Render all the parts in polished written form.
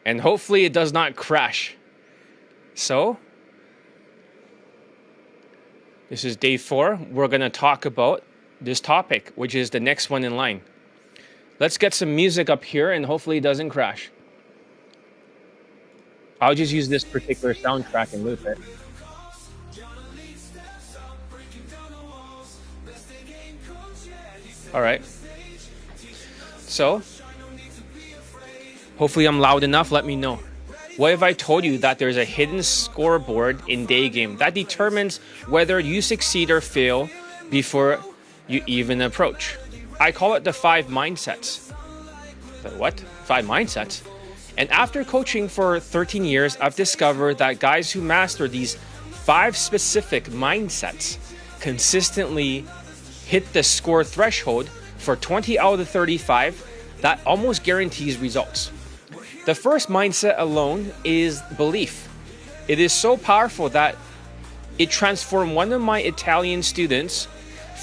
and hopefully it does not crash. So, this is day 4. We're going to talk about this topic, which is the next one in line. Let's get some music up here and hopefully it doesn't crash. I'll just use this particular soundtrack and loop it. All right. So, hopefully I'm loud enough. Let me know. What if I told you that there's a hidden scoreboard in Daygame that determines whether you succeed or fail before you even approach? I call it the 5 mindsets. But what? 5 mindsets? And after coaching for 13 years, I've discovered that guys who master these 5 specific mindsets consistently hit the score threshold for 20 out of 35 that almost guarantees results. The first mindset alone is belief. It is so powerful that it transformed one of my Italian students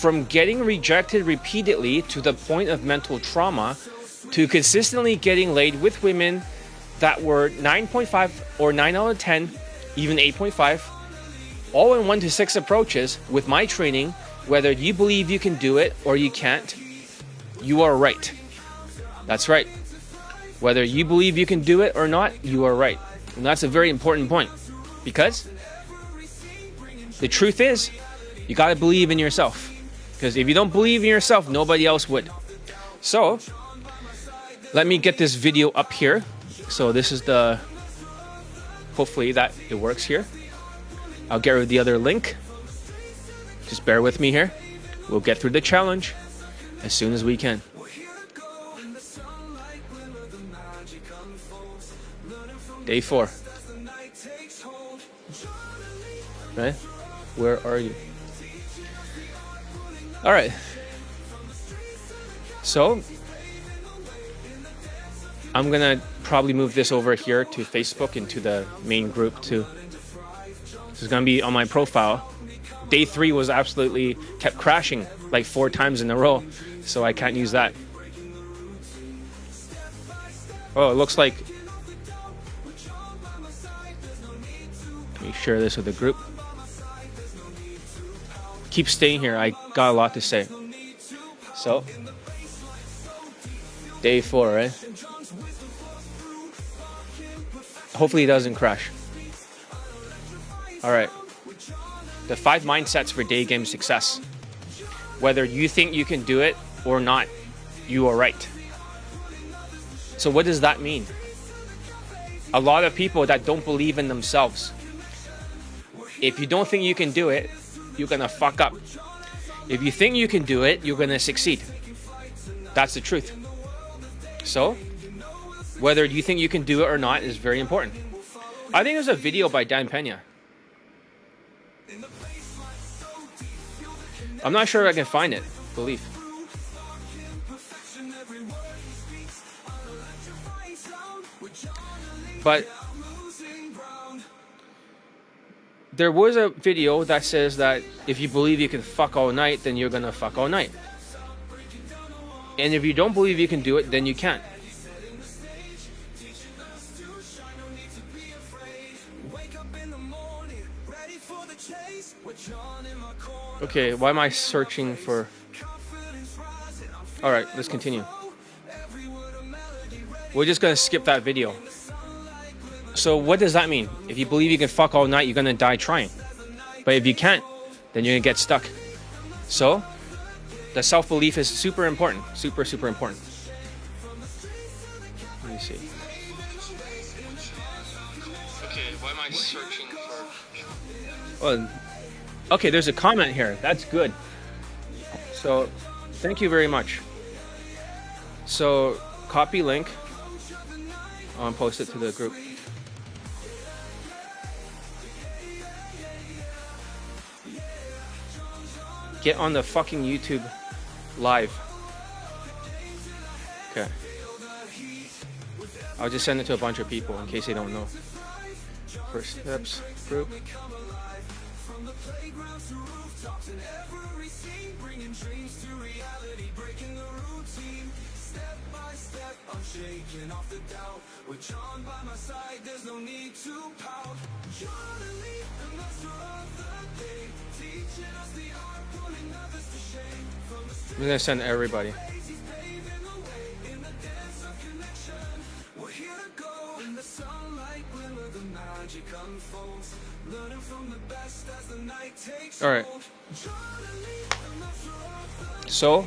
from getting rejected repeatedly to the point of mental trauma to consistently getting laid with women that were 9.5 or 9 out of 10, even 8.5, all in 1 to 6 approaches with my training. Whether you believe you can do it or you can't, you are right. That's right. Whether you believe you can do it or not, you are right. And that's a very important point, because the truth is, you got to believe in yourself. Because if you don't believe in yourself, nobody else would. So, let me get this video up here. So this is the, hopefully that it works here. I'll get rid of the other link. Just bear with me here. We'll get through the challenge as soon as we can. Day 4. Right? Where are you? All right. So, I'm gonna probably move this over here to Facebook and to the main group too. This is gonna be on my profile. Day 3 was absolutely kept crashing like 4 times in a row, so I can't use that. Oh, it looks like, let me share this with the group. Keep staying here, I got a lot to say. So, day 4, right? Hopefully it doesn't crash. All right. The 5 mindsets for Daygame success. Whether you think you can do it or not, you are right. So what does that mean? A lot of people that don't believe in themselves. If you don't think you can do it, you're gonna fuck up. If you think you can do it, you're gonna succeed. That's the truth. So, whether you think you can do it or not is very important. I think there's a video by Dan Pena. I'm not sure if I can find it. Belief. But there was a video that says that if you believe you can fuck all night, then you're gonna fuck all night. And if you don't believe you can do it, then you can't. Okay, why am I searching for... Alright, let's continue. We're just gonna skip that video. So what does that mean? If you believe you can fuck all night, you're gonna die trying. But if you can't, then you're gonna get stuck. So, the self-belief is super important. Super, super important. Let me see. Okay, why am I searching for... Oh, okay, there's a comment here. That's good. So, thank you very much. So, copy link. I'll post it to the group. Get on the fucking YouTube live. Okay. I'll just send it to a bunch of people in case they don't know. First steps group. I'm gonna send everybody. All right. So,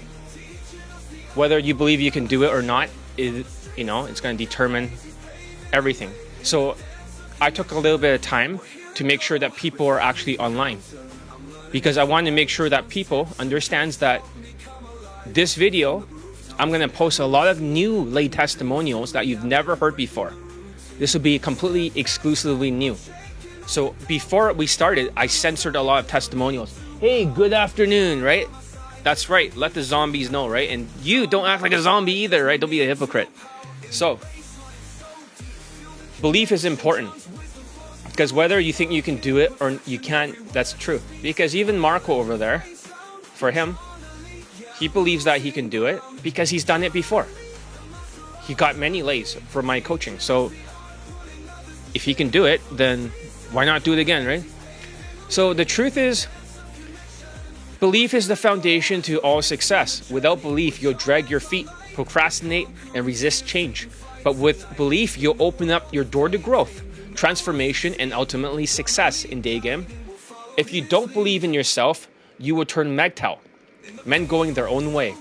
whether you believe you can do it or not, it's going to determine everything. So, I took a little bit of time to make sure that people are actually online, because I want to make sure that people understands that this video, I'm going to post a lot of new lay testimonials that you've never heard before. This will be completely exclusively new. So before we started, I censored a lot of testimonials. Hey, good afternoon, right? That's right. Let the zombies know, right? And you don't act like a zombie either, right? Don't be a hypocrite. So, belief is important, because whether you think you can do it or you can't, that's true. Because even Marco over there, for him, he believes that he can do it because he's done it before. He got many lays for my coaching. So if he can do it, then why not do it again, right? So the truth is, belief is the foundation to all success. Without belief, you'll drag your feet, procrastinate, and resist change. But with belief, you'll open up your door to growth, transformation, and ultimately success in Daygame. If you don't believe in yourself, you will turn MGTOW, men going their own way.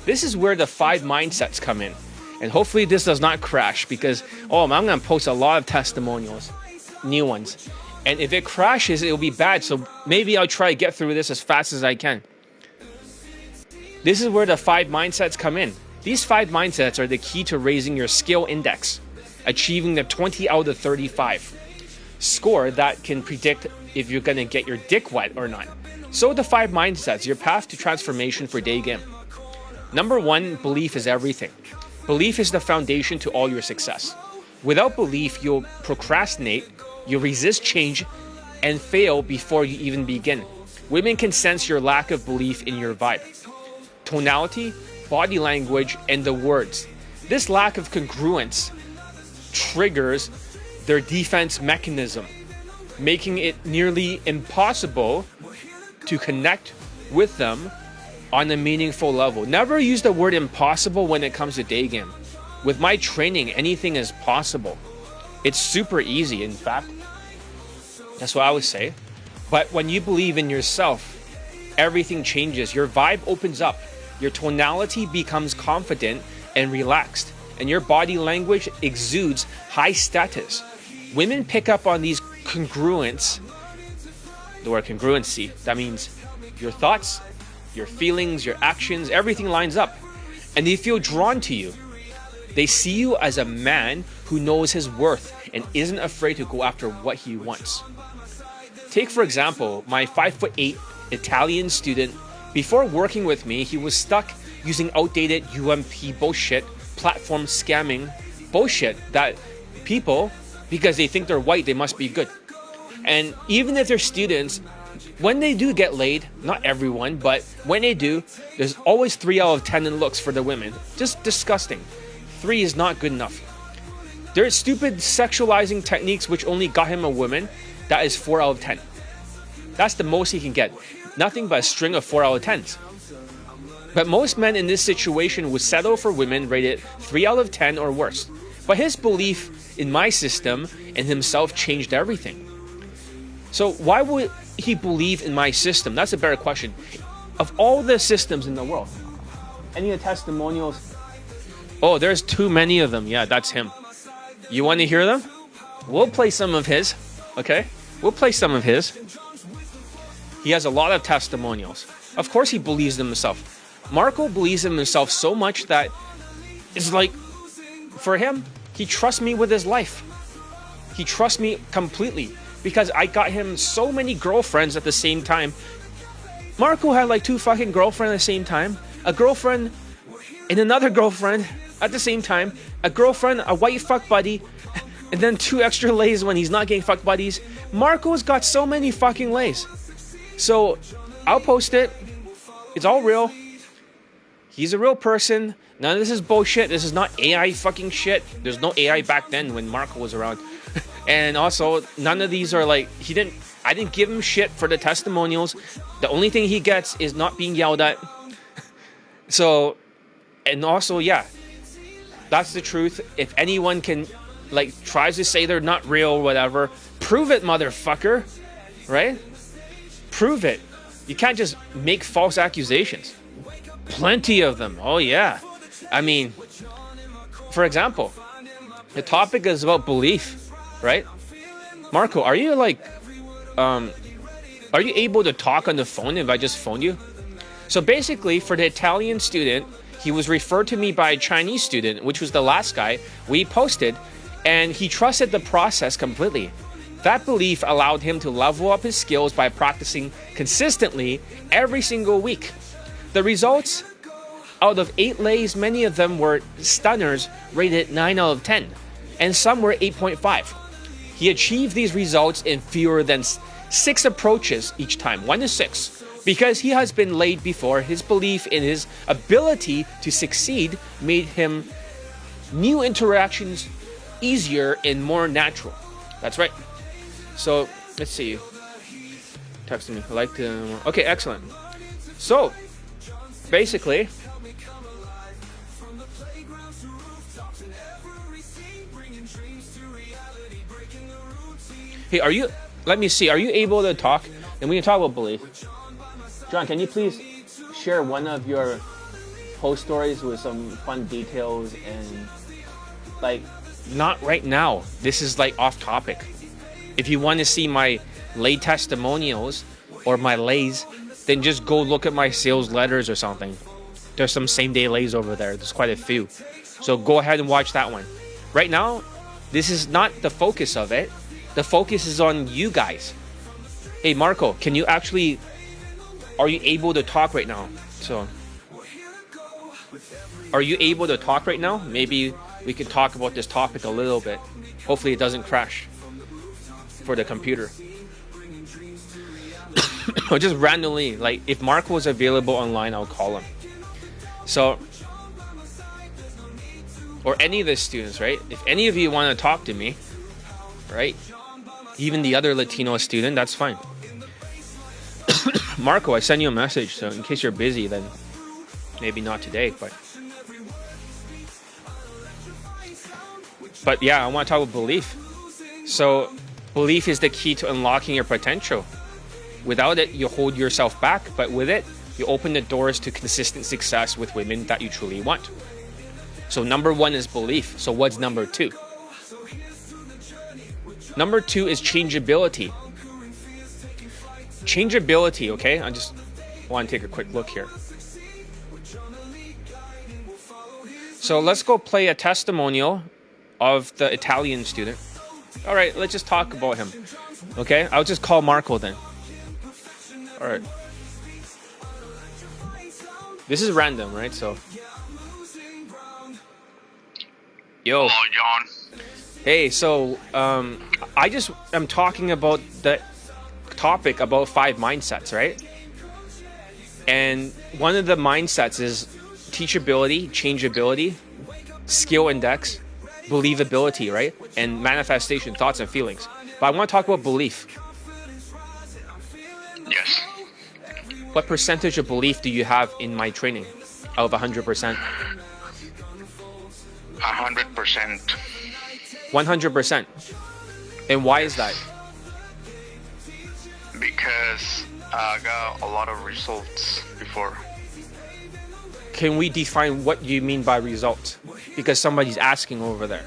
This is where the 5 mindsets come in. And hopefully this does not crash, because, I'm going to post a lot of testimonials, new ones. And if it crashes, it'll be bad. So maybe I'll try to get through this as fast as I can. This is where the 5 mindsets come in. These 5 mindsets are the key to raising your skill index, achieving the 20 out of 35 score that can predict if you're going to get your dick wet or not. So the 5 mindsets, your path to transformation for Daygame. Number 1, belief is everything. Belief is the foundation to all your success. Without belief, you'll procrastinate, you'll resist change, and fail before you even begin. Women can sense your lack of belief in your vibe, tonality, body language, and the words. This lack of congruence triggers their defense mechanism, making it nearly impossible to connect with them on a meaningful level. Never use the word impossible when it comes to Daygame. With my training, anything is possible. It's super easy, in fact. That's what I would say. But when you believe in yourself, everything changes. Your vibe opens up. Your tonality becomes confident and relaxed. And your body language exudes high status. Women pick up on these congruence. The word congruency, that means your thoughts, your feelings, your actions, everything lines up. And they feel drawn to you. They see you as a man who knows his worth and isn't afraid to go after what he wants. Take, for example, my 5'8" Italian student. Before working with me, he was stuck using outdated UMP bullshit, platform scamming bullshit that people, because they think they're white, they must be good. And even if they're students, when they do get laid, not everyone, but when they do, there's always 3 out of 10 in looks for the women. Just disgusting. 3 is not good enough. There's stupid sexualizing techniques which only got him a woman. That is 4 out of 10. That's the most he can get. Nothing but a string of 4 out of 10s. But most men in this situation would settle for women rated 3 out of 10 or worse. But his belief in my system and himself changed everything. So why would he believe in my system? That's a better question. Of all the systems in the world, any of the testimonials, oh, there's too many of them. Yeah, that's him. You want to hear them? We'll play some of his, okay? We'll play some of his. He has a lot of testimonials. Of course he believes in himself. Marco believes in himself so much that it's like, for him, he trusts me with his life. He trusts me completely because I got him so many girlfriends at the same time. Marco had like 2 fucking girlfriends at the same time. A girlfriend and another girlfriend at the same time. A girlfriend, a white fuck buddy, and then 2 extra lays when he's not getting fuck buddies. Marco's got so many fucking lays. So I'll post it. It's all real. He's a real person. None of this is bullshit. This is not AI fucking shit. There's no AI back then when Marco was around. And also, none of these are like, I didn't give him shit for the testimonials. The only thing he gets is not being yelled at. So, and also, yeah, that's the truth. If anyone can, like, tries to say they're not real or whatever, prove it, motherfucker. Right? Prove it. You can't just make false accusations. Plenty of them. Oh, yeah. I mean, for example, the topic is about belief, right? Marco, are you like, are you able to talk on the phone if I just phone you? So basically, for the Italian student, he was referred to me by a Chinese student, which was the last guy we posted, and he trusted the process completely. That belief allowed him to level up his skills by practicing consistently every single week. The results? Out of 8 lays, many of them were stunners rated 9 out of 10, and some were 8.5. He achieved these results in fewer than 6 approaches each time, 1 to 6. Because he has been laid before, his belief in his ability to succeed made him new interactions easier and more natural. That's right. So, let's see. Text me. I like to... Okay, excellent. So, basically... Hey, are you... Let me see. Are you able to talk? And we can talk about belief. John, can you please share one of your post stories with some fun details and... Like, not right now. This is like off topic. If you want to see my lay testimonials or my lays, then just go look at my sales letters or something. There's some same day lays over there. There's quite a few. So go ahead and watch that one. Right now, this is not the focus of it. The focus is on you guys. Hey, Marco, can you actually... Are you able to talk right now? So, are you able to talk right now? Maybe we could talk about this topic a little bit. Hopefully it doesn't crash for the computer. Or just randomly, like if Mark was available online, I'll call him. So, or any of the students, right? If any of you want to talk to me, right? Even the other Latino student, that's fine. Marco, I sent you a message, so in case you're busy, then maybe not today, but yeah, I want to talk about belief. So belief is the key to unlocking your potential. Without it, you hold yourself back, but with it, you open the doors to consistent success with women that you truly want. So number 1 is belief. So what's number 2? Number 2 is changeability. Changeability, okay? I just want to take a quick look here. So let's go play a testimonial of the Italian student. All right, let's just talk about him. Okay, I'll just call Marco then. All right. This is random, right? So. Yo. Hello, John. Hey, so I just am talking about the topic about 5 mindsets, right? And one of the mindsets is teachability, changeability, skill index, believability, right? And manifestation, thoughts and feelings. But I want to talk about belief. Yes. What percentage of belief do you have in my training out of 100%? 100%. 100%. And why is that? Because I got a lot of results before. Can we define what you mean by results? Because somebody's asking over there.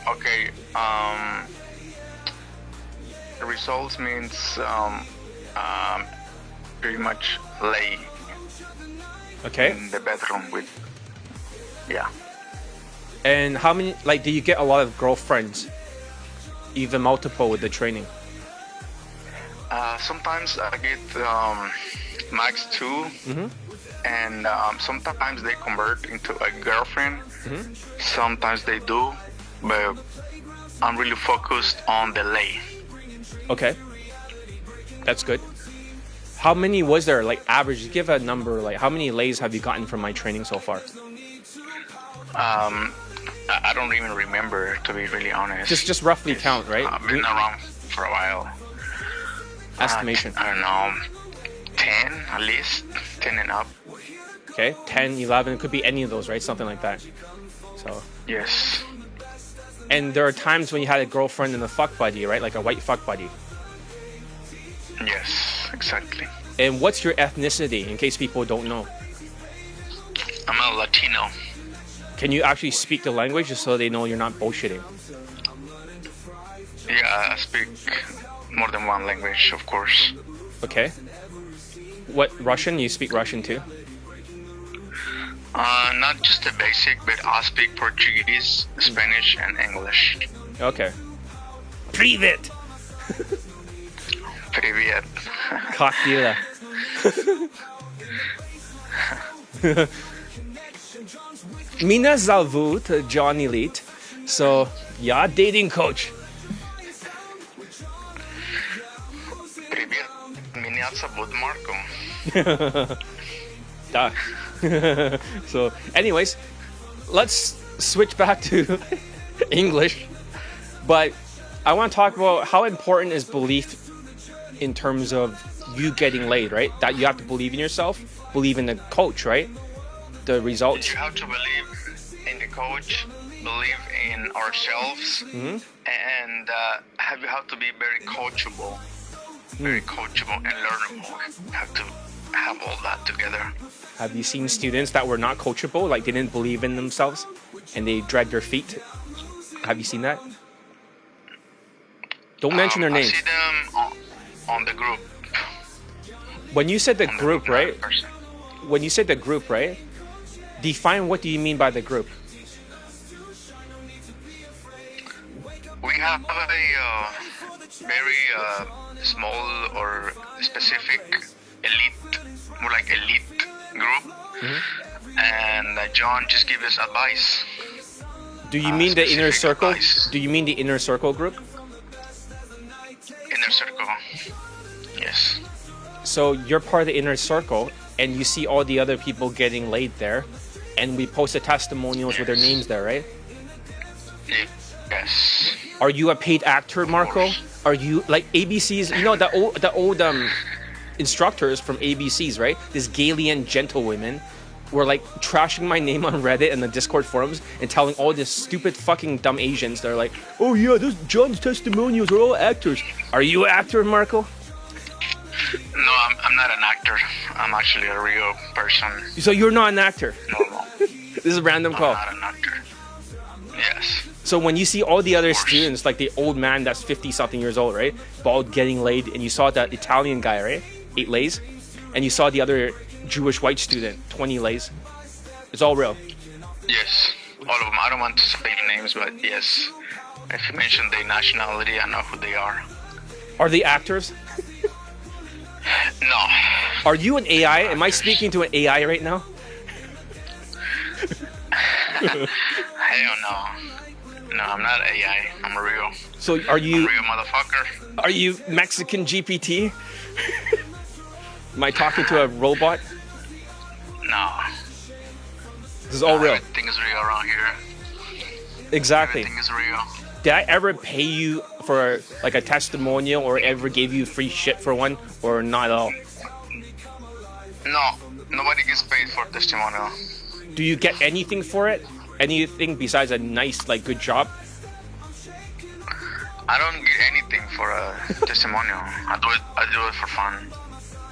Okay. The results means pretty much lay Okay. in the bedroom with. Yeah. And how many, like, do you get a lot of girlfriends? Even multiple with the training? Sometimes I get max 2, and sometimes they convert into a girlfriend. Sometimes they do, but I'm really focused on the lay. Okay. That's good. How many was there, like average? Give a number, like how many lays have you gotten from my training so far? I don't even remember, to be really honest. Just roughly count, right? I've been around for a while. Estimation. I don't know, 10 at least, 10 and up. Okay, 10, 11, it could be any of those, right? Something like that. So. Yes. And there are times when you had a girlfriend and a fuck buddy, right? Like a white fuck buddy. Yes, exactly. And what's your ethnicity, in case people don't know? I'm a Latino. Can you actually speak the language just so they know you're not bullshitting? Yeah, I speak more than one language, of course. Okay. What, Russian? You speak Russian too? Not just the basic, but I speak Portuguese, Spanish, and English. Okay. Privet! Привет. Как дела? Меня зовут Johnny Leet. So, я dating coach. Привет. Меня зовут Marco. Duh. So, anyways, let's switch back to English. But I want to talk about how important is belief in terms of you getting laid, right? That you have to believe in yourself, believe in the coach, right? The results. You have to believe in the coach, believe in ourselves, and you have to be very coachable. Very coachable and learnable. You have to have all that together. Have you seen students that were not coachable, like they didn't believe in themselves and they dragged their feet? Have you seen that? Don't mention their names. I see them on the group. When you said the group, right? Person. When you said the group, right? Define what do you mean by the group? We have a very small or specific elite, more like elite group, and John just gives us advice. Do you mean the inner circle? Advice. Do you mean the inner circle group? Inner circle, yes. So you're part of the inner circle, and you see all the other people getting laid there, and we post the testimonials with their names there, right? Yes. Are you a paid actor, Marco? Are you like ABC's? You know the old instructors from ABC's, right? This Galian gentlewomen were like trashing my name on Reddit and the Discord forums and telling all these stupid fucking dumb Asians. They're like, "Oh yeah, those John's testimonials are all actors." Are you an actor, Marco? No, I'm not an actor. I'm actually a real person. So you're not an actor? No. This is a random call. I'm not an actor. Yes. So when you see all the other students, like the old man that's 50-something years old, right? Bald, getting laid, and you saw that Italian guy, right? 8 lays. And you saw the other Jewish white student, 20 lays. It's all real. Yes. All of them. I don't want to say names, but yes. If you mention their nationality, I know who they are. Are they actors? No. Are you an AI? Am I speaking to an AI right now? Hell no. No, I'm not AI. I'm a real. So are you? I'm a real motherfucker. Are you Mexican GPT? Am I talking to a robot? No. This is all real. Everything is real around here. Exactly. Everything is real. Did I ever pay you for like a testimonial or ever gave you free shit for one, or not at all? No. Nobody gets paid for testimonial. Do you get anything for it? Anything besides a nice, like, good job? I don't get anything for a testimonial. I do it for fun.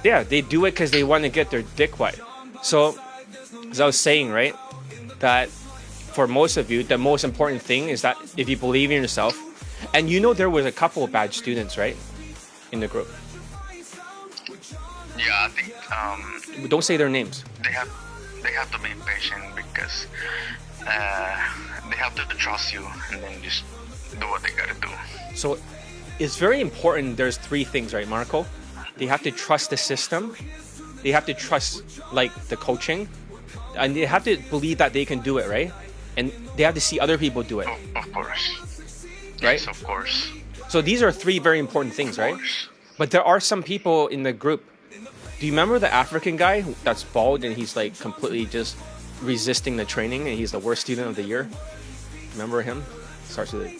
Yeah, they do it because they want to get their dick wet. So, as I was saying, right, that for most of you, the most important thing is that if you believe in yourself, and you know there was a couple of bad students, right, in the group. Yeah, I think Don't say their names. they have to be patient because they have to trust you and then just do what they gotta do. So it's very important. There's 3 things, right, Marco? They have to trust the system. They have to trust, like, the coaching. And they have to believe that they can do it, right? And they have to see other people do it. Of course. Right? Yes, of course. So these are 3 very important things, right? But there are some people in the group Do you remember the African guy that's bald and he's like completely just resisting the training and he's the worst student of the year? Remember him? Starts with it.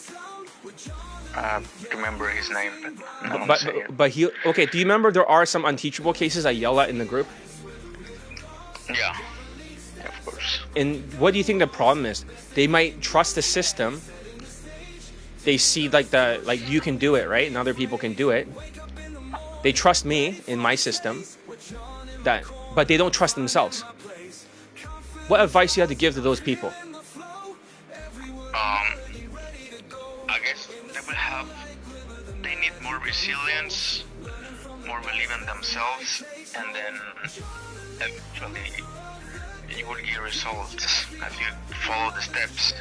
I remember his name, but no one say it. But he okay. Do you remember there are some unteachable cases I yell at in the group? Yeah, of course. And what do you think the problem is? They might trust the system. They see like you can do it, right? And other people can do it. They trust me in my system. But they don't trust themselves. What advice do you have to give to those people? I guess they need more resilience, more belief in themselves, and then eventually you will get results if you follow the steps.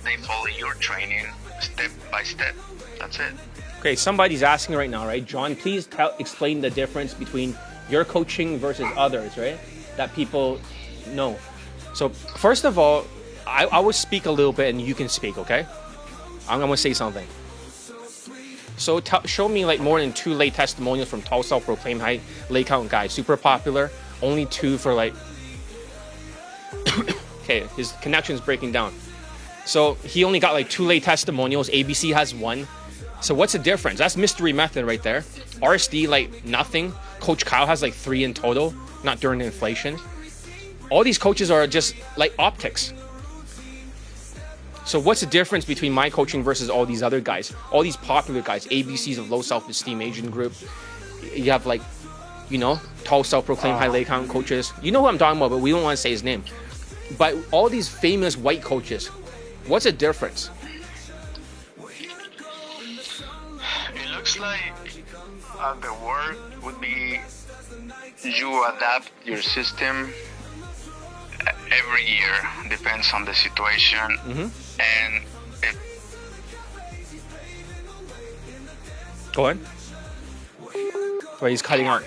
They follow your training step by step. That's it. Okay, somebody's asking right now, right? John, please explain the difference between your coaching versus others, right? That people know. So first of all, I will speak a little bit and you can speak, okay? I'm gonna say something. So show me like more than 2 lay testimonials from tall self-proclaimed high lay count guys, super popular. Only 2 for like. Okay, his connection's breaking down. So he only got like 2 lay testimonials. ABC has 1. So what's the difference? That's mystery method right there. RSD like nothing. Coach Kyle has like 3 in total, not during the inflation. All these coaches are just like optics. So what's the difference between my coaching versus all these other guys? All these popular guys, ABCs of low self-esteem Asian group. You have like, tall self-proclaimed high lay count coaches. You know who I'm talking about, but we don't want to say his name. But all these famous white coaches, what's the difference? It looks like the word would be you adapt your system every year, depends on the situation. And go on. Wait, he's cutting out.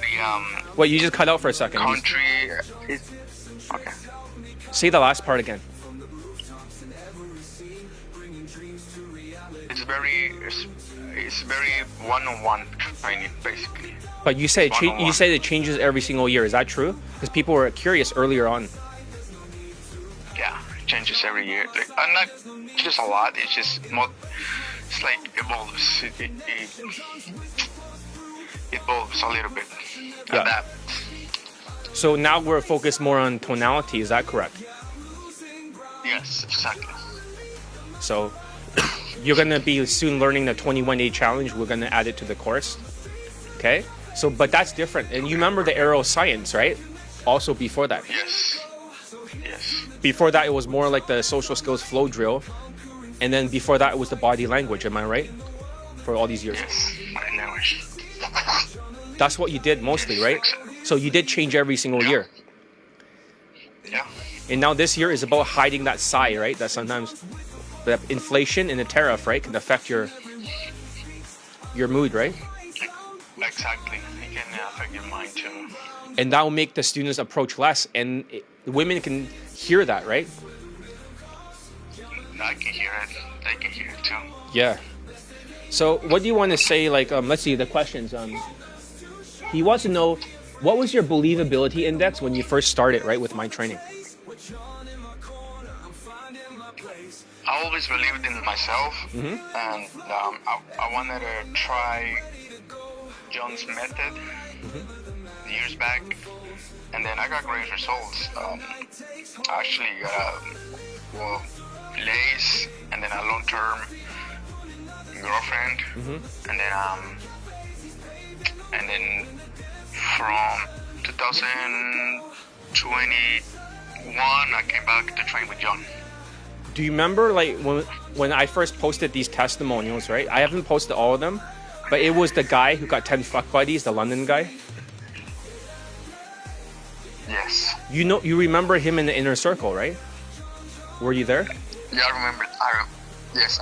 Wait, you just cut out for a second. Country is okay. Say the last part again. It's very one-on-one training, basically. But you say it changes every single year. Is that true? Because people were curious earlier on. Yeah, it changes every year. Like, not just a lot. It's just more. It's like evolves. It evolves a little bit. Yeah. Adapt. So now we're focused more on tonality. Is that correct? Yes, exactly. So you're gonna be soon learning the 21-day challenge. We're gonna add it to the course. Okay. So, but that's different. And you remember the aero science, right? Also before that. Yes. Yes. Before that, it was more like the social skills flow drill. And then before that, it was the body language. Am I right? For all these years. Yes. Body language. That's what you did mostly, Yes, right? exactly. So you did change every single year. Yeah. And now this year is about hiding that sigh, right? That sometimes the inflation and the tariff, right, can affect your mood, right? Exactly. It can affect your mind too. And that will make the students approach less, and women can hear that, right? I can hear it. They can hear it too. Yeah. So what do you want to say? Like, let's see the questions. He wants to know, what was your believability index when you first started, right, with my training? I always believed in myself, and I wanted to try John's method years back, and then I got great results. I actually got lace, and then a long-term girlfriend, and then from 2021 I came back to train with John. Do you remember like when I first posted these testimonials, right? I haven't posted all of them, but it was the guy who got 10 fuck buddies, the London guy. Yes. You remember him in the inner circle, right? Were you there? Yeah, I remember. Yes,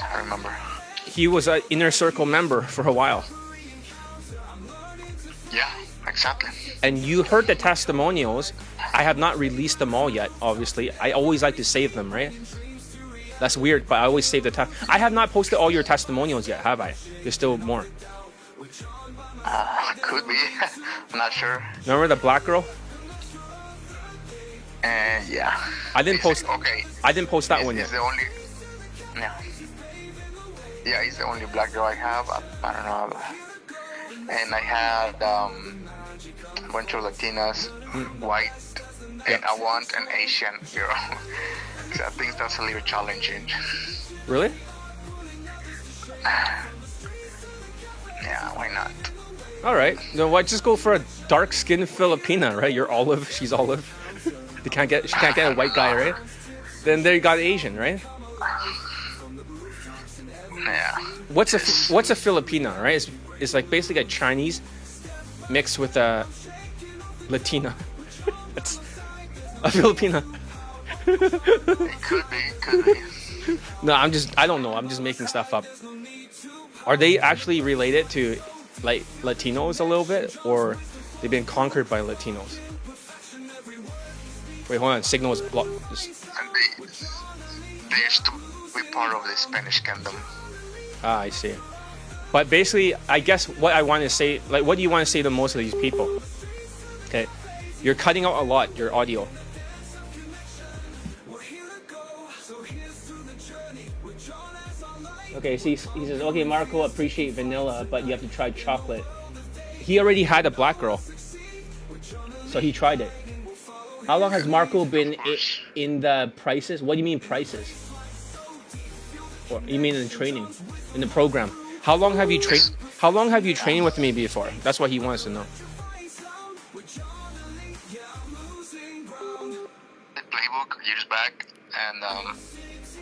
I remember. He was an inner circle member for a while. Yeah, exactly. And you heard the testimonials. I have not released them all yet, obviously. I always like to save them, right? That's weird, but I always save the I have not posted all your testimonials yet, have I? There's still more. Could be. I'm not sure. Remember the black girl? And yeah. I didn't post. Okay. I didn't post that one He's yet. the only. Yeah. Yeah, he's the only black girl I have. I don't know. And I had a bunch of Latinas, white, and I want an Asian girl. So I think that's a little challenging. Really? Yeah, why not? All right. No, why just go for a dark-skinned Filipina, right? You're olive, she's olive. She can't get a white guy, right? Then there you got Asian, right? Yeah. What's a Filipina, right? It's like basically a Chinese mixed with a Latina. That's a Filipina. It could be. No, I don't know. I'm just making stuff up. Are they actually related to like Latinos a little bit, or they've been conquered by Latinos? Wait, hold on. Signal is blocked. And they used to be part of the Spanish kingdom. Ah, I see. But basically, I guess what I want to say, like, what do you want to say to most of these people? Okay, you're cutting out a lot, your audio. Okay, see, he says, okay, Marco, appreciate vanilla, but you have to try chocolate. He already had a black girl, so he tried it. How long has Marco been in the prices? What do you mean prices? Or you mean in the training, in the program? How long have you trained? How long have you trained with me before? That's what he wants to know. The playbook years back, and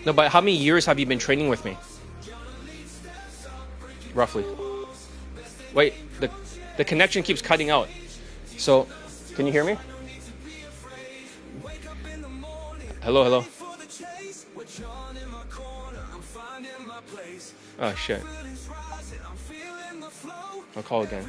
No, but how many years have you been training with me? Roughly. Wait, the connection keeps cutting out. So, can you hear me? Hello. Oh shit. I'll call again.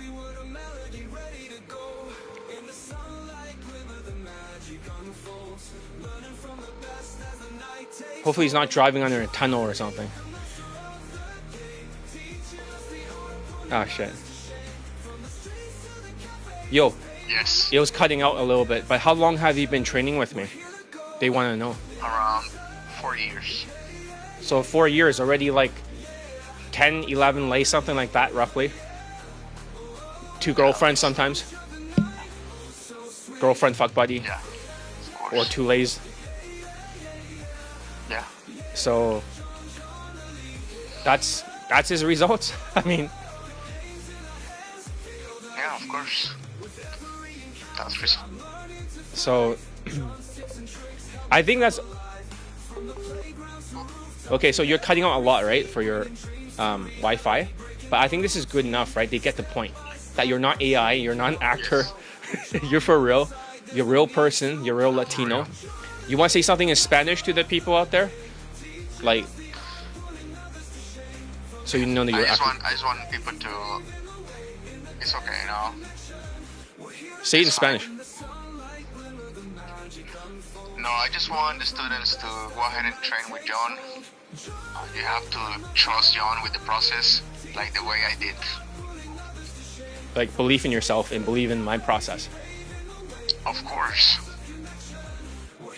Hopefully he's not driving under a tunnel or something. Ah shit. Yo. yes, It was cutting out a little bit, but how long have you been training with me? They want to know. around 4 years. So 4 years already, like 10, 11 lays, something like that, roughly. 2 girlfriends sometimes. Girlfriend, fuck buddy, Yeah, of course. or 2 lays. Yeah. So that's his results. I mean, Yeah, of course. That's reason. so I think that's okay. So you're cutting out a lot, right, for your Wi-Fi, but I think this is good enough, right? They get the point that you're not AI, you're not an actor, you're for real, you're a real person, you're a real Latino. You want to say something in Spanish to the people out there, like, so you know that you're acting. I just want people to. It's okay, you know. Say it in Spanish. No, I just want the students to go ahead and train with John. You have to trust John with the process, like the way I did. Like believe in yourself and believe in my process. Of course.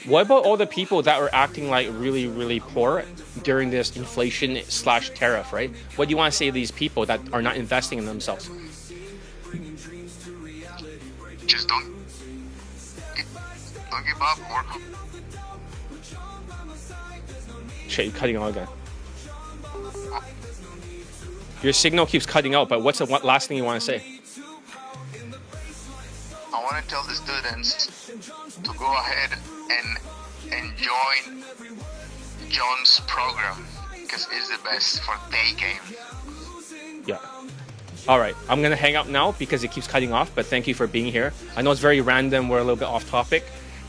What about all the people that are acting like really, really poor during this inflation / tariff, right? What do you want to say to these people that are not investing in themselves? Just don't give up. Work. Shit, you're cutting out again. Your signal keeps cutting out, but what's the last thing you want to say? I want to tell the students to go ahead and join John's program because it's the best for Daygame. Yeah. All right, I'm gonna hang up now because it keeps cutting off. But thank you for being here. I know it's very random. We're a little bit off topic,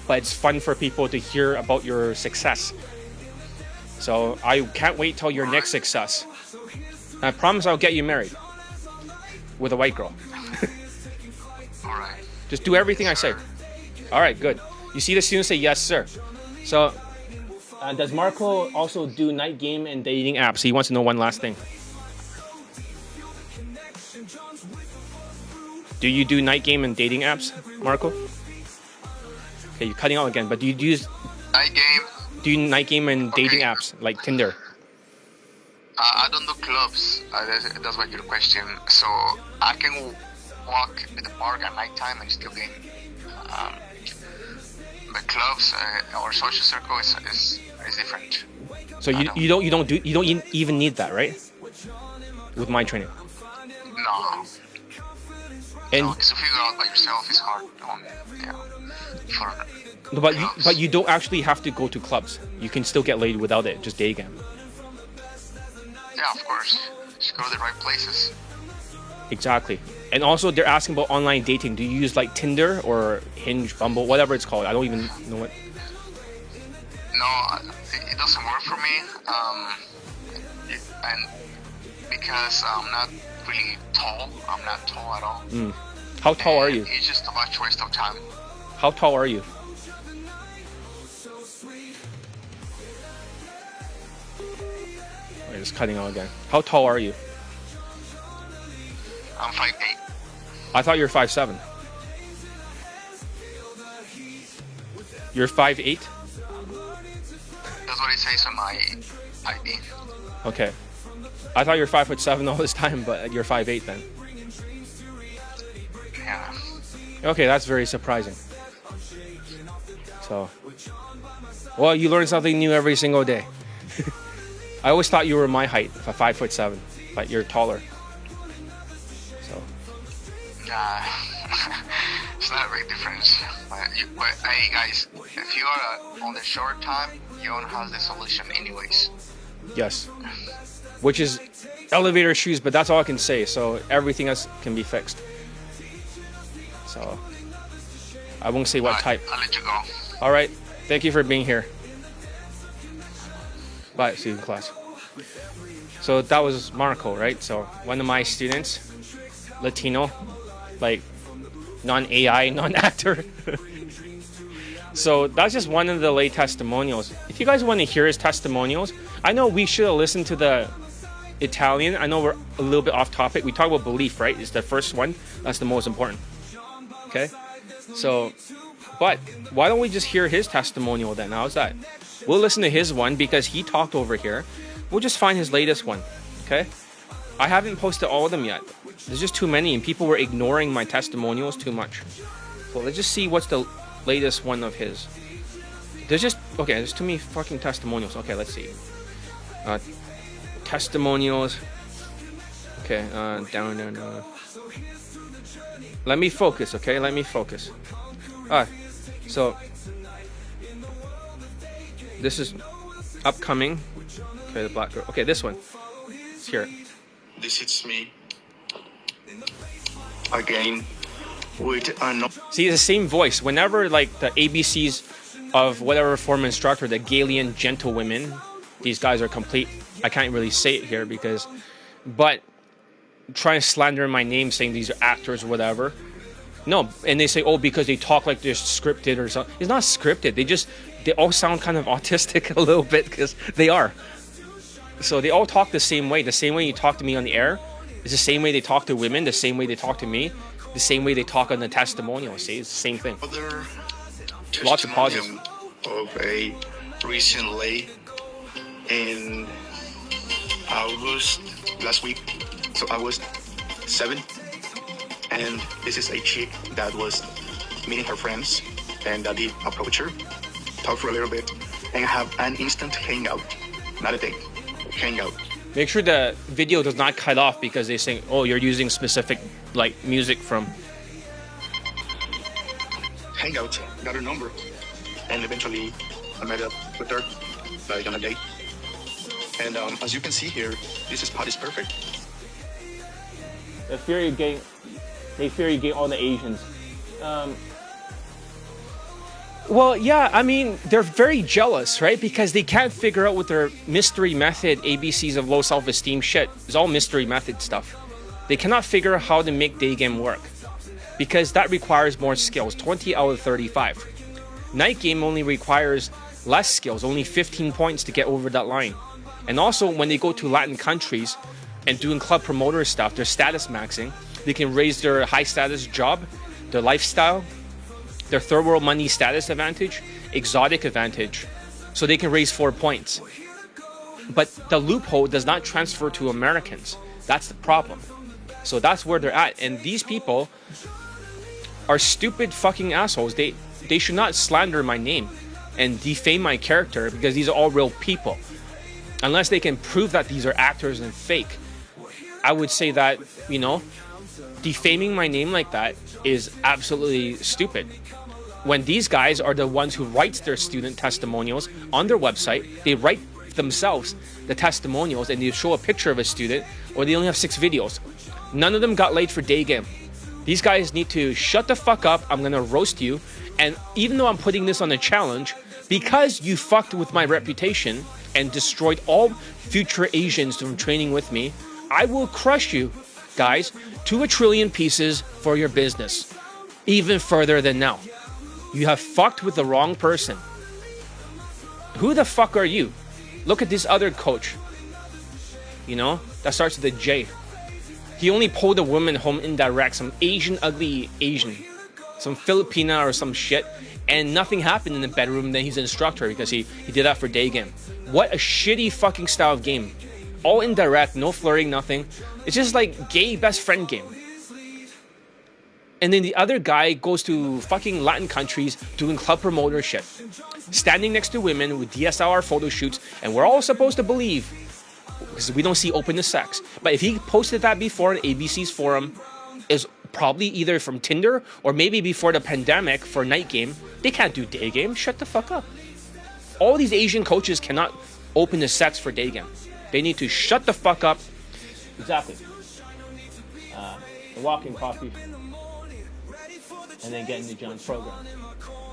but it's fun for people to hear about your success. So I can't wait till your next success. And I promise I'll get you married with a white girl. All right. Just do everything I say. All right, good. You see the students say yes, sir. So, does Marco also do night game and dating apps? He wants to know one last thing. Do you do night game and dating apps, Marco? Okay, you're cutting out again. But do you use Night game. do you night game and dating apps like Tinder? I don't do clubs. That's what your question. So I can walk in the park at nighttime and still game. But clubs or social circle is different. So you don't even need that, right? With my training. No. And no, to figure out by yourself is hard. but you don't actually have to go to clubs. You can still get laid without it. Just day game. Yeah, of course. Just go to the right places. Exactly. And also, they're asking about online dating. Do you use like Tinder or Hinge, Bumble, whatever it's called? I don't even know what. No, it doesn't work for me. And because I'm not really tall, I'm not tall at all. How tall are you? It's just a much waste of time. How tall are you? It's cutting out again. How tall are you? I'm 5'8". I thought you were 5'7". You're 5'8"? That's what it says on my ID. Okay. I thought you were 5'7" all this time, but you're 5'8" then. Yeah. Okay, that's very surprising. So, well, you learn something new every single day. I always thought you were my height, 5'7", but you're taller. So. Yeah. It's not a big difference. But hey guys, if you are on the short time, you don't have the solution anyways. Yes. Which is elevator shoes, but that's all I can say. So everything else can be fixed. So I won't say what type. I'll let you go. All right. Thank you for being here. Bye. See you in class. So that was Marco, right? So one of my students, Latino, like non-AI, non-actor. So that's just one of the lay testimonials. If you guys want to hear his testimonials, I know we should have listened to the Italian. I know we're a little bit off topic. We talk about belief, right? It's the first one. That's the most important. Okay? So, but why don't we just hear his testimonial then? How's that? We'll listen to his one because he talked over here. We'll just find his latest one. Okay? I haven't posted all of them yet. There's just too many and people were ignoring my testimonials too much. So let's just see what's the latest one of his. There's too many fucking testimonials. Okay, let's see. Testimonials. Okay, down. Let me focus, okay? Let me focus. Alright, so this is upcoming. Okay, the black girl. Okay, this one. Let's hear it. This is me again with See, it's the same voice. Whenever like the ABCs of whatever form instructor, the Galilean gentlewomen, these guys are complete. I can't really say it here but trying to slander my name saying these are actors or whatever. No, and they say, oh, because they talk like they're scripted or something. It's not scripted. They all sound kind of autistic a little bit because they are. So they all talk the same way. The same way you talk to me on the air is the same way they talk to women, the same way they talk to me, the same way they talk on the testimonial. See, it's the same thing. Other Lots of pauses. Of a recently in August last week. So August 7, and this is a chick that was meeting her friends, and I did approach her, talk for a little bit, and have an instant hangout, not a date, hangout. Make sure the video does not cut off because they say, oh, you're using specific like music from. Hangout, got her number, and eventually I met up with her, like on a date. And as you can see here, this spot is perfect. They fear you getting all the Asians. Well, yeah, I mean, they're very jealous, right? Because they can't figure out with their mystery method ABCs of low self-esteem shit. It's all mystery method stuff. They cannot figure out how to make Daygame work because that requires more skills, 20 out of 35. Night game only requires less skills, only 15 points to get over that line. And also, when they go to Latin countries and doing club promoter stuff, they're status maxing, They can raise their high status job, their lifestyle, their third world money status advantage, exotic advantage. So they can raise 4 points. But the loophole does not transfer to Americans. That's the problem. So that's where they're at. And these people are stupid fucking assholes. They should not slander my name and defame my character, because these are all real people. Unless they can prove that these are actors and fake. I would say that, you know, defaming my name like that is absolutely stupid. When these guys are the ones who write their student testimonials on their website, they write themselves the testimonials and they show a picture of a student, or they only have 6 videos. None of them got laid for Daygame. These guys need to shut the fuck up. I'm gonna roast you. And even though I'm putting this on a challenge, because you fucked with my reputation and destroyed all future Asians from training with me, I will crush you guys to 1 trillion pieces for your business. Even further than now. You have fucked with the wrong person. Who the fuck are you? Look at this other coach. You know, that starts with a J. He only pulled a woman home indirect, some Asian, ugly Asian, some Filipina or some shit, and nothing happened in the bedroom. Then he's an instructor because he did that for Daygame. What a shitty fucking style of game. All indirect, no flirting, nothing. It's just like gay best friend game. And then the other guy goes to fucking Latin countries doing club promoter shit. Standing next to women with DSLR photo shoots, and we're all supposed to believe, because we don't see open to sex. But if he posted that before on ABC's forum, is probably either from Tinder or maybe before the pandemic for night game. They can't do day game. Shut the fuck up. All these Asian coaches cannot open to sex for day game. They need to shut the fuck up. Exactly. The walking coffee. And then get into John's program.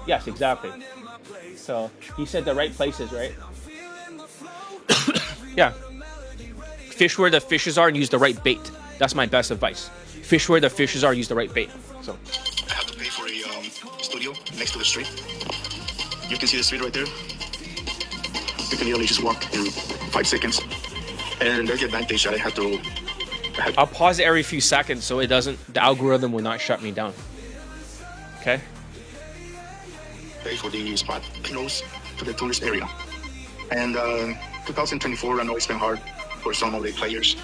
Yes, exactly. So he said the right places, right? Yeah. Fish where the fishes are and use the right bait. That's my best advice. Fish where the fishes are, use the right bait. So I have to pay for a studio next to the street. You can see the street right there. You can literally just walk in 5 seconds. And there's the advantage that I had to... I'll pause it every few seconds so it doesn't, the algorithm will not shut me down. Okay? Pay for the spot close to the tourist area. And 2024, I know it's been hard for some of the players,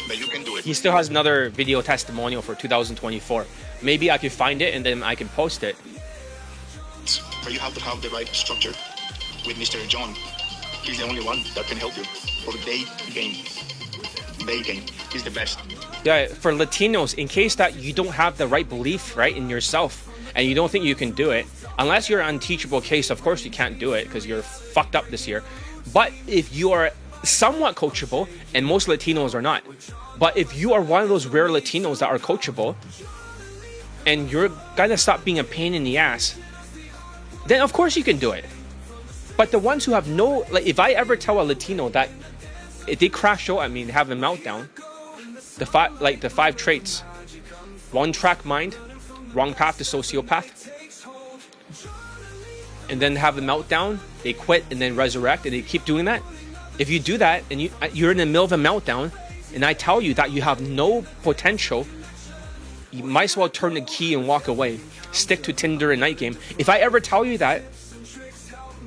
but you can do it. He still has another video testimonial for 2024. Maybe I can find it and then I can post it. But you have to have the right structure with Mr. John. He's the only one that can help you for the Daygame. Daygame. He's the best. Yeah, for Latinos, in case that you don't have the right belief, right, in yourself, and you don't think you can do it, unless you're an unteachable case, of course you can't do it because you're fucked up this year. But if you are somewhat coachable, and most Latinos are not, but if you are one of those rare Latinos that are coachable, and you're gonna stop being a pain in the ass, then of course you can do it. But the ones who have no, like, if I ever tell a Latino that if they crash out at me and have a meltdown, the 5 traits: one track mind, wrong path to sociopath, and then have a meltdown, they quit and then resurrect, and they keep doing that. If you do that and you're in the middle of a meltdown, and I tell you that you have no potential, you might as well turn the key and walk away. Stick to Tinder and night game. If I ever tell you that,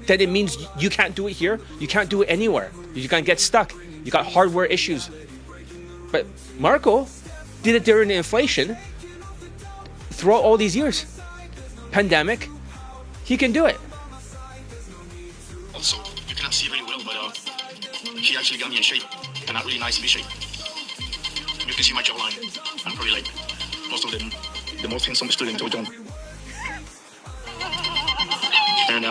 then it means you can't do it here, you can't do it anywhere. You're gonna get stuck. You got hardware issues. But Marco did it during the inflation. Throughout all these years, pandemic, he can do it. Also, you cannot see very well, but he actually got me in shape, and not really nice in shape. You can see my jawline. I'm pretty like most of them, the most handsome student to John. And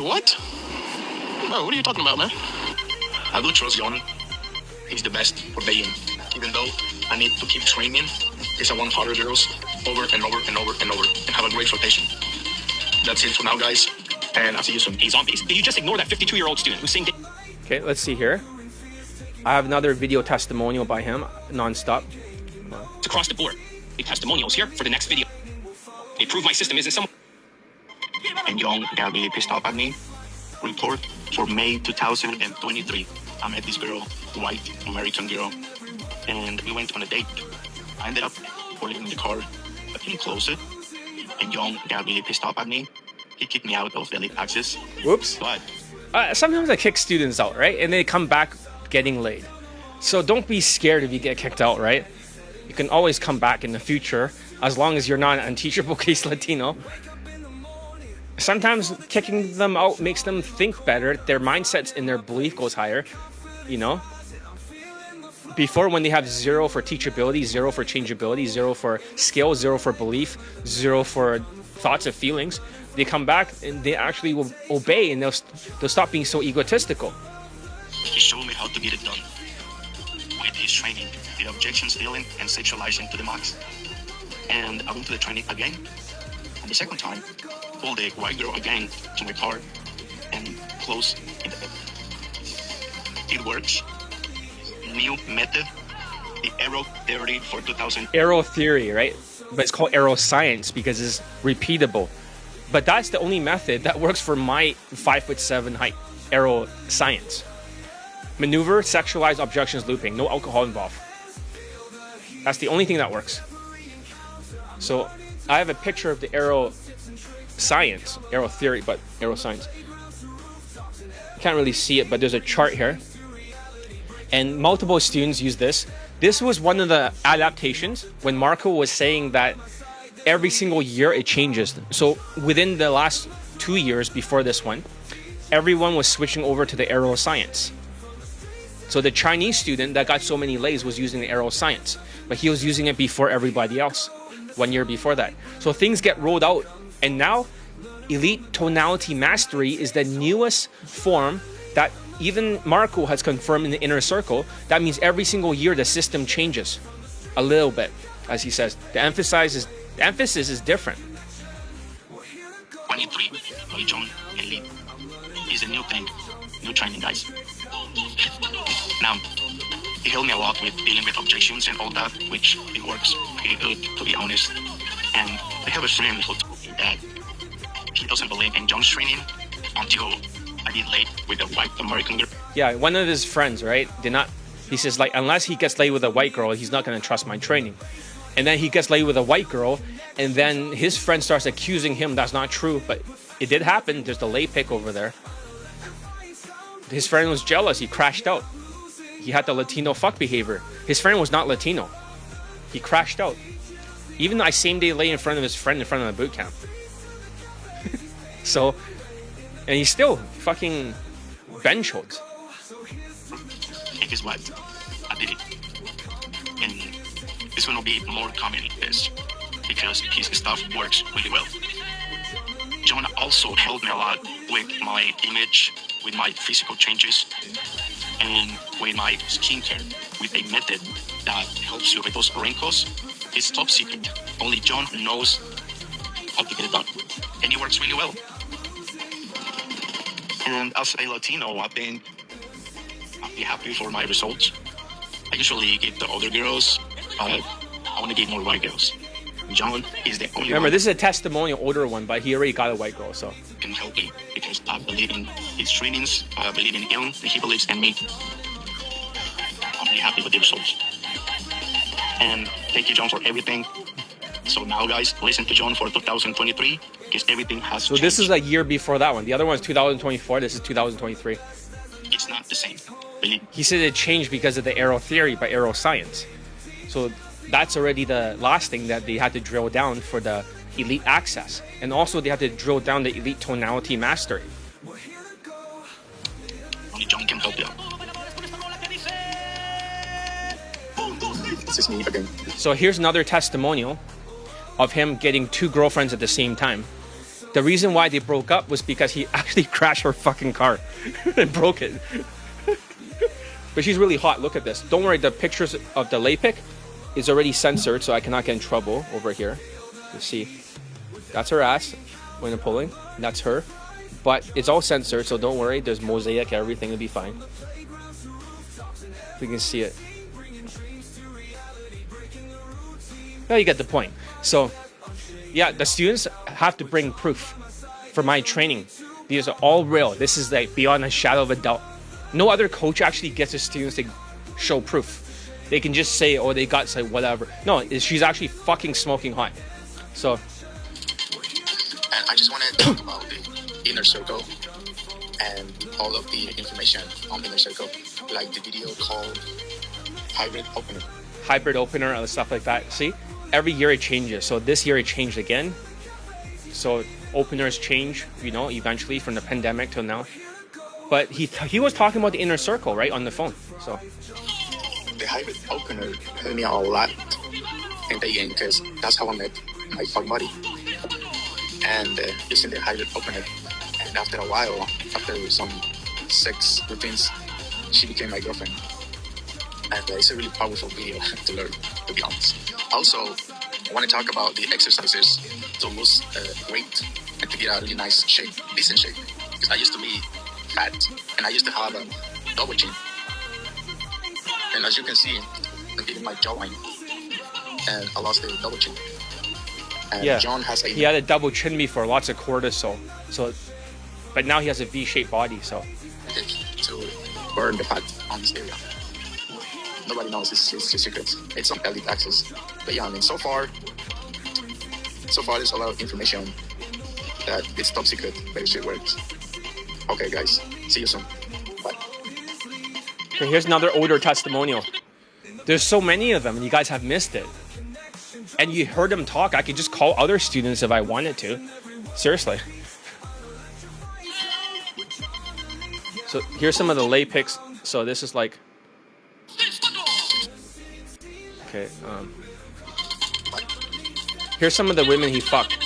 what? Bro, what are you talking about, man? I do trust John. He's the best for Daygame. Even though I need to keep training, because I want harder girls over and over and over and over, and have a great rotation. That's it for now, guys, and I'll see you soon. Hey, zombies, did you just ignore that 52-year-old student who's saying... Okay, let's see here. I have another video testimonial by him, non-stop. Across the board. The testimonials here for the next video. They prove my system isn't some... And John got really pissed off at me. Report for May 2023. I met this girl, white American girl, and we went on a date. I ended up pulling in the car, but didn't close it. And John got really pissed off at me. He kicked me out of the elite access. Whoops. But Sometimes I kick students out, right? And they come back getting laid. So don't be scared if you get kicked out, right? You can always come back in the future as long as you're not an unteachable case Latino. Sometimes kicking them out makes them think better. Their mindsets and their belief goes higher, you know? Before, when they have 0 for teachability, 0 for changeability, 0 for skill, 0 for belief, 0 for thoughts and feelings, they come back and they actually will obey, and they'll stop being so egotistical. he showed me how to get it done. With his training, the objection stealing and sexualizing to the max. And I went to the training again. And the second time, pulled the white girl again to my car and closed in the bed. It works. New method, the arrow theory for 2000. Arrow theory, right? But it's called arrow science because it's repeatable. But that's the only method that works for my 5'7" height. Arrow science. Maneuver, sexualized objections looping, no alcohol involved. That's the only thing that works. So I have a picture of the arrow science, arrow theory, but arrow science. Can't really see it, but there's a chart here. And multiple students use this. This was one of the adaptations when Marco was saying that every single year it changes. So within the last 2 years before this one, everyone was switching over to the arrow science. So the Chinese student that got so many lays was using the arrow science, but he was using it before everybody else, 1 year before that. So things get rolled out, and now elite tonality mastery is the newest form that even Marco has confirmed in the inner circle. That means every single year the system changes a little bit, as he says. The emphasis is different. 23 by John and Lee is a new thing, new training, guys. Now, he helped me a lot with dealing with objections and all that, which it works pretty good, to be honest. And I have a friend who told me that he doesn't believe in John's training until I get laid with a white American girl. Yeah, one of his friends, right, he says, like, unless he gets laid with a white girl, he's not going to trust my training. And then he gets laid with a white girl, and then his friend starts accusing him that's not true, but it did happen. There's the lay pick over there. His friend was jealous. He crashed out. He had the Latino fuck behavior. His friend was not Latino. He crashed out. Even though I same day lay in front of his friend in front of the boot camp. So, and he still fucking bench holds. And guess what? I did it. And it's going to be more common this because his stuff works really well. John also helped me a lot with my image, with my physical changes, and with my skincare, with a method that helps you with those wrinkles. It's top secret. Only John knows how to get it done. And it works really well. And as a Latino, I'll be happy for my results. I usually get the older girls, but I want to get more white girls. John is the only Remember, one this is a testimonial older one, but he already got a white girl, so. who can help me because I believe in his trainings, I believe in him, and he believes in me. I'm really happy with the results. And thank you, John, for everything. So now, guys, listen to John for 2023 because everything has So changed. this is a year before that one. The other one's 2024. This is 2023. It's not the same. Believe He said it changed because of the arrow theory by arrow science. So that's already the last thing that they had to drill down for the elite access. And also they had to drill down the elite tonality mastery. only John can help you out. This is me again. So here's another testimonial of him getting 2 girlfriends at the same time. The reason why they broke up was because he actually crashed her fucking car and broke it. But she's really hot. Look at this. Don't worry, the pictures of the lay pick is already censored, so I cannot get in trouble over here. You see, that's her ass when they're pulling. And that's her. But it's all censored, so don't worry. There's mosaic, everything will be fine. If we can see it. Now you get the point. So, yeah, the students have to bring proof for my training. These are all real. This is like beyond a shadow of a doubt. No other coach actually gets his students to show proof. They can just say, oh, they got say whatever. No, she's actually fucking smoking hot. So. And I just want to talk about the inner circle and all of the information on inner circle, like the video called hybrid opener. Hybrid opener and stuff like that. See, every year it changes. So this year it changed again. So openers change, you know, eventually from the pandemic till now. But he was talking about the inner circle, right, on the phone. So the hybrid opener helped me out a lot in Daygame because that's how I met my fuck buddy. And using the hybrid opener, and after a while, after some sex routines, she became my girlfriend. And it's a really powerful video to learn, to be honest. Also, I want to talk about the exercises to lose weight and to get a really nice shape, decent shape. Because I used to be fat, and I used to have a double chin. And as you can see, I'm getting my jawline, and I lost the double chin. And yeah, John has he had a double chin before, lots of cortisol. So, but now he has a V-shaped body. So to burn the fat on this area. Nobody knows his secrets. It's on elite access. But yeah, I mean, so far there's a lot of information that it's top secret, but it still works. Okay, guys, see you soon. Bye. Okay, here's another older testimonial. There's so many of them, and you guys have missed it. And you heard them talk. I could just call other students if I wanted to. Seriously. So here's some of the lay pics. So this is like. Okay. Here's some of the women he fucked.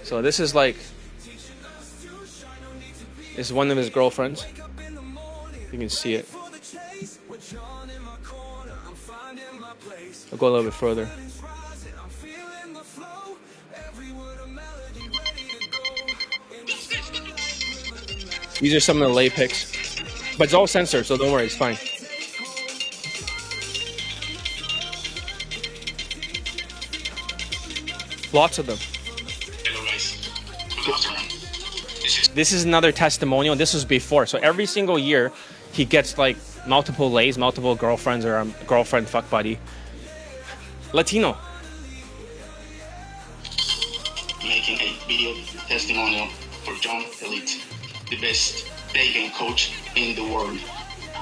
So this is like. This is one of his girlfriends. You can see it. I'll go a little bit further. These are some of the lay pics. But it's all censored, so don't worry, it's fine. Lots of them. Hello guys. Good afternoon. This is another testimonial. This was before. So every single year, he gets like multiple lays, multiple girlfriends, or a girlfriend fuck buddy. Latino. Making a video testimonial for John Elite, the best Daygame coach in the world.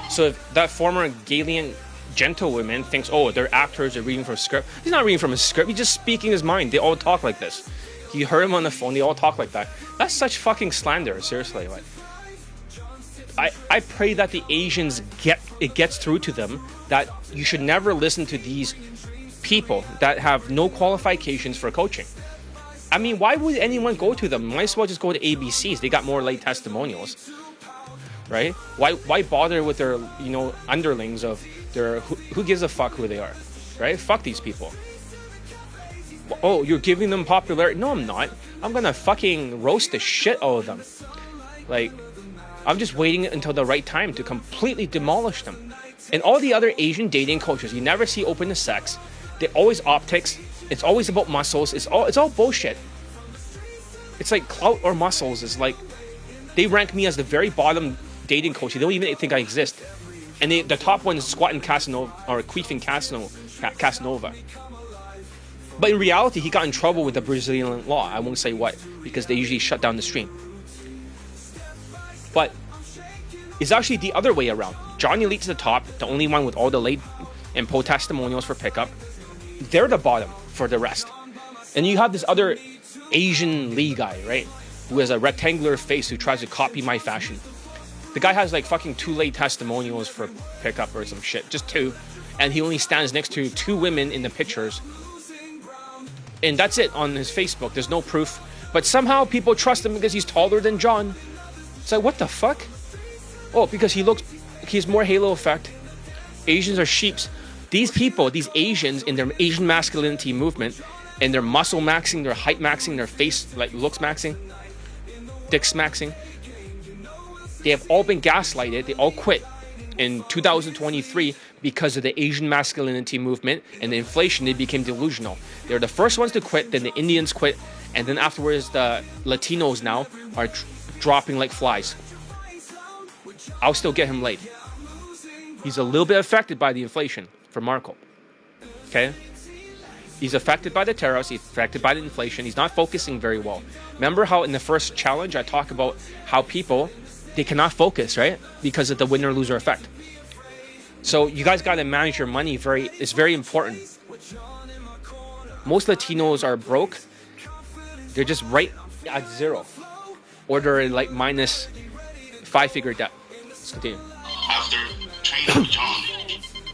So if that former Galian gentlewoman thinks, oh, they're actors, they're reading from a script. He's not reading from a script. He's just speaking his mind. They all talk like this. You heard him on the phone. They all talk like that. That's such fucking slander. Seriously, like. I pray that the Asians gets through to them that you should never listen to these people that have no qualifications for coaching. I mean, why would anyone go to them? Might as well just go to ABCs. They got more late testimonials, right? Why bother with their underlings of their who gives a fuck who they are, right? Fuck these people. Oh, you're giving them popularity? No, I'm not. I'm gonna fucking roast the shit out of them. Like, I'm just waiting until the right time to completely demolish them. And all the other Asian dating coaches, you never see open to sex. They always optics. It's always about muscles. It's all bullshit. It's like clout or muscles. It's like they rank me as the very bottom dating coach. They don't even think I exist. And the top one is squatting Casanova or queefing Casanova. But in reality, he got in trouble with the Brazilian law. I won't say what, because they usually shut down the stream. But it's actually the other way around. Johnny Elite's the top, the only one with all the late and po testimonials for pickup. They're the bottom for the rest. And you have this other Asian Lee guy, right? Who has a rectangular face who tries to copy my fashion. The guy has like fucking 2 late testimonials for pickup or some shit. Just 2. And he only stands next to 2 women in the pictures. And that's it on his Facebook. There's no proof. But somehow people trust him because he's taller than John. It's like, what the fuck? Oh, because he's more halo effect. Asians are sheeps. These people, these Asians in their Asian masculinity movement, and their muscle maxing, their height maxing, their face like looks maxing, dicks maxing, they have all been gaslighted. They all quit in 2023 because of the Asian masculinity movement and the inflation. They became delusional. They were the first ones to quit, then the Indians quit, and then afterwards the Latinos now are dropping like flies. I'll still get him laid. He's a little bit affected by the inflation for Marco. Okay? He's affected by the tariffs. He's affected by the inflation. He's not focusing very well. Remember how in the first challenge I talked about how people, they cannot focus, right? Because of the winner-loser effect. So you guys got to manage your money. It's very important. Most Latinos are broke. They're just right at zero. Or they're like minus 5-figure debt. Let's continue. After training with John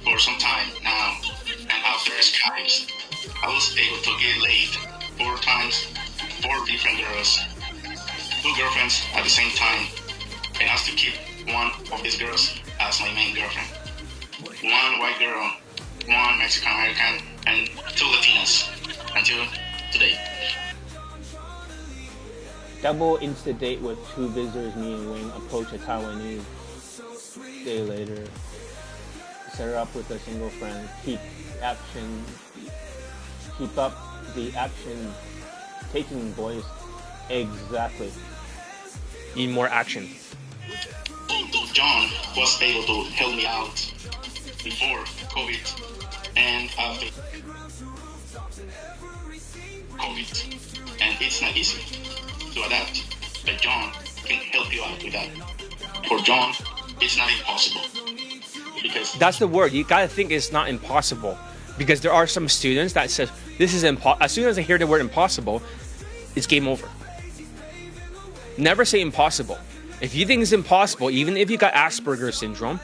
for some time now, and after his crimes, I was able to get laid 4 times, 4 different girls, 2 girlfriends at the same time, and asked to keep one of these girls as my main girlfriend. 1 white girl, 1 Mexican American, and 2 Latinas until today. Double instant date with 2 visitors, me and Wing approach a Taiwanese. Day later, set her up with a single friend. Keep up the action taking, boys. Exactly. Need more action. John was able to help me out before COVID and after COVID. And it's not easy to adapt, but John can help you out with that. For John, it's not impossible. Because that's the word. You gotta think it's not impossible. Because there are some students that says this is impossible. As soon as I hear the word impossible, it's game over. Never say impossible. If you think it's impossible, even if you got Asperger's syndrome,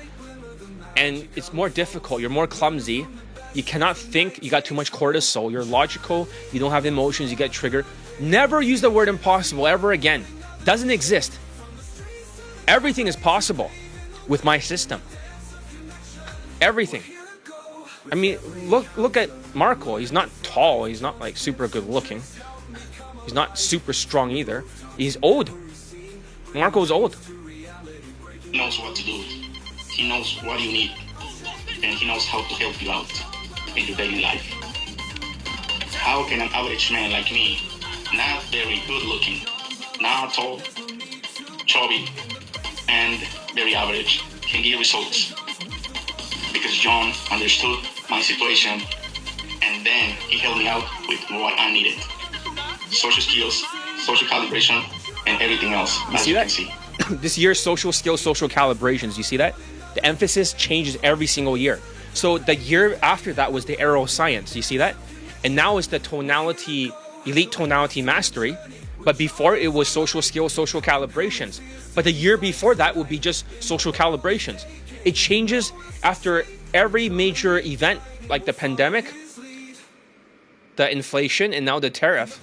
and it's more difficult, you're more clumsy, you cannot think, you got too much cortisol, you're logical, you don't have emotions, you get triggered. Never use the word impossible ever again. Doesn't exist. Everything is possible with my system. Everything. I mean, look at Marco. He's not tall. He's not like super good looking. He's not super strong either. He's old. Marco's old. He knows what to do. He knows what you need. And he knows how to help you out in your daily life. How can an average man like me, not very good looking, not tall, chubby, and very average, can get results? Because John understood my situation, and then he helped me out with what I needed. Social skills, social calibration, and everything else, as you can see. This year's social skills, social calibrations, you see that? The emphasis changes every single year. So the year after that was the aero science, you see that? And now it's the tonality, elite tonality mastery. But before it was social skills, social calibrations. But the year before that would be just social calibrations. It changes after every major event, like the pandemic, the inflation, and now the tariff.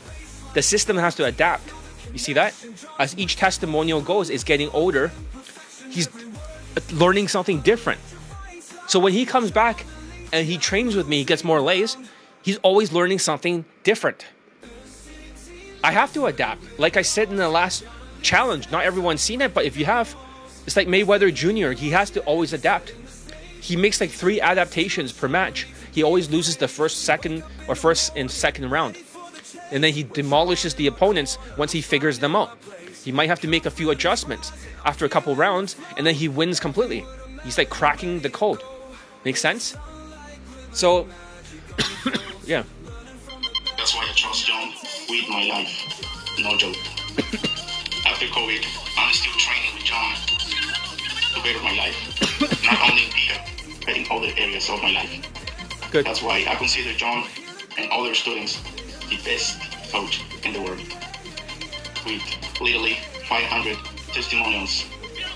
The system has to adapt. You see that? As each testimonial goes, it's getting older. He's learning something different. So when he comes back and he trains with me, he gets more lays, he's always learning something different. I have to adapt. Like I said in the last challenge, not everyone's seen it, but if you have, it's like Mayweather Jr. He has to always adapt. He makes like 3 adaptations per match. He always loses the first and second round. And then he demolishes the opponents once he figures them out. He might have to make a few adjustments after a couple rounds, and then he wins completely. He's like cracking the code. Make sense? So, yeah. That's why I trust John with my life. No joke. After COVID, I'm still training with John to better my life. Not only in here, but in other areas of my life. Good. That's why I consider John and other students the best coach in the world. With literally 500 testimonials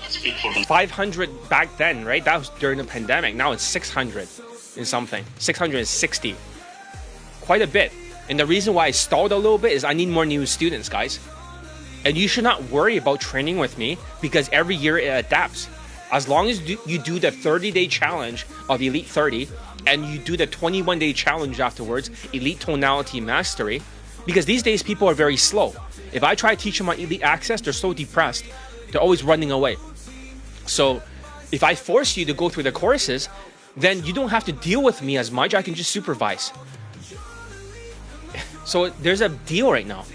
speak for them. 500 back then, right? That was during the pandemic. Now it's 600 and something. 660. Quite a bit. And the reason why I stalled a little bit is I need more new students, guys. And you should not worry about training with me because every year it adapts. As long as you do the 30-day challenge of Elite 30 and you do the 21-day challenge afterwards, Elite Tonality Mastery, because these days people are very slow. If I try to teach them on Elite Access, they're so depressed. They're always running away. So if I force you to go through the courses, then you don't have to deal with me as much. I can just supervise. So there's a deal right now.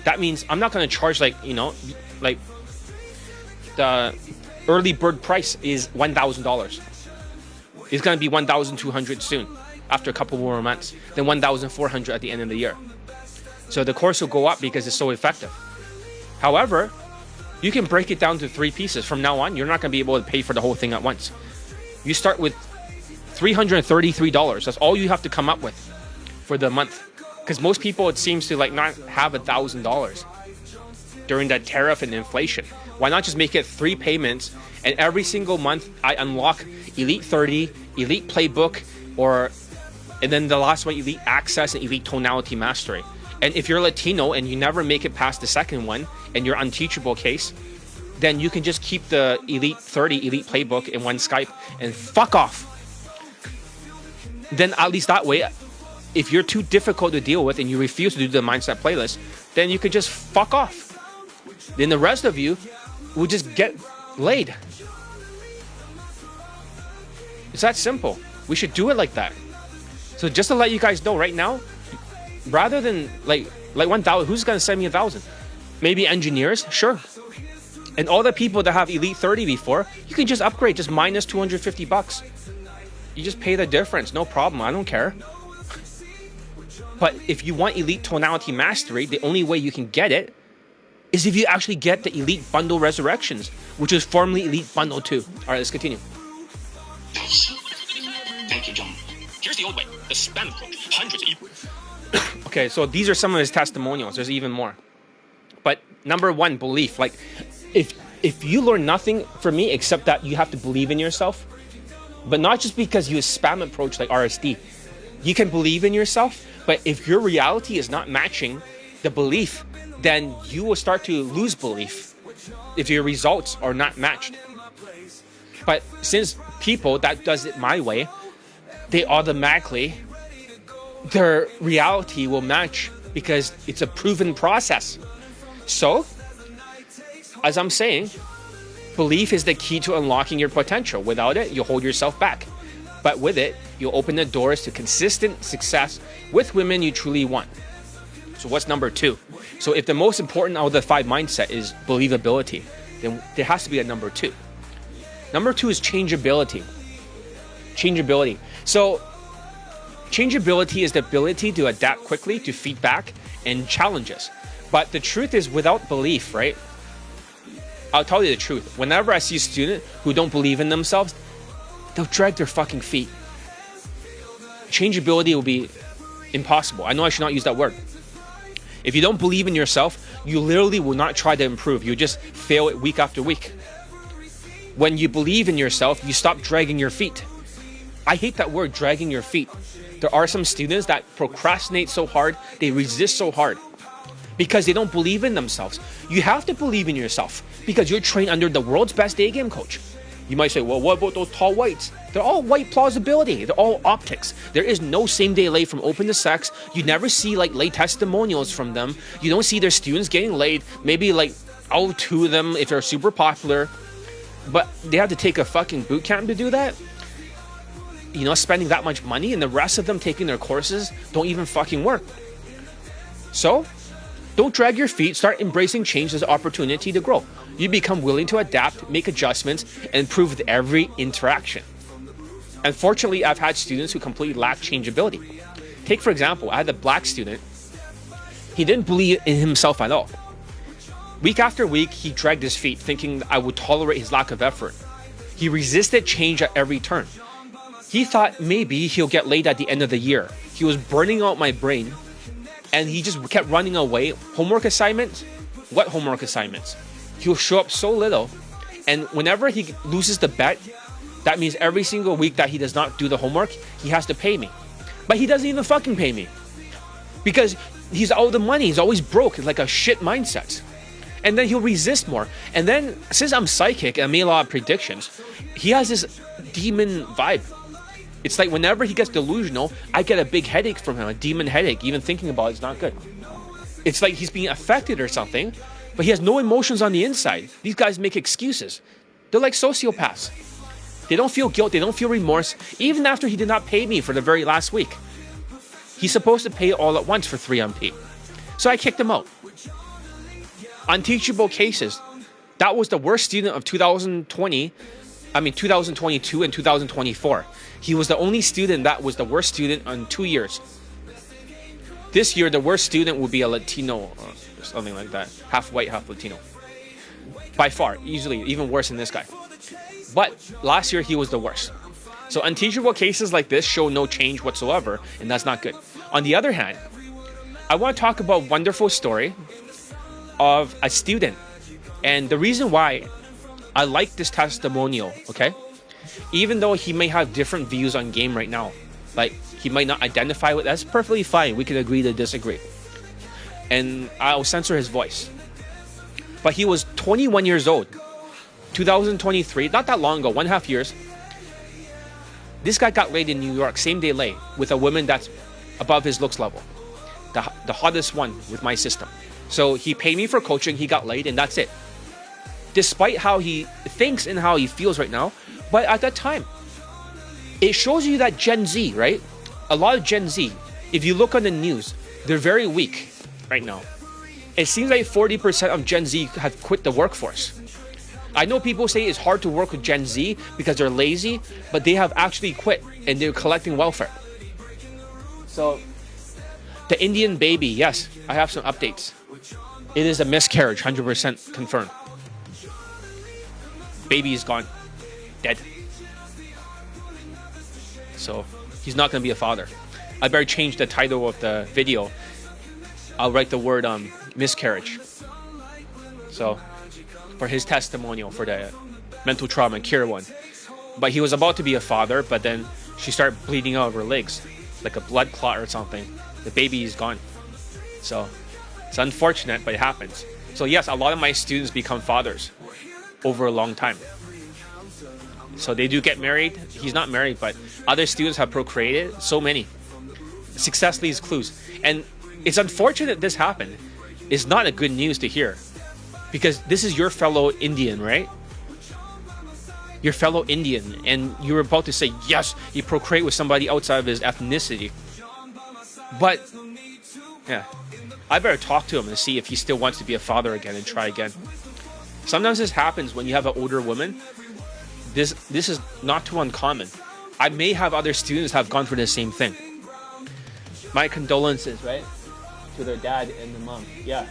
That means I'm not going to charge like the early bird price is $1,000. It's going to be 1,200 soon, after a couple more months, then 1,400 at the end of the year. So the course will go up because it's so effective. However, you can break it down to 3 pieces. From now on, you're not going to be able to pay for the whole thing at once. You start with $333. That's all you have to come up with for the month. Because most people, it seems to like not have $1,000 during that tariff and inflation. Why not just make it 3 payments, and every single month I unlock Elite 30, Elite Playbook, and then the last one, Elite Access and Elite Tonality Mastery. And if you're Latino and you never make it past the second one and you're unteachable case, then you can just keep the Elite 30, Elite Playbook in one Skype and fuck off. Then at least that way, if you're too difficult to deal with and you refuse to do the mindset playlist, then you could just fuck off. Then the rest of you will just get laid. It's that simple. We should do it like that. So just to let you guys know right now, rather than like 1,000, who's gonna send me 1,000? Maybe engineers, sure. And all the people that have Elite 30 before, you can just upgrade, just minus $250. You just pay the difference, no problem. I don't care. But if you want Elite Tonality Mastery, the only way you can get it is if you actually get the Elite Bundle Resurrections, which is formerly Elite Bundle 2. All right, let's continue. Thank you, John. Here's the old way. The spam approach. Hundreds of... Okay, so these are some of his testimonials. There's even more. But number 1, belief. Like, if you learn nothing from me except that you have to believe in yourself, but not just because you spam approach like RSD. You can believe in yourself, but if your reality is not matching the belief, then you will start to lose belief if your results are not matched. But since people that does it my way, they automatically, their reality will match because it's a proven process. So, as I'm saying, belief is the key to unlocking your potential. Without it, you hold yourself back. But with it, you'll open the doors to consistent success with women you truly want. So what's number 2? So if the most important out of the 5 mindset is believability, then there has to be a number 2. Number 2 is changeability. Changeability. So changeability is the ability to adapt quickly to feedback and challenges. But the truth is, without belief, right? I'll tell you the truth. Whenever I see a student who don't believe in themselves, they'll drag their fucking feet. Changeability will be impossible. I know I should not use that word. If you don't believe in yourself, you literally will not try to improve. You just fail it week after week. When you believe in yourself, you stop dragging your feet. I hate that word, dragging your feet. There are some students that procrastinate so hard, they resist so hard because they don't believe in themselves. You have to believe in yourself because you're trained under the world's best day game coach. You might say, well, what about those tall whites? They're all white plausibility. They're all optics. There is no same day lay from open to sex. You never see like lay testimonials from them. You don't see their students getting laid. Maybe like 2 of them if they're super popular. But they have to take a fucking boot camp to do that. You know, spending that much money, and the rest of them taking their courses don't even fucking work. So, don't drag your feet. Start embracing change as an opportunity to grow. You become willing to adapt, make adjustments, and improve with every interaction. Unfortunately, I've had students who completely lack changeability. Take, for example, I had a black student. He didn't believe in himself at all. Week after week, he dragged his feet, thinking I would tolerate his lack of effort. He resisted change at every turn. He thought maybe he'll get laid at the end of the year. He was burning out my brain, and he just kept running away. Homework assignments? What homework assignments? He'll show up so little, and whenever he loses the bet, that means every single week that he does not do the homework, he has to pay me. But he doesn't even fucking pay me because he's out of the money. He's always broke. It's like a shit mindset. And then he'll resist more. And then since I'm psychic and I made a lot of predictions, he has this demon vibe. It's like whenever he gets delusional, I get a big headache from him, a demon headache. Even thinking about it's not good. It's like he's being affected or something, but he has no emotions on the inside. These guys make excuses. They're like sociopaths. They don't feel guilt. They don't feel remorse. Even after he did not pay me for the very last week. He's supposed to pay all at once for 3MP. So I kicked him out. Unteachable cases. That was the worst student of 2020. 2022 and 2024. He was the only student that was the worst student on 2 years. This year, the worst student would be a Latino or something like that. Half white, half Latino. By far, easily, even worse than this guy. But last year, he was the worst. So unteachable cases like this show no change whatsoever, and that's not good. On the other hand, I want to talk about a wonderful story of a student. And the reason why I like this testimonial, okay? Even though he may have different views on game right now, like he might not identify with, that's perfectly fine. We can agree to disagree. And I'll censor his voice. But he was 21 years old, 2023, not that long ago, 1.5 years. This guy got laid in New York, same day lay, with a woman that's above his looks level. The hottest one with my system. So he paid me for coaching, he got laid, and that's it. Despite how he thinks and how he feels right now, but at that time, it shows you that Gen Z, right? A lot of Gen Z, if you look on the news, they're very weak right now. It seems like 40% of Gen Z have quit the workforce. I know people say it's hard to work with Gen Z because they're lazy, but they have actually quit and they're collecting welfare. So, the Indian baby, yes, I have some updates. It is a miscarriage, 100% confirmed. Baby is gone, dead. So, he's not going to be a father. I better change the title of the video. I'll write the word miscarriage. So, for his testimonial for the mental trauma cure one. But he was about to be a father, but then she started bleeding out of her legs, like a blood clot or something. The baby is gone. So it's unfortunate, but it happens. So yes, a lot of my students become fathers over a long time. So they do get married. He's not married, but other students have procreated. So many. Success leaves clues. And it's unfortunate this happened. It's not a good news to hear. Because this is your fellow Indian, right? Your fellow Indian. And you were about to say, yes, he procreate with somebody outside of his ethnicity. But, yeah. I better talk to him and see if he still wants to be a father again and try again. Sometimes this happens when you have an older woman. This is not too uncommon. I may have other students have gone through the same thing. My condolences, right? To their dad and the mom. Yeah.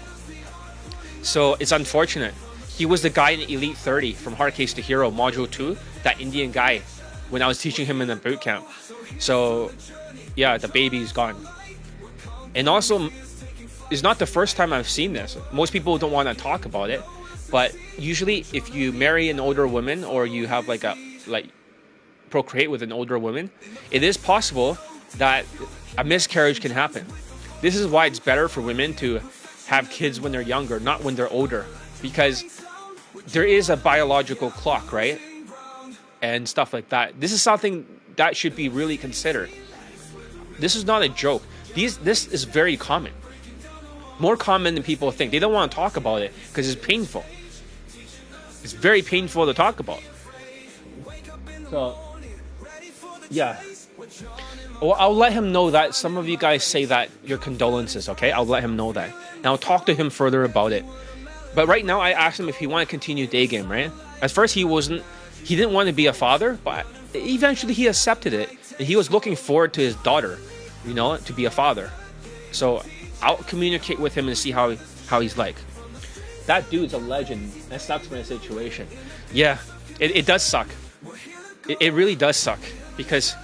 So it's unfortunate. He was the guy in Elite 30 from Hard Case to Hero, Module 2, that Indian guy, when I was teaching him in the boot camp. So, yeah, the baby's gone. And also, it's not the first time I've seen this. Most people don't want to talk about it. But usually, if you marry an older woman or you have procreate with an older woman, it is possible that a miscarriage can happen. This is why it's better for women to have kids when they're younger, not when they're older, because there is a biological clock, right? And stuff like that. This is something that should be really considered. This is not a joke. This is very common. More common than people think. They don't want to talk about it because it's painful. It's very painful to talk about. So, yeah. Well, I'll let him know that. Some of you guys say that your condolences, okay? I'll let him know that. And I'll talk to him further about it. But right now, I asked him if he wanted to continue Daygame, right? At first, he didn't want to be a father, but eventually he accepted it. And he was looking forward to his daughter, to be a father. So I'll communicate with him and see how he's like. That dude's a legend. That sucks for the situation. Yeah, it does suck. It really does suck. Because,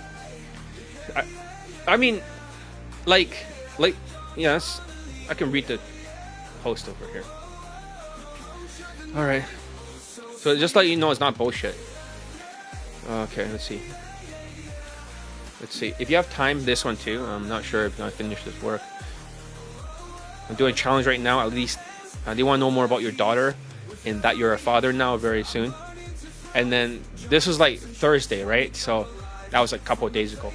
I mean, yes, I can read the post over here. Alright. So just let you know it's not bullshit. Okay, let's see. If you have time, this one too. I'm not sure if I finish this work. I'm doing a challenge right now. At least they want to know more about your daughter and that you're a father now very soon. And then this was like Thursday, right? So that was like a couple of days ago.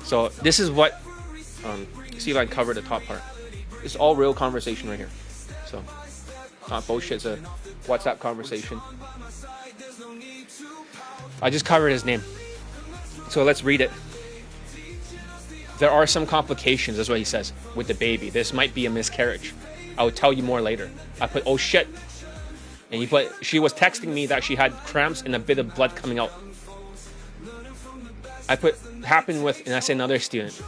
So this is what. See if I can cover the top part. It's all real conversation right here. So not bullshit. It's a WhatsApp conversation. I just covered his name. So let's read it. There are some complications, that's what he says, with the baby. This might be a miscarriage. I will tell you more later. I put, oh shit. And he put, she was texting me that she had cramps and a bit of blood coming out. I put, happened with, and I said another student.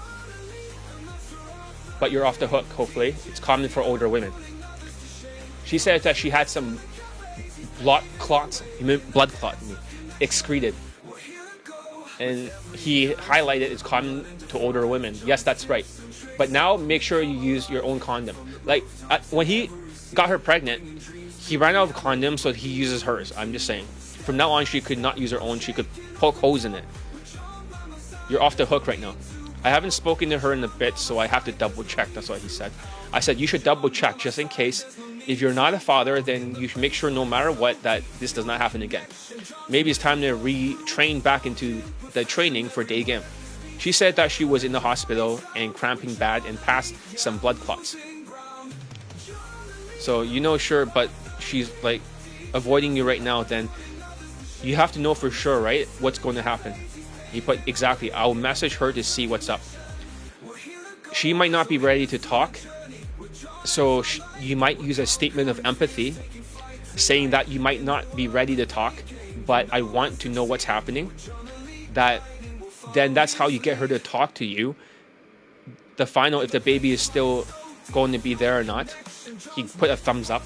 But you're off the hook, hopefully. It's common for older women. She said that she had some blood clots, excreted. And he highlighted it's common to older women. Yes, that's right. But now make sure you use your own condom. Like, when he got her pregnant, he ran out of condoms, so he uses hers. I'm just saying. From now on, she could not use her own. She could poke holes in it. You're off the hook right now. I haven't spoken to her in a bit, so I have to double check. That's what he said. I said, you should double check just in case. If you're not a father, then you should make sure no matter what that this does not happen again. Maybe it's time to retrain back into the training for Daygame. She said that she was in the hospital and cramping bad and passed some blood clots. So, you know, sure, but she's like avoiding you right now, then you have to know for sure, right, what's going to happen. He put, exactly, I'll message her to see what's up. She might not be ready to talk, so you might use a statement of empathy, saying that you might not be ready to talk, but I want to know what's happening. Then that's how you get her to talk to you. The final, if the baby is still going to be there or not, he put a thumbs up.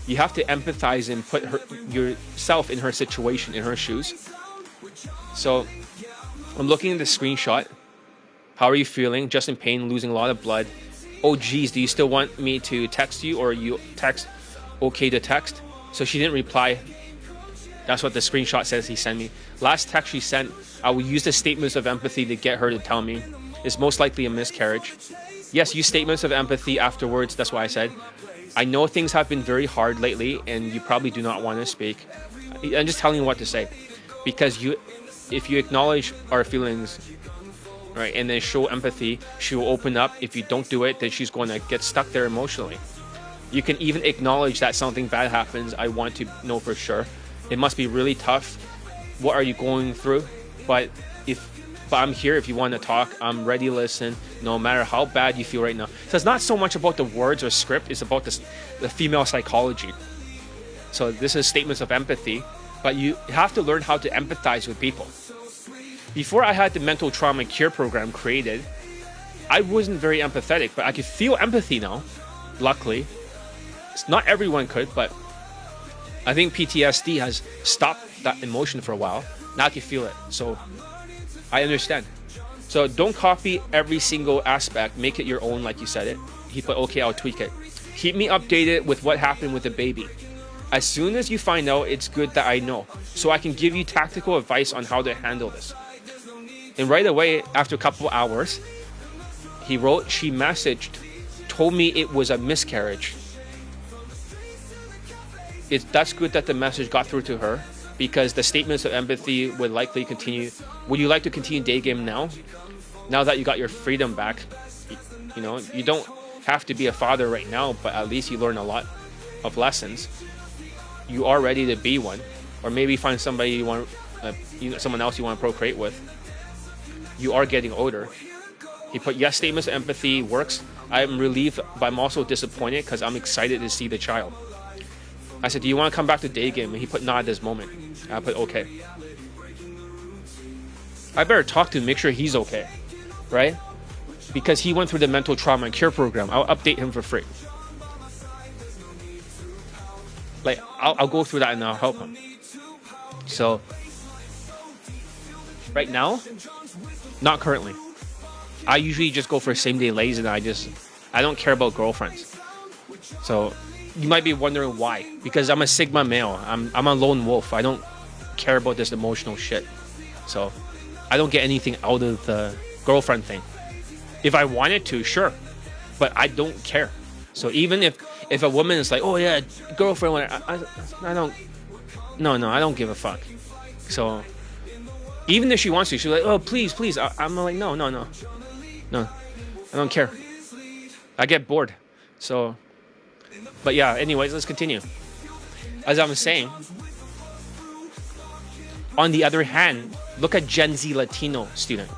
You have to empathize and put yourself in her situation, in her shoes. So I'm looking at the screenshot. How are you feeling? Just in pain, losing a lot of blood. Oh geez, do you still want me to text you, or you text okay to text? So she didn't reply. That's what the screenshot says he sent me. Last text she sent, I will use the statements of empathy to get her to tell me. It's most likely a miscarriage. Yes, use statements of empathy afterwards. That's why I said. I know things have been very hard lately and you probably do not want to speak. I'm just telling you what to say. Because if you acknowledge our feelings, right, and then show empathy, she will open up. If you don't do it, then she's going to get stuck there emotionally. You can even acknowledge that something bad happens. I want to know for sure. It must be really tough. What are you going through? But I'm here if you want to talk. I'm ready to listen, no matter how bad you feel right now. So it's not so much about the words or script. It's about the female psychology. So this is statements of empathy. But you have to learn how to empathize with people. Before I had the mental trauma cure program created, I wasn't very empathetic, but I could feel empathy now, luckily. Not everyone could, but I think PTSD has stopped that emotion for a while. Now I can feel it, so I understand. So don't copy every single aspect, make it your own like you said it. He put, okay, I'll tweak it. Keep me updated with what happened with the baby. As soon as you find out, it's good that I know, so I can give you tactical advice on how to handle this. And right away, after a couple hours, he wrote, she messaged, told me it was a miscarriage. That's good that the message got through to her, because the statements of empathy would likely continue. Would you like to continue Daygame now? Now that you got your freedom back, you know, you don't have to be a father right now, but at least you learn a lot of lessons. You are ready to be one, or maybe find somebody you want, someone else you want to procreate with. You are getting older. He put, yes, statements of empathy works. I'm relieved, but I'm also disappointed because I'm excited to see the child. I said, do you want to come back to Daygame? And he put, not at this moment. I put, okay. I better talk to him, make sure he's okay, right? Because he went through the mental trauma and cure program. I'll update him for free. Like, I'll go through that and I'll help him. So, right now, not currently. I usually just go for same day lays, and I don't care about girlfriends. So, you might be wondering why. Because I'm a Sigma male. I'm a lone wolf. I don't care about this emotional shit. So, I don't get anything out of the girlfriend thing. If I wanted to, sure. But I don't care. So even if a woman is like, oh yeah, girlfriend, I don't give a fuck. So even if she wants to, she's like, oh please, I'm like, no, I don't care. I get bored. So, but yeah, anyways, let's continue. As I was saying, on the other hand, look at Gen Z Latino student.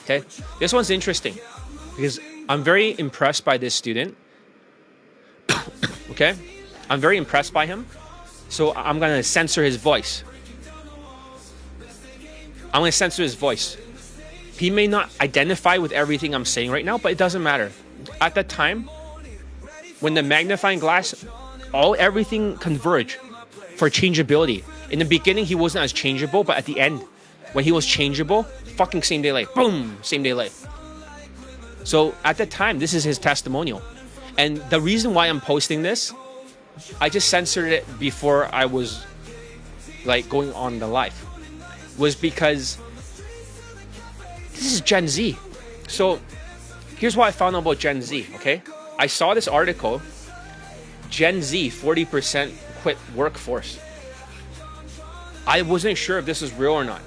Okay, this one's interesting because I'm very impressed by this student. Okay, I'm very impressed by him. So I'm going to censor his voice. I'm going to censor his voice. He may not identify with everything I'm saying right now, but it doesn't matter. At that time, when the magnifying glass, everything converged for changeability. In the beginning, he wasn't as changeable, but at the end, when he was changeable, fucking same day late. Boom, same day late. So at the time, this is his testimonial. And the reason why I'm posting this, I just censored it before I was like going on the live, was because this is Gen Z. So here's what I found out about Gen Z, okay? I saw this article, Gen Z, 40% quit workforce. I wasn't sure if this was real or not.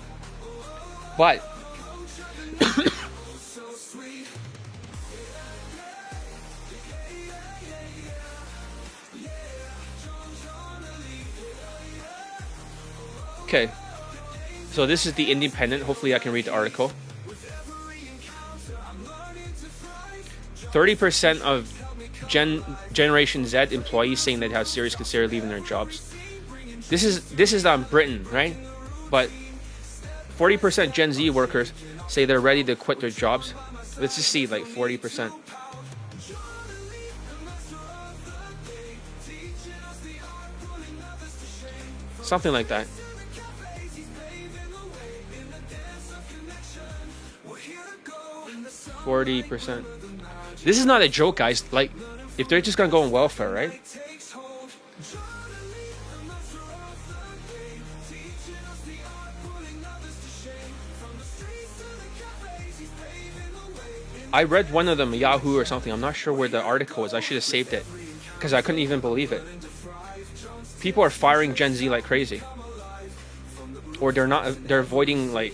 But okay, so this is the Independent. Hopefully I can read the article. 30% of Generation Z employees saying that have serious consider leaving their jobs. This is Britain, right? But 40% Gen Z workers say they're ready to quit their jobs. Let's just see, like 40%. Something like that. %. This is not a joke, guys. Like, if they're just gonna go on welfare, right? I read one of them, Yahoo or something. I'm not sure where the article is. I should have saved it because I couldn't even believe it. People are firing Gen Z like crazy, or they're avoiding like.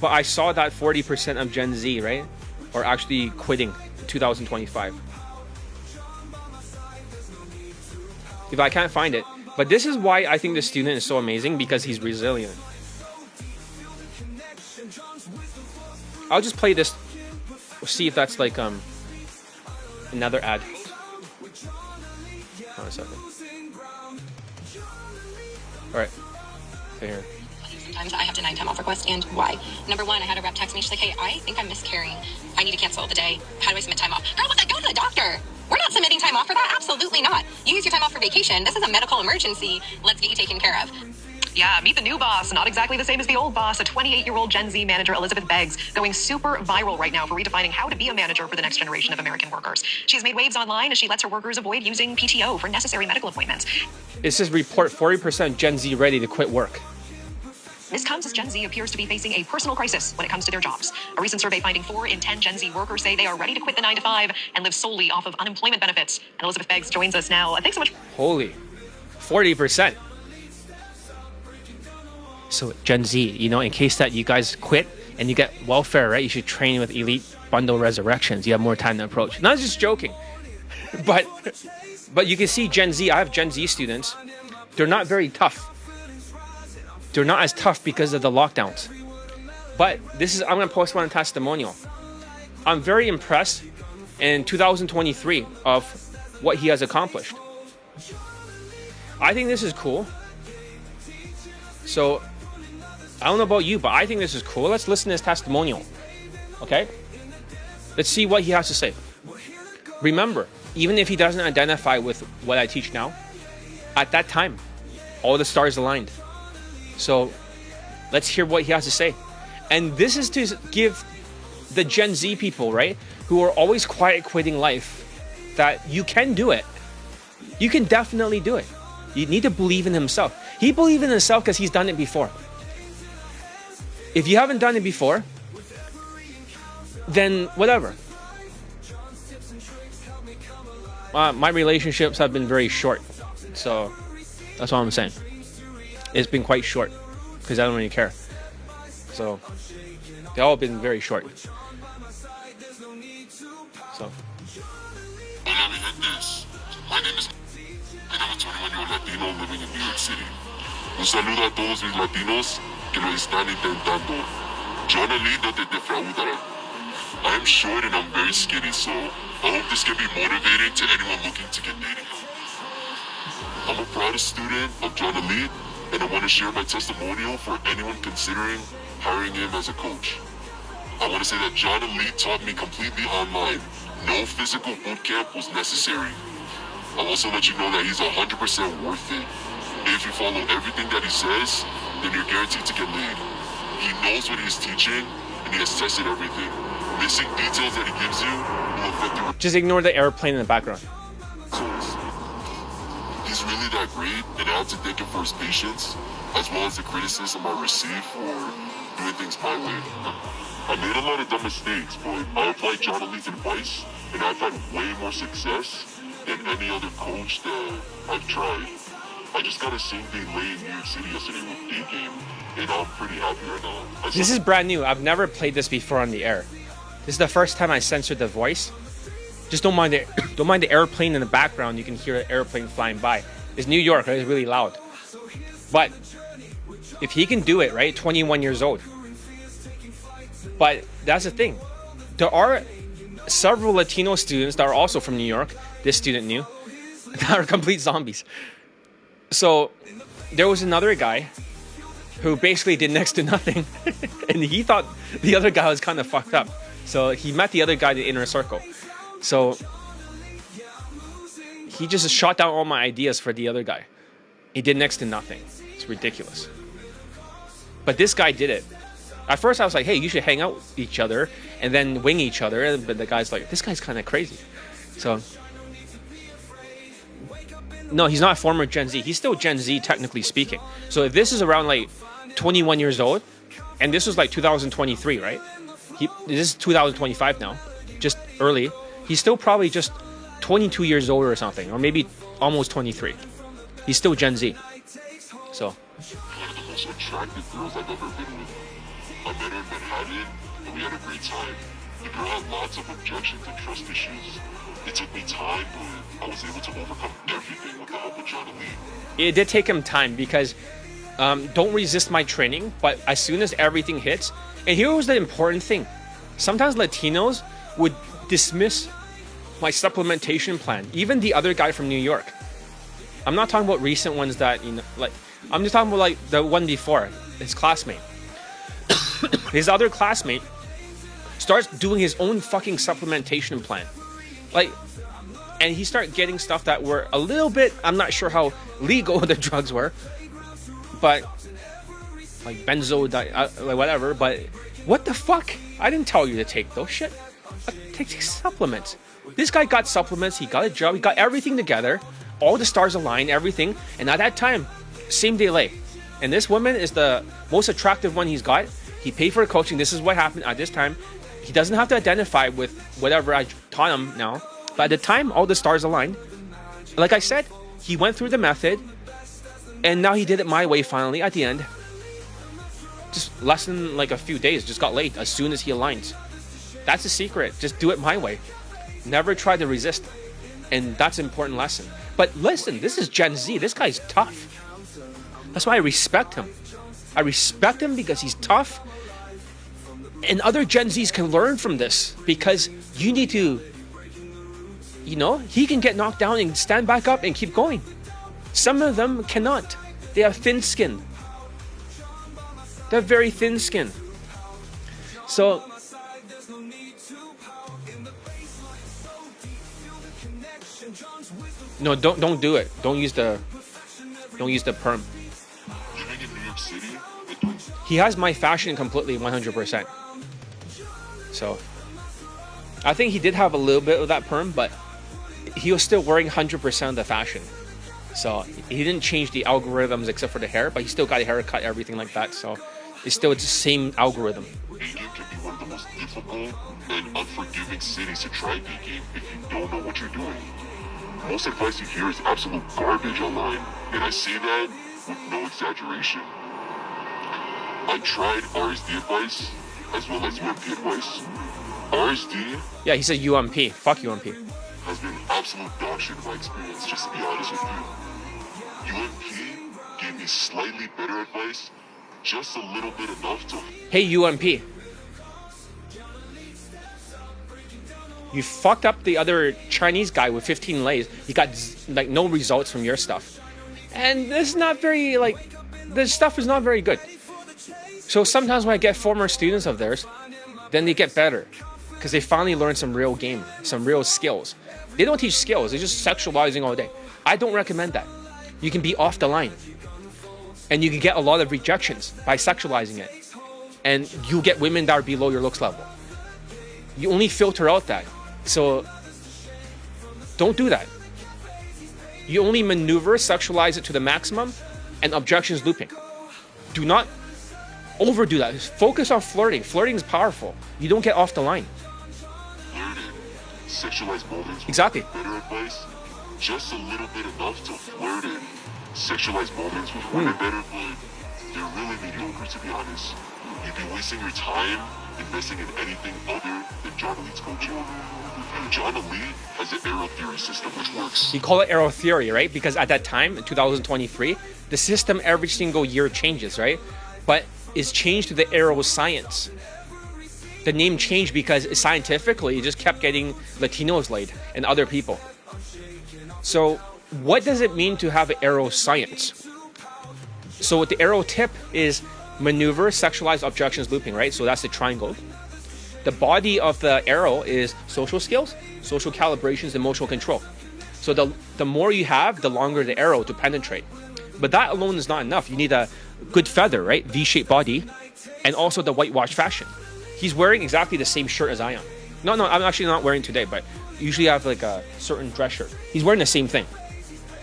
But I saw that 40% of Gen Z, right, are actually quitting 2025. If I can't find it, but this is why I think the student is so amazing, because he's resilient. I'll just play this. See if that's like another ad. Hold on a second. All right. Okay, here. Sometimes I have denied time off requests, and why? Number one, I had a rep text me. She's like, "Hey, I think I'm miscarrying. I need to cancel the day. How do I submit time off?" Girl, go to the doctor. We're not submitting time off for that. Absolutely not. You use your time off for vacation. This is a medical emergency. Let's get you taken care of. Yeah, meet the new boss. Not exactly the same as the old boss. A 28-year-old Gen Z manager, Elizabeth Beggs, going super viral right now for redefining how to be a manager for the next generation of American workers. She has made waves online as she lets her workers avoid using PTO for necessary medical appointments. It says report 40% Gen Z ready to quit work. This comes as Gen Z appears to be facing a personal crisis when it comes to their jobs. A recent survey finding 4 in 10 Gen Z workers say they are ready to quit the 9-to-5 and live solely off of unemployment benefits. And Elizabeth Beggs joins us now. Thanks so much. Holy, 40%. So Gen Z, you know, in case that you guys quit and you get welfare, right? You should train with Elite Bundle Resurrections. You have more time to approach. Not just joking, but you can see Gen Z. I have Gen Z students. They're not very tough. They're not as tough because of the lockdowns. But I'm going to post one testimonial. I'm very impressed in 2023 of what he has accomplished. I think this is cool. So, I don't know about you, but I think this is cool. Let's listen to his testimonial. Okay? Let's see what he has to say. Remember, even if he doesn't identify with what I teach now, at that time, all the stars aligned. So, let's hear what he has to say. And this is to give the Gen Z people, right, who are always quiet quitting life, that you can do it. You can definitely do it. You need to believe in himself. He believed in himself because he's done it before. If you haven't done it before, then whatever. My relationships have been very short. So, that's all I'm saying. It's been quite short because I don't really care. So, they've all been very short. So. Hola, mi gentes. My name is and I'm a 21-year-old Latino living in New York City. Un saludo a todos mis latinos que lo están intentando. Yo no te defraudaré. I am short and I'm very skinny, so I hope this can be motivating to anyone looking to get dating help. I'm a proud student of John Elite, and I want to share my testimonial for anyone considering hiring him as a coach. I want to say that John Elite taught me completely online. No physical boot camp was necessary. I'll also let you know that he's 100% worth it. If you follow everything that he says, then you're guaranteed to get laid. He knows what he's teaching, and he has tested everything. Missing details that he gives you will affect your Just ignore the airplane in the background. results. He's really that great, and I have to thank him for his patience, as well as the criticism I received for doing things my way. I made a lot of dumb mistakes, but I applied John Elite's advice, and I've had way more success than any other coach that I've tried. I just got a same-day lay in New York City yesterday with Daygame, and I'm pretty happy right now. This is brand new. I've never played this before on the air. This is the first time I censored the voice. Just don't mind the airplane in the background. You can hear an airplane flying by. It's New York, right? It's really loud. But if he can do it, right? 21 years old. But that's the thing. There are several Latino students that are also from New York. This student knew. That are complete zombies. So there was another guy who basically did next to nothing. And he thought the other guy was kind of fucked up. So he met the other guy in the inner circle. So he just shot down all my ideas for the other guy. He did next to nothing. It's ridiculous. But this guy did it. At first I was like, hey, you should hang out with each other and then wing each other. But the guy's like, this guy's kind of crazy. So no, he's not former Gen Z. He's still Gen Z, technically speaking. So if this is around like 21 years old, and this was like 2023, right? This is 2025 now, just early. He's still probably just 22 years old or something, or maybe almost 23. He's still Gen Z. So. One of the most attractive girls I've ever been with. I met her in Manhattan, and we had a great time. The girl had lots of objections and trust issues. It took me time, but I was able to overcome everything with the help of John Elite. It did take him time because don't resist my training, but as soon as everything hits, and here was the important thing. Sometimes Latinos would dismiss my supplementation plan. Even the other guy from New York. I'm not talking about recent ones that, you know, like, I'm just talking about like the one before, his classmate. His other classmate starts doing his own fucking supplementation plan. Like, and he started getting stuff that were a little bit, I'm not sure how legal the drugs were, but like benzo, like whatever, but what the fuck? I didn't tell you to take those shit. Take supplements. This guy got supplements, he got a job, he got everything together, all the stars aligned, everything, and at that time, same day lay. And this woman is the most attractive one he's got. He paid for coaching, this is what happened at this time. He doesn't have to identify with whatever I taught him now. But at the time, all the stars aligned. Like I said, he went through the method, and now he did it my way finally at the end. Just less than like a few days, just got laid as soon as he aligns. That's the secret. Just do it my way. Never try to resist. And that's an important lesson. But listen, this is Gen Z. This guy's tough. That's why I respect him. I respect him because he's tough. And other Gen Zs can learn from this because you need to, you know, he can get knocked down and stand back up and keep going. Some of them cannot. They have thin skin. They're very thin skin. So, no, don't do it. Don't use the perm. Living in New York City, He has my fashion completely 100%. So, I think he did have a little bit of that perm, but he was still wearing 100% of the fashion. So, he didn't change the algorithms except for the hair, but he still got a haircut, everything like that. So, it's still the same algorithm. Daygame can be one of the most difficult and unforgiving cities to try Daygame if you don't know what you're doing. Most advice you hear is absolute garbage online, and I say that with no exaggeration. I tried RSD advice as well as UMP advice. RSD, Yeah, he said UMP. Fuck UMP. has been absolute dog shit in my experience, just to be honest with you. UMP gave me slightly better advice, just a little bit enough to... Hey, UMP. You fucked up the other Chinese guy with 15 lays. You got like no results from your stuff. And this is not very this stuff is not very good. So sometimes when I get former students of theirs, then they get better because they finally learn some real game, some real skills. They don't teach skills. They're just sexualizing all day. I don't recommend that. You can be off the line. And you can get a lot of rejections by sexualizing it. And you get women that are below your looks level. You only filter out that. So don't do that. You only maneuver, sexualize it to the maximum, and objections looping. Do not overdo that. Focus on flirting. Flirting is powerful. You don't get off the line. Flirting, sexualized moments. Exactly. Better advice, just a little bit enough to flirt in. Sexualized moments with women better, but they're really mediocre, to be honest. You'd be wasting your time investing in anything other than John Elite's coaching. John Elite has the arrow theory system, which works. You call it arrow theory, right? Because at that time, in 2023, the system every single year changes, right? But it's changed to the arrow science. The name changed because scientifically, it just kept getting Latinos laid and other people. So what does it mean to have arrow science? So the arrow tip is maneuver, sexualized objections looping, right? So that's the triangle. The body of the arrow is social skills, social calibrations, emotional control. So the more you have, the longer the arrow to penetrate. But that alone is not enough. You need a good feather, right? V-shaped body, and also the whitewash fashion. He's wearing exactly the same shirt as I am. No, I'm actually not wearing today, but usually I have like a certain dress shirt. He's wearing the same thing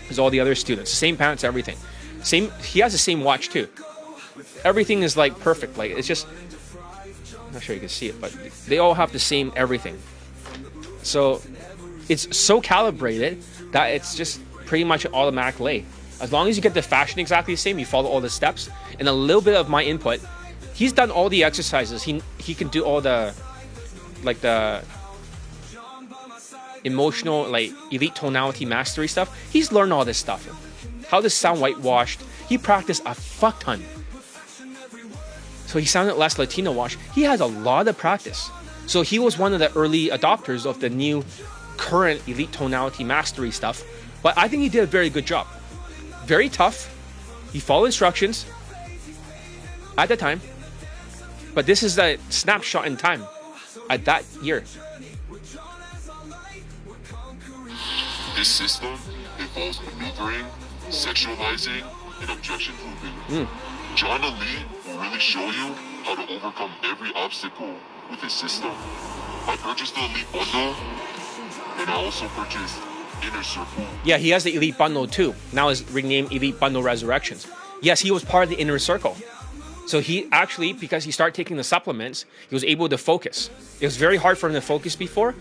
as all the other students. Same pants, everything. Same. He has the same watch too. Everything is like perfect. Like it's just, I'm not sure you can see it, but they all have the same everything. So it's so calibrated that it's just pretty much an automatic lay. As long as you get the fashion exactly the same, you follow all the steps, and a little bit of my input. He's done all the exercises. He can do all the emotional, like elite tonality mastery stuff. He's learned all this stuff. How to sound whitewashed. He practiced a fuck ton. So he sounded less Latino wash. He has a lot of practice. So he was one of the early adopters of the new current elite tonality mastery stuff. But I think he did a very good job. Very tough. He followed instructions at the time. But this is a snapshot in time at that year. This system involves maneuvering, sexualizing, and objection looping. John Elite will really show you how to overcome every obstacle with his system. I purchased the Elite Bundle, and I also purchased Inner Circle. Yeah, he has the Elite Bundle too. Now it's renamed Elite Bundle Resurrections. Yes, he was part of the Inner Circle. So he actually, because he started taking the supplements, he was able to focus. It was very hard for him to focus before.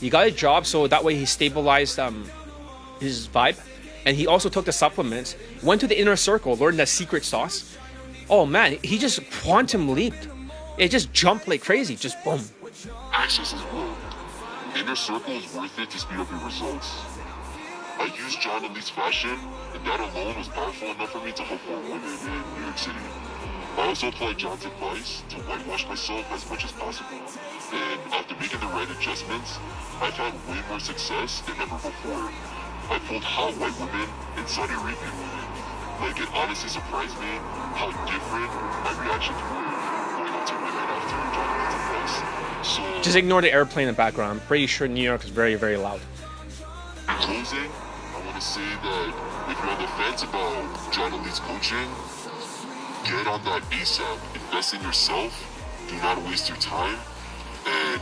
He got a job, so that way he stabilized his vibe. And he also took the supplements, went to the Inner Circle, learned that secret sauce. Oh man, he just quantum leaped. It just jumped like crazy, just boom. Access is well. Inner Circle is worth it to speed up your results. I used John Elite's fashion, and that alone was powerful enough for me to help more women in New York City. I also applied John's advice to whitewash myself as much as possible. And after making the right adjustments, I've had way more success than ever before. I pulled hot white women and Saudi Arabian women. Like, it honestly surprised me how different my reactions were going up to women after John Elite's advice. So, Just ignore the airplane in the background. I'm pretty sure New York is very, very loud. in closing, I want to say that if you're on the fence about John Elite's coaching, get on that ASAP. Invest in yourself. Do not waste your time. And,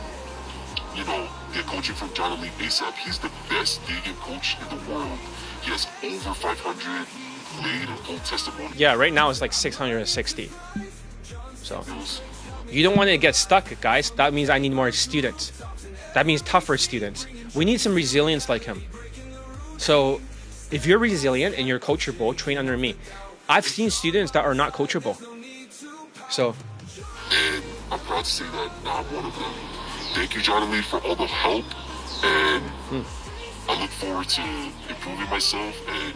get coaching from John Elite ASAP. He's the best Daygame coach in the world. He has over 500 laid and full testimonials. Yeah, right now it's like 660. So you don't want to get stuck, guys. That means I need more students. That means tougher students. We need some resilience like him. So if you're resilient and you're coachable, train under me. I've seen students that are not coachable. So, And I'm proud to say that I'm one of them. Thank you, John Elite, for all the help. And I look forward to improving myself. And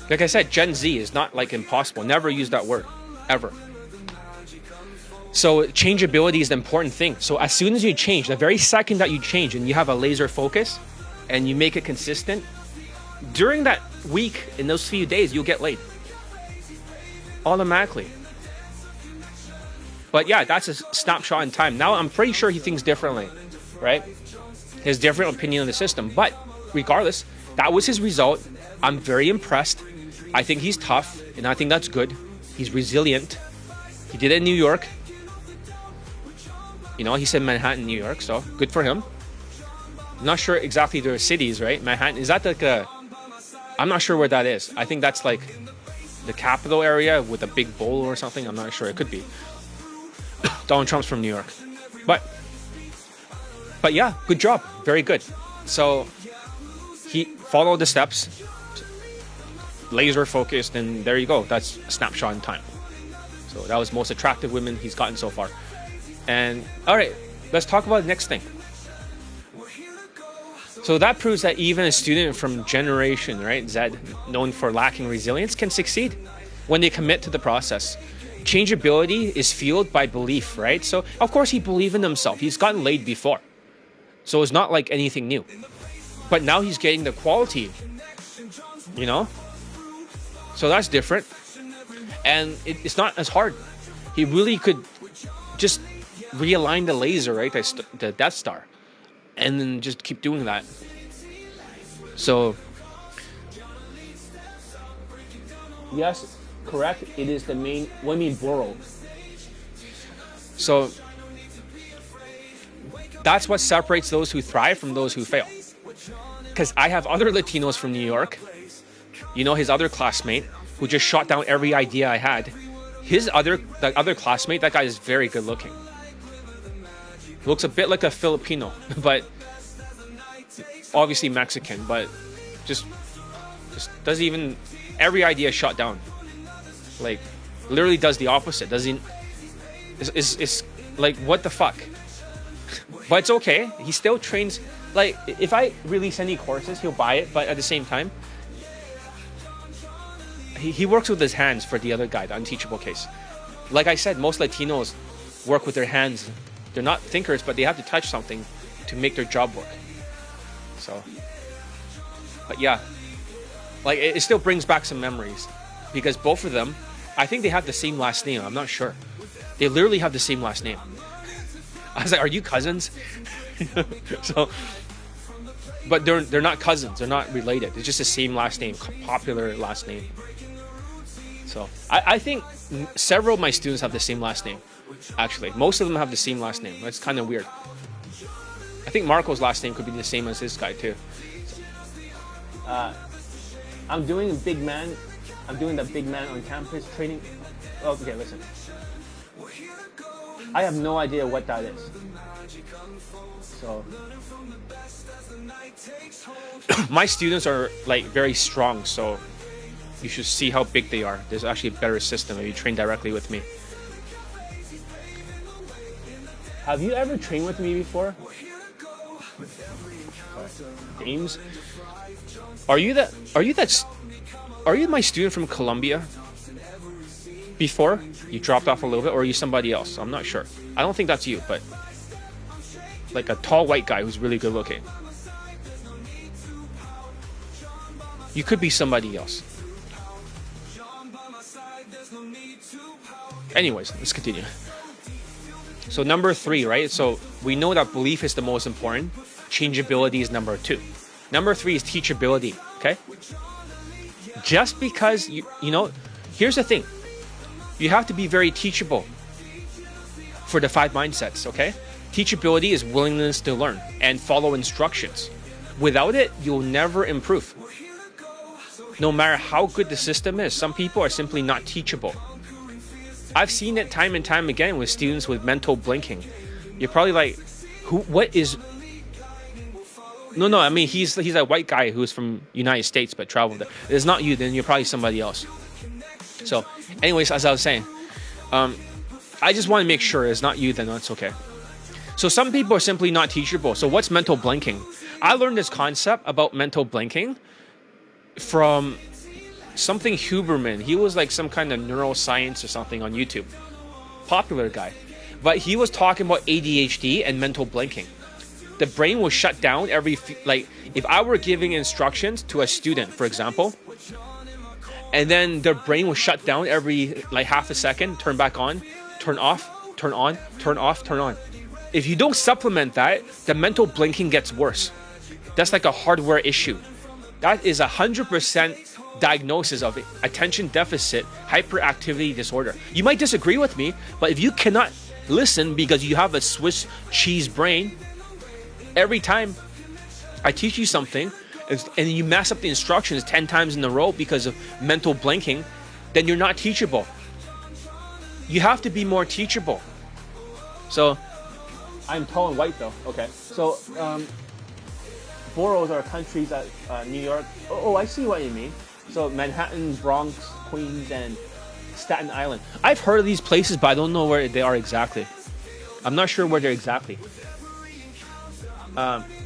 like I said, Gen Z is not like impossible. Never use that word, ever. So changeability is the important thing. So as soon as you change, the very second that you change and you have a laser focus and you make it consistent, during that week, in those few days, you'll get laid. Automatically. But yeah, that's a snapshot in time. Now I'm pretty sure he thinks differently, right? His different opinion of the system. But regardless, that was his result. I'm very impressed. I think he's tough, and I think that's good. He's resilient. He did it in New York. You know, he said Manhattan, New York, so good for him. I'm not sure exactly their cities, right? Manhattan, is that like a... I'm not sure where that is. I think that's like the capital area with a big bowl or something. I'm not sure. It could be. Donald Trump's from New York. But yeah, good job. Very good. So he followed the steps, laser focused, and there you go. That's a snapshot in time. So that was most attractive women he's gotten so far. And all right, let's talk about the next thing. So that proves that even a student from Generation, right, Z, known for lacking resilience, can succeed when they commit to the process. Changeability is fueled by belief, right? So of course he believed in himself. He's gotten laid before. So it's not like anything new. But now he's getting the quality, you know? So that's different. And it's not as hard. He really could just realign the laser, right? The Death Star. And then just keep doing that. So, yes, correct. It is the main, what I mean, borough. So, that's what separates those who thrive from those who fail. Because I have other Latinos from New York. You know, his other classmate who just shot down every idea I had. The other classmate, that guy is very good looking. Looks a bit like a Filipino, but obviously Mexican, but just doesn't even, every idea shot down. Like, literally does the opposite. Doesn't, it's like, what the fuck? But it's okay. He still trains. Like, if I release any courses, he'll buy it, but at the same time, he works with his hands for the other guy, the unteachable case. Like I said, most Latinos work with their hands. They're not thinkers, but they have to touch something to make their job work. So, but yeah, like it still brings back some memories because both of them, I think they have the same last name. I'm not sure. They literally have the same last name. I was like, are you cousins? So, but they're not cousins. They're not related. It's just the same last name, popular last name. So I think several of my students have the same last name. Actually, most of them have the same last name. That's kind of weird. I think Marco's last name could be the same as this guy too. I'm doing the big man on campus training. Oh, okay, listen. I have no idea what that is. So my students are like very strong, so you should see how big they are. There's actually a better system if you train directly with me. Have you ever trained with me before? Games? Are you my student from Colombia? Before? You dropped off a little bit, or are you somebody else? I'm not sure. I don't think that's you, but like a tall white guy who's really good looking. You could be somebody else. Anyways, let's continue. So number 3, right? So we know that belief is the most important. Changeability is number 2. Number 3 is teachability, okay? Just because, you know, here's the thing. You have to be very teachable for the 5 mindsets, okay? Teachability is willingness to learn and follow instructions. Without it, you'll never improve. No matter how good the system is, some people are simply not teachable. I've seen it time and time again with students with mental blinking. You're probably like, what is... No, I mean, he's a white guy who's from United States but traveled there. If it's not you, then you're probably somebody else. So, anyways, as I was saying, I just want to make sure it's not you, then that's okay. So some people are simply not teachable. So what's mental blinking? I learned this concept about mental blinking from something Huberman. He was like some kind of neuroscience or something on YouTube. popular guy. But he was talking about ADHD and mental blanking. The brain will shut down like if I were giving instructions to a student, for example, and then their brain will shut down every like half a second, turn back on, turn off, turn on, turn off, turn on. If you don't supplement that, the mental blinking gets worse. That's like a hardware issue. That is 100% diagnosis of attention deficit hyperactivity disorder. You might disagree with me, but if you cannot listen because you have a Swiss cheese brain, every time I teach you something and you mess up the instructions 10 times in a row because of mental blanking, then you're not teachable. You have to be more teachable. So, I'm tall and white though. Okay. So, boroughs are countries that New York. Oh, I see what you mean. So, Manhattan, Bronx, Queens, and Staten Island. I've heard of these places, but I don't know where they are exactly. I'm not sure where they're exactly.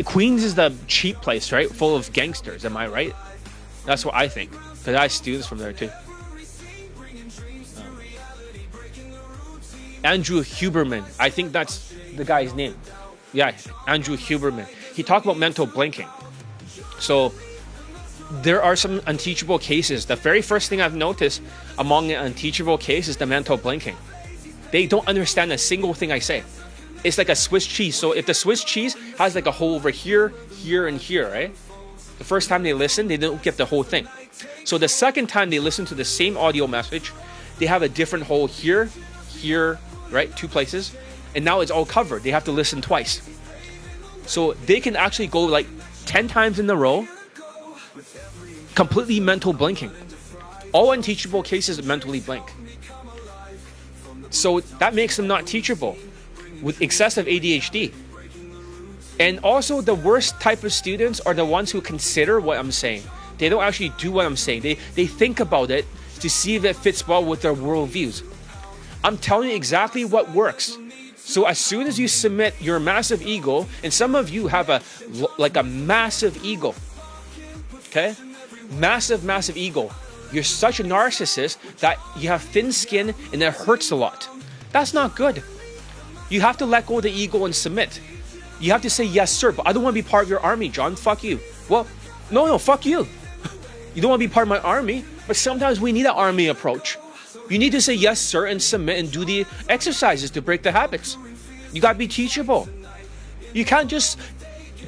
Queens is the cheap place, right? Full of gangsters, am I right? That's what I think. Because I have students from there too. Andrew Huberman. I think that's the guy's name. Yeah, Andrew Huberman. He talked about mental blanking. So, there are some unteachable cases. The very first thing I've noticed among the unteachable cases is the mental blanking. They don't understand a single thing I say. It's like a Swiss cheese. So if the Swiss cheese has like a hole over here, here, and here, right? The first time they listen, they don't get the whole thing. So the second time they listen to the same audio message, they have a different hole here, here, right? 2 places. And now it's all covered. They have to listen twice. So they can actually go like 10 times in a row, completely mental blanking. All unteachable cases mentally blank. So that makes them not teachable with excessive ADHD. And also the worst type of students are the ones who consider what I'm saying. They don't actually do what I'm saying. They think about it to see if it fits well with their worldviews. I'm telling you exactly what works. So as soon as you submit your massive ego, and some of you have a massive ego, okay? Massive ego. You're such a narcissist that you have thin skin and it hurts a lot. That's not good. You have to let go of the ego and submit. You have to say, yes, sir, but I don't want to be part of your army, John. Fuck you. Well, no, fuck you. You don't want to be part of my army, but sometimes we need an army approach. You need to say, yes, sir, and submit and do the exercises to break the habits. You got to be teachable. You can't just...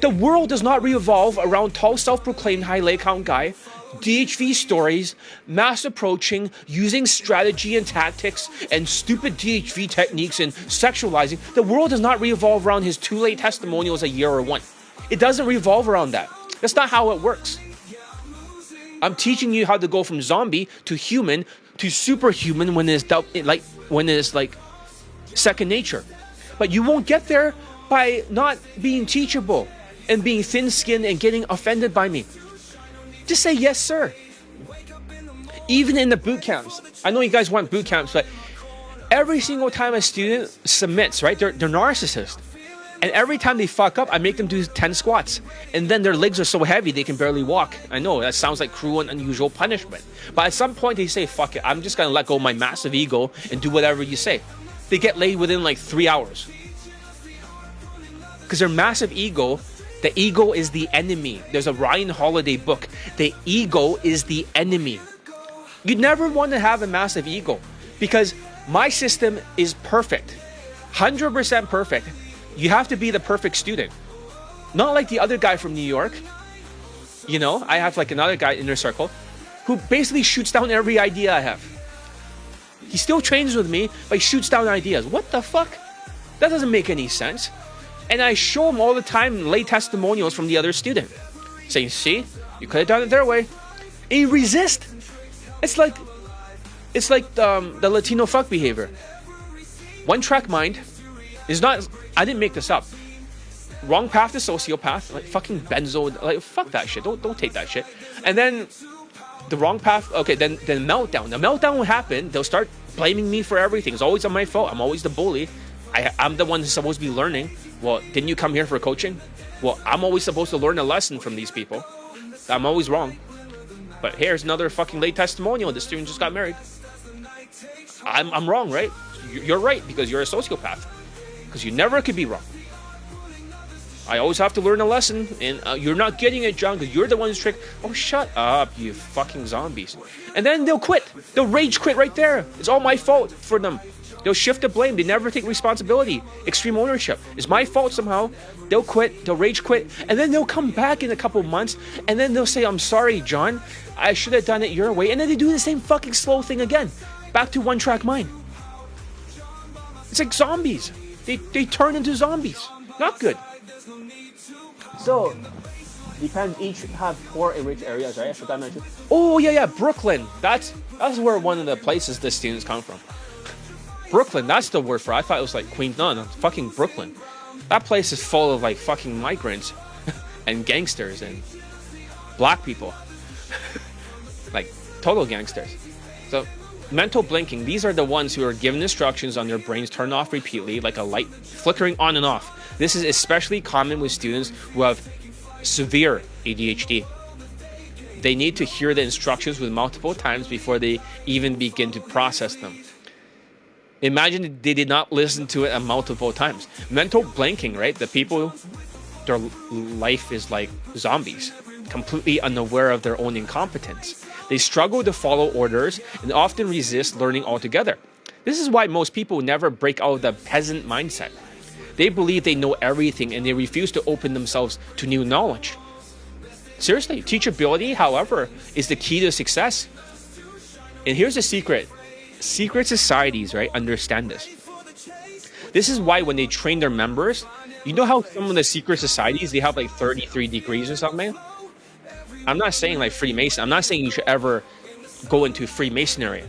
The world does not revolve around tall, self-proclaimed high leg count guy, DHV stories, mass approaching, using strategy and tactics, and stupid DHV techniques and sexualizing. The world does not revolve around his 2 late testimonials a year or 1. It doesn't revolve around that. That's not how it works. I'm teaching you how to go from zombie to human to superhuman when it's like second nature. But you won't get there by not being teachable and being thin-skinned and getting offended by me. Just say yes, sir. Even in the boot camps. I know you guys want boot camps, but every single time a student submits, right? They're narcissists. And every time they fuck up, I make them do 10 squats. And then their legs are so heavy they can barely walk. I know, that sounds like cruel and unusual punishment. But at some point they say, fuck it, I'm just gonna let go of my massive ego and do whatever you say. They get laid within like 3 hours. Because their massive ego, the ego is the enemy. There's a Ryan Holiday book. The ego is the enemy. You never want to have a massive ego because my system is perfect. 100% perfect. You have to be the perfect student. Not like the other guy from New York. You know, I have like another guy in their circle who basically shoots down every idea I have. He still trains with me, but he shoots down ideas. What the fuck? That doesn't make any sense. And I show him all the time lay testimonials from the other student. Saying, see, you could have done it their way. And he resists. It's like the Latino fuck behavior. One track mind is not... I didn't make this up. Wrong path to sociopath, like fucking benzo, like fuck that shit. Don't take that shit. And then the wrong path. Okay, then meltdown. The meltdown will happen. They'll start blaming me for everything. It's always on my fault. I'm always the bully. I'm the one who's supposed to be learning. Well, didn't you come here for coaching? Well, I'm always supposed to learn a lesson from these people. I'm always wrong. But here's another fucking late testimonial. The student just got married. I'm wrong, right? you're right, because you're a sociopath. Because you never could be wrong. I always have to learn a lesson, and you're not getting it, John, because you're the one who's tricked. Oh, shut up, you fucking zombies. And then they'll quit. They'll rage quit right there. It's all my fault for them. They'll shift the blame. They never take responsibility. Extreme ownership. It's my fault somehow. They'll quit. They'll rage quit. And then they'll come back in a couple months, and then they'll say, I'm sorry, John. I should have done it your way. And then they do the same fucking slow thing again. Back to one-track mind. It's like zombies. They turn into zombies. Not good. So, depends. Each have poor and rich areas, right? I forgot to mention. Oh, yeah, Brooklyn. That's where one of the places the students come from. Brooklyn, that's the word for it. I thought it was like Queens. No, fucking Brooklyn. That place is full of like fucking migrants and gangsters and black people. Like total gangsters. So mental blinking, these are the ones who are given instructions on their brains turned off repeatedly, like a light flickering on and off. This is especially common with students who have severe ADHD. They need to hear the instructions with multiple times before they even begin to process them. Imagine they did not listen to it multiple times. Mental blanking, right? The people, their life is like zombies, completely unaware of their own incompetence. They struggle to follow orders and often resist learning altogether. This is why most people never break out of the peasant mindset. They believe they know everything and they refuse to open themselves to new knowledge. Seriously, teachability, however, is the key to success. And here's the secret. Secret societies, right, understand this. This is why when they train their members, you know how some of the secret societies, they have like 33 degrees or something? I'm not saying like Freemason. I'm not saying you should ever go into Freemasonry.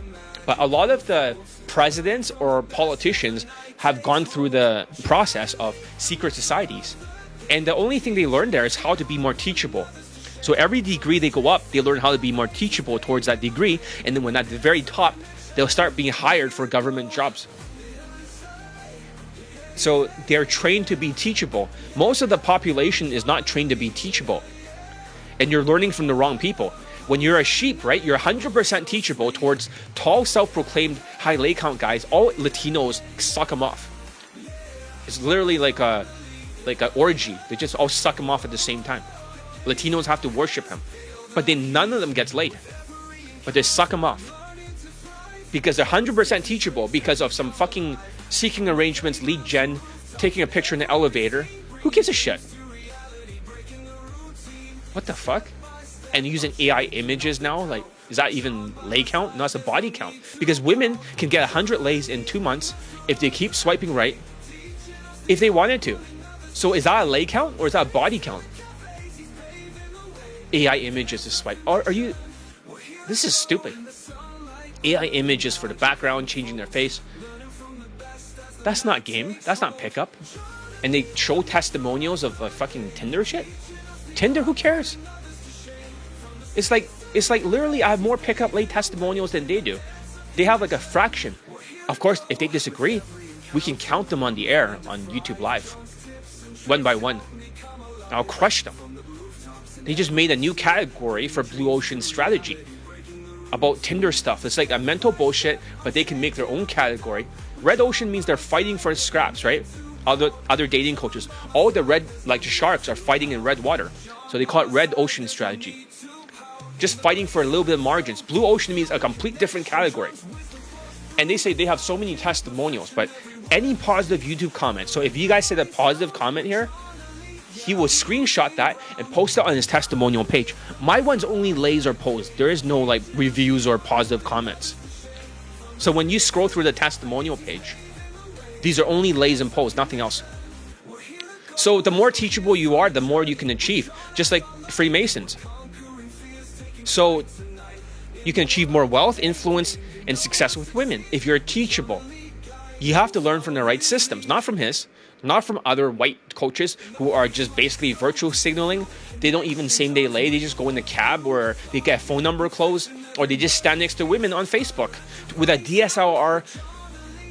But a lot of the presidents or politicians have gone through the process of secret societies. And the only thing they learn there is how to be more teachable. So every degree they go up, they learn how to be more teachable towards that degree. And then when at the very top, they'll start being hired for government jobs. So they're trained to be teachable. Most of the population is not trained to be teachable. And you're learning from the wrong people. When you're a sheep, right, you're 100% teachable towards tall, self-proclaimed high lay count guys. All Latinos suck them off. It's literally like an orgy. They just all suck him off at the same time. Latinos have to worship him. But then none of them gets laid. But they suck him off. Because they're 100% teachable because of some fucking seeking arrangements, lead gen, taking a picture in the elevator. Who gives a shit? What the fuck? And using AI images now, like, is that even lay count? No, it's a body count. Because women can get 100 lays in 2 months if they keep swiping right, if they wanted to. So is that a lay count or is that a body count? AI images to swipe. Are you... This is stupid. AI images for the background, changing their face. That's not game. That's not pickup. And they show testimonials of fucking Tinder shit. Tinder, who cares? It's like literally I have more pickup late testimonials than they do. They have like a fraction. Of course, if they disagree, we can count them on the air on YouTube Live. One by one. I'll crush them. They just made a new category for Blue Ocean strategy about Tinder stuff. It's like a mental bullshit, but they can make their own category. Red Ocean means they're fighting for scraps, right? Other dating coaches. All the red, like the sharks, are fighting in red water. So they call it Red Ocean strategy. Just fighting for a little bit of margins. Blue Ocean means a complete different category. And they say they have so many testimonials, but any positive YouTube comment. So if you guys say a positive comment here, he will screenshot that and post it on his testimonial page. My one's only lays or posts. There is no like reviews or positive comments. So when you scroll through the testimonial page, these are only lays and posts, nothing else. So the more teachable you are, the more you can achieve. Just like Freemasons. So you can achieve more wealth, influence, and success with women if you're teachable. You have to learn from the right systems, not from his, not from other white coaches who are just basically virtual signaling. They don't even same day lay. They just go in the cab or they get a phone number closed, or they just stand next to women on Facebook with a DSLR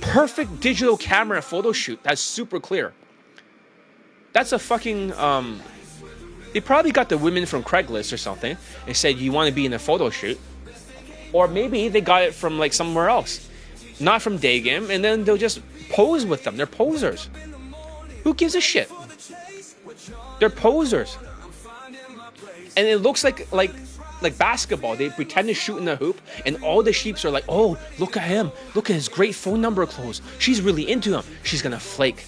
perfect digital camera photo shoot that's super clear. That's a fucking they probably got the women from Craigslist or something and said, you want to be in a photo shoot? Or maybe they got it from like somewhere else. not from Daygame, and then they'll just pose with them. They're posers. Who gives a shit? They're posers. And it looks like basketball. They pretend to shoot in the hoop, and all the sheeps are like, oh, look at him. Look at his great phone number clothes. She's really into him. She's gonna flake.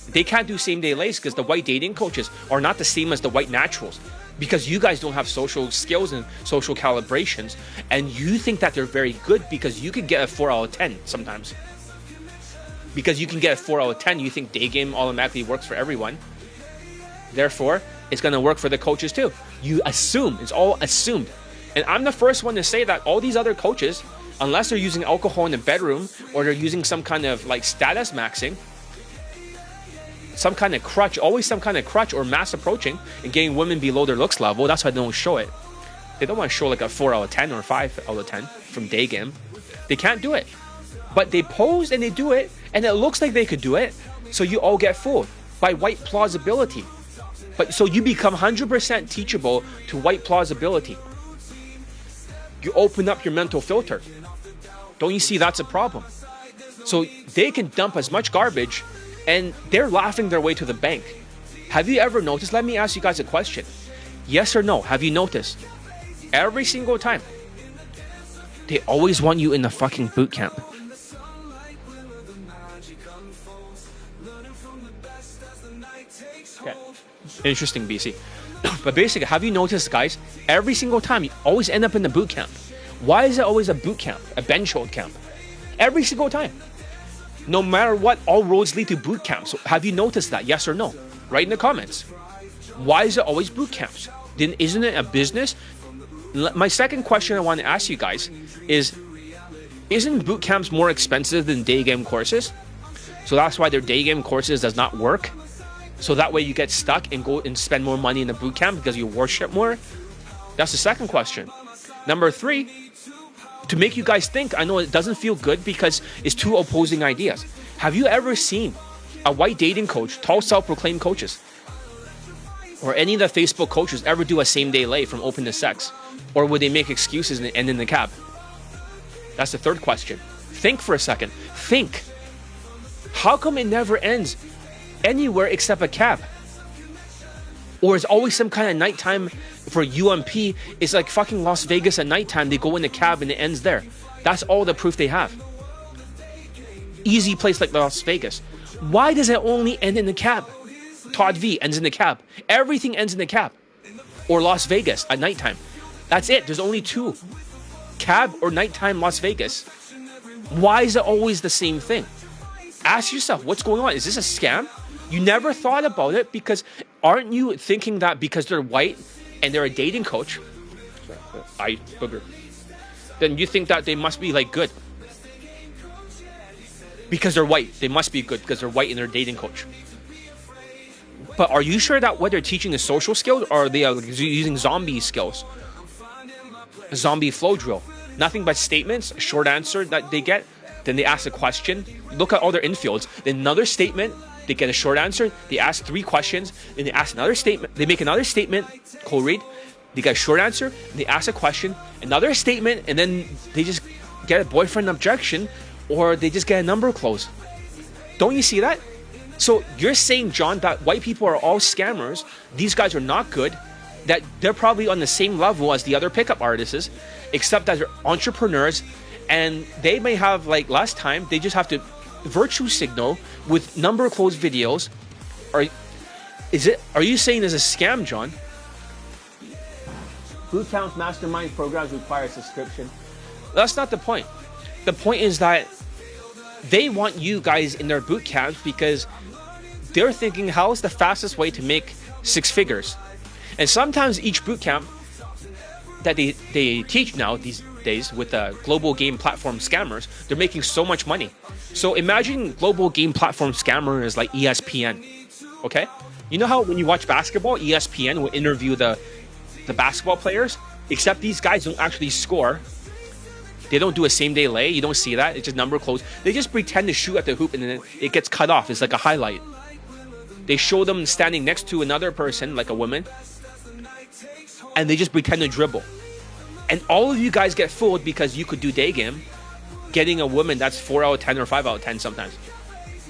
They can't do same-day lays because the white dating coaches are not the same as the white naturals. Because you guys don't have social skills and social calibrations, and you think that they're very good because you could get a 4 out of 10 sometimes. Because you can get a 4 out of 10, you think Daygame automatically works for everyone. Therefore, it's going to work for the coaches too. You assume. It's all assumed. And I'm the first one to say that all these other coaches, unless they're using alcohol in the bedroom or they're using some kind of like status maxing, some kind of crutch, always some kind of crutch or mass approaching and getting women below their looks level. That's why they don't show it. They don't want to show like a 4 out of 10 or 5 out of 10 from Daygame. They can't do it. But they pose and they do it, and it looks like they could do it, so you all get fooled by white plausibility. But so you become 100% teachable to white plausibility. You open up your mental filter. Don't you see that's a problem? So they can dump as much garbage, and they're laughing their way to the bank. Have you ever noticed? Let me ask you guys a question. Yes or no? Have you noticed? Every single time, they always want you in the fucking boot camp. Okay. Interesting, BC. But basically, have you noticed, guys? Every single time, you always end up in the boot camp. Why is it always a boot camp? A bench hold camp? Every single time. No matter what, all roads lead to boot camps. So have you noticed that? Yes or no? Write in the comments. Why is it always boot camps? Then isn't it a business? My second question I want to ask you guys is, isn't boot camps more expensive than Daygame courses? So that's why their Daygame courses does not work. So that way you get stuck and go and spend more money in the boot camp because you worship more. That's the second question. Number 3. To make you guys think, I know it doesn't feel good because it's two opposing ideas. Have you ever seen a white dating coach, tall self-proclaimed coaches, or any of the Facebook coaches ever do a same-day lay from open to sex? Or would they make excuses and end in the cab? That's the third question. Think for a second. Think. How come it never ends anywhere except a cab? Or it's always some kind of nighttime for UMP. It's like fucking Las Vegas at nighttime. They go in the cab and it ends there. That's all the proof they have. Easy place like Las Vegas. Why does it only end in the cab? Todd V ends in the cab. Everything ends in the cab. Or Las Vegas at nighttime. That's it. There's only 2. Cab or nighttime Las Vegas. Why is it always the same thing? Ask yourself, what's going on? Is this a scam? You never thought about it because aren't you thinking that because they're white and they're a dating coach, then you think that they must be like good? Because they're white, they must be good because they're white and they're a dating coach. But are you sure that what they're teaching is social skills, or are they using zombie skills? A zombie flow drill. Nothing but statements, a short answer that they get, then they ask a question. Look at all their infields. Then another statement. They get a short answer. They ask 3 questions. Then they ask another statement. They make another statement. Cold read. They get a short answer. And they ask a question. Another statement. And then they just get a boyfriend objection. Or they just get a number close. Don't you see that? So you're saying, John, that white people are all scammers. These guys are not good. That they're probably on the same level as the other pickup artists. Except that they're entrepreneurs. And they may have like less time. They just have to virtue signal with number closed videos. Are you saying there's a scam, John? Boot camps, mastermind programs require a subscription. That's not the point. The point is that they want you guys in their boot camps because they're thinking, how is the fastest way to make 6 figures? And sometimes each boot camp that they teach now these days with the global game platform scammers, they're making so much money. So imagine global game platform scammer is like ESPN, okay? You know how when you watch basketball, ESPN will interview the basketball players, except these guys don't actually score. They don't do a same-day lay. You don't see that. It's just number close. They just pretend to shoot at the hoop and then it gets cut off. It's like a highlight. They show them standing next to another person, like a woman, and they just pretend to dribble. And all of you guys get fooled because you could do Daygame. getting a woman that's 4 out of 10 or 5 out of 10 sometimes,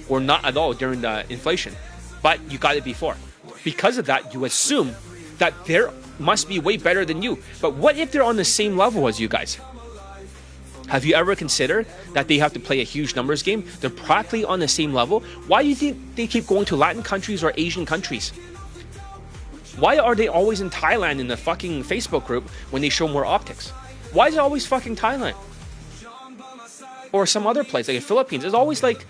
or not at all during the inflation, but you got it before. Because of that, you assume that they must be way better than you. But what if they're on the same level as you guys? Have you ever considered that they have to play a huge numbers game? They're practically on the same level. Why do you think they keep going to Latin countries or Asian countries? Why are they always in Thailand in the fucking Facebook group when they show more optics? Why is it always fucking Thailand? Or some other place, like the Philippines. It's always like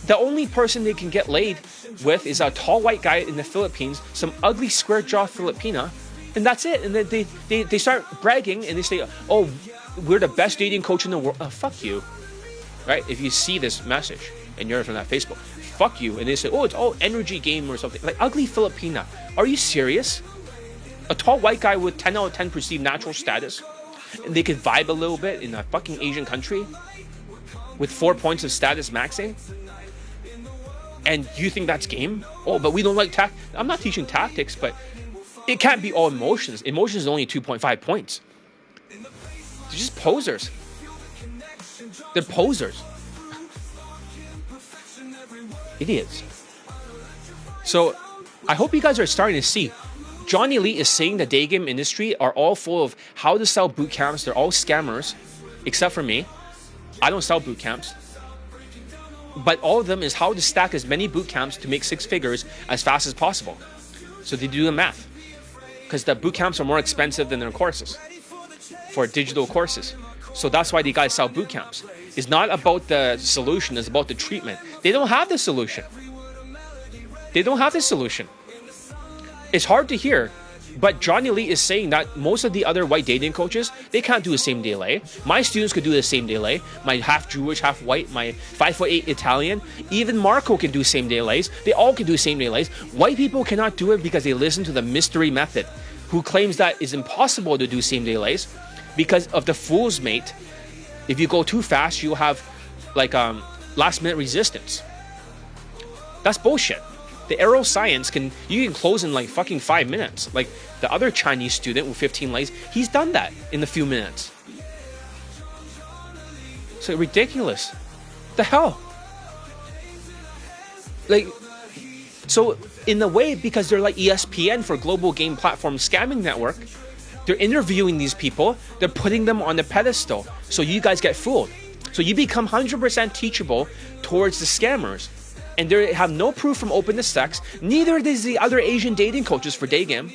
the only person they can get laid with is a tall white guy in the Philippines, some ugly square jaw Filipina, and that's it. And then they start bragging and they say, oh, we're the best dating coach in the world. Fuck you. Right? If you see this message and you're from that Facebook, fuck you. And they say, oh, it's all energy game or something. Like ugly Filipina. Are you serious? A tall white guy with 10 out of 10 perceived natural status, and they could vibe a little bit in a fucking Asian country with 4 points of status maxing? And you think that's game? Oh, but we don't like I'm not teaching tactics, but it can't be all emotions. Emotions is only 2.5 points. They're just posers. They're posers. Idiots. So, I hope you guys are starting to see. Johnny Lee is saying the day game industry are all full of how to sell boot camps. They're all scammers, except for me. I don't sell boot camps. But all of them is how to stack as many boot camps to make 6 figures as fast as possible. So they do the math. Because the boot camps are more expensive than their courses for digital courses. So that's why the guys sell boot camps. It's not about the solution, it's about the treatment. They don't have the solution. They don't have the solution. It's hard to hear, but Johnny Lee is saying that most of the other white dating coaches, they can't do the same day lay. My students could do the same day lay. My half Jewish, half white, my 5'8" Italian, even Marco can do same day lays. They all can do same day lays. White people cannot do it because they listen to the mystery method, who claims that it's impossible to do same day lays because of the fool's mate. If you go too fast, you'll have like last minute resistance. That's bullshit. The aero science you can close in like fucking 5 minutes. Like the other Chinese student with 15 lays, he's done that in a few minutes. It's like ridiculous. The hell? Like, so in a way, because they're like ESPN for global game platform scamming network, they're interviewing these people, they're putting them on the pedestal, so you guys get fooled. So you become 100% teachable towards the scammers. And they have no proof from openness sex. Neither does the other Asian dating coaches for Daygame.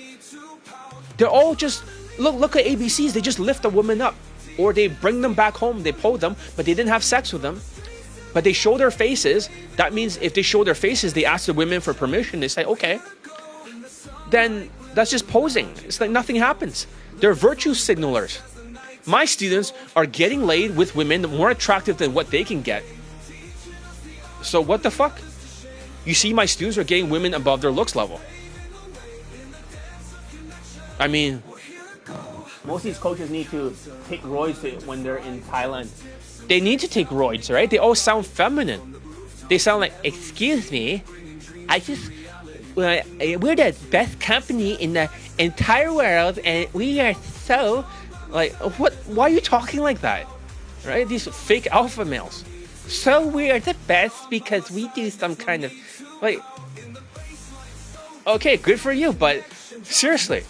They're all just, look at ABCs, they just lift a woman up. Or they bring them back home, they pose them, but they didn't have sex with them. But they show their faces. That means if they show their faces, they ask the women for permission. They say, okay. Then that's just posing. It's like nothing happens. They're virtue signalers. My students are getting laid with women more attractive than what they can get. So what the fuck? You see, my students are getting women above their looks level. I mean, most of these coaches need to take roids when they're in Thailand. They need to take roids, right? They all sound feminine. They sound like, excuse me, we're the best company in the entire world, and we are so, like, what? Why are you talking like that? Right? These fake alpha males. So we are the best because we do some kind of, like, okay, good for you, but seriously,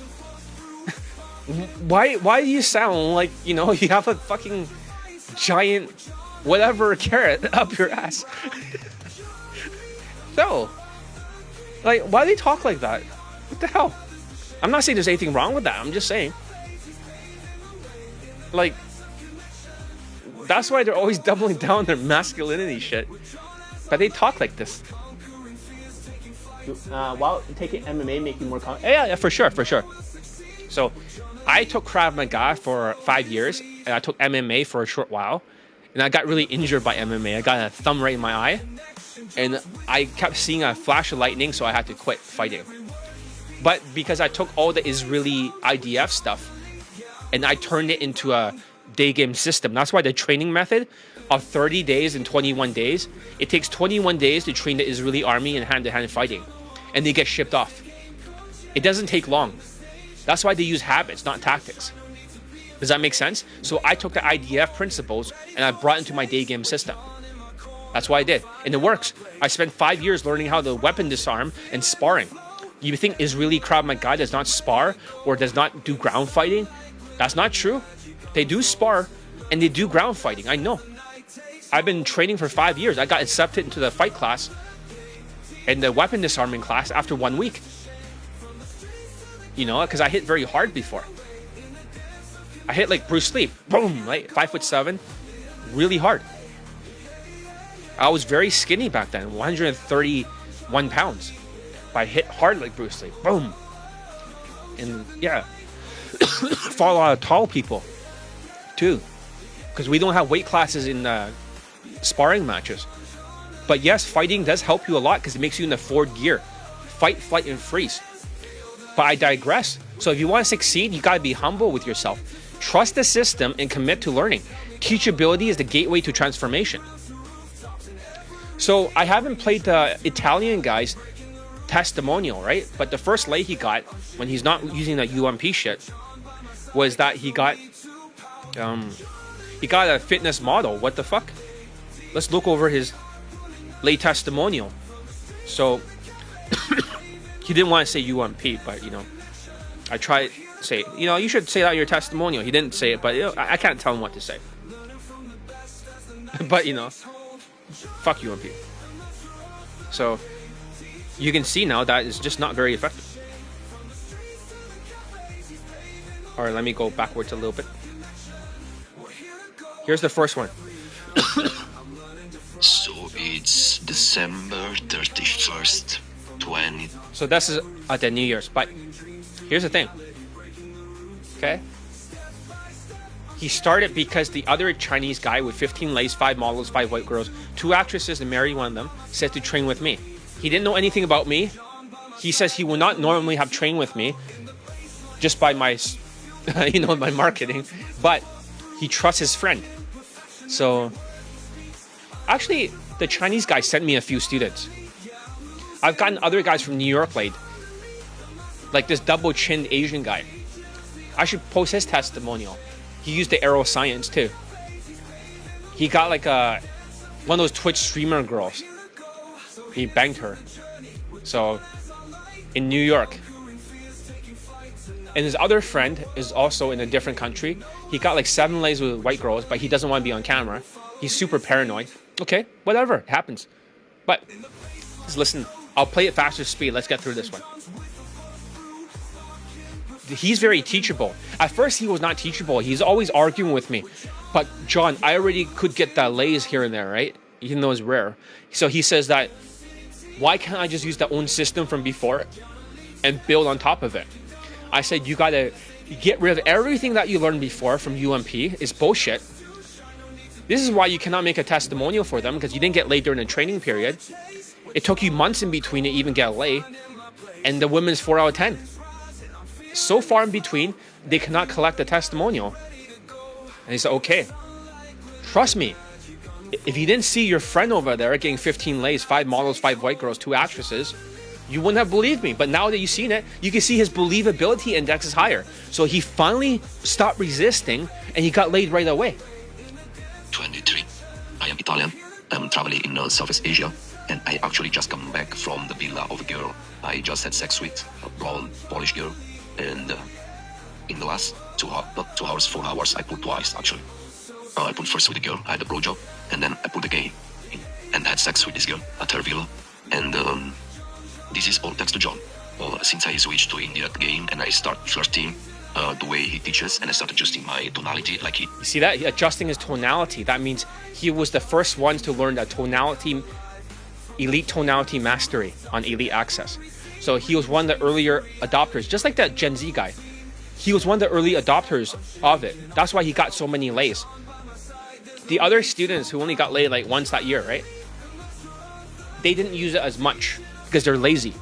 why do you sound like, you know, you have a fucking giant whatever carrot up your ass? So, like, why do they talk like that? What the hell? I'm not saying there's anything wrong with that. I'm just saying, like, that's why they're always doubling down on their masculinity shit. But they talk like this. While taking MMA, making more yeah, for sure. So, I took Krav Maga for 5 years, and I took MMA for a short while, and I got really injured by MMA. I got a thumb right in my eye, and I kept seeing a flash of lightning, so I had to quit fighting. But because I took all the Israeli IDF stuff, and I turned it into a day game system. That's why the training method of 30 days and 21 days, it takes 21 days to train the Israeli army in hand-to-hand fighting, and they get shipped off. It doesn't take long. That's why they use habits, not tactics. Does that make sense? So I took the IDF principles and I brought it into my Daygame system. That's what I did. And it works. I spent 5 years learning how to weapon disarm and sparring. You think Israeli Krav Maga does not spar or does not do ground fighting? That's not true. They do spar and they do ground fighting. I know. I've been training for 5 years. I got accepted into the fight class and the weapon disarming class after 1 week. You know, because I hit very hard before. I hit like Bruce Lee. Boom! Like 5'7", really hard. I was very skinny back then, 131 pounds. But I hit hard like Bruce Lee. Boom! And yeah, fought a lot of tall people too, because we don't have weight classes in sparring matches. But yes, fighting does help you a lot because it makes you in the forward gear. Fight, flight, and freeze. But I digress. So if you want to succeed, you got to be humble with yourself. Trust the system and commit to learning. Teachability is the gateway to transformation. So I haven't played the Italian guy's testimonial, right? But the first lay he got when he's not using the UMP shit was that he got a fitness model. What the fuck? Let's look over his lay testimonial. So he didn't want to say UMP, but you know, I tried to say, you know, you should say that in your testimonial. He didn't say it, but you know, I can't tell him what to say. But you know, fuck UMP. So you can see now that it's just not very effective. All right, let me go backwards a little bit. Here's the first one. So it's December 31st, 20. So this is at the New Year's, but here's the thing. Okay? He started because the other Chinese guy with 15 lays, 5 models, 5 white girls, 2 actresses, and married one of them, said to train with me. He didn't know anything about me. He says he will not normally have trained with me just by my, you know, my marketing, but he trusts his friend. So actually, the Chinese guy sent me a few students. I've gotten other guys from New York laid. Like this double-chinned Asian guy. I should post his testimonial. He used the arrow science too. He got like one of those Twitch streamer girls. He banged her. So, in New York. And his other friend is also in a different country. He got like 7 lays with white girls, but he doesn't want to be on camera. He's super paranoid. Okay, whatever, it happens. But, just listen, I'll play it faster speed. Let's get through this one. He's very teachable. At first, he was not teachable. He's always arguing with me. But, John, I already could get the lays here and there, right? Even though it's rare. So he says that, why can't I just use the own system from before and build on top of it? I said, you gotta get rid of everything that you learned before from UMP. It's bullshit. This is why you cannot make a testimonial for them, because you didn't get laid during the training period. It took you months in between to even get laid. And the women's 4 out of 10. So far in between, they cannot collect a testimonial. And he said, okay, trust me. If you didn't see your friend over there getting 15 lays, 5 models, 5 white girls, 2 actresses, you wouldn't have believed me. But now that you've seen it, you can see his believability index is higher. So he finally stopped resisting and he got laid right away. 23. I am Italian. I'm traveling in Southeast Asia. And I actually just come back from the villa of a girl I just had sex with, a blonde Polish girl. And in the last 2 hours, not 2 hours, 4 hours, I pulled twice actually. I pulled first with the girl, I had a blowjob, and then I pulled again and had sex with this girl at her villa. And this is all thanks to John. Since I switched to India game and I start flirting the way he teaches, and I started adjusting my tonality like he. You see that? Adjusting his tonality. That means he was the first one to learn the tonality, elite tonality mastery on Elite Access. So he was one of the earlier adopters, just like that Gen Z guy. He was one of the early adopters of it. That's why he got so many lays. The other students who only got laid like once that year, right? They didn't use it as much because they're lazy.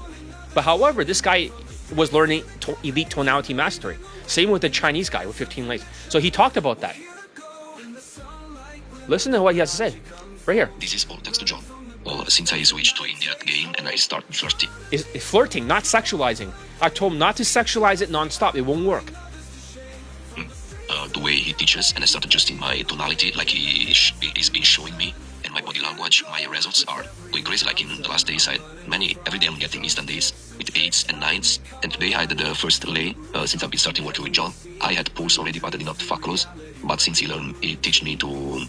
But however, this guy was learning elite tonality mastery. Same with the Chinese guy with 15 lays. So he talked about that. Listen to what he has to say. Right here. This is all thanks to John. Since I switched to India game and I started flirting. It's flirting, not sexualizing. I told him not to sexualize it non-stop. It won't work. The way he teaches, and I start adjusting my tonality like he's been showing me, and my body language, my results are going crazy. Like in the last days, every day I'm getting instant days with 8s and 9s, and today I did the first lay since I've been starting working with John. I had pulse already, but I did not fuck close. But since he teach me to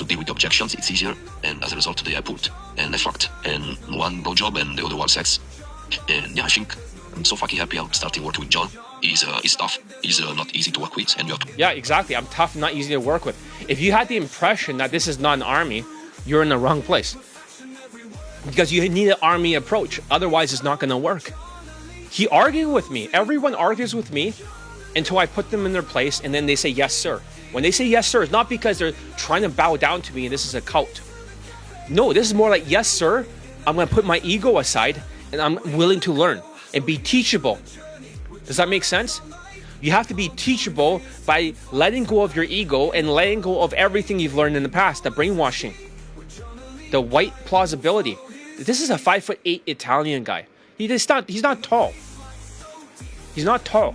deal with objections, it's easier, and as a result today I pulled and I fucked, and one blowjob and the other one sex. And yeah, I think I'm so fucking happy I'm starting working with John. He's tough. He's not easy to work with, and you have to. Yeah, exactly. I'm tough, not easy to work with. If you had the impression that this is not an army, you're in the wrong place. Because you need an army approach. Otherwise, it's not going to work. He argued with me. Everyone argues with me until I put them in their place, and then they say, yes, sir. When they say yes, sir, it's not because they're trying to bow down to me and this is a cult. No, this is more like, yes, sir, I'm going to put my ego aside, and I'm willing to learn and be teachable. Does that make sense? You have to be teachable by letting go of your ego and letting go of everything you've learned in the past, the brainwashing, the white plausibility. This is a 5'8" Italian guy. He's not tall. He's not tall.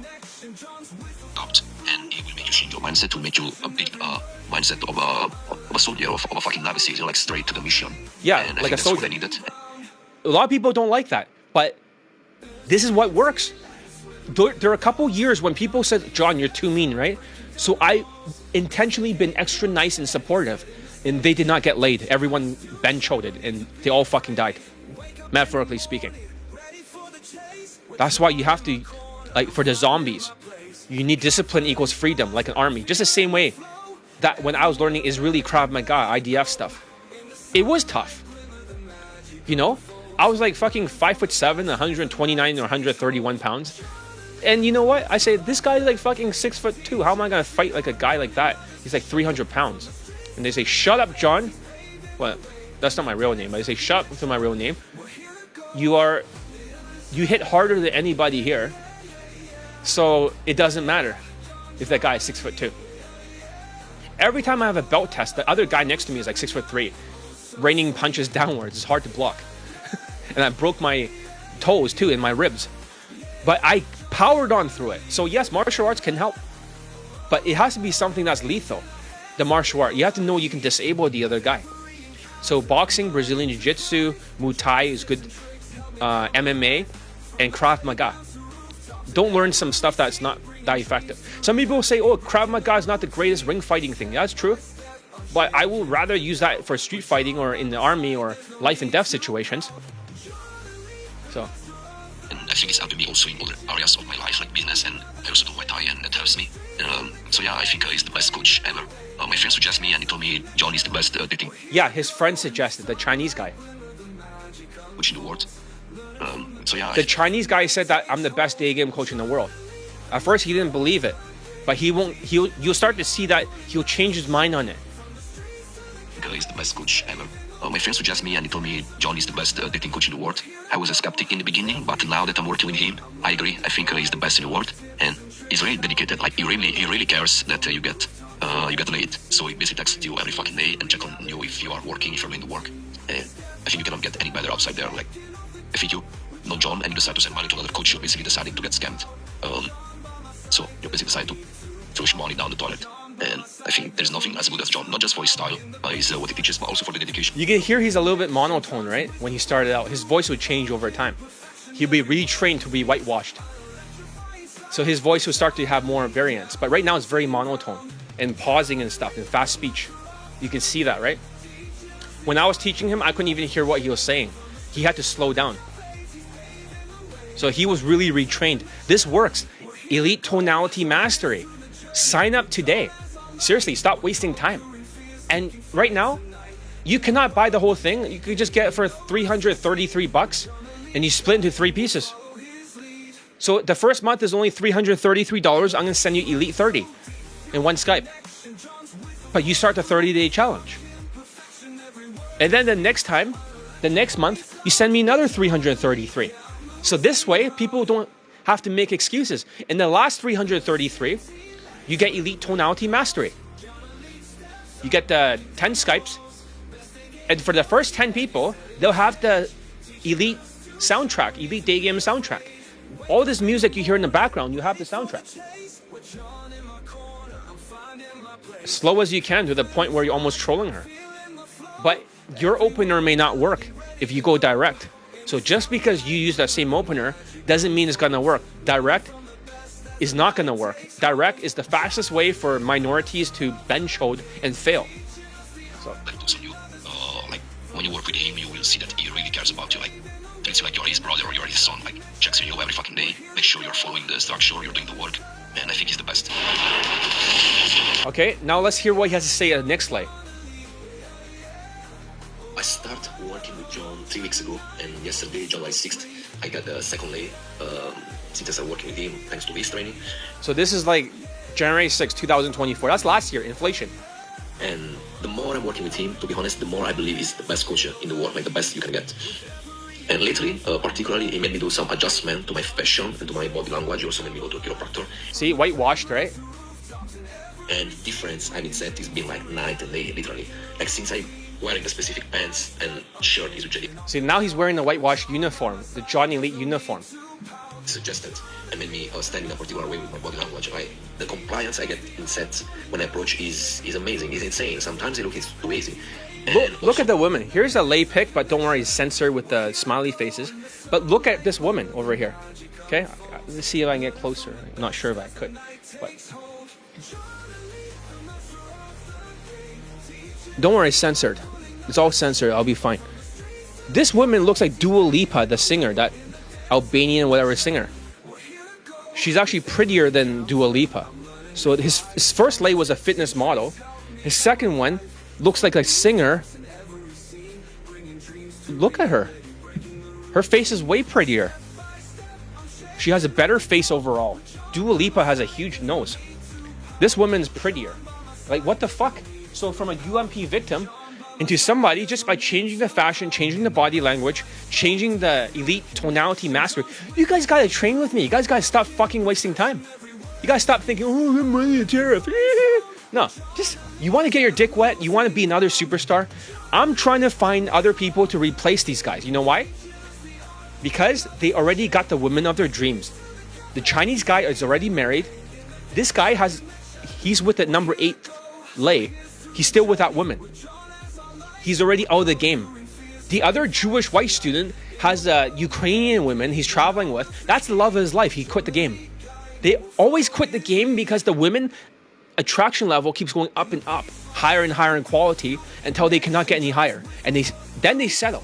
And it will make you change your mindset to make you a big mindset of a soldier, of a fucking navigator, like straight to the mission. Yeah, and like I a think soldier. that's what I needed. A lot of people don't like that, but this is what works. There are a couple years when people said, John, you're too mean, right? So I intentionally been extra nice and supportive, and they did not get laid. Everyone bench-choded, and they all fucking died, metaphorically speaking. That's why you have to, like, for the zombies, you need discipline equals freedom, like an army. Just the same way that when I was learning Israeli Krav Maga, IDF stuff, it was tough. You know? I was like fucking 5'7", 129 or 131 pounds. And you know what? I say, this guy's like fucking 6'2". How am I going to fight like a guy like that? He's like 300 pounds. And they say, shut up, John. Well, that's not my real name. But they say, shut up to my real name. You hit harder than anybody here. So it doesn't matter if that guy is 6'2". Every time I have a belt test, the other guy next to me is like 6'3", raining punches downwards. It's hard to block. And I broke my toes too in my ribs. But I powered on through it. So yes, martial arts can help. But it has to be something that's lethal. The martial art. You have to know you can disable the other guy. So boxing, Brazilian Jiu-Jitsu, Muay Thai is good. MMA and Krav Maga. Don't learn some stuff that's not that effective. Some people say, oh, Krav Maga is not the greatest ring fighting thing. Yeah, that's true. But I will rather use that for street fighting or in the army or life and death situations. So. And I think it's helped me also in other areas of my life, like business, and I also do Muay Thai, and it helps me. So yeah, I think he's the best coach ever. My friend suggested me, and he told me John is the best dating Yeah, his friend suggested, the Chinese guy. coach in the world. So yeah, The Chinese guy said that I'm the best day game coach in the world. At first, he didn't believe it, but you'll start to see that he'll change his mind on it. I think he's the best coach ever. My friend suggested me, and he told me John is the best dating coach in the world. I was a skeptic in the beginning, but now that I'm working with him, I agree. I think he's the best in the world, and he's really dedicated. Like he really cares that you get laid. So he basically texts you every fucking day and check on you if you are working, if you're doing the work. I think you cannot get any better outside there. Like if you know John and you decide to send money to another coach, you're basically deciding to get scammed. So you basically decide to flush money down the toilet. And I think there's nothing as good as John, not just for his style, his what he teaches, but also for the dedication. You can hear he's a little bit monotone, right? When he started out, his voice would change over time. He'd be retrained to be whitewashed. So his voice would start to have more variance. But right now it's very monotone and pausing and stuff and fast speech. You can see that, right? When I was teaching him, I couldn't even hear what he was saying. He had to slow down. So he was really retrained. This works. Elite Tonality Mastery. Sign up today. Seriously, stop wasting time. And right now, you cannot buy the whole thing. You could just get it for $333 and you split into 3 pieces. So the first month is only $333. I'm going to send you Elite 30 in one Skype. But you start the 30-day challenge. And then the next month, you send me another $333. So this way, people don't have to make excuses. In the last $333, you get Elite Tonality Mastery. You get the 10 Skypes. And for the first 10 people, they'll have the Elite soundtrack, Elite Daygame soundtrack. All this music you hear in the background, you have the soundtrack. slow as you can to the point where you're almost trolling her. But your opener may not work if you go direct. So just because you use that same opener doesn't mean it's gonna work. Direct is not gonna work. Direct is the fastest way for minorities to bench hold and fail. So like when you work with him, you will see that he really cares about you. Like treats you like you're his brother or you're his son. Like checks on you every fucking day. Make sure you're following the structure, you're doing the work. And I think he's the best. Okay, now let's hear what he has to say at the next lay. I started working with John 3 weeks ago, and yesterday, July 6th, I got the second lay. Since I started working with him, thanks to his training. So this is like January 6, 2024. That's last year, inflation. And the more I'm working with him, to be honest, the more I believe he's the best coach in the world, like the best you can get. And lately, particularly, he made me do some adjustment to my fashion and to my body language. He also made me go to a chiropractor. See, whitewashed, right? And difference, I mean, said it's been like night and day, literally. Like since I wearing the specific pants and shirt is usually See, now he's wearing the whitewashed uniform, the Johnny Elite uniform. suggested and made me stand in a particular way with my body language. The compliance I get in sets when I approach is amazing. It's insane. Sometimes I look it's too easy. Look at the woman. Here's a lay pic, but don't worry, it's censored with the smiley faces. But look at this woman over here. Okay, let's see if I can get closer. I'm not sure if I could, but don't worry, it's censored. It's all censored. I'll be fine. This woman looks like Dua Lipa, the singer, that Albanian whatever singer. She's actually prettier than Dua Lipa. So his first lay was a fitness model. His second one looks like a singer. Look at her. Her face is way prettier. She has a better face overall. Dua Lipa has a huge nose. This woman's prettier. Like, what the fuck? So from a UMP victim into somebody, just by changing the fashion, changing the body language, changing the elite tonality mastery, you guys gotta train with me. You guys gotta stop fucking wasting time. You gotta stop thinking, oh, I'm money a tariff. No, just, you wanna get your dick wet, you wanna be another superstar. I'm trying to find other people to replace these guys. You know why? Because they already got the women of their dreams. The Chinese guy is already married. This guy he's with the number 8 lay. He's still with that woman. He's already out of the game. The other Jewish white student has a Ukrainian woman he's traveling with. That's the love of his life. He quit the game. They always quit the game because the women attraction level keeps going up and up, higher and higher in quality until they cannot get any higher. And then they settle.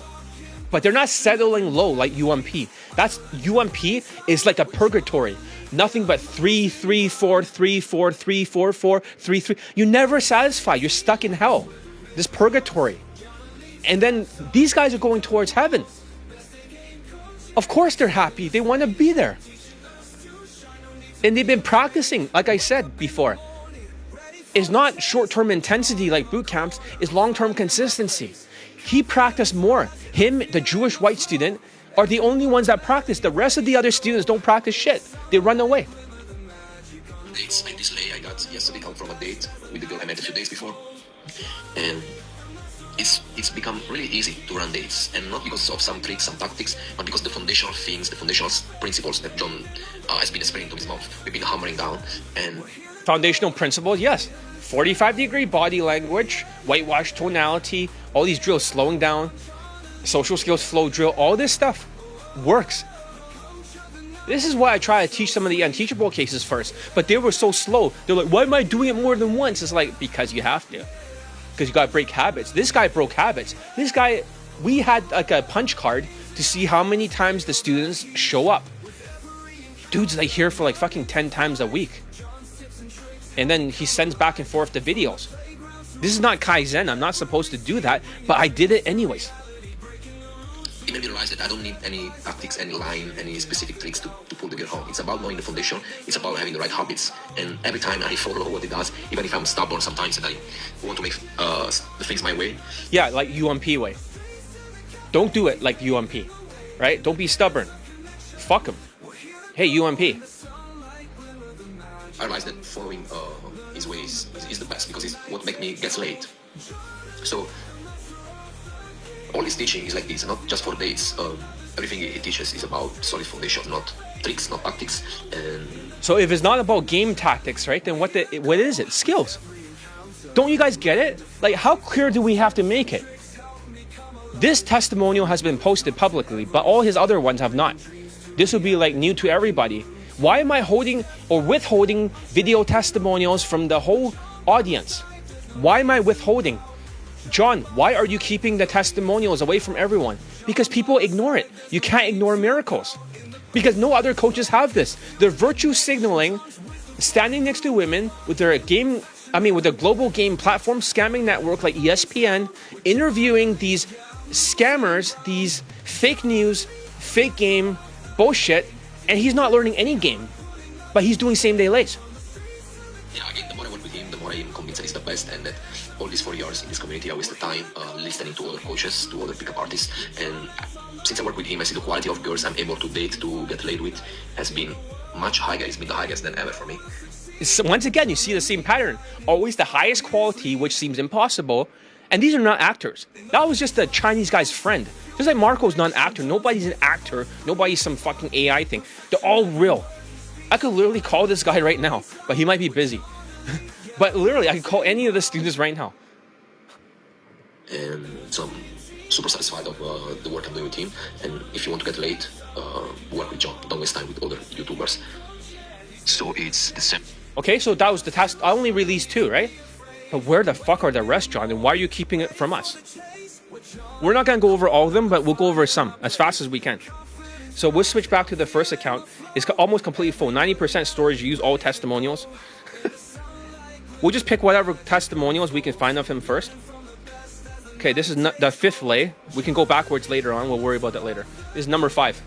But they're not settling low like UMP. UMP is like a purgatory. Nothing but 3, 3, 4, 3, 4, 3, 4, 4, 3, 3. You're never satisfied. You're stuck in hell. This purgatory. And then these guys are going towards heaven. Of course they're happy. They want to be there. And they've been practicing, like I said before. It's not short-term intensity like boot camps. It's long-term consistency. He practiced more. Him, the Jewish white student, are the only ones that practice. The rest of the other students don't practice shit. They run away. Dates like this lay I got yesterday come from a date with the girl I met a few days before. And it's become really easy to run dates. And not because of some tricks, some tactics, but because the foundational things, the foundational principles that John has been spraying into his mouth, we've been hammering down. And foundational principles, yes. 45-degree body language, whitewash tonality, all these drills, slowing down, social skills flow drill, all this stuff works. This is why I try to teach some of the unteachable cases first, but they were so slow. They're like, why am I doing it more than once? It's like, because you have to. Because you got to break habits. This guy broke habits. This guy, we had like a punch card to see how many times the students show up. Dude's like here for like fucking 10 times a week. And then he sends back and forth the videos. This is not Kaizen. I'm not supposed to do that, but I did it anyways. It made me realize that I don't need any tactics, any line, any specific tricks to pull the girl home. It's about knowing the foundation. It's about having the right habits. And every time I follow what it does, even if I'm stubborn sometimes and I want to make the things my way. Yeah, like UMP way. Don't do it like UMP, right? Don't be stubborn. Fuck him. Hey, UMP. I realized that following his ways is the best because it's what makes me get late. So all his teaching is like this, not just for dates. Everything he teaches is about solid foundation, not tricks, not tactics. And so if it's not about game tactics, right, then what is it? Skills. Don't you guys get it? Like, how clear do we have to make it? This testimonial has been posted publicly, but all his other ones have not. This would be like new to everybody. Why am I holding or withholding video testimonials from the whole audience? Why am I withholding? John, why are you keeping the testimonials away from everyone? Because people ignore it. You can't ignore miracles. Because no other coaches have this. They're virtue signaling, standing next to women with their with a global game platform scamming network like ESPN, interviewing these scammers, these fake news, fake game bullshit, and he's not learning any game, but he's doing same-day lays. Yeah, again, the more I work with him, the more I am convinced that he's the best, and that all these 4 years in this community, I wasted time listening to other coaches, to other pickup artists, and since I work with him, I see the quality of girls I'm able to date, to get laid with, has been much higher. It's been the highest than ever for me. So once again, you see the same pattern. Always the highest quality, which seems impossible. And these are not actors. That was just a Chinese guy's friend. Just like Marco's not an actor. Nobody's an actor. Nobody's some fucking AI thing. They're all real. I could literally call this guy right now, but he might be busy. But literally, I could call any of the students right now. And so I'm super satisfied of the work I'm doing with him. And if you want to get laid, work with John. Don't waste time with other YouTubers. So it's the same. Okay, so that was the task. I only released 2, right? But where the fuck are the rest, John? And why are you keeping it from us? We're not going to go over all of them, but we'll go over some as fast as we can. So we'll switch back to the first account. It's almost completely full. 90% storage, use all testimonials. We'll just pick whatever testimonials we can find of him first. Okay, this is the 5th lay. We can go backwards later on. We'll worry about that later. This is number 5.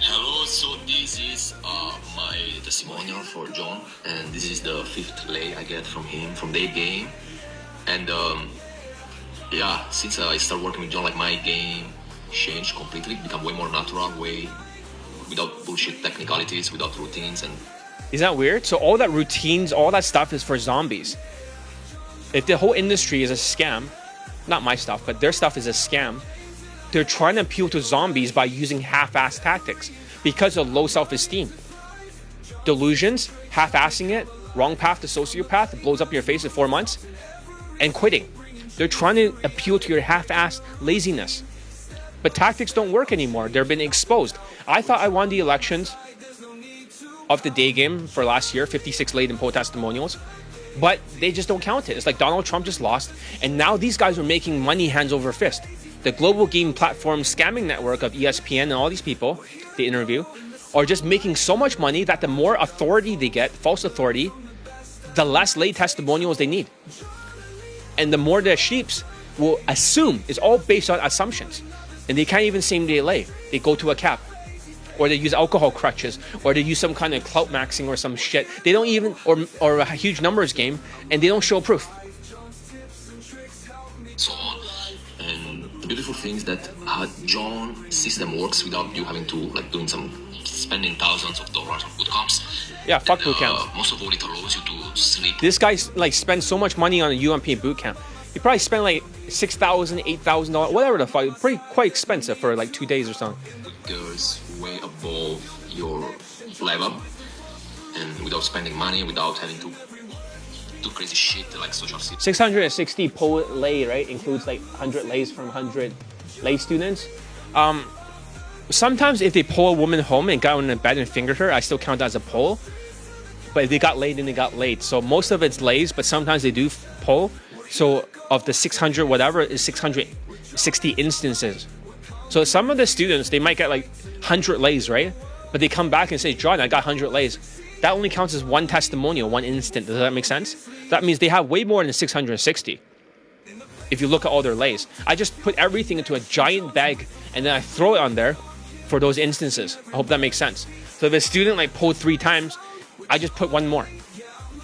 Hello, so this is my testimonial for John, and this is the 5th lay I get from him from Daygame. And yeah, since I started working with John, like my game changed completely, become way more natural, way without bullshit technicalities, without routines. And isn't that weird? So all that routines, all that stuff is for zombies. If the whole industry is a scam, not my stuff, but their stuff is a scam, they're trying to appeal to zombies by using half-assed tactics because of low self-esteem. Delusions, half-assing it, wrong path to sociopath, it blows up your face in 4 months, and quitting. They're trying to appeal to your half-assed laziness. But tactics don't work anymore. They've been exposed. I thought I won the elections of the Daygame for last year, 56 laid in poll testimonials, but they just don't count it. It's like Donald Trump just lost, and now these guys are making money hands over fist. The global game platform scamming network of ESPN and all these people they interview are just making so much money that the more authority they get, false authority, the less lay testimonials they need. And the more the sheeps will assume, it's all based on assumptions. And they can't even same day lay. They go to a cap. Or they use alcohol crutches. Or they use some kind of clout maxing or some shit. They don't even, or a huge numbers game, and they don't show proof. so on. And the beautiful thing is that John's system works without you having to doing spending thousands of dollars on boot camps. Yeah, fuck boot camps. Most of all, it allows you to sleep. This guy spends so much money on a UMP boot camp. He probably spent $6,000, $8,000, whatever the fuck. Quite expensive for 2 days or something. With girls way above your level, and without spending money, without having to do crazy shit like social shit. 660 poll lay, right? Includes 100 lays from 100 lay students. Sometimes if they pull a woman home and got in the bed and fingered her, I still count that as a poll. But if they got laid, then they got laid. So most of it's lays, but sometimes they do poll. So of the 600 whatever is 660 instances. So some of the students, they might get 100 lays, right? But they come back and say, John, I got 100 lays. That only counts as one testimonial, one instant. Does that make sense? That means they have way more than 660. If you look at all their lays. I just put everything into a giant bag and then I throw it on there for those instances. I hope that makes sense. So if a student pulled 3 times, I just put 1 more.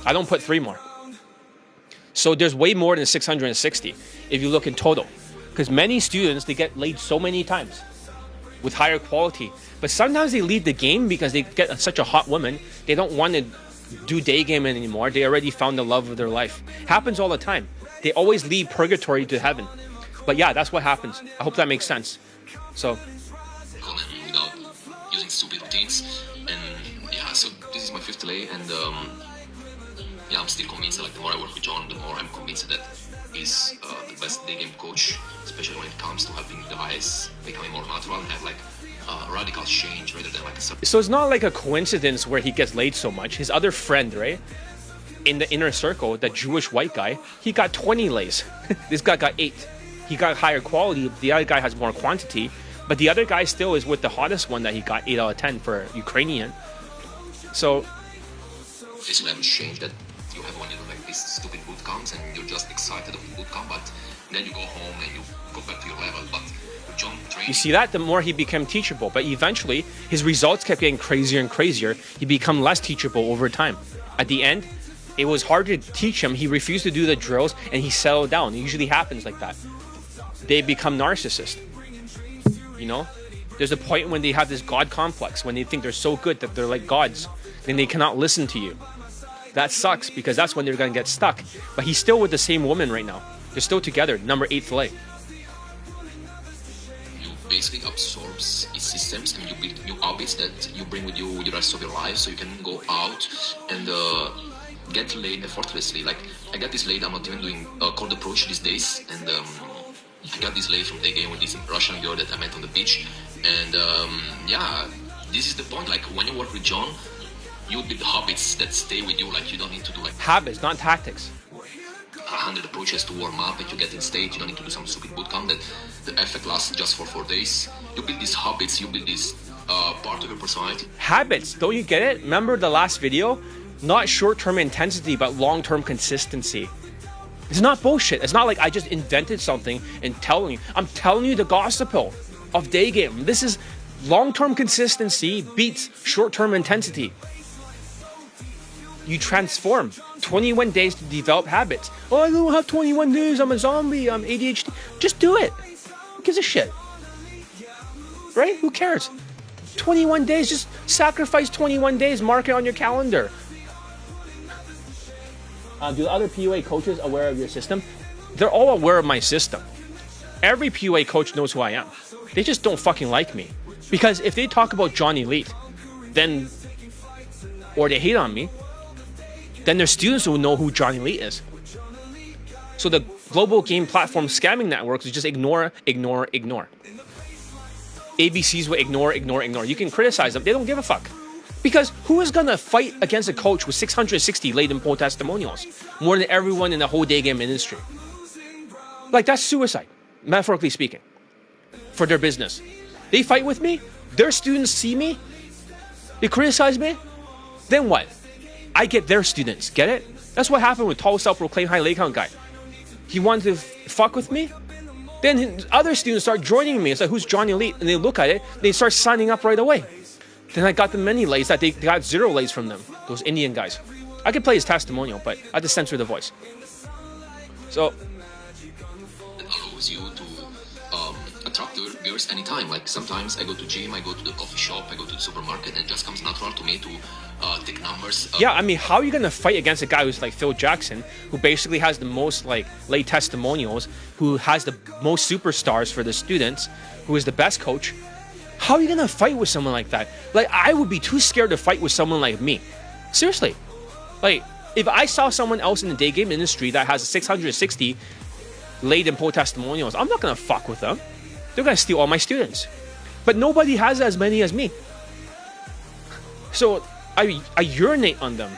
I don't put 3 more. So there's way more than 660 if you look in total. Because many students, they get laid so many times with higher quality. But sometimes they leave the game because they get such a hot woman, they don't want to do Daygame anymore. They already found the love of their life. Happens all the time. They always leave purgatory to heaven. But yeah, that's what happens. I hope that makes sense. So Without using stupid routines. And yeah, so this is lay, and yeah, I'm still convinced that, like, the more I work with John, the more I'm convinced that he's the best day game coach, especially when it comes to helping guys becoming more natural and have like radical change rather than like a... So it's not like a coincidence where he gets laid so much. His other friend, right, in the inner circle, the Jewish white guy, he got 20 lays. This guy got 8. He got higher quality. The other guy has more quantity, but the other guy still is with the hottest one that he got 8 out of 10 for Ukrainian. So this level change that you have when you do like these stupid boot camps and you're just excited of the boot camp, but then you go home and you go back to your level. But with John training, you see that the more he became teachable, but eventually his results kept getting crazier and crazier. He become less teachable over time. At the end, it was hard to teach him. He refused to do the drills and he settled down. It usually happens like that. They become narcissists. You know? There's a point when they have this God complex, when they think they're so good that they're like gods, then they cannot listen to you. That sucks because that's when they're going to get stuck. But he's still with the same woman right now. They're still together, number 8th lay. You basically absorbs its systems and you build new habits that you bring with you the rest of your life, so you can go out and get laid effortlessly. Like, I got this laid, I'm not even doing cold approach these days, and I got this laid from Daygame with this Russian girl that I met on the beach, and yeah, this is the point. Like, when you work with John, you build habits that stay with you. Like, you don't need to do like habits, not tactics. 100 approaches to warm up and you get in state. You don't need to do some stupid bootcamp that the effect lasts just for 4 days. You build these habits, you build this part of your personality. Habits, don't you get it? Remember the last video? Not short-term intensity, but long-term consistency. It's not bullshit. It's not like I just invented something and telling you. I'm telling you the gospel of Daygame. This is long-term consistency beats short-term intensity. You transform. 21 days to develop habits. Oh, I don't have 21 days. I'm a zombie. I'm ADHD. Just do it. Who gives a shit? Right? Who cares? 21 days. Just sacrifice 21 days. Mark it on your calendar. Do the other PUA coaches aware of your system? They're all aware of my system. Every PUA coach knows who I am. They just don't fucking like me. Because if they talk about John Elite, then, or they hate on me, then their students will know who John Elite is. So the global game platform scamming networks is just ignore, ignore, ignore. ABCs will ignore, ignore, ignore. You can criticize them. They don't give a fuck. Because who is going to fight against a coach with 660 latent poll testimonials? More than everyone in the whole day game industry. Like, that's suicide, metaphorically speaking, for their business. They fight with me, their students see me, they criticize me, then what? I get their students, get it? That's what happened with tall self-proclaimed high lay count guy. He wanted to fuck with me, then other students start joining me. It's like, who's John Elite? And they look at it, they start signing up right away. Then I got the many lays that they got 0 lays from them, those Indian guys. I could play his testimonial, but I had to censor the voice. So it allows you to attract girls anytime. Like, sometimes I go to gym, I go to the coffee shop, I go to the supermarket, and it just comes natural to me to take numbers. Yeah, I mean, how are you gonna fight against a guy who's like Phil Jackson, who basically has the most like lay testimonials, who has the most superstars for the students, who is the best coach? How are you gonna fight with someone like that? Like, I would be too scared to fight with someone like me. Seriously. Like, if I saw someone else in the day game industry that has 660 latent poll testimonials, I'm not gonna fuck with them. They're gonna steal all my students. But nobody has as many as me. So I urinate on them,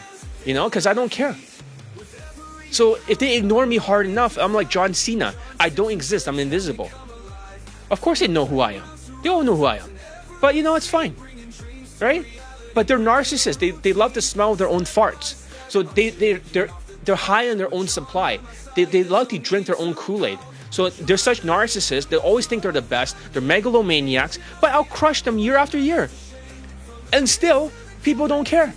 you know, because I don't care. So if they ignore me hard enough, I'm like John Cena. I don't exist. I'm invisible. Of course they know who I am. They all know who I am. But, you know, it's fine. Right? But they're narcissists. They love to smell their own farts. So they're high on their own supply. They love to drink their own Kool-Aid. So they're such narcissists. They always think they're the best. They're megalomaniacs. But I'll crush them year after year. And still, people don't care.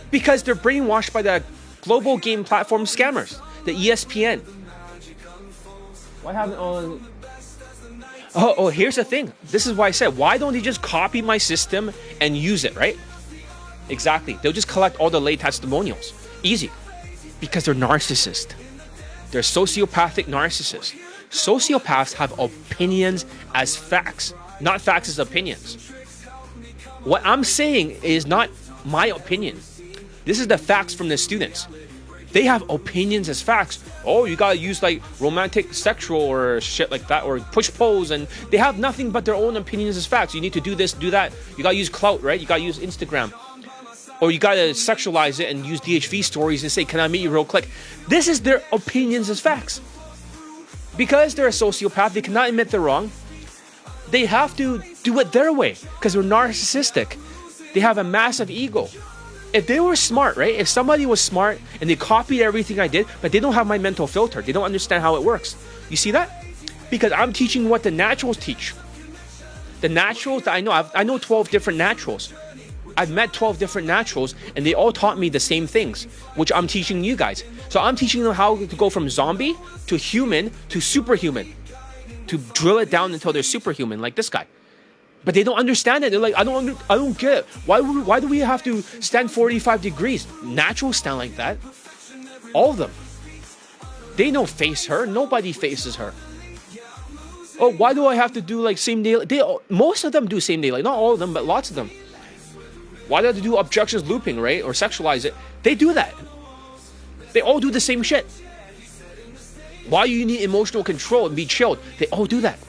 Because they're brainwashed by the global game platform scammers. The ESPN. Why haven't on... Oh, here's the thing. This is why I said, why don't they just copy my system and use it, right? Exactly. They'll just collect all the lay testimonials. Easy. Because they're narcissists. They're sociopathic narcissists. Sociopaths have opinions as facts, not facts as opinions. What I'm saying is not my opinion. This is the facts from the students. They have opinions as facts. Oh, you gotta use like romantic, sexual, or shit like that, or push pulls, and they have nothing but their own opinions as facts. You need to do this, do that. You gotta use clout, right? You gotta use Instagram. Or you gotta sexualize it and use DHV stories and say, can I meet you real quick? This is their opinions as facts. Because they're a sociopath, they cannot admit they're wrong. They have to do it their way because they're narcissistic. They have a massive ego. If they were smart, right? If somebody was smart and they copied everything I did, but they don't have my mental filter, they don't understand how it works. You see that? Because I'm teaching what the naturals teach. The naturals that I know 12 different naturals. I've met 12 different naturals and they all taught me the same things, which I'm teaching you guys. So I'm teaching them how to go from zombie to human to superhuman, to drill it down until they're superhuman, like this guy. But they don't understand it. They're like, I don't get it. Why do we have to stand 45 degrees? Naturals stand like that. All of them. They don't face her. Nobody faces her. Oh, why do I have to do like same day? Most of them do same day. Like not all of them, but lots of them. Why do they have to do objections looping, right? Or sexualize it? They do that. They all do the same shit. Why do you need emotional control and be chilled? They all do that.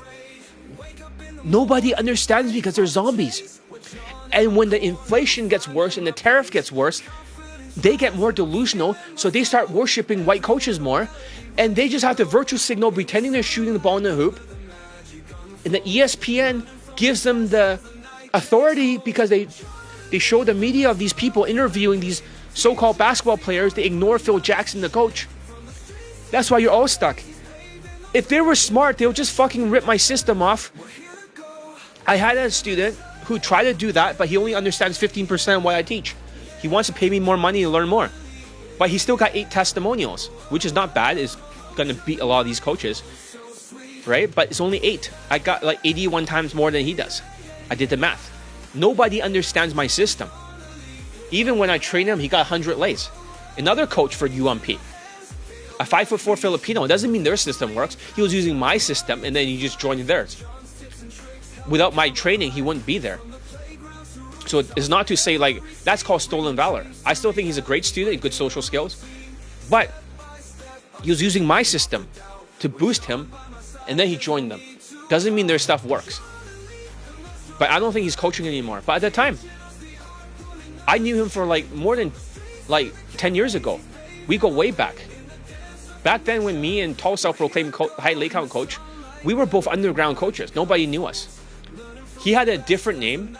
Nobody understands because they're zombies. And when the inflation gets worse and the tariff gets worse, they get more delusional, so they start worshiping white coaches more, and they just have to virtue signal pretending they're shooting the ball in the hoop. And the ESPN gives them the authority because they show the media of these people interviewing these so-called basketball players. They ignore Phil Jackson, the coach. That's why you're all stuck. If they were smart, they'll just fucking rip my system off. I had a student who tried to do that, but he only understands 15% of what I teach. He wants to pay me more money to learn more. But he still got 8 testimonials, which is not bad. It's going to beat a lot of these coaches, right? But it's only 8. I got like 81 times more than he does. I did the math. Nobody understands my system. Even when I train him, he got 100 lays. Another coach for UMP, a 5'4" Filipino, it doesn't mean their system works. He was using my system and then he just joined theirs. Without my training, he wouldn't be there. So it's not to say like, that's called stolen valor. I still think he's a great student, good social skills, but he was using my system to boost him and then he joined them. Doesn't mean their stuff works. But I don't think he's coaching anymore. But at the time, I knew him for like more than like 10 years ago. We go way back. Back then when me and tall self-proclaimed high lay count coach, we were both underground coaches. Nobody knew us. He had a different name,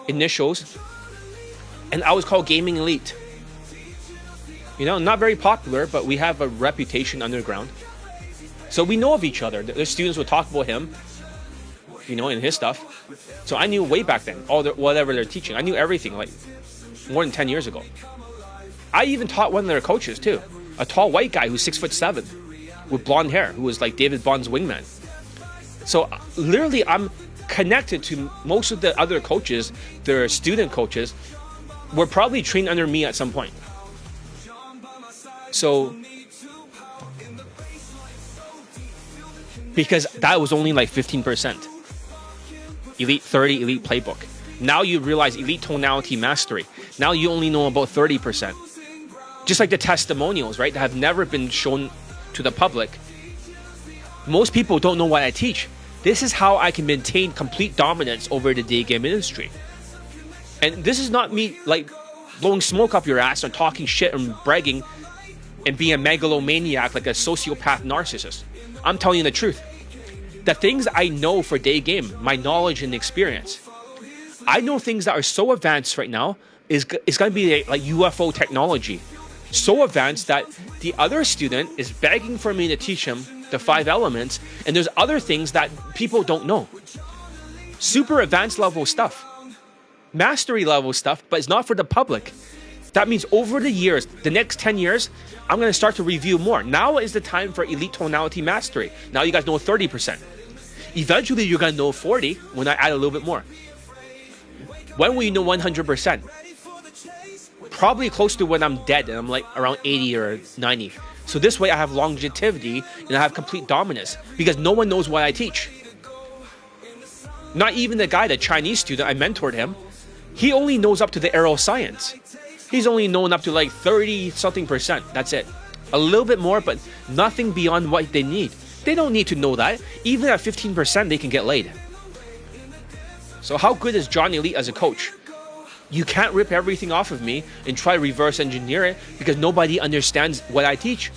initials, and I was called Gaming Elite. You know, not very popular, but we have a reputation underground. So we know of each other. The students would talk about him, you know, and his stuff. So I knew way back then, whatever they're teaching. I knew everything, like, more than 10 years ago. I even taught one of their coaches, too. A tall white guy who's 6'7", with blonde hair, who was like David Bond's wingman. So literally, I'm connected to most of the other coaches. Their student coaches were probably trained under me at some point. So, because that was only like 15%. Elite 30, Elite Playbook. Now you realize Elite Tonality Mastery. Now you only know about 30%. Just like the testimonials, right, that have never been shown to the public. Most people don't know what I teach. This is how I can maintain complete dominance over the day game industry. And this is not me like blowing smoke up your ass or talking shit and bragging and being a megalomaniac like a sociopath narcissist. I'm telling you the truth. The things I know for day game, my knowledge and experience, I know things that are so advanced right now is going to be like UFO technology. So advanced that the other student is begging for me to teach him the 5 elements, and there's other things that people don't know. Super advanced level stuff. Mastery level stuff, but it's not for the public. That means over the years, the next 10 years, I'm going to start to review more. Now is the time for Elite Tonality Mastery. Now you guys know 30%. Eventually you're going to know 40 when I add a little bit more. When will you know 100%? Probably close to when I'm dead and I'm like around 80 or 90. So this way I have longevity and I have complete dominance because no one knows what I teach. Not even the guy, the Chinese student, I mentored him. He only knows up to the arrow science. He's only known up to like 30-something%. That's it. A little bit more, but nothing beyond what they need. They don't need to know that. Even at 15%, they can get laid. So how good is John Elite as a coach? You can't rip everything off of me and try to reverse engineer it because nobody understands what I teach.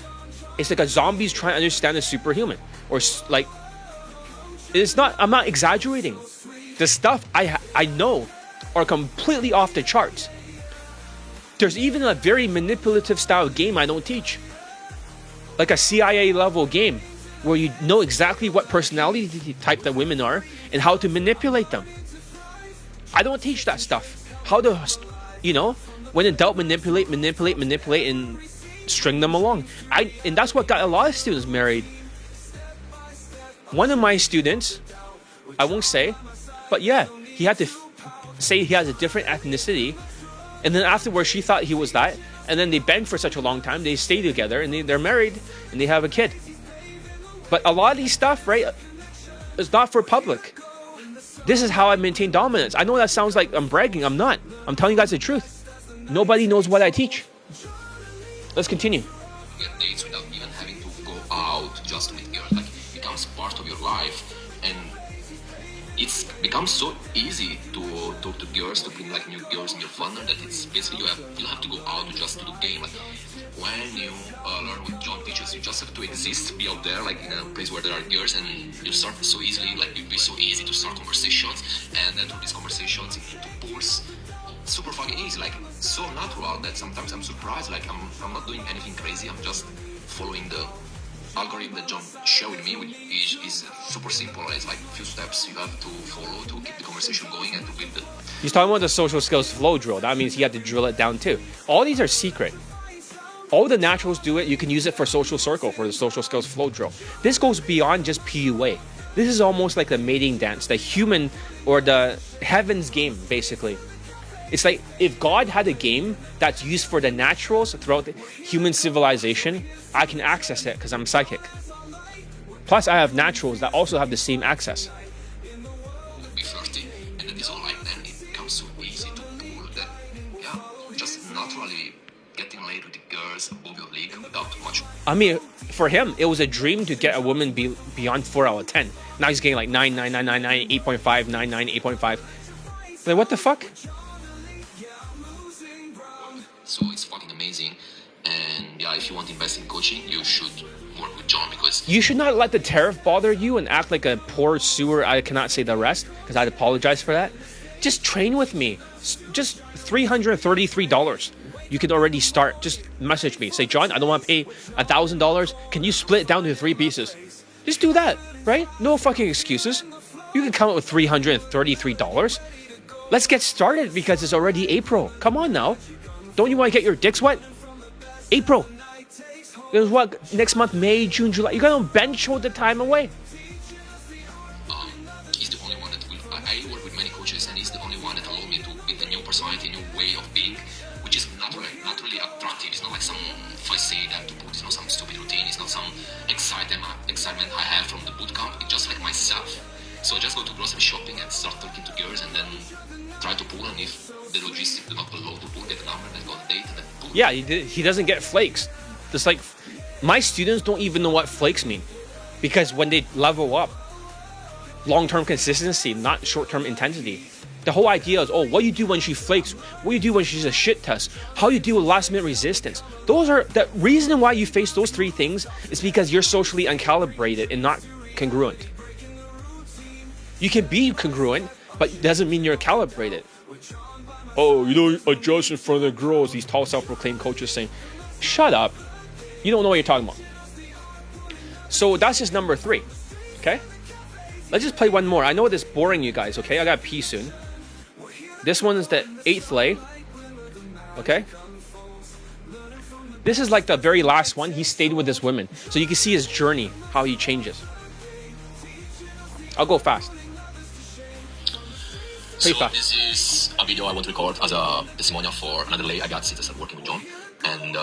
It's like a zombie's trying to understand a superhuman. Or like, it's not, I'm not exaggerating. The stuff I know are completely off the charts. There's even a very manipulative style game I don't teach. Like a CIA level game where you know exactly what personality type that women are and how to manipulate them. I don't teach that stuff. How to, when in doubt, manipulate, and string them along. And that's what got a lot of students married. One of my students, I won't say, but yeah, he had to say he has a different ethnicity. And then afterwards, she thought he was that. And then they banged for such a long time. They stay together and they're married and they have a kid. But a lot of these stuff, right, is not for public. This is how I maintain dominance. I know that sounds like I'm bragging. I'm not. I'm telling you guys the truth. Nobody knows what I teach. Let's continue. Get dates without even having to go out just to meet girls. Like, it becomes part of your life, and it's becomes so easy to talk to girls, to bring like new girls in your funnel, that it's basically you have to go out just to do game. Like, when you learn what John teaches, you just have to exist, be out there, like in a place where there are girls, and you start so easily, like it'd be so easy to start conversations, and then through these conversations into pools. Super fucking easy, like so natural that sometimes I'm surprised. Like I'm not doing anything crazy. I'm just following the algorithm that John showed me, which is super simple. It's like a few steps you have to follow to keep the conversation going and to build the. He's talking about the social skills flow drill. That means you have to drill it down too. All these are secret. All the naturals do it. You can use it for social circle, for the social skills flow drill. This goes beyond just PUA. This is almost like the mating dance, the human or the heavens game, basically. It's like if God had a game that's used for the naturals throughout the human civilization, I can access it because I'm psychic. Plus, I have naturals that also have the same access. Be flirty, and that is all like then it becomes so easy to pull that, yeah, just naturally getting laid with the girls above your league without much. I mean, for him, it was a dream to get a woman beyond 4 out of 10. Now he's getting like 9, 9, 9, 9, 9, 8.5, 9, 9, 8.5. Like, what the fuck? So it's fucking amazing, and yeah, if you want to invest in coaching, you should work with John, because you should not let the tariff bother you and act like a poor sewer. I cannot say the rest because I'd apologize for that. Just train with me. Just $333. You can already start. Just message me. Say, John, I don't want to pay $1,000. Can you split it down to 3 pieces? Just do that, right? No fucking excuses. You can come up with $333. Let's get started because it's already April. Come on now. Don't you want to get your dicks wet? April. It was what? Next month, May, June, July. You gotta bench all the time away. He's the only one that will. I work with many coaches, and he's the only one that allowed me to build a new personality, a new way of being, which is naturally attractive. It's not like some facade I have to put. It's not some stupid routine. It's not some excitement I have from the bootcamp. It's just like myself. So I just go to grocery shopping and start talking to girls, and then try to pull, and if the logistics do not allow to pull, get a number, then go on a date, and then pull. Yeah, he doesn't get flakes. Just like my students don't even know what flakes mean, because when they level up, long-term consistency, not short-term intensity. The whole idea is, what do you do when she flakes? What do you do when she's a shit test? How you deal with last-minute resistance? Those are the reason why you face those 3 things is because you're socially uncalibrated and not congruent. You can be congruent, but it doesn't mean you're calibrated. Oh, you don't adjust in front of the girls, these tall self-proclaimed coaches saying, shut up. You don't know what you're talking about. So that's just number 3, okay? Let's just play one more. I know this is boring, you guys, okay? I gotta pee soon. This one is the 8th lay, okay? This is like the very last one. He stayed with this woman. So you can see his journey, how he changes. I'll go fast. So this is a video I want to record as a testimonial for another lay I got since I started working with John. And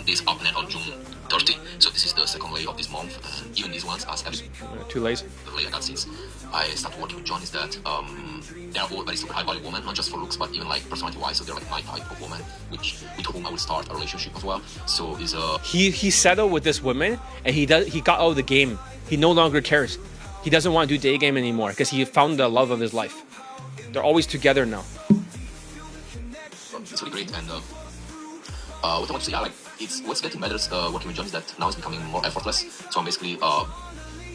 this is up on June 30. So this is the second lay of this month, and even these ones, as every 2 lays. the lay I got since I started working with John, is that they are all very super high value women, not just for looks, but even like personality wise. So they're like my type of woman, with whom I will start a relationship as well. So is He settled with this woman, and he got out of the game. He no longer cares. He doesn't want to do Daygame anymore because he found the love of his life. They're always together now. it's really great. And what I want to say, yeah, like what's getting better working with John is that now it's becoming more effortless. So I'm basically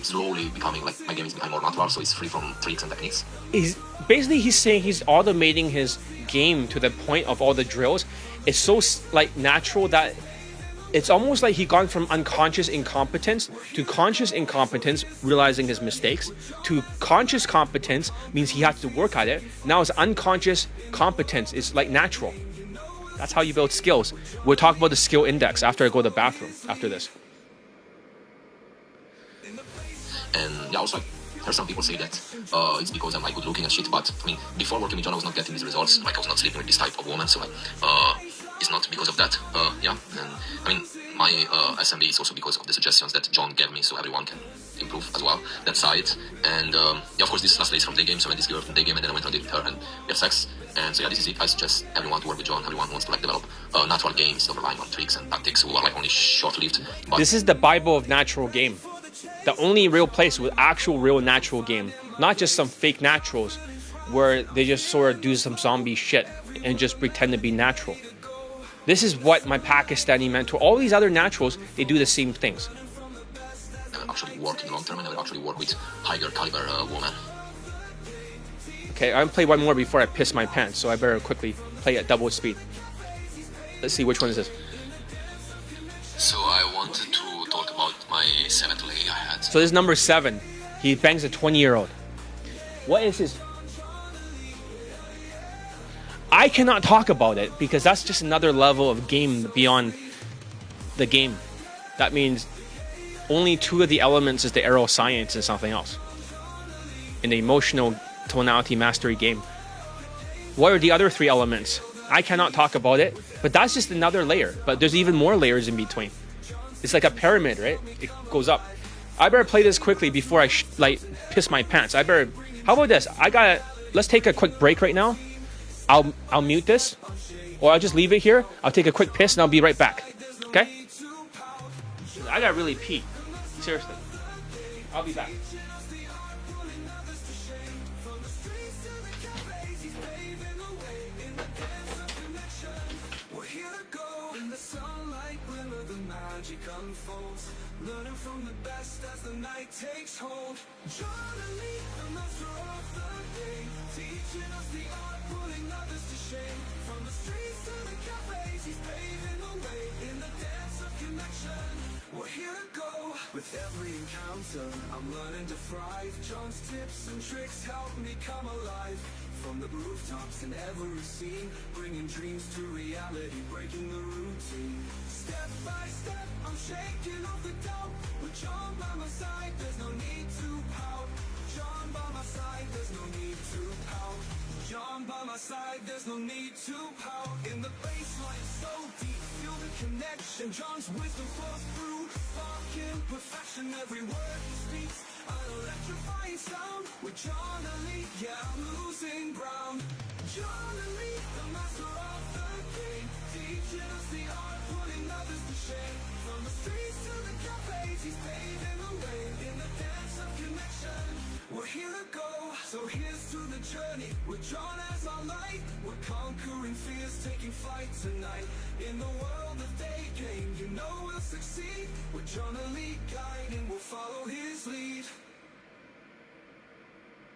slowly becoming like my game is becoming more natural. So it's free from tricks and techniques. He's saying he's automating his game to the point of all the drills. It's so like natural that it's almost like he gone from unconscious incompetence to conscious incompetence, realizing his mistakes, to conscious competence means he has to work at it. Now it's unconscious competence. It's like natural. That's how you build skills. We'll talk about the skill index after I go to the bathroom after this. And yeah, also like, there's some people say that it's because I'm like good looking and shit, but I mean, before working with John, I was not getting these results. Like I was not sleeping with this type of woman, so like it's not because of that. Yeah, and I mean, my SMD is also because of the suggestions that John gave me, so everyone can improve as well that side. And yeah, of course, this last day is from Daygame, so I met this girl from Daygame, and then I went on a date with her, and we had sex. And so yeah, this is it. I suggest everyone to work with John. Everyone wants to like develop natural games, not relying on tricks and tactics who are like only short-lived. But this is the Bible of natural game. The only real place with actual real natural game, not just some fake naturals where they just sort of do some zombie shit and just pretend to be natural. This is what my Pakistani mentor, all these other naturals, they do the same things. actually work in the long term, and I will actually work with higher caliber women. Okay, I'm gonna play one more before I piss my pants, so I better quickly play at double speed. Let's see, which one is this? So I wanted to talk about my 7th lay I had. So this is number 7. He bangs a 20-year-old. What is his... I cannot talk about it because that's just another level of game beyond the game. That means only 2 of the elements is the arrow science and something else. In the emotional tonality mastery game. What are the other 3 elements? I cannot talk about it, but that's just another layer. But there's even more layers in between. It's like a pyramid, right? It goes up. I better play this quickly before I piss my pants. I better... How about this? Let's take a quick break right now. I'll mute this, or I'll just leave it here. I'll take a quick piss and I'll be right back. Okay? I gotta really pee. Seriously. I'll be back. Learning from the best as the night takes hold. Journaling the master of the game, teaching us the art, pulling others to shame. From the streets to the cafes, he's paving the way in the dance of connection. We're here to go. With every encounter, I'm learning to thrive. John's tips and tricks help me come alive. From the rooftops in every scene, bringing dreams to reality, breaking the routine. Step by step, I'm shaking off the doubt. With John by my side, there's no need to pout. John by my side, there's no need to pout. John by my side, there's no need to pout. In the baseline so deep, feel the connection. John's wisdom flows through, sparking perfection. Every word he speaks, an electrifying sound. With John Elite, yeah, I'm losing ground. John Elite, the master of the game, teaching us the art, putting others to shame. From the streets to the cafes, he's paving the way in the dance of connection. We're here to go, so here's to the journey. With John as our light, we're conquering fears, taking flight tonight. In the world of Daygame, you know we'll succeed. With John Elite guiding, we'll follow his lead.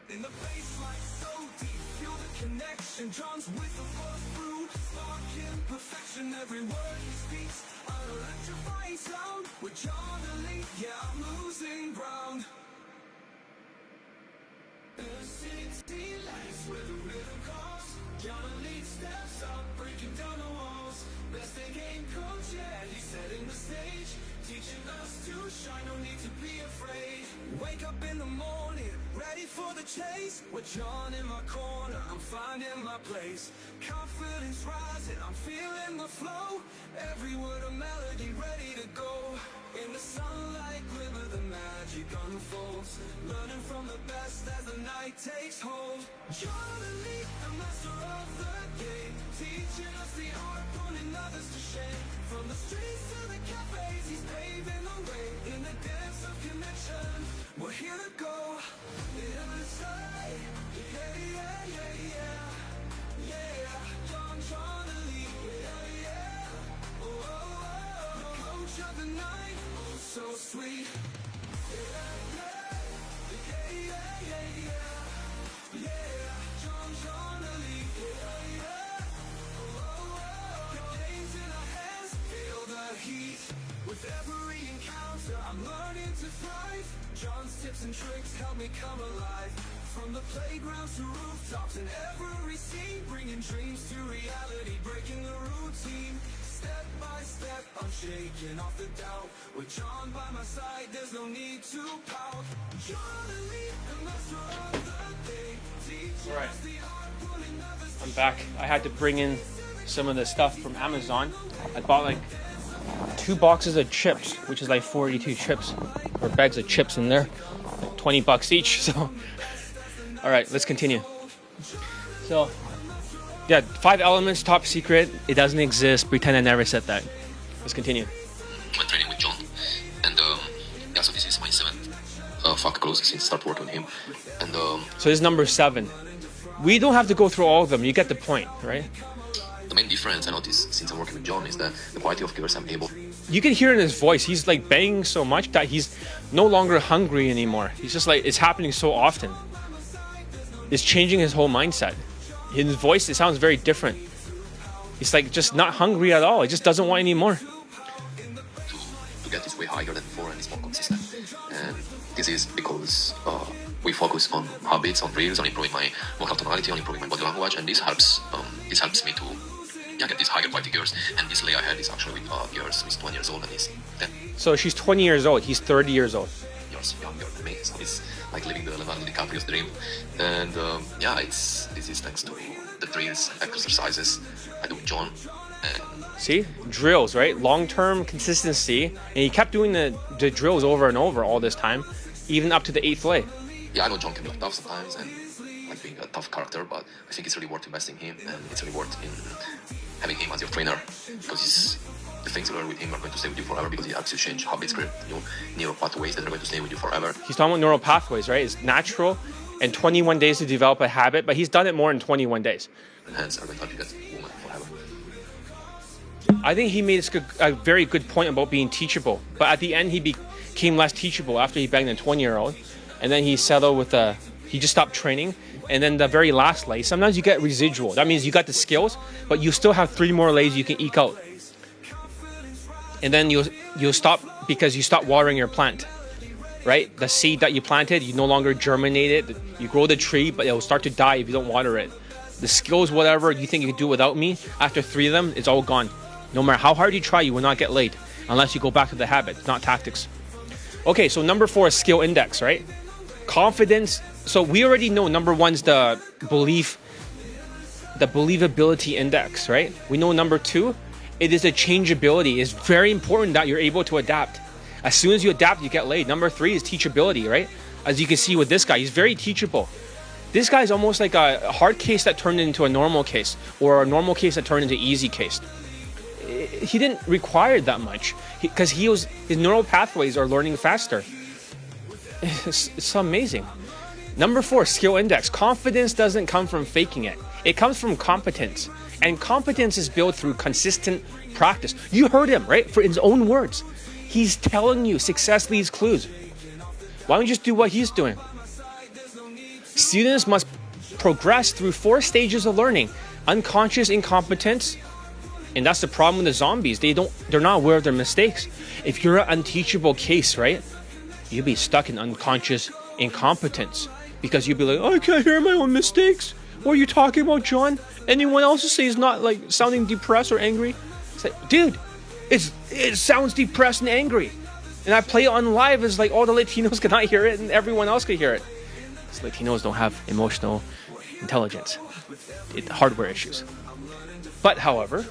In the baseline so deep, feel the connection. John's wisdom flows through, sparking perfection. Every word he speaks, an electrifying sound. With John Elite, yeah, I'm losing ground. The city lights where the rhythm calls. John Elite steps up, breaking down the walls. Best Daygame coach, yeah, he's setting the stage, teaching us to shine, no need to be afraid. Wake up in the morning, ready for for the chase. With John in my corner, I'm finding my place. Confidence rising, I'm feeling the flow. Every word a melody, ready to go. In the sunlight, glimmer, the magic unfolds. Learning from the best as the night takes hold. John Elite, the master of the game, teaching us the art, putting others to shame. From the streets to the cafes, he's paving the way. In the dance of connection, we're here to go. The other side, yeah, yeah, yeah, yeah. Yeah, John Elite, yeah, yeah. Oh, oh, oh. The coach of the night, oh, so sweet. Yeah, yeah, yeah, yeah, yeah. Yeah, John Elite, yeah, yeah. Oh, oh, oh. The game's in our hands, feel the heat. With every encounter, I'm learning to thrive. John's tips and tricks help me come alive. From the playgrounds to rooftops and every scene, bringing dreams to reality, breaking the routine. Step by step, I'm shaking off the doubt. With John by my side, there's no need to pout. John Elite, the master of the day, teaching us the art, pulling others to I'm back. I had to bring in some of the stuff from Amazon. I bought like 2 boxes of chips, which is like 42 chips, or bags of chips in there, like $20 each. So, all right, let's continue. So, yeah, 5 elements, top secret. It doesn't exist. Pretend I never said that. Let's continue. I'm training with John, and yeah, so this is my 7th fuck close since start working with him, and So this is number 7. We don't have to go through all of them. You get the point, right? the main difference I noticed since I'm working with John is that the quality of girls I'm able. You can hear in his voice, he's like banging so much that he's no longer hungry anymore. He's just like, it's happening so often. It's changing his whole mindset. In his voice, it sounds very different. He's like just not hungry at all. He just doesn't want any more. To get this way higher than before, and it's more consistent. And this is because we focus on habits, on reels, on improving my vocal tonality, on improving my body language, and this helps me to get these higher quality girls. And this lay I had is actually with girls who's 20 years old and he's 10 So she's 20 years old. He's 30 years old. years younger than me. So it's like living the Leonardo DiCaprio's dream. And this is thanks to the drills and exercises I do with John. And See? Drills, right? Long-term consistency. And he kept doing the drills over and over all this time, even up to the 8th lay. yeah, I know John can be tough sometimes and like being a tough character, but I think it's really worth investing in him, and it's really worth in having him as your trainer, because the things you learn with him are going to stay with you forever, because he helps you change habits, create new neural pathways that are going to stay with you forever. He's talking about neural pathways, right? It's natural and 21 days to develop a habit, but he's done it more in 21 days. And hence are going to help you get woman forever. I think he made a very good point about being teachable, but at the end he became less teachable after he banged a 20-year-old, and then he settled with he just stopped training. And then the very last lay, sometimes you get residual. That means you got the skills, but you still have 3 more lays you can eke out. And then you'll stop because you stop watering your plant, right? The seed that you planted, you no longer germinate it. You grow the tree, but it'll start to die if you don't water it. The skills, whatever you think you can do without me, after 3 of them, it's all gone. No matter how hard you try, you will not get laid unless you go back to the habit, not tactics. Okay, so number 4 is skill index, right? Confidence. So we already know number 1 is the believability index, right? We know number 2, it is a changeability. It's very important that you're able to adapt. As soon as you adapt, you get laid. Number 3 is teachability, right? As you can see with this guy, he's very teachable. This guy's almost like a hard case that turned into a normal case, or a normal case that turned into easy case. He didn't require that much because his neural pathways are learning faster. It's amazing. Number 4, skill index. Confidence doesn't come from faking it. It comes from competence. And competence is built through consistent practice. You heard him, right? For his own words. He's telling you success leaves clues. Why don't you just do what he's doing? Students must progress through 4 stages of learning. Unconscious incompetence. And that's the problem with the zombies. They're not aware of their mistakes. If you're an unteachable case, right? You'll be stuck in unconscious incompetence. Because you'll be like, oh, I can't hear my own mistakes. What are you talking about, John? Anyone else to say is not like sounding depressed or angry? It's like, dude, it sounds depressed and angry. And I play it on live as like all the Latinos cannot hear it and everyone else can hear it. Latinos don't have emotional intelligence. Hardware issues. But, however,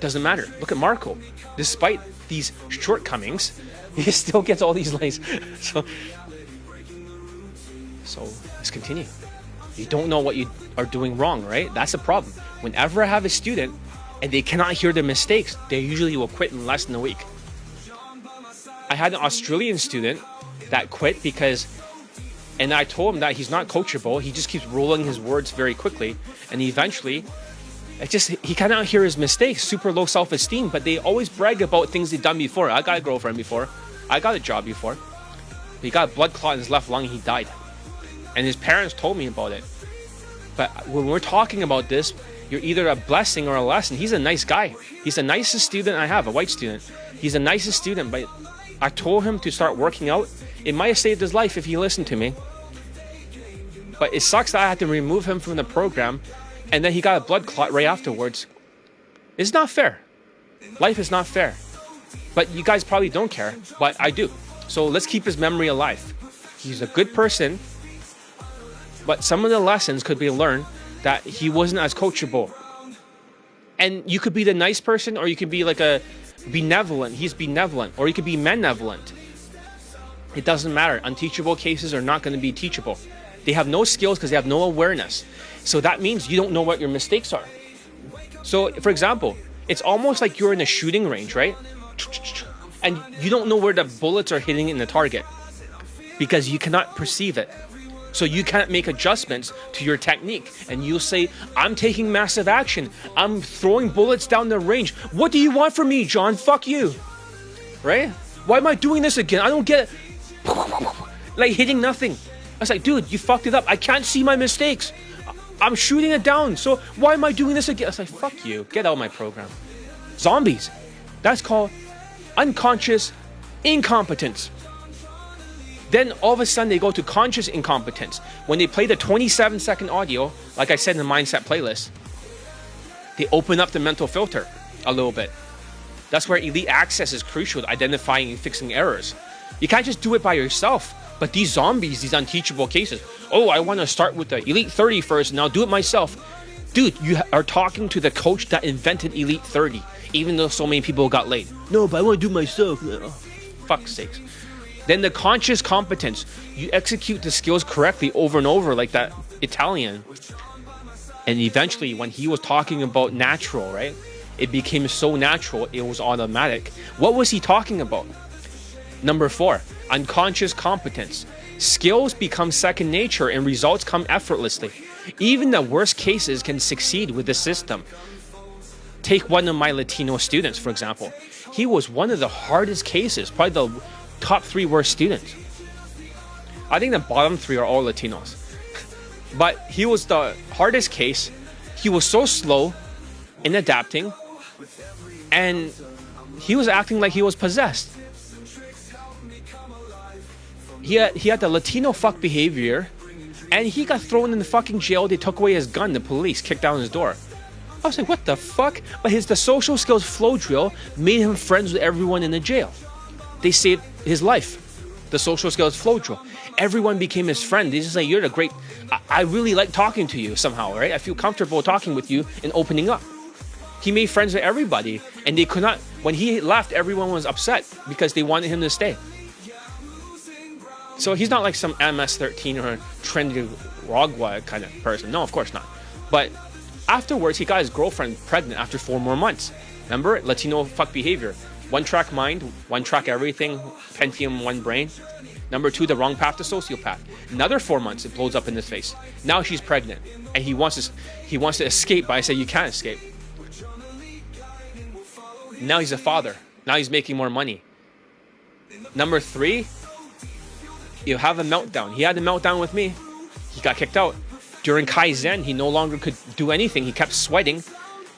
doesn't matter. Look at Marco. Despite these shortcomings, he still gets all these likes. So let's continue. You don't know what you are doing wrong, right? That's the problem. Whenever I have a student and they cannot hear their mistakes, they usually will quit in less than a week. I had an Australian student that quit because, and I told him that he's not coachable. He just keeps rolling his words very quickly, and eventually, he cannot hear his mistakes. Super low self-esteem, but they always brag about things they've done before. I got a girlfriend before. I got a job before. He got a blood clot in his left lung and he died. And his parents told me about it. But when we're talking about this, you're either a blessing or a lesson. He's a nice guy. He's the nicest student I have, a white student. He's the nicest student, but I told him to start working out. It might have saved his life if he listened to me. But it sucks that I had to remove him from the program, and then he got a blood clot right afterwards. It's not fair. Life is not fair. But you guys probably don't care, but I do. So let's keep his memory alive. He's a good person, but some of the lessons could be learned that he wasn't as coachable. And you could be the nice person, or you could be like a benevolent. He's benevolent, or you could be malevolent. It doesn't matter. Unteachable cases are not going to be teachable. They have no skills because they have no awareness. So that means you don't know what your mistakes are. So, for example, it's almost like you're in a shooting range, right? And you don't know where the bullets are hitting in the target because you cannot perceive it. So you can't make adjustments to your technique. And you'll say, I'm taking massive action. I'm throwing bullets down the range. What do you want from me, John? Fuck you. Right? Why am I doing this again? I don't get it. Like hitting nothing. I was like, dude, you fucked it up. I can't see my mistakes. I'm shooting it down. So why am I doing this again? I was like, fuck you. Get out of my program. Zombies. That's called unconscious incompetence. Then all of a sudden they go to conscious incompetence. When they play the 27-second audio, like I said in the Mindset playlist, they open up the mental filter a little bit. That's where elite access is crucial to identifying and fixing errors. You can't just do it by yourself. But these zombies, these unteachable cases, oh, I want to start with the Elite 30 first and I'll do it myself. Dude, you are talking to the coach that invented Elite 30, even though so many people got laid. No, but I want to do it myself. Oh, fuck's sakes. Then the conscious competence. You execute the skills correctly over and over like that Italian. And eventually, when he was talking about natural, right? It became so natural, it was automatic. What was he talking about? Number 4, unconscious competence. Skills become second nature and results come effortlessly. Even the worst cases can succeed with the system. Take one of my Latino students, for example. He was one of the hardest cases, probably the top 3 worst students. I think the bottom 3 are all Latinos. But he was the hardest case. He was so slow in adapting, and he was acting like he was possessed. He had the Latino fuck behavior, and he got thrown in the fucking jail. They took away his gun. The police kicked down his door. I was like, what the fuck? But the social skills flow drill made him friends with everyone in the jail. They saved his life. The social skills flow drill. Everyone became his friend. They just like, you're the great. I really like talking to you somehow, right? I feel comfortable talking with you and opening up. He made friends with everybody, and they could not. When he left, everyone was upset because they wanted him to stay. So he's not like some MS-13 or trendy Ragua kind of person. No, of course not. But afterwards, he got his girlfriend pregnant after 4 more months. Remember? Latino fuck behavior. One track mind, one track everything, Pentium, one brain. Number 2, the wrong path to sociopath. Another 4 months, it blows up in his face. Now she's pregnant, and he wants to escape, but I say you can't escape. Now he's a father. Now he's making more money. Number 3, you have a meltdown. He had a meltdown with me. He got kicked out. During Kaizen, he no longer could do anything. He kept sweating.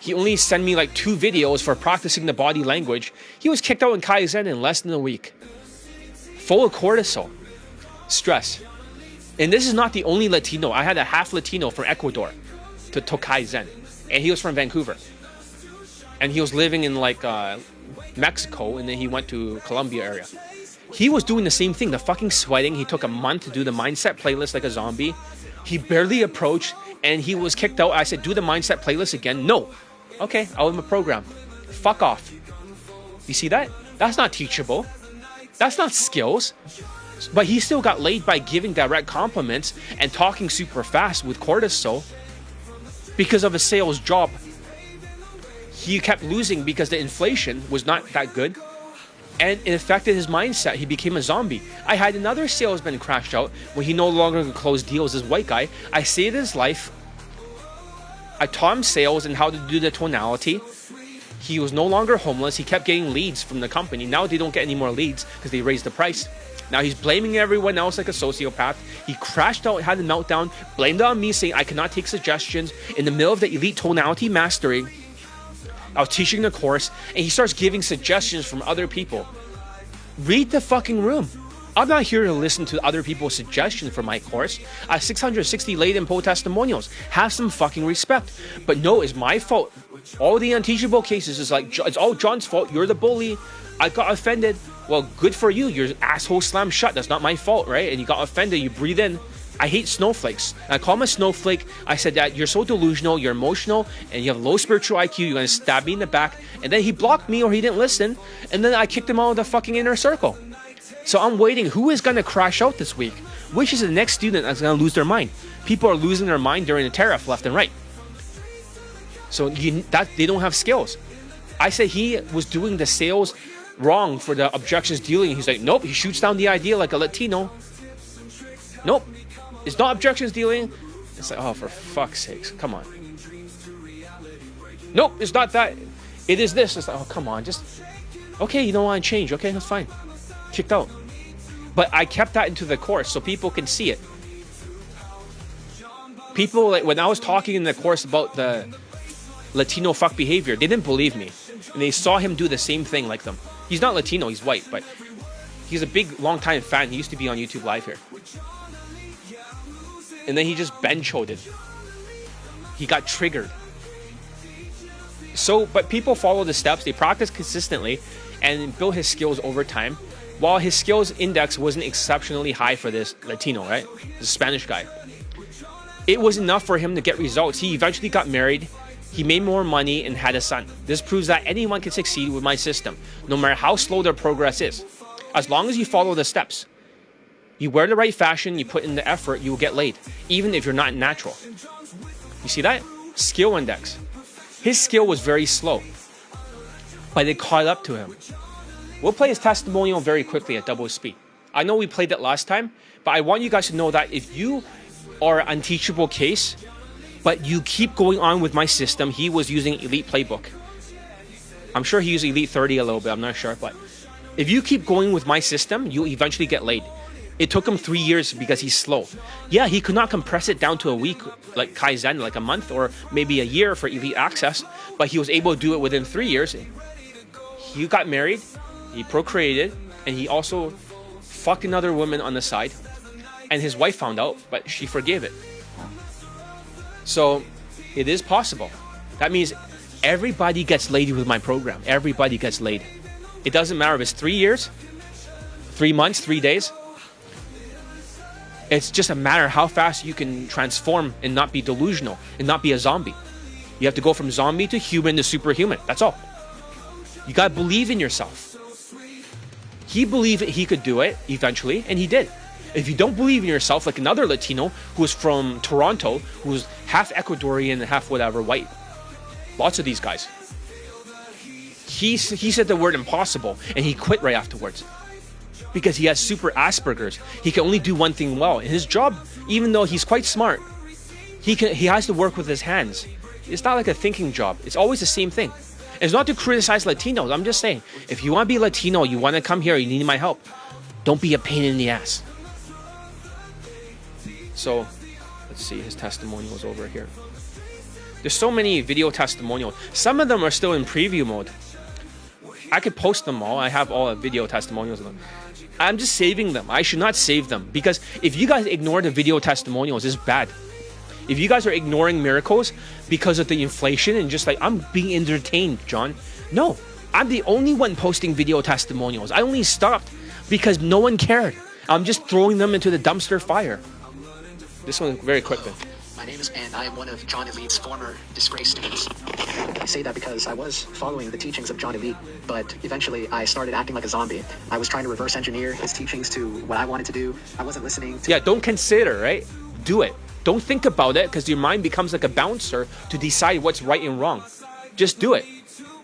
He only sent me like 2 videos for practicing the body language. He was kicked out in Kaizen in less than a week. Full of cortisol. Stress. And this is not the only Latino. I had a half Latino from Ecuador to Kaizen. And he was from Vancouver. And he was living in like Mexico, and then he went to Colombia area. He was doing the same thing, the fucking sweating. He took a month to do the mindset playlist like a zombie. He barely approached and he was kicked out. I said, do the mindset playlist again. No. Okay, I'll have a program. Fuck off. You see that? That's not teachable. That's not skills. But he still got laid by giving direct compliments and talking super fast with cortisol because of a sales job. He kept losing because the inflation was not that good. And it affected his mindset. He became a zombie. I had another salesman crash out when he no longer could close deals. This white guy. I saved his life. I taught him sales and how to do the tonality. He was no longer homeless. He kept getting leads from the company. Now they don't get any more leads because they raised the price. Now he's blaming everyone else like a sociopath. He crashed out, had a meltdown, blamed it on me, saying I cannot take suggestions. In the middle of the elite tonality mastery, I was teaching the course, and he starts giving suggestions from other people. Read the fucking room. I'm not here to listen to other people's suggestions for my course. I have 660 laid in poll testimonials. Have some fucking respect. But no, it's my fault. All the unteachable cases is like, it's all John's fault. You're the bully. I got offended. Well, good for you. Your asshole slammed shut. That's not my fault, right? And you got offended. You breathe in. I hate snowflakes. I call him a snowflake. I said that you're so delusional, you're emotional, and you have low spiritual IQ. You're going to stab me in the back. And then he blocked me or he didn't listen. And then I kicked him out of the fucking inner circle. So I'm waiting. Who is going to crash out this week? Which is the next student that's going to lose their mind? People are losing their mind during the tariff left and right. So they don't have skills. I said he was doing the sales wrong for the objections dealing. He's like, nope, he shoots down the idea like a Latino. Nope, it's not objections dealing. It's like, oh, for fuck's sakes, come on. Nope, it's not that. It is this. It's like, oh, come on, just, okay, you don't want to change. Okay, that's fine. Kicked out. But I kept that into the course so people can see it. People, like, when I was talking in the course about the Latino fuck behavior, they didn't believe me. And they saw him do the same thing like them. He's not Latino, he's white, but he's a big, long-time fan. He used to be on YouTube Live here. And then he just bench-hoed. He got triggered. So, but people follow the steps, they practice consistently, and build his skills over time. While his skills index wasn't exceptionally high for this Latino, right? This Spanish guy. It was enough for him to get results. He eventually got married. He made more money and had a son. This proves that anyone can succeed with my system, no matter how slow their progress is. As long as you follow the steps. You wear the right fashion, you put in the effort, you will get laid, even if you're not natural. You see that? Skill index. His skill was very slow, but it caught up to him. We'll play his testimonial very quickly at double speed. I know we played it last time, but I want you guys to know that if you are an unteachable case, but you keep going on with my system, he was using Elite Playbook. I'm sure he used Elite 30 a little bit, I'm not sure, but if you keep going with my system, you'll eventually get laid. It took him 3 years because he's slow. Yeah, he could not compress it down to a week, like Kaizen, like a month or maybe a year for Elite Access, but he was able to do it within 3 years. He got married, he procreated, and he also fucked another woman on the side. And his wife found out, but she forgave it. So, it is possible. That means everybody gets laid with my program. Everybody gets laid. It doesn't matter if it's 3 years, 3 months, 3 days. It's just a matter of how fast you can transform and not be delusional and not be a zombie. You have to go from zombie to human to superhuman. That's all. You gotta believe in yourself. He believed that he could do it eventually, and he did. If you don't believe in yourself, like another Latino who was from Toronto, who was half Ecuadorian and half whatever, white. Lots of these guys. He said the word impossible, and he quit right afterwards. Because he has super Asperger's. He can only do one thing well. In his job, even though he's quite smart, he has to work with his hands. It's not like a thinking job. It's always the same thing. It's not to criticize Latinos. I'm just saying, if you want to be Latino, you want to come here, you need my help. Don't be a pain in the ass. So, let's see, his testimonials over here. There's so many video testimonials. Some of them are still in preview mode. I could post them all. I have all the video testimonials of them. I'm just saving them. I should not save them, because if you guys ignore the video testimonials, it's bad. If you guys are ignoring miracles because of the inflation and just like, I'm being entertained, John. No, I'm the only one posting video testimonials. I only stopped because no one cared. I'm just throwing them into the dumpster fire. This one very quick then. My name is and I am one of John Elite's former disgraced students. I say that because I was following the teachings of John Elite, but eventually I started acting like a zombie. I was trying to reverse engineer his teachings to what I wanted to do. I wasn't listening to... Yeah, don't consider, right? Do it. Don't think about it, because your mind becomes like a bouncer to decide what's right and wrong. Just do it.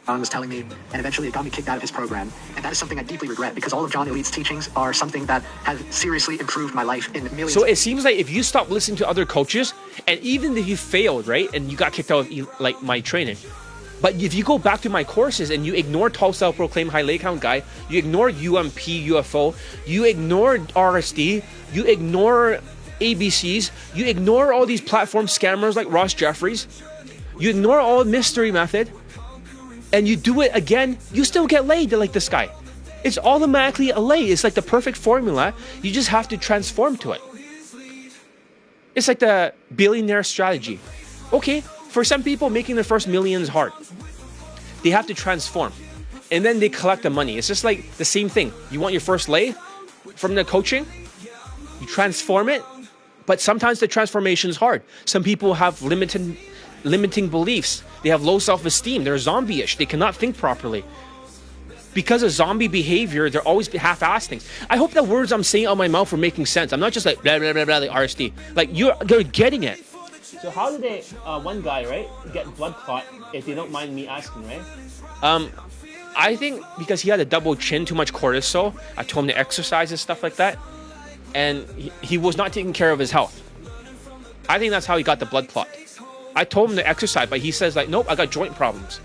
John was telling me, and eventually it got me kicked out of his program. And that is something I deeply regret, because all of John Elite's teachings are something that have seriously improved my life in millions. So it seems like if you stop listening to other coaches, and even if you failed, right, and you got kicked out of like my training, but if you go back to my courses and you ignore tall self-proclaimed high leg count guy, you ignore UMP, UFO, you ignore RSD, you ignore ABCs, you ignore all these platform scammers like Ross Jeffries, you ignore all mystery method, and you do it again, you still get laid like this guy. It's automatically a lay. It's like the perfect formula. You just have to transform to it. It's like the billionaire strategy. Okay, for some people, making their first million is hard. They have to transform. And then they collect the money. It's just like the same thing. You want your first lay from the coaching? You transform it. But sometimes the transformation is hard. Some people have limiting beliefs. They have low self-esteem. They're zombie-ish. They cannot think properly. Because of zombie behavior, they're always half-assed things. I hope the words I'm saying out of my mouth are making sense. I'm not just like blah, blah, blah, blah, like RSD. Like, you're getting it. So how did they, one guy, right, get blood clot, if they don't mind me asking, right? I think because he had a double chin, too much cortisol. I told him to exercise and stuff like that. And he was not taking care of his health. I think that's how he got the blood clot. I told him to exercise, but he says like, nope, I got joint problems.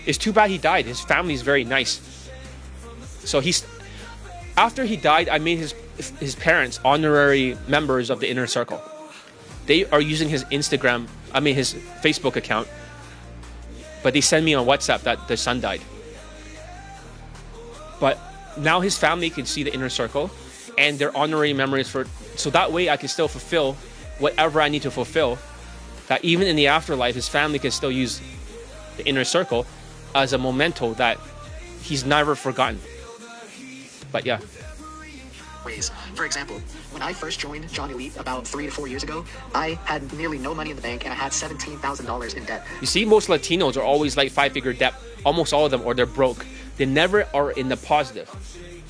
It's too bad he died. His family's very nice. So after he died, I made his parents honorary members of the inner circle. They are using his his Facebook account, but they send me on WhatsApp that their son died. But now his family can see the inner circle, and they're honorary memories so that way I can still fulfill whatever I need to fulfill. That even in the afterlife, his family can still use the inner circle as a memento that he's never forgotten. But yeah. Ways. For example, when I first joined John Elite about 3 to 4 years ago, I had nearly no money in the bank and I had $17,000 in debt. You see, most Latinos are always like 5-figure debt. Almost all of them, or they're broke. They never are in the positive.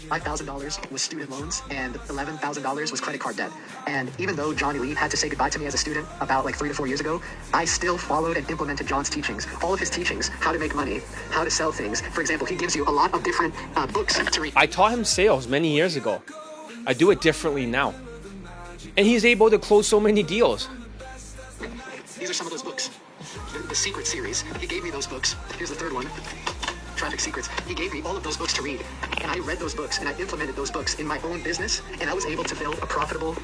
$5,000 was student loans and $11,000 was credit card debt. And even though John Elite had to say goodbye to me as a student about like 3 to 4 years ago, I still followed and implemented John's teachings. All of his teachings, how to make money, how to sell things. For example, he gives you a lot of different books to read. I taught him sales many years ago. I do it differently now. And he's able to close so many deals. These are some of those books. The Secret series. He gave me those books. Here's the third one. Traffic Secrets. He gave me all of those books to read. And I read those books and I implemented those books in my own business. And I was able to build a profitable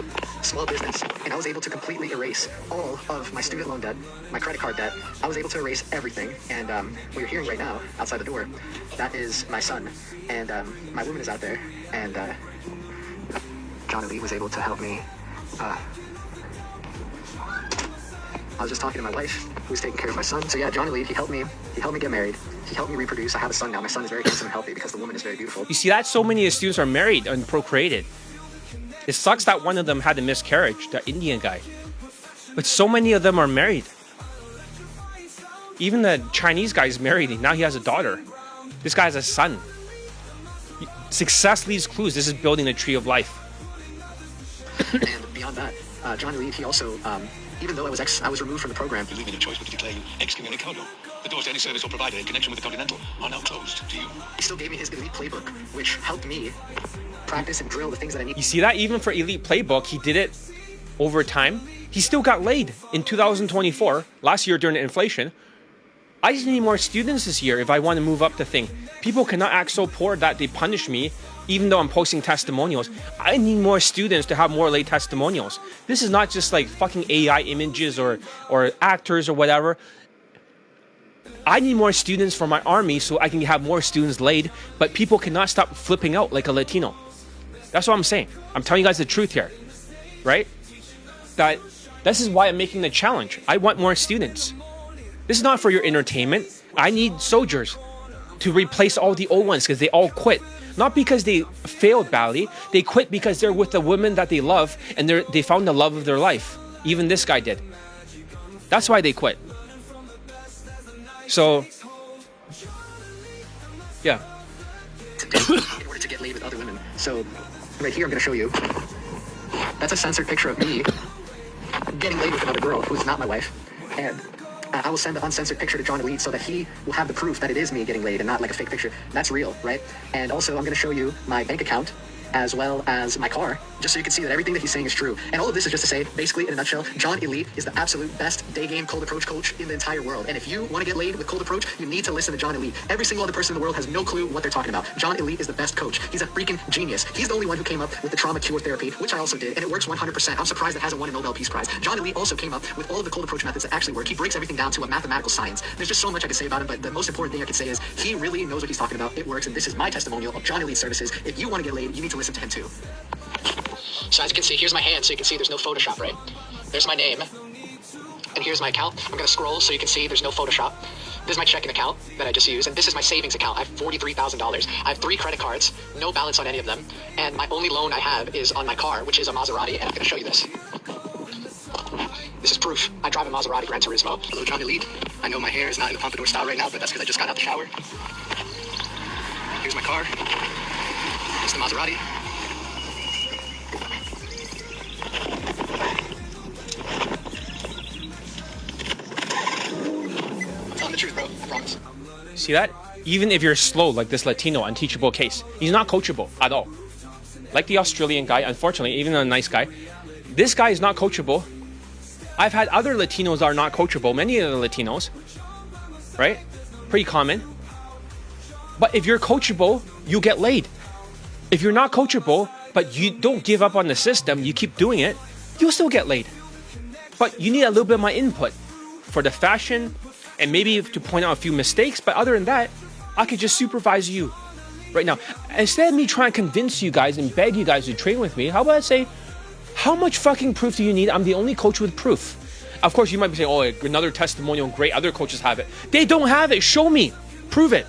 small business. And I was able to completely erase all of my student loan debt, my credit card debt. I was able to erase everything. And what you're hearing right now outside the door, that is my son. And my woman is out there. And John Elite was able to help me. I was just talking to my wife, who was taking care of my son. So yeah, John Elite, he helped me get married. He helped me reproduce. I have a son now. My son is very handsome and healthy because the woman is very beautiful. You see that so many of the students are married and procreated. It sucks that one of them had a miscarriage, the Indian guy. But so many of them are married. Even the Chinese guy is married, and now he has a daughter. This guy has a son. Success leaves clues. This is building a tree of life. And beyond that, John Elite, he also, even though I was removed from the program. You leave me no choice but to declare you excommunicado. The doors to any service or provider in connection with the Continental are now closed to you. He still gave me his Elite Playbook, which helped me practice and drill the things that I need. You see that? Even for Elite Playbook, he did it over time. He still got laid in 2024, last year during the inflation. I just need more students this year if I want to move up the thing. People cannot act so poor that they punish me, even though I'm posting testimonials. I need more students to have more late testimonials. This is not just like fucking AI images or actors or whatever. I need more students for my army so I can have more students laid, but people cannot stop flipping out like a Latino. That's what I'm saying. I'm telling you guys the truth here, right? That this is why I'm making the challenge. I want more students. This is not for your entertainment. I need soldiers to replace all the old ones because they all quit. Not because they failed badly. They quit because they're with the woman that they love and they found the love of their life. Even this guy did. That's why they quit. So, yeah. In order to get laid with other women. So, right here, I'm going to show you. That's a censored picture of me getting laid with another girl who's not my wife. And I will send the uncensored picture to John Elite so that he will have the proof that it is me getting laid and not like a fake picture. That's real, right? And also, I'm going to show you my bank account as well as my car, just so you can see that everything that he's saying is true. And all of this is just to say, basically, in a nutshell, John Elite is the absolute best day game cold approach coach in the entire world. And if you want to get laid with cold approach, you need to listen to John Elite. Every single other person in the world has no clue what they're talking about. John Elite is the best coach. He's a freaking genius. He's the only one who came up with the trauma cure therapy, which I also did, and it works 100%. I'm surprised it hasn't won a Nobel Peace Prize. John Elite also came up with all of the cold approach methods that actually work. He breaks everything down to a mathematical science. There's just so much I could say about him, but the most important thing I could say is he really knows what he's talking about. It works, and this is my testimonial of John Elite services. If you want to get laid, you need to listen to him too. So as you can see, here's my hand, so you can see there's no Photoshop, right? There's my name, and here's my account. I'm gonna scroll so you can see there's no Photoshop. This is my checking account that I just used, and this is my savings account. I have $43,000. I have 3 credit cards, no balance on any of them, and my only loan I have is on my car, which is a Maserati, and I'm gonna show you this. This is proof. I drive a Maserati Gran Turismo. Hello, John Elite. I know my hair is not in the pompadour style right now, but that's because I just got out the shower. Here's my car. Here's the Maserati. I'm telling the truth, bro. I promise. See that? Even if you're slow, like this Latino unteachable case, he's not coachable at all. Like the Australian guy, unfortunately, even a nice guy, this guy is not coachable. I've had other Latinos that are not coachable, many of the Latinos, right? Pretty common. But if you're coachable, you get laid. If you're not coachable, but you don't give up on the system, you keep doing it, you'll still get laid. But you need a little bit of my input for the fashion and maybe to point out a few mistakes. But other than that, I could just supervise you right now. Instead of me trying to convince you guys and beg you guys to train with me, how about I say, how much fucking proof do you need? I'm the only coach with proof. Of course, you might be saying, oh, another testimonial, great, other coaches have it. They don't have it. Show me. Prove it.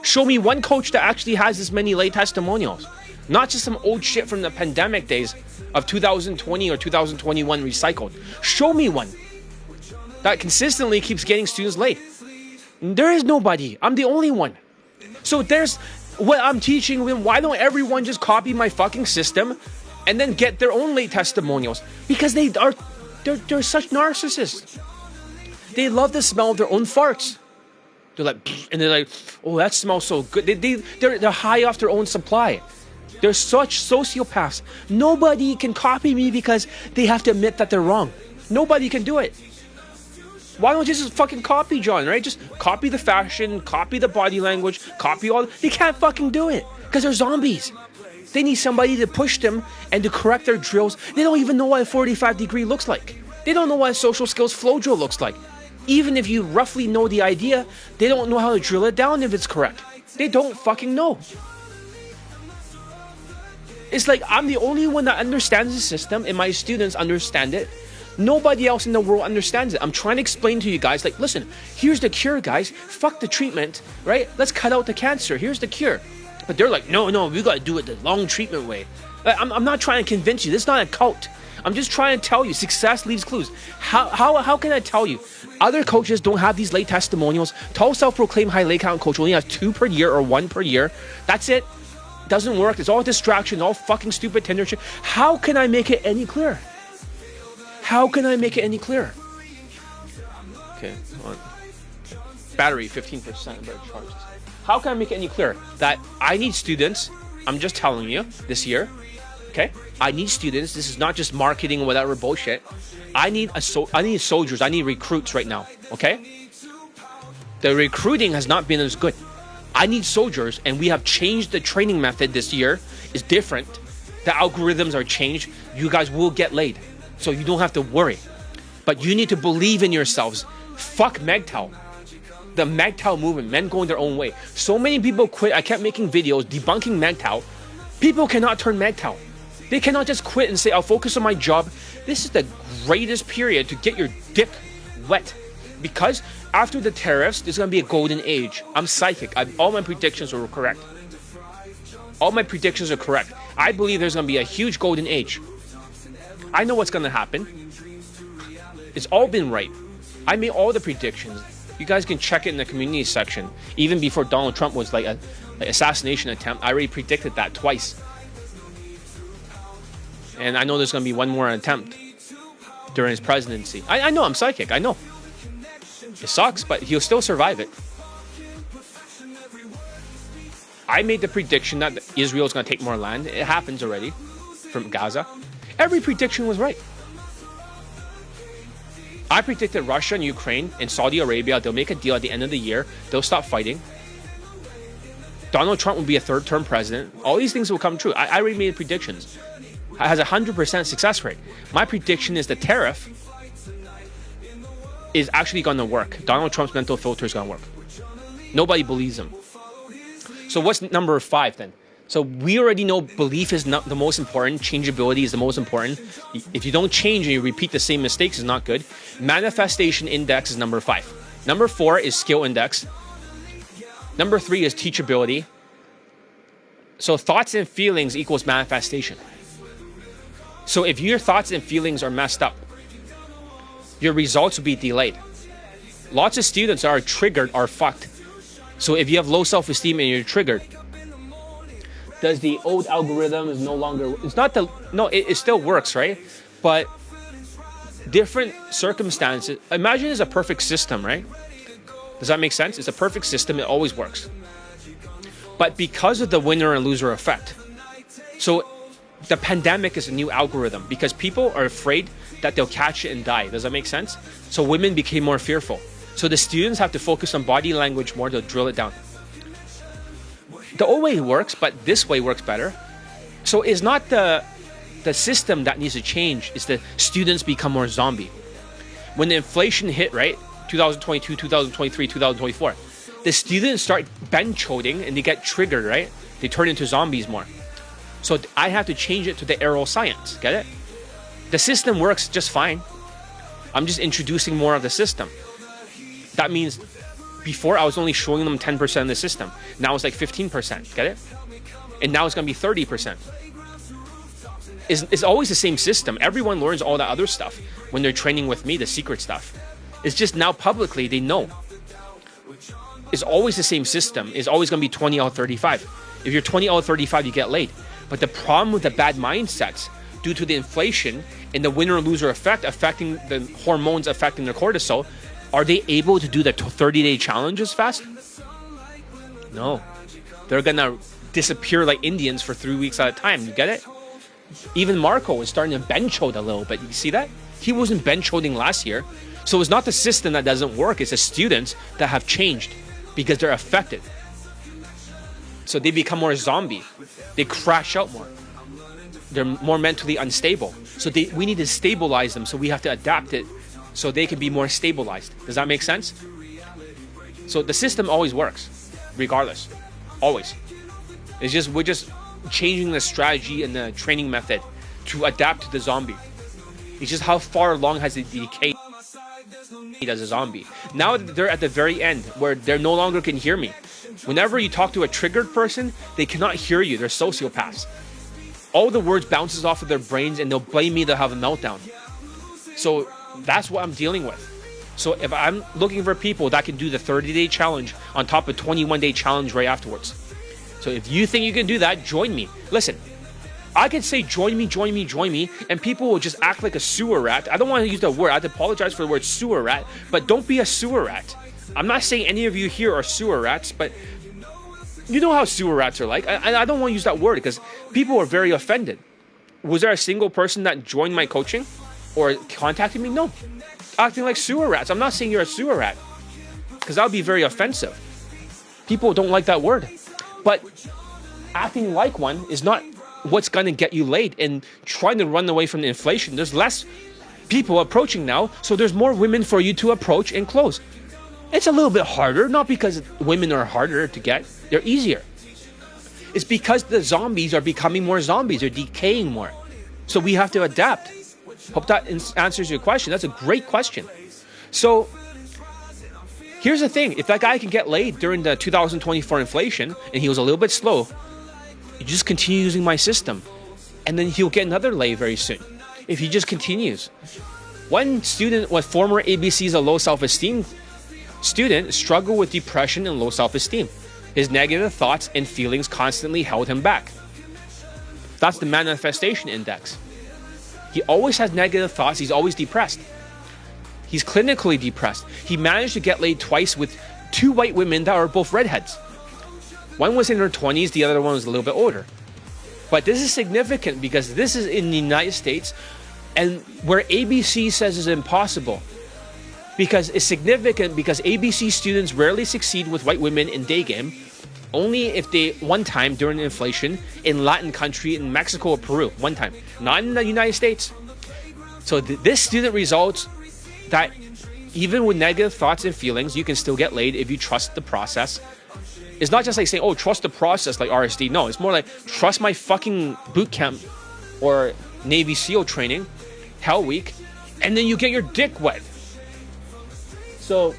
Show me one coach that actually has this many lay testimonials. Not just some old shit from the pandemic days of 2020 or 2021 recycled. Show me one that consistently keeps getting students late. There is nobody. I'm the only one. So there's what I'm teaching them. Why don't everyone just copy my fucking system and then get their own late testimonials? Because they're such narcissists. They love the smell of their own farts. They're like, and they're like, oh, that smells so good. They're high off their own supply. They're such sociopaths. Nobody can copy me because they have to admit that they're wrong. Nobody can do it. Why don't you just fucking copy John, right? Just copy the fashion, copy the body language, copy all. They can't fucking do it because they're zombies. They need somebody to push them and to correct their drills. They don't even know what a 45-degree looks like. They don't know what a social skills flow drill looks like. Even if you roughly know the idea, they don't know how to drill it down if it's correct. They don't fucking know. It's like I'm the only one that understands the system and my students understand it. Nobody else in the world understands it. I'm trying to explain to you guys, like, listen, here's the cure, guys. Fuck the treatment, right? Let's cut out the cancer. Here's the cure. But they're like, no, we got to do it the long treatment way. I'm not trying to convince you. This is not a cult. I'm just trying to tell you, success leaves clues. How can I tell you? Other coaches don't have these late testimonials. Tall self-proclaimed high lay count coach only has 2 per year or 1 per year. That's it. Doesn't work. It's all distraction, all fucking stupid Tinder shit. How can I make it any clearer? How can I make it any clearer? Okay, hold on. Battery, 15%. Better charge this. How can I make it any clearer? That I need students. I'm just telling you this year. Okay, I need students. This is not just marketing or whatever bullshit. I need soldiers. I need recruits right now. Okay, the recruiting has not been as good. I need soldiers, and we have changed the training method this year. It's different. The algorithms are changed. You guys will get laid, so you don't have to worry. But you need to believe in yourselves. Fuck MGTOW. The MGTOW movement, men going their own way. So many people quit. I kept making videos debunking MGTOW. People cannot turn MGTOW. They cannot just quit and say, I'll focus on my job. This is the greatest period to get your dick wet. Because after the tariffs, there's going to be a golden age. I'm psychic. All my predictions were correct. All my predictions are correct. I believe there's going to be a huge golden age. I know what's going to happen. It's all been right. I made all the predictions. You guys can check it in the community section. Even before Donald Trump was like an assassination attempt, I already predicted that twice. And I know there's going to be one more attempt during his presidency. I know I'm psychic. I know. It sucks, but he'll still survive it. I made the prediction that Israel is going to take more land. It happens already from Gaza. Every prediction was right. I predicted Russia and Ukraine and Saudi Arabia, they'll make a deal at the end of the year. They'll stop fighting. Donald Trump will be a third-term president. All these things will come true. I already made predictions. It has a 100% success rate. My prediction is the tariff is actually going to work. Donald Trump's mental filter is going to work. Nobody believes him. So what's number 5 then? So we already know belief is not the most important. Changeability is the most important. If you don't change and you repeat the same mistakes, it's not good. Manifestation index is number 5. Number 4 is skill index. Number 3 is teachability. So thoughts and feelings equals manifestation. So if your thoughts and feelings are messed up, your results will be delayed. Lots of students are triggered, are fucked. So if you have low self-esteem and you're triggered, does the old algorithm is no longer, it's not the, no, it still works, right? But different circumstances, imagine it's a perfect system, right? Does that make sense? It's a perfect system, it always works. But because of the winner and loser effect, so the pandemic is a new algorithm because people are afraid that they'll catch it and die. Does that make sense? So women became more fearful. So the students have to focus on body language more to drill it down. The old way works, but this way works better. So it's not the system that needs to change, it's the students become more zombie. When the inflation hit, right, 2022, 2023, 2024, the students start bench holding and they get triggered, right? They turn into zombies more. So I have to change it to the aero science, get it? The system works just fine. I'm just introducing more of the system. That means before I was only showing them 10% of the system. Now it's like 15%, get it? And now it's gonna be 30%. It's always the same system. Everyone learns all that other stuff when they're training with me, the secret stuff. It's just now publicly they know. It's always the same system. It's always gonna be 20 out of 35. If you're 20 out of 35, you get laid. But the problem with the bad mindsets due to the inflation and the winner-loser effect affecting the hormones affecting the cortisol, are they able to do the 30-day challenges fast? No. They're gonna disappear like Indians for 3 weeks at a time. You get it? Even Marco is starting to bench hold a little bit. You see that? He wasn't bench holding last year. So it's not the system that doesn't work. It's the students that have changed because they're affected. So they become more zombie. They crash out more. They're more mentally unstable. So we need to stabilize them. So we have to adapt it so they can be more stabilized. Does that make sense? So the system always works, regardless. Always. It's just, we're just changing the strategy and the training method to adapt to the zombie. It's just how far along has it decayed as a zombie. Now they're at the very end where they no longer can hear me. Whenever you talk to a triggered person, they cannot hear you. They're sociopaths. All the words bounces off of their brains and they'll blame me, they'll have a meltdown. So that's what I'm dealing with. So if I'm looking for people that can do the 30-day challenge on top of 21-day challenge right afterwards. So if you think you can do that, join me. Listen, I could say join me, join me, join me, and people will just act like a sewer rat. I don't want to use the word. I have to apologize for the word sewer rat, but don't be a sewer rat. I'm not saying any of you here are sewer rats, but you know how sewer rats are like. I don't want to use that word because people are very offended. Was there a single person that joined my coaching or contacted me? No. Acting like sewer rats. I'm not saying you're a sewer rat because that would be very offensive. People don't like that word. But acting like one is not what's going to get you laid, and trying to run away from the inflation. There's less people approaching now, so there's more women for you to approach and close. It's a little bit harder, not because women are harder to get, they're easier. It's because the zombies are becoming more zombies, they're decaying more. So we have to adapt. Hope that answers your question. That's a great question. So here's the thing, if that guy can get laid during the 2024 inflation, and he was a little bit slow, You just continue using my system. And then he'll get another lay very soon. If he just continues. One student with former ABC's a low self-esteem student struggled with depression and low self-esteem. His negative thoughts and feelings constantly held him back. That's the manifestation index. He always has negative thoughts. He's always depressed. He's clinically depressed. He managed to get laid twice with 2 white women that are both redheads. One was in her 20s, the other one was a little bit older. But this is significant because this is in the United States and where ABC says is impossible. Because it's significant because ABC students rarely succeed with white women in Daygame, only if they, one time during inflation, in Latin country, in Mexico or Peru, one time, not in the United States. So this student results that even with negative thoughts and feelings, you can still get laid if you trust the process. It's not just like saying, oh, trust the process like RSD. No, it's more like trust my fucking boot camp or Navy SEAL training, Hell Week, and then you get your dick wet. So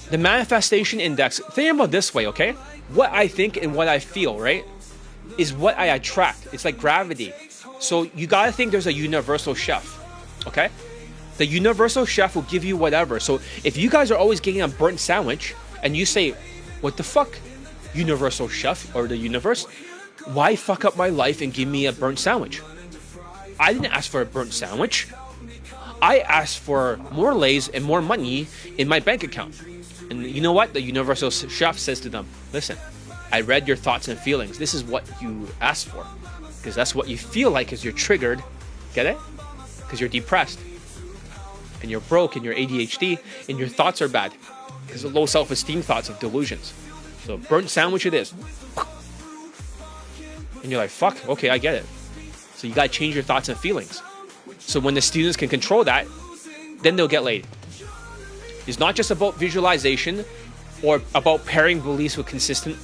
the manifestation index, think about it this way, okay? What I think and what I feel, right, is what I attract. It's like gravity. So you gotta think there's a universal chef, okay? The universal chef will give you whatever. So if you guys are always getting a burnt sandwich and you say, what the fuck, universal chef or the universe, why fuck up my life and give me a burnt sandwich? I didn't ask for a burnt sandwich. I asked for more lays and more money in my bank account. And you know what? The universal chef says to them, listen, I read your thoughts and feelings. This is what you asked for. Because that's what you feel like as you're triggered. Get it? Because you're depressed. And you're broke and you're ADHD and your thoughts are bad. Because of low self-esteem thoughts of delusions. So burnt sandwich it is. And you're like, fuck, okay, I get it. So you gotta change your thoughts and feelings. So when the students can control that, then they'll get laid. It's not just about visualization or about pairing beliefs with consistent.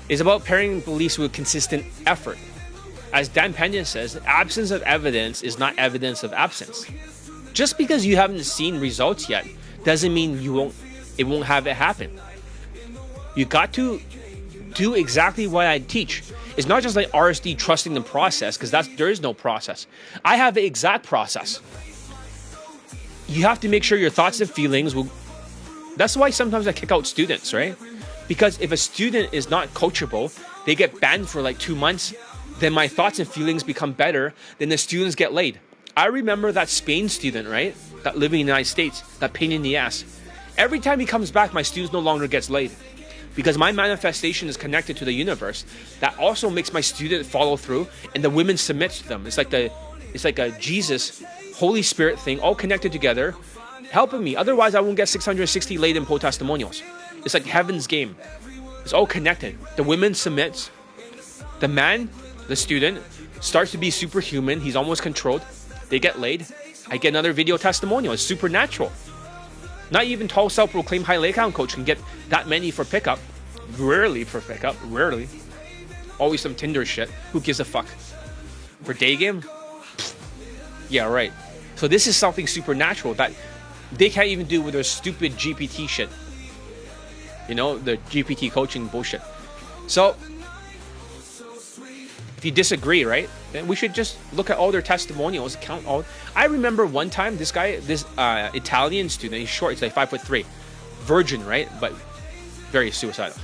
It's about pairing beliefs with consistent effort. As Dan Pena says, absence of evidence is not evidence of absence. Just because you haven't seen results yet doesn't mean it won't have it happen. You got to do exactly what I teach. It's not just like RSD trusting the process, because there is no process. I have the exact process. You have to make sure your thoughts and feelings will. That's why sometimes I kick out students, right? Because if a student is not coachable, they get banned for like 2 months, then my thoughts and feelings become better, then the students get laid. I remember that Spain student, right? That living in the United States, that pain in the ass. Every time he comes back, my students no longer gets laid. Because my manifestation is connected to the universe. That also makes my student follow through and the women submit to them. It's like a Jesus, Holy Spirit thing, all connected together, helping me. Otherwise, I won't get 660 laid in testimonials. It's like heaven's game. It's all connected. The women submits. The man, the student, starts to be superhuman. He's almost controlled. They get laid. I get another video testimonial. It's supernatural. Not even tall self-proclaimed high lay count coach can get that many for pickup. Rarely for pickup. Rarely. Always some Tinder shit. Who gives a fuck? For Daygame? Yeah, right. So this is something supernatural that they can't even do with their stupid GPT shit. You know, the GPT coaching bullshit. So, if you disagree, right, then we should just look at all their testimonials, count all. I remember one time, this Italian student, he's short, he's like 5'3", virgin, right, but very suicidal.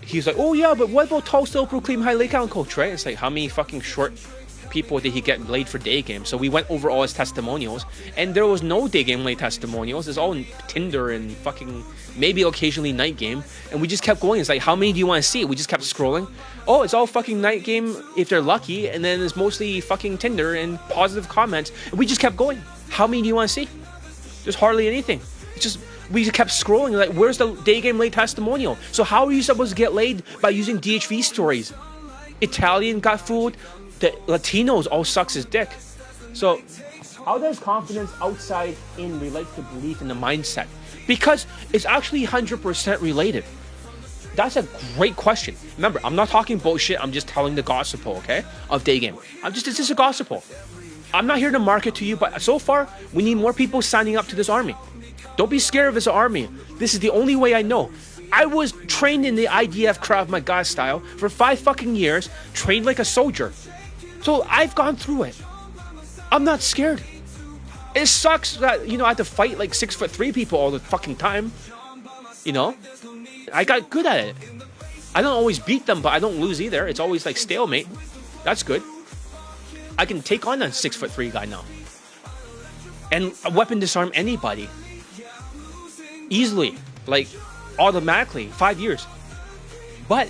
He's like, oh yeah, but what about tall self-proclaimed high lay count coach, right? It's like, how many fucking short people did he get laid for Daygame? So we went over all his testimonials, and there was no Daygame lay testimonials. It's all Tinder and fucking maybe occasionally Night Game, and we just kept going. It's like, how many do you want to see? We just kept scrolling. Oh, it's all fucking Night Game if they're lucky, and then it's mostly fucking Tinder and positive comments, and we just kept going. How many do you want to see? There's hardly anything. It's just we just kept scrolling. Like, where's the Daygame lay testimonial? So how are you supposed to get laid by using DHV stories? Italian got fooled. The Latinos all sucks his dick. So how does confidence outside in relate to belief in the mindset? Because it's actually 100% related. That's a great question. Remember, I'm not talking bullshit. I'm just telling the gospel, okay, of Daygame. It's just a gospel. I'm not here to market to you, but so far, we need more people signing up to this army. Don't be scared of this army. This is the only way I know. I was trained in the IDF Krav Maga style for 5 fucking years, trained like a soldier. So I've gone through it. I'm not scared. It sucks that, I have to fight like 6'3" people all the fucking time. I got good at it. I don't always beat them, but I don't lose either. It's always like stalemate. That's good. I can take on a 6'3" guy now. And weapon disarm anybody. Easily. Like, automatically. 5 years. But,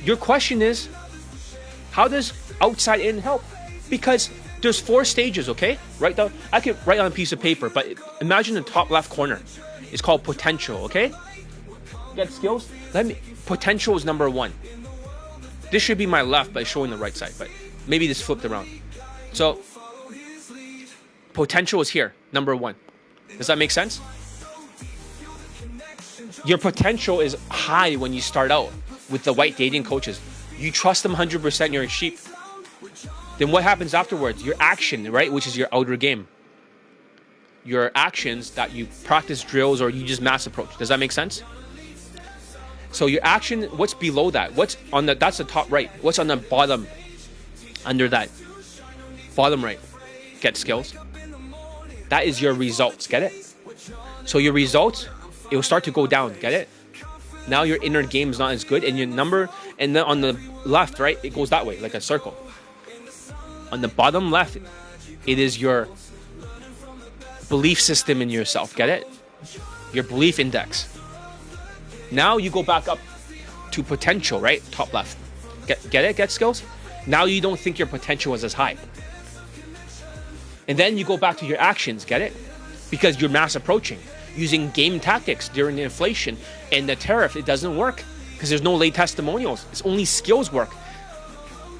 your question is, how does outside in help? Because there's 4 stages, okay? Write down. I can write on a piece of paper, but imagine the top left corner. It's called potential, okay? Get skills? Potential is number 1. This should be my left, but it's showing the right side. But maybe this flipped around. So, potential is here, number 1. Does that make sense? Your potential is high when you start out with the white dating coaches. You trust them 100%, you're a sheep. Then what happens afterwards? Your action, right? Which is your outer game. Your actions that you practice drills or you just mass approach. Does that make sense? So your action, what's below that? That's the top right. What's on the bottom under that? Bottom right. Get skills. That is your results. Get it? So your results, it will start to go down. Get it? Now your inner game is not as good, and your number, and then on the left, right, it goes that way, like a circle. On the bottom left, it is your belief system in yourself. Get it? Your belief index. Now you go back up to potential, right? Top left. Get it? Get skills? Now you don't think your potential is as high. And then you go back to your actions. Get it? Because you're mass approaching. Using game tactics during the inflation and the tariff, it doesn't work. Because there's no lay testimonials. It's only skills work.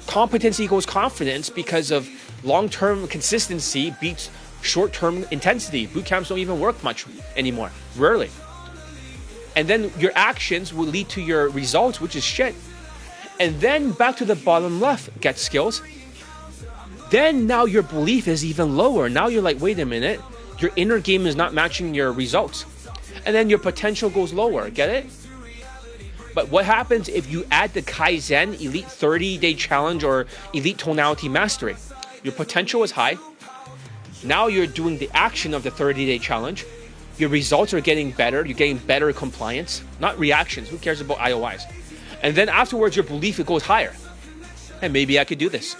Competency equals confidence because of long-term consistency beats short-term intensity. Boot camps don't even work much anymore. Rarely. And then your actions will lead to your results, which is shit. And then back to the bottom left, get skills. Then now your belief is even lower. Now you're like, wait a minute. Your inner game is not matching your results. And then your potential goes lower. Get it? But what happens if you add the Kaizen Elite 30-Day Challenge or Elite Tonality Mastery? Your potential is high. Now you're doing the action of the 30-Day Challenge. Your results are getting better. You're getting better compliance. Not reactions. Who cares about IOIs? And then afterwards, your belief, it goes higher. And maybe I could do this.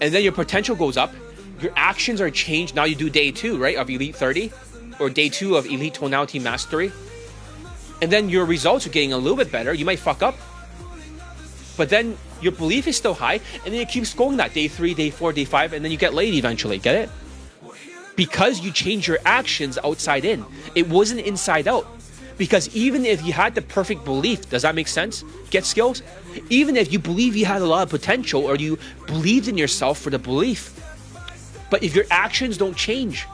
And then your potential goes up. Your actions are changed. Now you do day 2, right, of Elite 30. Or day 2 of Elite Tonality Mastery. And then your results are getting a little bit better. You might fuck up. But then your belief is still high. And then it keeps going that day 3, day 4, day 5. And then you get laid eventually. Get it? Because you change your actions outside in. It wasn't inside out. Because even if you had the perfect belief, does that make sense? Get skills? Even if you believe you had a lot of potential or you believed in yourself for the belief. But if your actions don't change,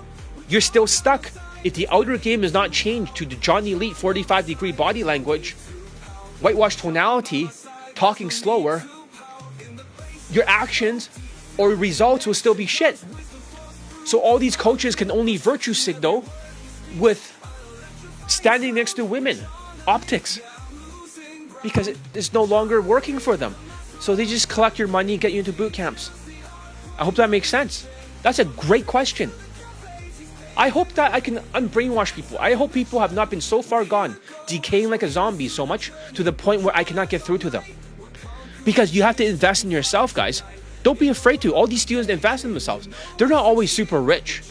you're still stuck. If the outer game is not changed to the Johnny Elite 45-degree body language, whitewash tonality, talking slower, your actions or results will still be shit. So all these coaches can only virtue signal with standing next to women, optics, because it's no longer working for them. So they just collect your money and get you into boot camps. I hope that makes sense. That's a great question. I hope that I can unbrainwash people. I hope people have not been so far gone, decaying like a zombie so much to the point where I cannot get through to them. Because you have to invest in yourself, guys. Don't be afraid to. All these students invest in themselves. They're not always super rich,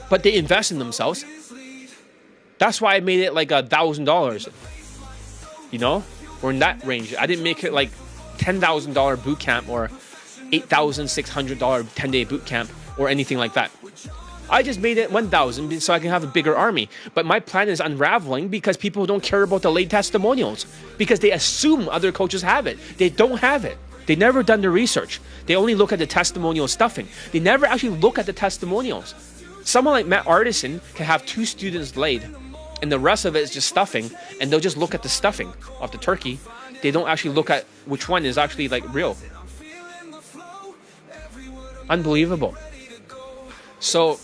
but they invest in themselves. That's why I made it like $1,000, or in that range. I didn't make it like $10,000 boot camp or $8,600 10-day boot camp or anything like that. I just made it 1,000 so I can have a bigger army. But my plan is unraveling because people don't care about the late testimonials because they assume other coaches have it. They don't have it. They never done the research. They only look at the testimonial stuffing. They never actually look at the testimonials. Someone like Matt Artisan can have 2 students laid and the rest of it is just stuffing, and they'll just look at the stuffing of the turkey. They don't actually look at which one is actually like real. Unbelievable. So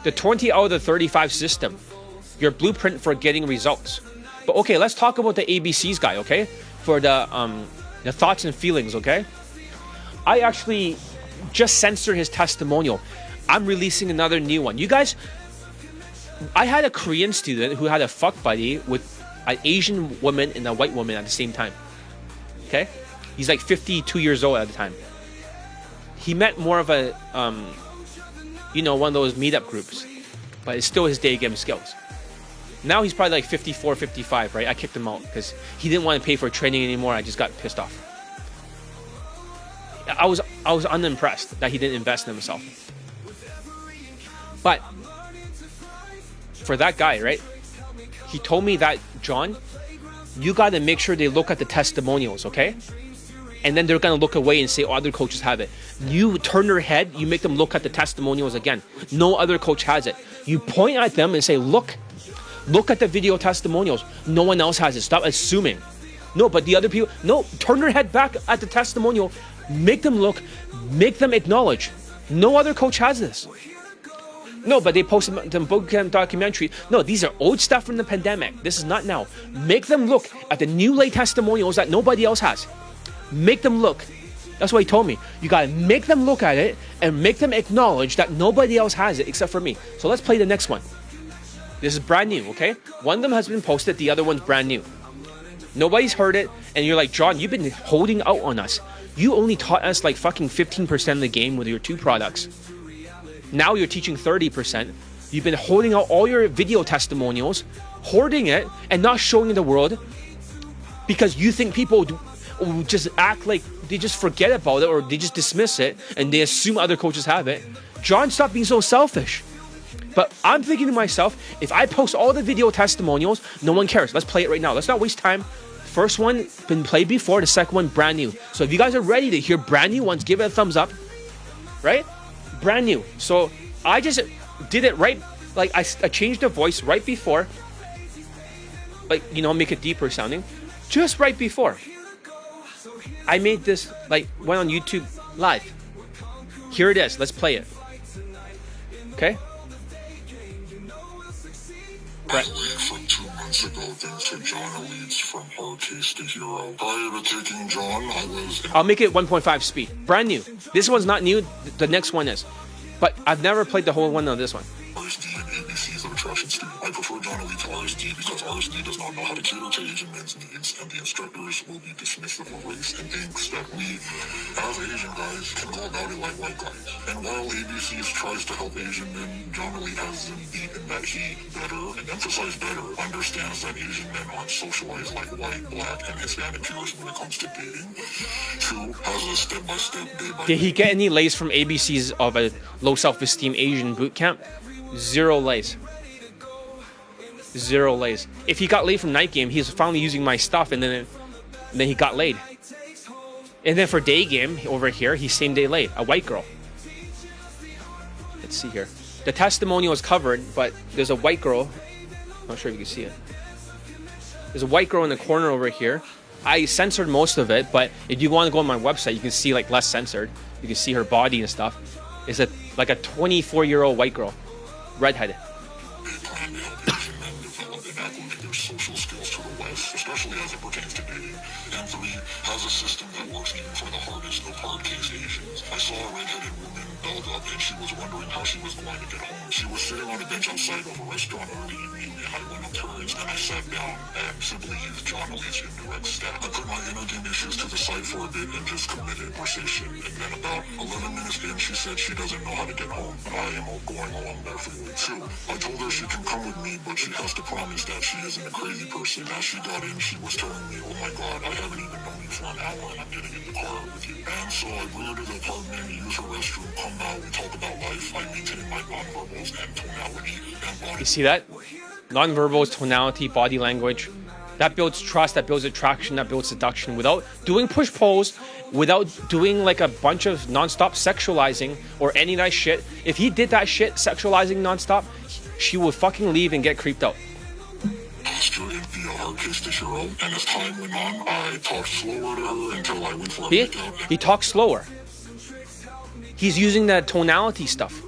the 20 out of the 35 system, your blueprint for getting results. But okay, let's talk about the ABCs guy, okay? For the thoughts and feelings, okay? I actually just censored his testimonial. I'm releasing another new one. You guys, I had a Korean student who had a fuck buddy with an Asian woman and a white woman at the same time. Okay? He's like 52 years old at the time. He met more of a, you know, one of those meetup groups. But it's still his Daygame skills. Now he's probably like 54, 55, right? I kicked him out because he didn't want to pay for training anymore. I just got pissed off. I was unimpressed that he didn't invest in himself. But for that guy, right? He told me that, John, you got to make sure they look at the testimonials, okay? And then they're going to look away and say, oh, other coaches have it. You turn their head, you make them look at the testimonials again. No other coach has it. You point at them and say, look at the video testimonials. No one else has it. Stop assuming. No, but the other people, no, turn their head back at the testimonial. Make them look, make them acknowledge. No other coach has this. No, but they posted the bootcamp documentary. No, these are old stuff from the pandemic. This is not now. Make them look at the new lay testimonials that nobody else has. Make them look. That's what he told me. You gotta make them look at it and make them acknowledge that nobody else has it except for me. So let's play the next one. This is brand new, okay? One of them has been posted, the other one's brand new. Nobody's heard it, and you're like, John, you've been holding out on us. You only taught us like fucking 15% of the game with your 2 products. Now you're teaching 30%. You've been holding out all your video testimonials, hoarding it, and not showing it the world because you think people just act like they just forget about it or they just dismiss it and they assume other coaches have it. John, stop being so selfish. But I'm thinking to myself, if I post all the video testimonials, no one cares. Let's play it right now. Let's not waste time. First one been played before, the second one brand new. So if you guys are ready to hear brand new ones, give it a thumbs up. Right? Brand new. So I just did it right, like I changed the voice right before. Like, you know, make it deeper sounding. Just right before. I made this, like, went on YouTube live. Here it is. Let's play it. Okay? By the way, from 2 months ago, thanks to John Elites from Hard Case to Hero. Prior to taking John, I was... I'll make it 1.5 speed. Brand new. This one's not new. The next one is. But I've never played the whole one of this one. RSD and ABCs of attraction student. I prefer John Elite to RSD because RSD does not know how to cater to Asian men's needs, and the instructors will be dismissive of race and thinks that we, as Asian guys, can go about it like white guys. And while ABCs tries to help Asian men, John Elite has them beat in that he better, and emphasize better, understands that Asian men aren't socialized like white, black, and Hispanic peers when it comes to dating. 2, has a step-by-step, day-by-day... Did he get any lays from ABCs of a low self-esteem Asian boot camp? 0 lays. 0 lays. If he got laid from Night Game, he's finally using my stuff, and then he got laid. And then for Daygame over here, he's same day laid. A white girl. Let's see here. The testimonial is covered, but there's a white girl. I'm not sure if you can see it. There's a white girl in the corner over here. I censored most of it, but if you want to go on my website, you can see like less censored. You can see her body and stuff. It's like a 24-year-old white girl. Redheaded. They plan to help Asian men develop and acclimate their social skills to the West, especially as it pertains to dating. And 3, has a system that works even for the hardest of hard case Asians. I saw a redheaded woman belled up and she was wondering how she was going to get home. She was sitting on a bench outside of a restaurant early evening, and I went up to her and I sat down and simply used John Elite's indirect stat. I put my inner game issues to the side for a bit and just committed conversation. And then about 11 minutes in, she said she doesn't know how to get home, and I am going along that freeway too. I told her she can come with me, but she has to promise that she isn't a crazy person. As she got in, she was telling me, oh my god, I haven't even known you for an hour and I'm getting in the car with you. And so I bring her to the apartment, use her restroom, come out, we talk about life. I maintain my nonverbals and tonality and body. You see that? Nonverbals, tonality, body language. That builds trust, that builds attraction, that builds seduction. Without doing push-pulls, without doing like a bunch of non-stop sexualizing or any nice shit. If he did that shit, sexualizing non-stop, she would fucking leave and get creeped out. Posture in via hard case to hero, and as time went on, I talked slower to her until I went for a makeout. He talks slower. He's using that tonality stuff.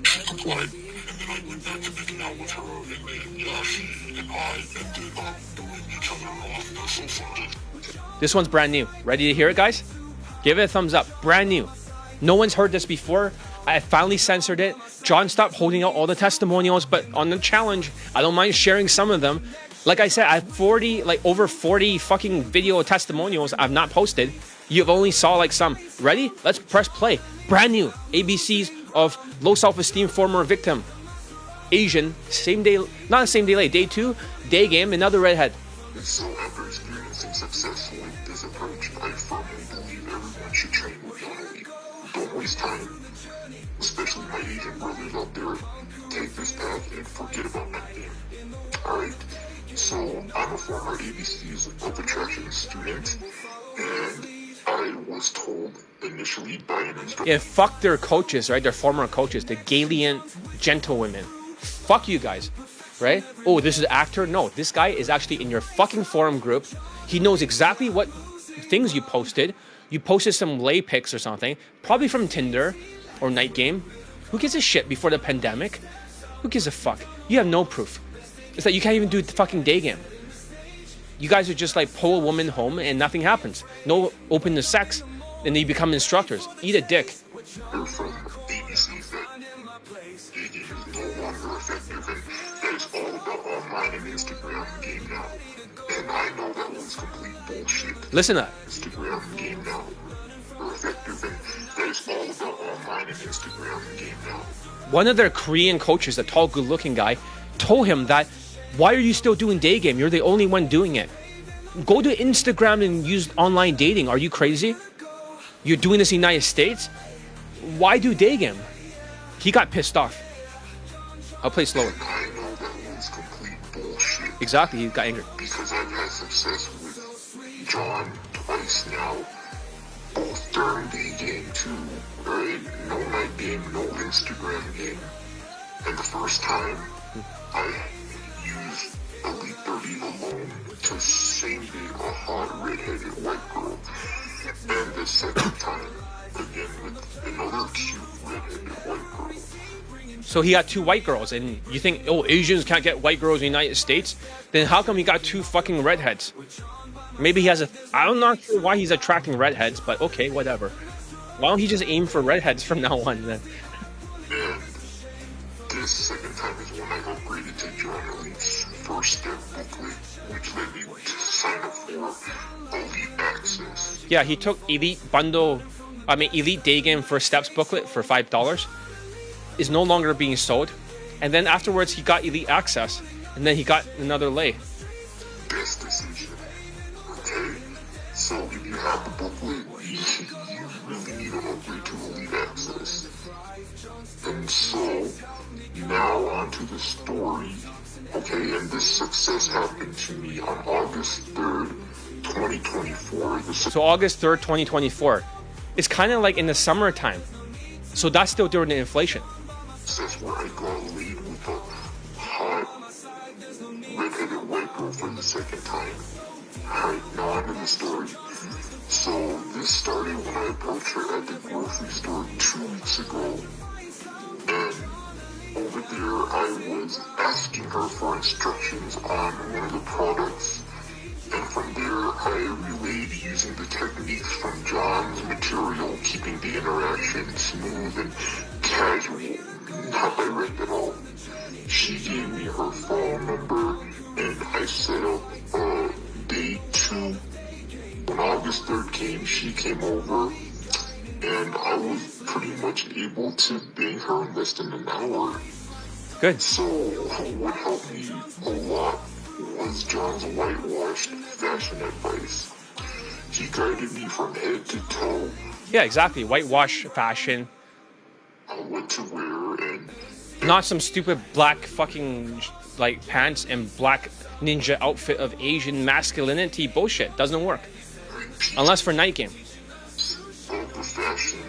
She complied, and then I went back to making out with her, and then, yeah, she and I ended up doing This one's brand new. Ready to hear it, guys? Give it a thumbs up. Brand new. No one's heard this before. I finally censored it. John stopped holding out all the testimonials, but on the challenge, I don't mind sharing some of them. Like I said, I have over 40 fucking video testimonials I've not posted. You've only saw like some. Ready? Let's press play. Brand new. ABCs of low self-esteem former victim. Asian, same day, not the same day late, day 2, Daygame, another redhead. So after experiencing success with this approach, I firmly believe everyone should train with John Lee. Don't waste time, especially my Asian brothers out there. Take this path and forget about that game. Alright, so I'm a former ABC's of Attraction student, and I was told initially by an instructor. Yeah, fuck their coaches, right? Their former coaches, the Galian gentlewomen. Fuck you guys, right? Oh, this is an actor? No, this guy is actually in your fucking forum group. He knows exactly what things you posted. You posted some lay pics or something, probably from Tinder or Night Game. Who gives a shit before the pandemic? Who gives a fuck? You have no proof. It's that you can't even do the fucking day game. You guys would just like pull a woman home and nothing happens. No open to sex, and then you become instructors. Eat a dick. They're from ABCs that dating is no longer effective, and that is all about online and Instagram game now. And I know that was complete bullshit. Listen to that. Instagram game now are effective, and that is all about online and Instagram game now. One of their Korean coaches, the tall, good-looking guy, told him that, why are you still doing day game? You're the only one doing it. Go to Instagram and use online dating. Are you crazy? You're doing this in the United States? Why do day game? He got pissed off. I'll play slower. I know that was complete bullshit. Exactly, he got angry. Because I've had success with John twice now, both during day game too, right? No night game, no Instagram game. And the first time, I used Elite 30 alone to same date a hot redheaded white girl. And the second time, again with another cute redheaded white girl. So he got 2 white girls, and you think, oh, Asians can't get white girls in the United States? Then how come he got 2 fucking redheads? Maybe he has I'm not sure why he's attracting redheads, but okay, whatever. Why don't he just aim for redheads from now on then? And this second time is when I upgraded to John Elite's first step booklet, which led me to sign up for Elite Access. Yeah, he took Elite Day Game First Steps booklet for $5. Is no longer being sold. And then afterwards he got Elite Access. And then he got another lay. Best decision. Okay? So if you have the booklet, you really need an upgrade to Elite Access. And so now onto the story. Okay, and this success happened to me on August 3rd, 2024. So August 3rd, 2024. It's kind of like in the summertime. So that's still during the inflation. That's where I got laid with a hot redheaded white girl for the second time. Alright, now onto the story. So this started when I approached her at the grocery store 2 weeks ago. And over there I was asking her for instructions on one of the products. And from there I relayed using the techniques from John's material, keeping the interaction smooth and casual, not direct at all. She gave me her phone number and I set up day 2. When August 3rd came, she came over and I was pretty much able to bang her in less than an hour. Good. So what helped me a lot was John's whitewashed fashion advice. He guided me from head to toe. Yeah, exactly. Whitewash fashion. What to wear and not some stupid black fucking like pants and black ninja outfit of Asian masculinity bullshit. Doesn't work. Unless for night game. The fashion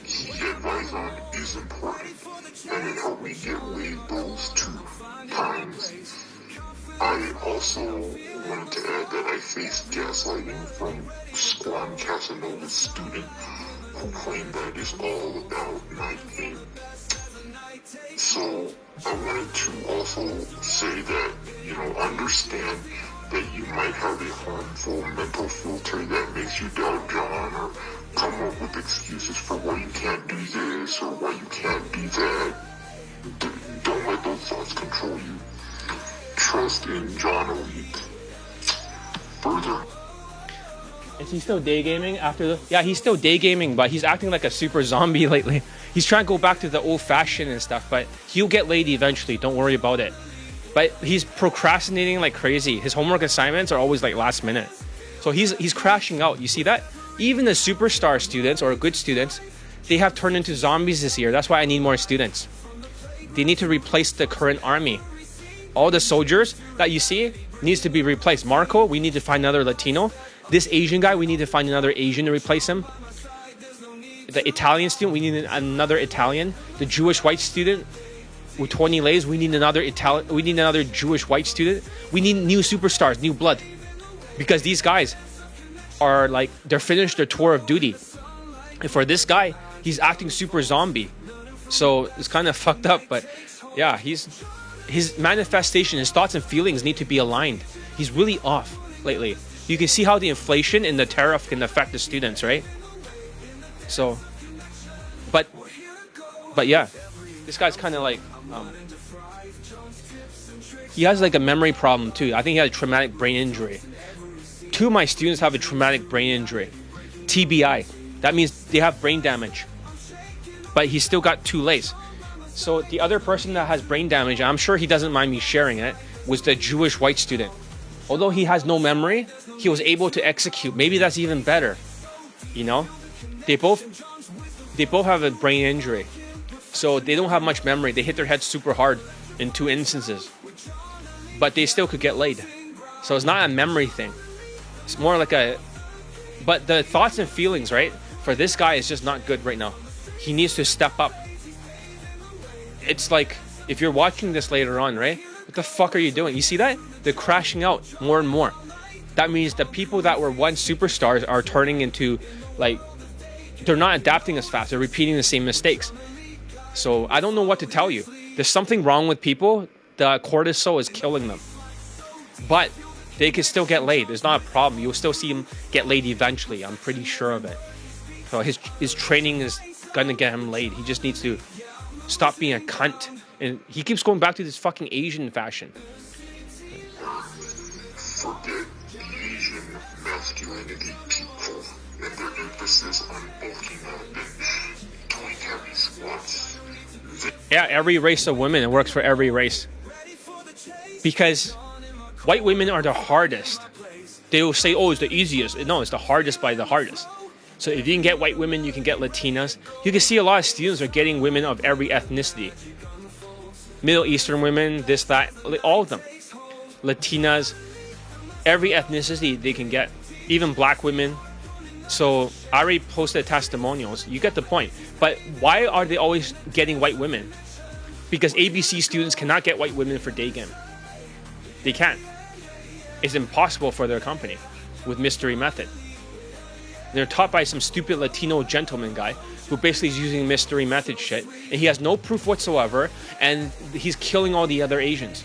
he advised on is important, and it helped me get laid those 2 times. I also wanted to add that I faced gaslighting from Squam Casanova's student who claimed that it's all about night game. So I wanted to also say that, understand that you might have a harmful mental filter that makes you doubt John or come up with excuses for why you can't do this or why you can't do that. Don't let those thoughts control you. Trust in John Elite. Further. Is he still day gaming after the... Yeah, he's still day gaming, but he's acting like a super zombie lately. He's trying to go back to the old fashioned and stuff, but he'll get laid eventually. Don't worry about it. But he's procrastinating like crazy. His homework assignments are always like last minute. So he's crashing out. You see that? Even the superstar students or good students, they have turned into zombies this year. That's why I need more students. They need to replace the current army. All the soldiers that you see needs to be replaced. Marco, we need to find another Latino. This Asian guy, we need to find another Asian to replace him. The Italian student, we need another Italian. The Jewish white student with 20 lays, we need another Italian. We need another Jewish white student. We need new superstars, new blood, because these guys are like, they're finished their tour of duty. And for this guy, he's acting super zombie. So it's kind of fucked up, but yeah, his manifestation, his thoughts and feelings need to be aligned. He's really off lately. You can see how the inflation and the tariff can affect the students, right? So, but yeah, this guy's kind of like, he has like a memory problem too. I think he had a traumatic brain injury. 2 of my students have a traumatic brain injury, TBI. That means they have brain damage, but he's still got 2 lays. So the other person that has brain damage, I'm sure he doesn't mind me sharing it, was the Jewish white student. Although he has no memory, he was able to execute. Maybe that's even better, you know? They both have a brain injury, so they don't have much memory. They hit their heads super hard in 2 instances, but they still could get laid. So it's not a memory thing. It's more like a... But the thoughts and feelings, right? For this guy, is just not good right now. He needs to step up. It's like, if you're watching this later on, right? What the fuck are you doing? You see that? They're crashing out more and more. That means the people that were once superstars are turning into, like, they're not adapting as fast. They're repeating the same mistakes. So I don't know what to tell you. There's something wrong with people. The cortisol is killing them. But they can still get laid. There's not a problem. You'll still see him get laid eventually. I'm pretty sure of it. So his training is gonna get him laid. He just needs to stop being a cunt. And he keeps going back to this fucking Asian fashion. Forget the Asian masculinity people and their emphasis on bulking up and doing heavy squats. Yeah, every race of women, it works for every race. Because white women are the hardest. They will say, oh, it's the easiest. No, it's the hardest by the hardest. So if you can get white women, you can get Latinas. You can see a lot of students are getting women of every ethnicity. Middle Eastern women, this, that, all of them. Latinas, every ethnicity they can get. Even black women. So I already posted testimonials. You get the point. But why are they always getting white women? Because ABC students cannot get white women for Daygame. They can't. It's impossible for their company with mystery method. They're taught by some stupid Latino gentleman guy who basically is using mystery method shit, and he has no proof whatsoever, and he's killing all the other Asians.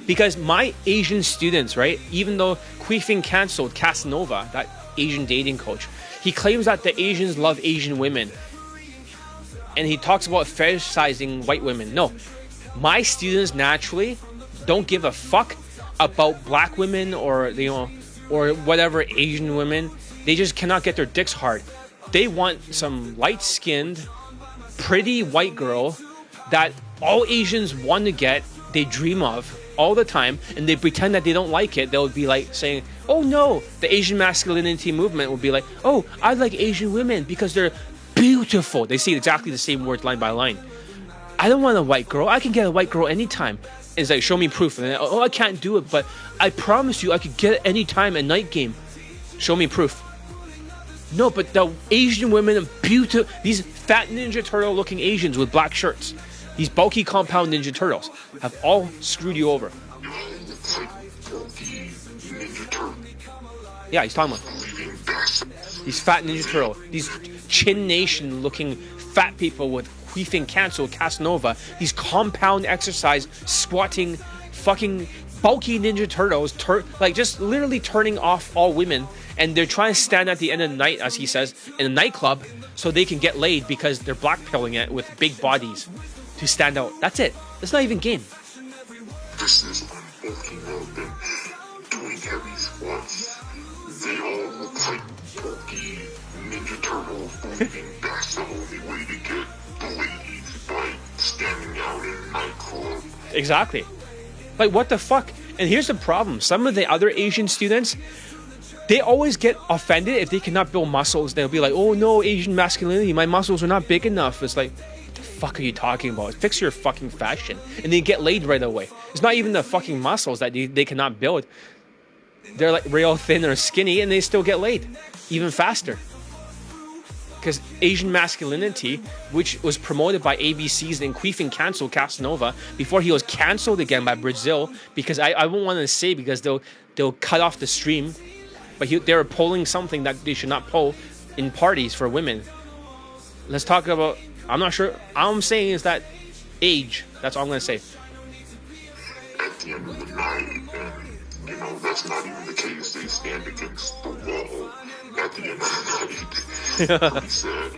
Because my Asian students, right, even though Queefing canceled Casanova, that Asian dating coach, he claims that the Asians love Asian women, and he talks about fetishizing white women. No, my students naturally don't give a fuck about black women or, you know, or whatever Asian women. They just cannot get their dicks hard. They want some light-skinned, pretty white girl that all Asians want to get, they dream of all the time, and they pretend that they don't like it. They'll be like saying, oh no, the Asian masculinity movement will be like, oh, I like Asian women because they're beautiful. They say exactly the same words line by line. I don't want a white girl. I can get a white girl anytime. It's like, show me proof. And then, oh, I can't do it, but I promise you I could get it anytime at night game. Show me proof. No, but the Asian women are beautiful. These fat Ninja Turtle looking Asians with black shirts, these bulky compound Ninja Turtles, have all screwed you over. Yeah, he's talking about these fat Ninja Turtle, these Chin Nation looking fat people with Queefing cancel Casanova, these compound exercise squatting fucking bulky Ninja Turtles, like just literally turning off all women, and they're trying to stand at the end of the night, as he says, in a nightclub, so they can get laid because they're blackpilling it with big bodies to stand out. That's it. It's not even game. This is bulking up and doing heavy squats. They all look like bulky Ninja Turtles, believing that's the only way to get the ladies by standing out in a nightclub. Exactly. Like, what the fuck? And here's the problem. Some of the other Asian students, they always get offended if they cannot build muscles. They'll be like, oh no, Asian masculinity, my muscles are not big enough. It's like, what the fuck are you talking about? Fix your fucking fashion. And they get laid right away. It's not even the fucking muscles that they cannot build. They're like real thin or skinny and they still get laid. Even faster. Because Asian masculinity, which was promoted by ABC's and Queefing cancelled Casanova before he was cancelled again by Brazil, because I won't want to say because they'll cut off the stream, but they were polling something that they should not poll in parties for women. Let's talk about, I'm not sure, all I'm saying is that age, that's all I'm going to say. At the end of the night, and you know, that's not even the case, they stand against the wall at the end of the night. Pretty sad.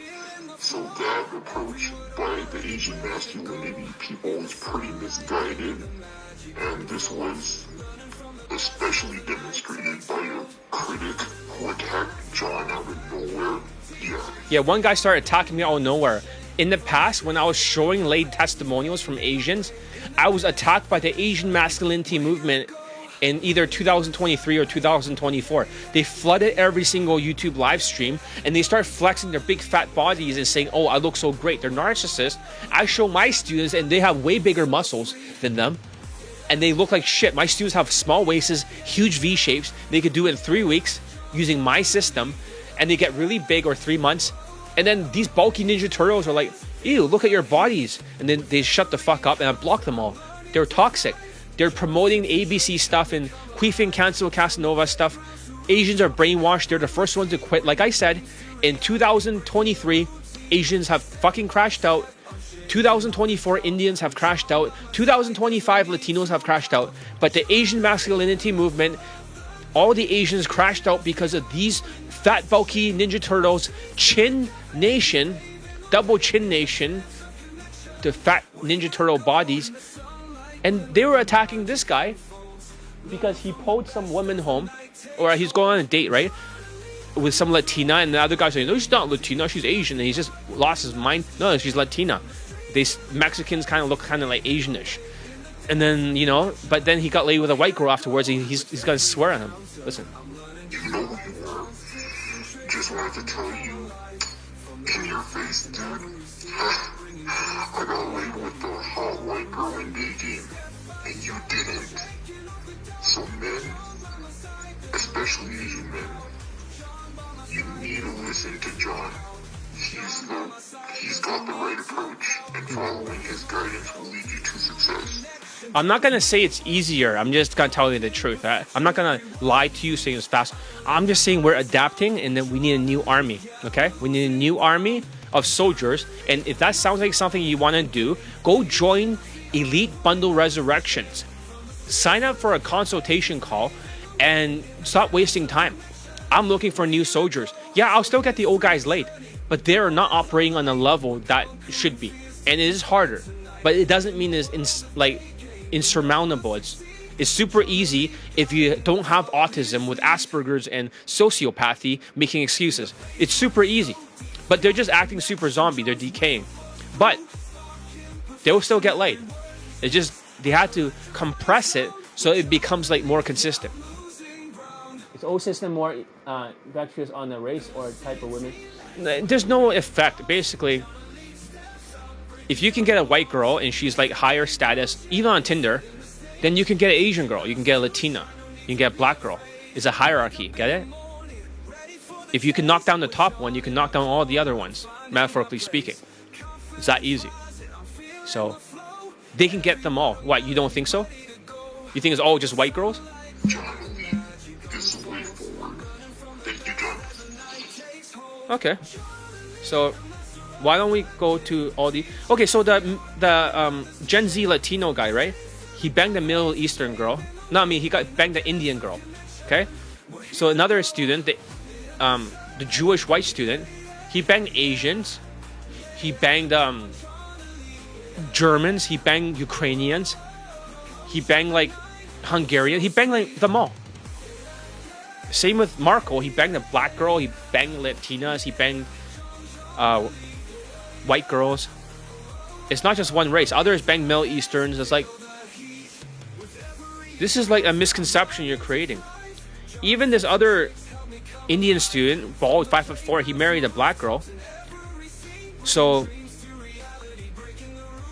So that approach by the Asian masculinity people is pretty misguided, and this was especially demonstrated by a critic who attacked John out of nowhere. Yeah, one guy started attacking me out of nowhere. In the past, when I was showing laid testimonials from Asians, I was attacked by the Asian masculinity movement in either 2023 or 2024. They flooded every single YouTube live stream and they start flexing their big fat bodies and saying, oh, I look so great. They're narcissists. I show my students and they have way bigger muscles than them and they look like shit. My students have small waists, huge V shapes. They could do it in 3 weeks using my system and they get really big, or 3 months. And then these bulky Ninja Turtles are like, ew, look at your bodies. And then they shut the fuck up and I block them all. They're toxic. They're promoting ABC stuff and Queefing cancel Casanova stuff. Asians are brainwashed. They're the first ones to quit. Like I said, in 2023, Asians have fucking crashed out. 2024, Indians have crashed out. 2025, Latinos have crashed out. But the Asian masculinity movement, all the Asians crashed out because of these fat, bulky Ninja Turtles, Chin Nation, double Chin Nation, the fat Ninja Turtle bodies. And they were attacking this guy because he pulled some woman home, or he's going on a date, right, with some Latina, and the other guy's saying, no, she's not Latina, she's Asian, and he just lost his mind. No, she's Latina. Mexicans kind of look kind of like Asianish. And then, you know, but then he got laid with a white girl afterwards, and he's gonna swear on him. Listen. You know who you were. Just wanted to tell you, in your face, dude. I got laid with the hot white girl in Daygame, and you didn't. So men, especially Asian men, you need to listen to John. He's got the right approach, and following his guidance will lead you to success. I'm not gonna say it's easier. I'm just gonna tell you the truth. I'm not gonna lie to you saying it's fast. I'm just saying we're adapting, and that we need a new army. Okay, we need a new army of soldiers. And if that sounds like something you want to do, go join Elite Bundle Resurrections. Sign up for a consultation call and stop wasting time. I'm looking for new soldiers. Yeah, I'll still get the old guys laid, but they're not operating on a level that should be, and it is harder. But it doesn't mean it's insurmountable. It's super easy if you don't have autism with Asperger's and sociopathy making excuses. It's super easy. But they're just acting super zombie. They're decaying. But they'll still get laid. It's just, they had to compress it so it becomes like more consistent. Is old system more infectious on the race or type of women? There's no effect. Basically, if you can get a white girl and she's like higher status, even on Tinder, then you can get an Asian girl. You can get a Latina. You can get a black girl. It's a hierarchy. Get it? If you can knock down the top one, you can knock down all the other ones, metaphorically speaking. It's that easy. So, they can get them all. What, you don't think so? You think it's all just white girls? John is the way forward. Thank you, John. Okay. So, why don't we go to all the... Okay, so the Gen Z Latino guy, right? He banged a Middle Eastern girl. No, I mean he got banged the Indian girl. Okay, so another student, the Jewish white student, he banged Asians, he banged Germans, he banged Ukrainians, he banged like Hungarian, he banged like them all. Same with Marco, he banged a black girl, he banged Latinas, he banged white girls. It's not just one race. Others bang Middle Easterns. It's like, this is like a misconception you're creating. Even this other Indian student, bald, 5'4", he married a black girl. So,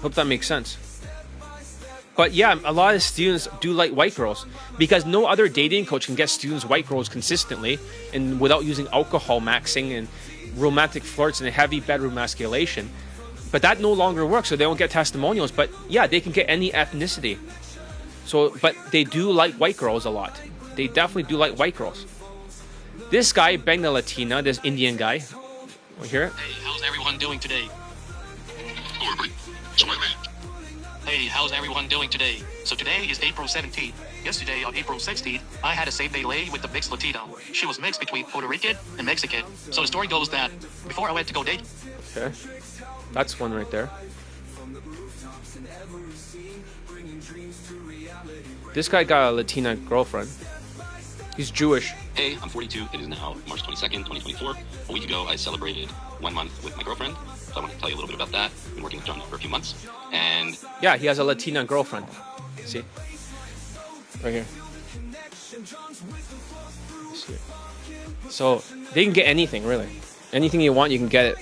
hope that makes sense. But yeah, a lot of students do like white girls because no other dating coach can get students white girls consistently and without using alcohol maxing and romantic flirts and heavy bedroom masculation. But that no longer works, so they don't get testimonials. But yeah, they can get any ethnicity. So, but they do like white girls a lot. They definitely do like white girls. This guy banged a Latina, this Indian guy. Want to hear it? Hey, how's everyone doing today? Hey, how's everyone doing today? So today is April 17th. Yesterday on April 16th, I had a same-day lay with the mixed Latina. She was mixed between Puerto Rican and Mexican. So the story goes that before I went to go date... Okay. That's one right there. This guy got a Latina girlfriend. He's Jewish. Hey, I'm 42. It is now March 22nd, 2024. A week ago, I celebrated 1 month with my girlfriend. So I want to tell you a little bit about that. I've been working with John for a few months. And yeah, he has a Latina girlfriend. See? Right here. See it. So they can get anything, really. Anything you want, you can get it.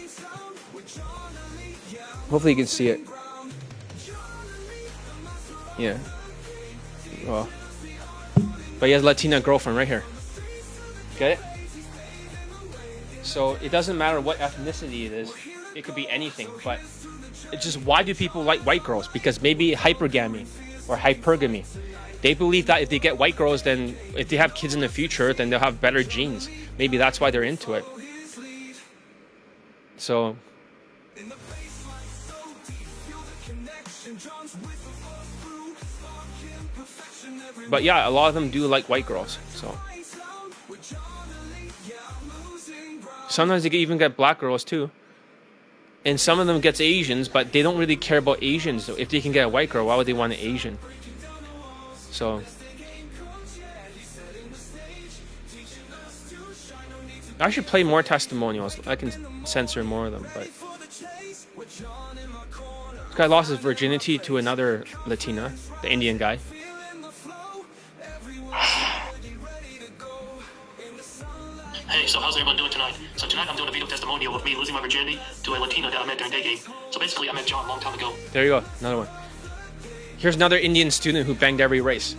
Hopefully you can see it. Yeah. Well. But he has a Latina girlfriend right here. Get it? So it doesn't matter what ethnicity it is. It could be anything. But it's just, why do people like white girls? Because maybe hypergamy or hypergamy. They believe that if they get white girls, then if they have kids in the future, then they'll have better genes. Maybe that's why they're into it. So... But yeah, a lot of them do like white girls. So sometimes they even get black girls too. And some of them gets Asians, but they don't really care about Asians. So if they can get a white girl, why would they want an Asian? So I should play more testimonials. I can censor more of them, but this guy lost his virginity to another Latina, the Indian guy. Hey, so how's everyone doing tonight? So tonight I'm doing a video testimonial of me losing my virginity to a Latina that I met during Daygame. So basically I met John a long time ago. There you go, another one. Here's another Indian student who banged every race.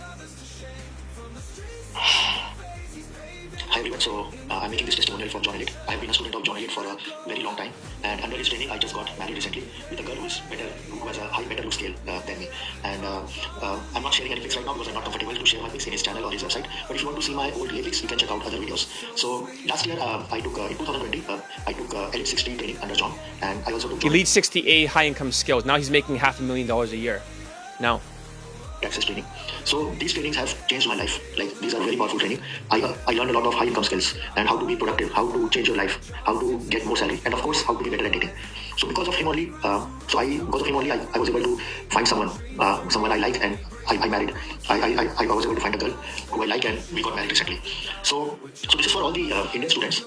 Hi everyone, so I'm making this testimonial for John Elliott. I have been a student of John Elliott for a very long time, and under his training I just got married recently with a girl who has a better look scale than me. And I'm not sharing any pics right now because I'm not comfortable to share my pics in his channel or his website, but if you want to see my old pics, you can check out other videos. So last year I took, in 2020, I took Elite 60 training under John, and I also took Elite 60A high income skills. Now he's making $500,000 a year. Now. access training. So these trainings have changed my life. Like, these are very powerful training. I learned a lot of high income skills and how to be productive, how to change your life, how to get more salary, and of course how to be better at dating. So because of him only, I was able to find someone I like, and I married. I was able to find a girl who I like, and we got married recently. So this is for all the Indian students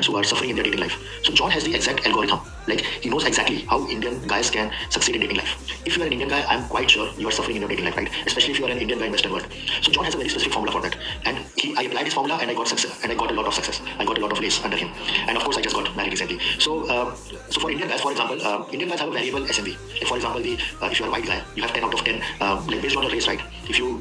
who are suffering in their dating life. So John has the exact algorithm. Like, he knows exactly how Indian guys can succeed in dating life. If you are an Indian guy, I'm quite sure you are suffering in your dating life, right? Especially if you are an Indian guy in Western world. So John has a very specific formula for that, and I applied his formula, and I got success, and I got a lot of success. I got a lot of lace under him, and of course I just got married recently. So for Indian guys, for example, Indian guys have a variable SMV. Like, for example, if you are a white guy, you have 10 out of 10, like, based on your race, right? If you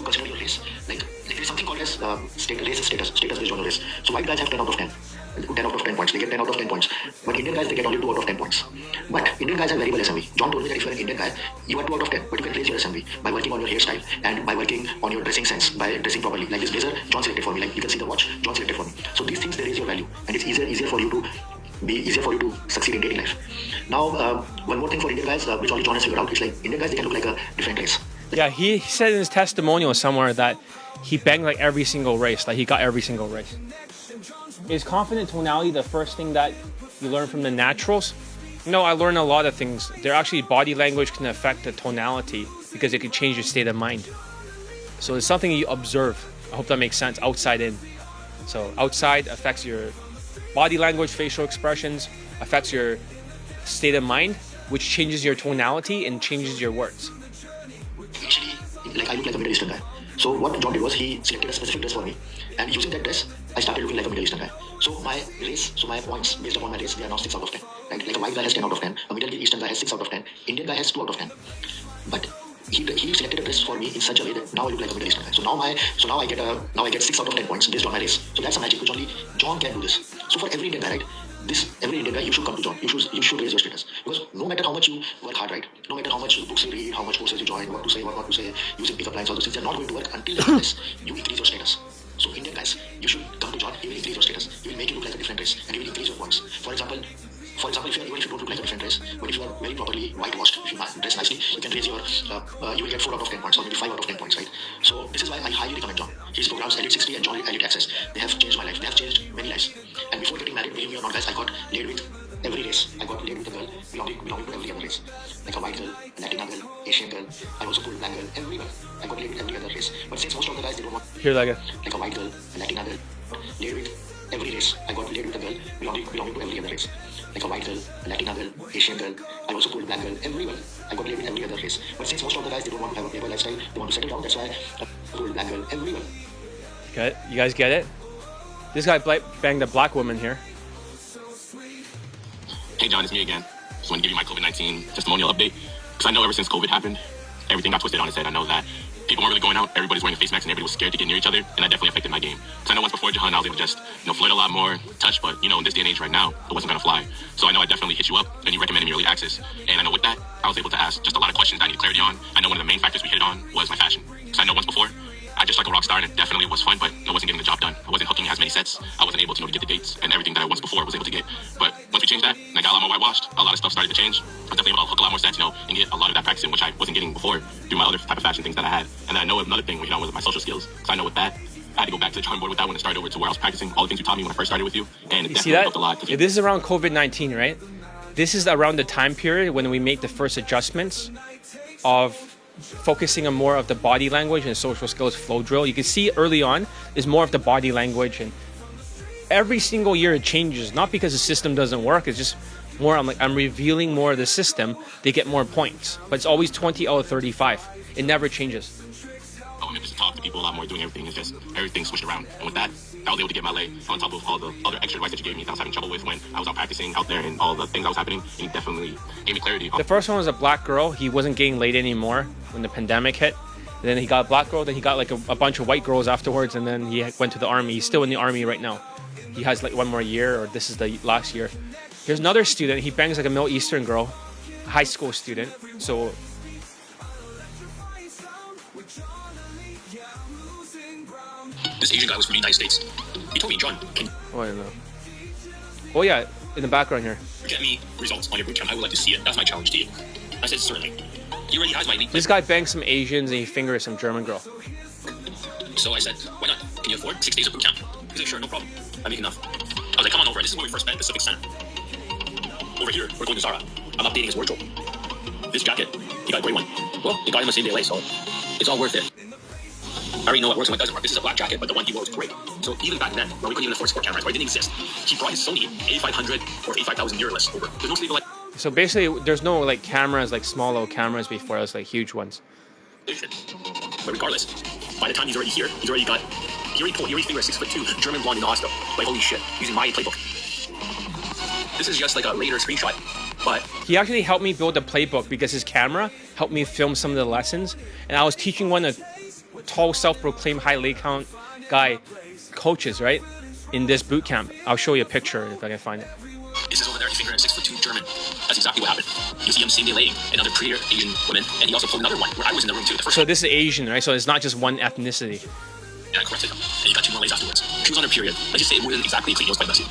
consider your race, like there is something called as race status based on your race. So white guys have 10 out of 10. 10 out of 10 points. They get 10 out of 10 points. But Indian guys, they get only 2 out of 10 points. But Indian guys have variable SMV. John told me that if you're an Indian guy, you are 2 out of 10, but you can raise your SMV by working on your hairstyle and by working on your dressing sense, by dressing properly. Like this blazer, John selected for me. Like, you can see the watch, John selected for me. So these things, they raise your value, and it's easier for you to succeed in dating life. Now, one more thing for Indian guys, which only John has figured out, is like, Indian guys, they can look like a different race. Yeah, he said in his testimonial somewhere that he banged like every single race, like he got every single race. Is confident tonality the first thing that you learn from the naturals? No, I learned a lot of things. There actually body language can affect the tonality because it can change your state of mind. So it's something you observe. I hope that makes sense. Outside in. So outside affects your body language, facial expressions, affects your state of mind, which changes your tonality and changes your words. Initially, like I look like a Middle Eastern guy. So what John did was he selected a specific dress for me, and using that dress, I started looking like a Middle Eastern guy. So my race, so my points based upon my race, they are now 6 out of 10. Right? Like a white guy has 10 out of 10, a Middle Eastern guy has 6 out of 10, Indian guy has 2 out of 10. But he selected a dress for me in such a way that now I look like a Middle Eastern guy. So now I get 6 out of 10 points based on my race. So that's a magic which only John can do this. So for every Indian guy, right? Every Indian guy, you should come to John. You should raise your status. Because no matter how much you work hard, right? No matter how much books you read, how much courses you join, what to say, what not to say, using pickup lines, all those things, they're not going to work until you increase your status. So Indian guys, you should come to John. He will increase your status. He will make you look like a different race, and he will increase your points. For example, if you don't look like a different race, but if you are very properly whitewashed, if you dress nicely, you can raise your, you will get 4 out of 10 points, or maybe 5 out of 10 points, right? So this is why I highly recommend John. His programs, Elite 60 and John Elite Access, they have changed my life. They have changed many lives. And before getting married, believe me or not, guys, I got laid with every race. I got laid with a girl belonging to every other race. Like a white girl, a Latina girl, Asian girl, I also pulled black girl, everyone. I got laid with every other race. But since most of the guys, they don't want... Here, like a white girl, a Latina girl, laid with every race. I got laid with a girl belonging to every other race. Like a white girl, a Latina girl, Asian girl, I also pulled black girl, everyone. I got laid with every other race. But since most of the guys, they don't want to have a playboy lifestyle, they want to settle down, that's why I pulled black girl, everyone. Got it? You guys get it? This guy banged a black woman here. Hey John, it's me again. Just want to give you my COVID-19 testimonial update. Because I know ever since COVID happened, everything got twisted on its head. I know that people weren't really going out, everybody's wearing a face mask, and everybody was scared to get near each other, and that definitely affected my game. Because I know once before, John, I was able to just, flirt a lot more, touch, but, in this day and age right now, it wasn't going to fly. So I know I definitely hit you up, and you recommended me early access. And I know with that, I was able to ask just a lot of questions that I needed clarity on. I know one of the main factors we hit on was my fashion. Because I know once before, I just like a rock star, and it definitely was fun, but I wasn't getting the job done. I wasn't hooking as many sets. I wasn't able to, to get the dates and everything that I once before was able to get. But once we changed that, and I got a lot more whitewashed, a lot of stuff started to change. I was definitely able to hook a lot more sets, and get a lot of that practice in, which I wasn't getting before through my other type of fashion things that I had. And then I know another thing we hit on was my social skills. Because I know with that, I had to go back to the drawing board with that when I started over to where I was practicing all the things you taught me when I first started with you. And it definitely helped a lot. This is around COVID-19, right? This is around the time period when we made the first adjustments of focusing on more of the body language and social skills flow drill. You can see early on is more of the body language, and every single year it changes, not because the system doesn't work, it's just more I'm revealing more of the system, they get more points, but it's always 20 out of 35. It never changes. I'm able to talk to people a lot more, doing everything. It's just everything switched around, and with that, I was able to get my lay on top of all the other extra advice that you gave me that I was having trouble with when I was out practicing out there and all the things that was happening. And you definitely gave me clarity. The first one was a black girl. He wasn't getting laid anymore when the pandemic hit. And then he got a black girl. Then he got like a bunch of white girls afterwards. And then he went to the army. He's still in the army right now. He has like one more year, or this is the last year. Here's another student. He bangs like a Middle Eastern girl, high school student. So this Asian guy was from the United States. He told me, John, can I don't know. Oh yeah, in the background here. you get me results on your bootcamp? I would like to see it. That's my challenge to you. I said, certainly. He already has my elite. This guy bangs some Asians and he fingers some German girl. So I said, why not? Can you afford 6 days of bootcamp? He's like, sure, no problem. I make enough. I was like, come on over. This is where we first met at Pacific Center. Over here, we're going to Zara. I'm updating his wardrobe. This jacket, he got a gray one. Well, he got him a same day late, so it's all worth it. I already know what works and what doesn't work. This is a black jacket, but the one he wore was gray. So even back then, when we couldn't even afford sport cameras, where it didn't exist, he brought his Sony A500 or 85,000 mirrorless over. There's no sleeve like. So basically, there's no like cameras, like small little cameras before. It was like huge ones. But regardless, by the time he's already here, he already figured a 6'2" German blonde in Oslo. Like holy shit, using my playbook. This is just like a later screenshot, but he actually helped me build a playbook because his camera helped me film some of the lessons, and I was teaching one of tall, self-proclaimed high leg count guy coaches, right, in this boot camp. I'll show you a picture if I can find it. This is over there. He fingered a 6'2" German. That's exactly what happened. You see him same day laying another prettier Asian women, and he also pulled another one where I was in the room too. So this is Asian, right? So it's not just one ethnicity. Yeah, I corrected him, and he got 2 more lays afterwards. She was on her period. Let's just say it wasn't exactly clean. It was quite messy.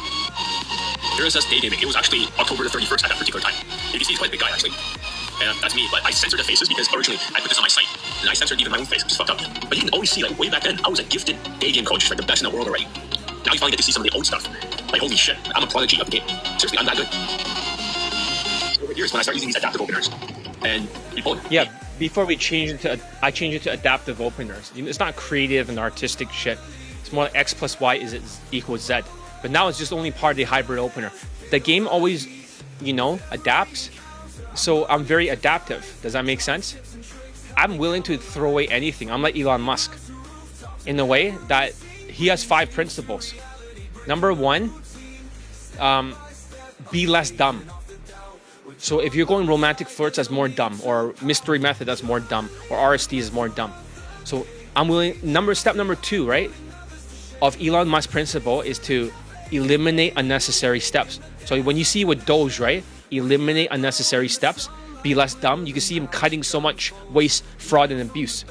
Here it says Daygame. It was actually October the 31st at that particular time. You can see he's quite a big guy actually. And that's me, but I censored the faces because originally I put this on my site, and I censored even my own face, which is fucked up. But you can always see, like, way back then, I was a gifted Daygame coach, like the best in the world already. Now you finally get to see some of the old stuff. Like, holy shit, I'm a prodigy of the game. Seriously, I'm that good. Over years, when I started using these adaptive openers, and people... Yeah, before we change it to... I changed it to adaptive openers. It's not creative and artistic shit. It's more like X plus Y is equals Z. But now it's just only part of the hybrid opener. The game always, you know, adapts. So I'm very adaptive. Does that make sense? I'm willing to throw away anything. I'm like Elon Musk in the way that he has 5 principles. Number 1, be less dumb. So if you're going romantic flirts, that's more dumb, or mystery method, that's more dumb, or RSD is more dumb. So I'm willing. Step number 2, right, of Elon Musk's principle is to eliminate unnecessary steps. So when you see with Doge, right, eliminate unnecessary steps, be less dumb. You can see him cutting so much waste, fraud, and abuse.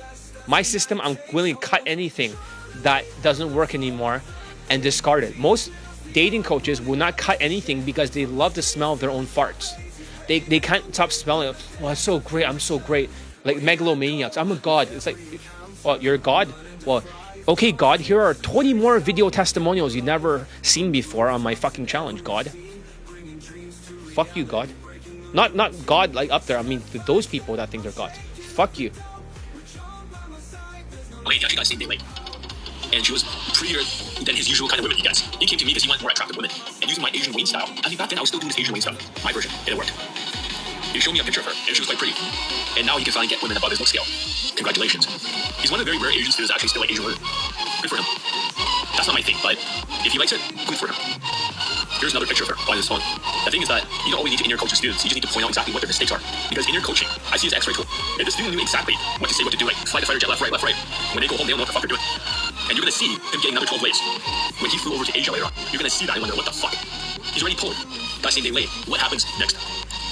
My system, I'm willing to cut anything that doesn't work anymore and discard it. Most dating coaches will not cut anything because they love the smell of their own farts. They can't stop smelling it. Oh, it's so great. I'm so great. Like megalomaniacs. I'm a god. It's like, well, you're a god? Well, okay, God, here are 20 more video testimonials you've never seen before on my fucking challenge, God. Fuck you, God. Not God like up there. I mean, those people that think they're gods. Fuck you. Lady actually got same day late. And she was prettier than his usual kind of women he gets. He came to me because he wanted more attractive women. And using my Asian Wayne style. I mean, back then I was still doing this Asian Wayne stuff. My version. And it worked. He showed me a picture of her, and she was quite pretty. And now he can finally get women above his look scale. Congratulations. He's one of the very rare Asian students that actually still like Asian women. Good for him. That's not my thing, but if he likes it, good for him. Here's another picture of her on his phone. The thing is that you don't always need to in-ear coach the students. You just need to point out exactly what their mistakes are. Because in-ear coaching, I see his X-ray tool. If the student knew exactly what to say, what to do, like flight to fighter jet, left, right, when they go home, they don't know what the fuck they're doing. And you're going to see him getting another 12 lays. When he flew over to Asia later on, you're going to see that and wonder, what the fuck? He's already pulled. That same day late. What happens next?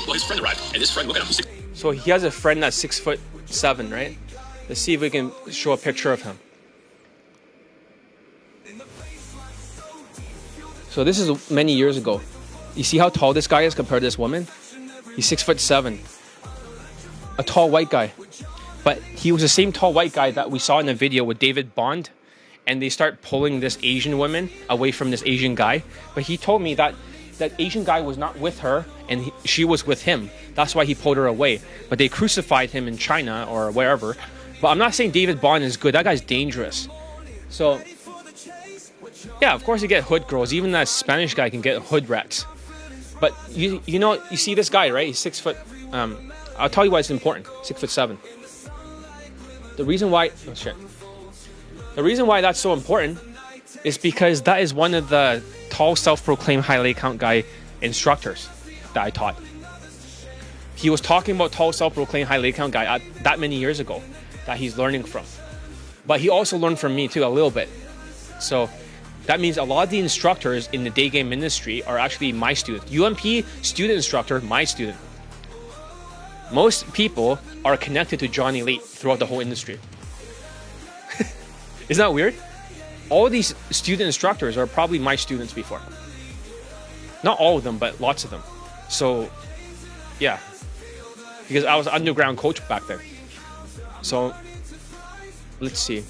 Well, his friend arrived, and this friend, look at him, he's 6. So he has a friend that's 6'7", right? Let's see if we can show a picture of him. So this is many years ago. You see how tall this guy is compared to this woman? He's 6'7". A tall white guy. But he was the same tall white guy that we saw in the video with David Bond. And they start pulling this Asian woman away from this Asian guy. But he told me that that Asian guy was not with her and she was with him. That's why he pulled her away. But they crucified him in China or wherever. But I'm not saying David Bond is good. That guy's dangerous. So, yeah, of course you get hood girls. Even that Spanish guy can get hood rats. But you know, you see this guy, right? He's 6 foot. I'll tell you why it's important. 6'7". The reason why, oh shit. The reason why that's so important is because that is one of the tall, self-proclaimed high leg count guy instructors that I taught. He was talking about tall, self-proclaimed high leg count guy that many years ago that he's learning from. But he also learned from me too a little bit. So that means a lot of the instructors in the Daygame industry are actually my students. UMP student instructor, my student. Most people are connected to John Elite throughout the whole industry. Isn't that weird? All these student instructors are probably my students before. Not all of them, but lots of them. So, yeah. Because I was an underground coach back then. So, let's see.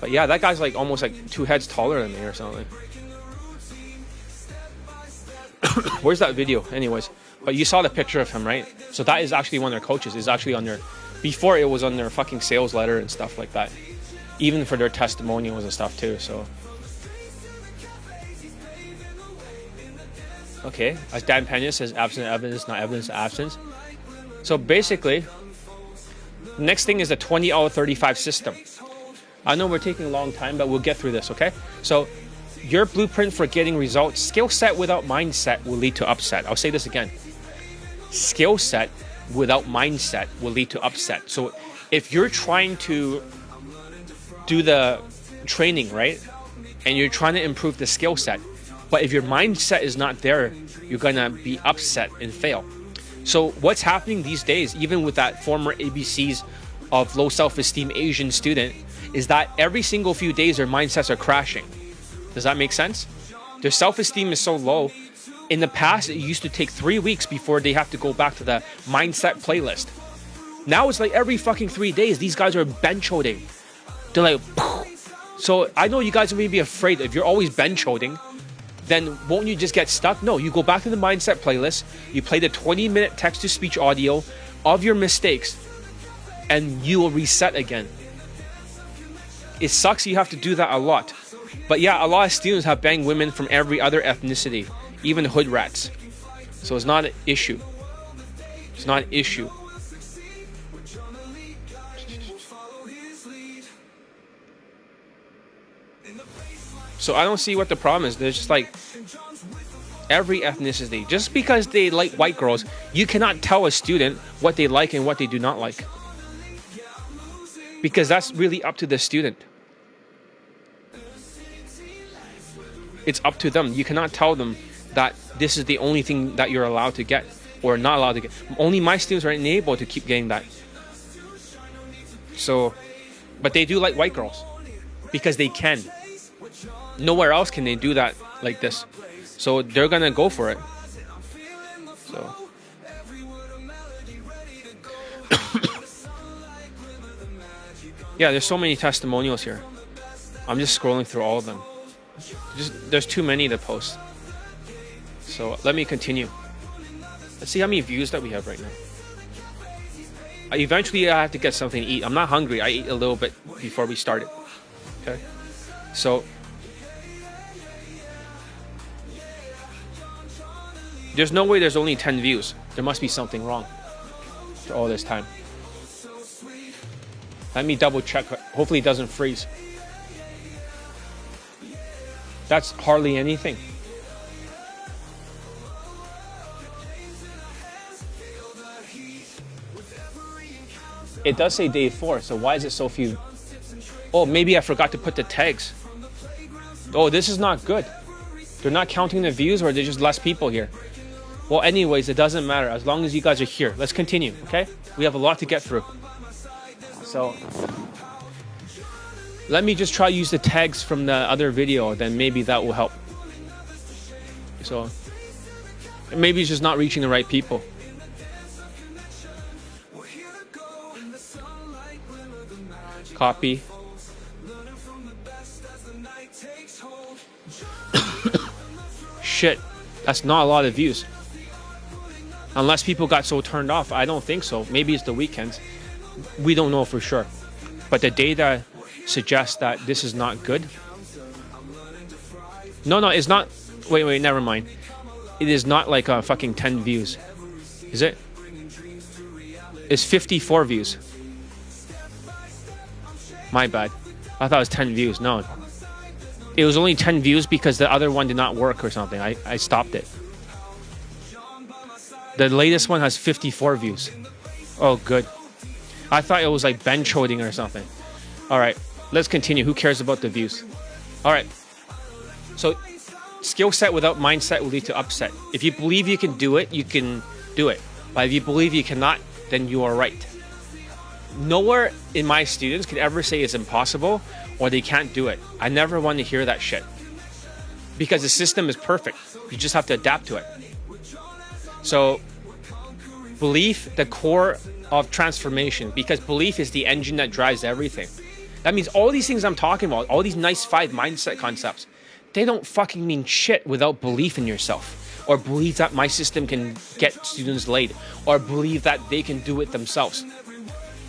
But yeah, that guy's like almost like 2 heads taller than me or something. Where's that video? Anyways, but you saw the picture of him, right? So that is actually one of their coaches. It's actually on their, before it was on their fucking sales letter and stuff like that. Even for their testimonials and stuff too, so. Okay, as Dan Pena says, absent evidence, not evidence of absence. So basically, next thing is the 20 out of 35 system. I know we're taking a long time, but we'll get through this, okay? So, your blueprint for getting results, skill set without mindset will lead to upset. I'll say this again. Skill set without mindset will lead to upset. So, if you're trying to do the training, right? And you're trying to improve the skill set, but if your mindset is not there, you're gonna be upset and fail. So, what's happening these days, even with that former ABCs of low self-esteem Asian student, is that every single few days their mindsets are crashing. Does that make sense? Their self-esteem is so low In the past, it used to take 3 weeks before they have to go back to the mindset playlist. Now it's like every fucking 3 days, these guys are bench holding. They're like, poof. So I know you guys are maybe afraid if you're always bench holding, then won't you just get stuck? No, you go back to the mindset playlist, you play the 20-minute text-to-speech audio of your mistakes, and you will reset again. It sucks you have to do that a lot. But yeah, a lot of students have banged women from every other ethnicity, even hood rats. So it's not an issue. It's not an issue. So I don't see what the problem is. There's just like every ethnicity. Just because they like white girls, you cannot tell a student what they like and what they do not like. Because that's really up to the student. It's up to them. You cannot tell them that this is the only thing that you're allowed to get or not allowed to get. Only my students are enabled to keep getting that. So, but they do like white girls because they can. Nowhere else can they do that like this. So they're gonna go for it. So yeah, there's so many testimonials here. I'm just scrolling through all of them. There's too many to post. So let me continue. Let's see how many views that we have right now. Eventually I have to get something to eat. I'm not hungry. I ate a little bit before we started. Okay. So there's no way there's only 10 views. There must be something wrong after all this time. Let me double check. Hopefully it doesn't freeze. That's hardly anything. It does say day 4, so why is it so few? Oh, maybe I forgot to put the tags. Oh, this is not good. They're not counting the views, or there's just less people here. Well, anyways, it doesn't matter as long as you guys are here. Let's continue, okay? We have a lot to get through. So let me just try to use the tags from the other video, then maybe that will help. So maybe it's just not reaching the right people. Copy. Shit, that's not a lot of views. Unless people got so turned off, I don't think so. Maybe it's the weekends. We don't know for sure. But the data suggests that this is not good. No, it's not. Wait, never mind. It is not like fucking 10 views. Is it? It's 54 views. My bad. I thought it was 10 views. No. It was only 10 views because the other one did not work or something. I stopped it. The latest one has 54 views. Oh, good. I thought it was like bench holding or something. All right, let's continue. Who cares about the views? All right. So skill set without mindset will lead to upset. If you believe you can do it, you can do it. But if you believe you cannot, then you are right. Nowhere in my students can ever say it's impossible or they can't do it. I never want to hear that shit. Because the system is perfect. You just have to adapt to it. So belief, the core of transformation, because belief is the engine that drives everything. That means all these things I'm talking about, all these nice 5 mindset concepts, they don't fucking mean shit without belief in yourself, or believe that my system can get students laid, or believe that they can do it themselves.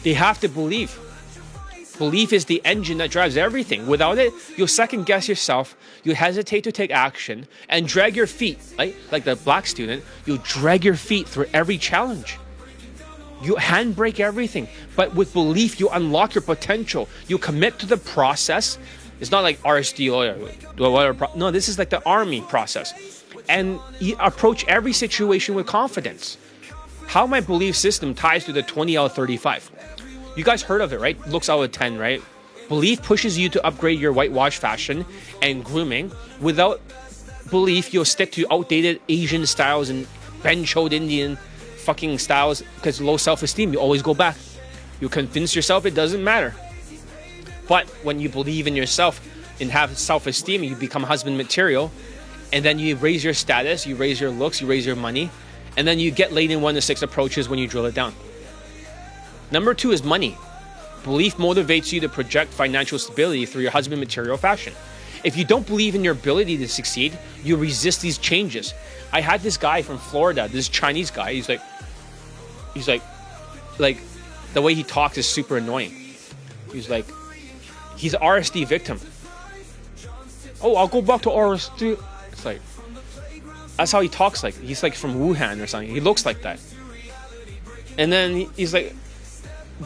They have to believe. Belief is the engine that drives everything. Without it, you'll second guess yourself, you hesitate to take action, and drag your feet, right? Like the black student, you drag your feet through every challenge. You handbrake everything, but with belief, you unlock your potential. You commit to the process. It's not like RSD or whatever. No, this is like the army process. And you approach every situation with confidence. How my belief system ties to the 20 out of 35. You guys heard of it, right? Looks out of 10, right? Belief pushes you to upgrade your whitewash fashion and grooming. Without belief, you'll stick to outdated Asian styles and bench-hold Indian fucking styles because low self-esteem. You always go back. You convince yourself it doesn't matter. But when you believe in yourself and have self-esteem, you become husband material. and then you raise your status, you raise your looks, you raise your money, and then you get laid in 1 to 6 approaches when you drill it down. Number 2 is money. Belief motivates you to project financial stability through your husband material fashion. If you don't believe in your ability to succeed, you resist these changes. I had this guy from Florida, this Chinese guy. He's like the way he talks is super annoying. He's an RSD victim. Oh, I'll go back to RSD. It's like, that's how he talks. Like he's like from Wuhan or something. He looks like that. And then he's like,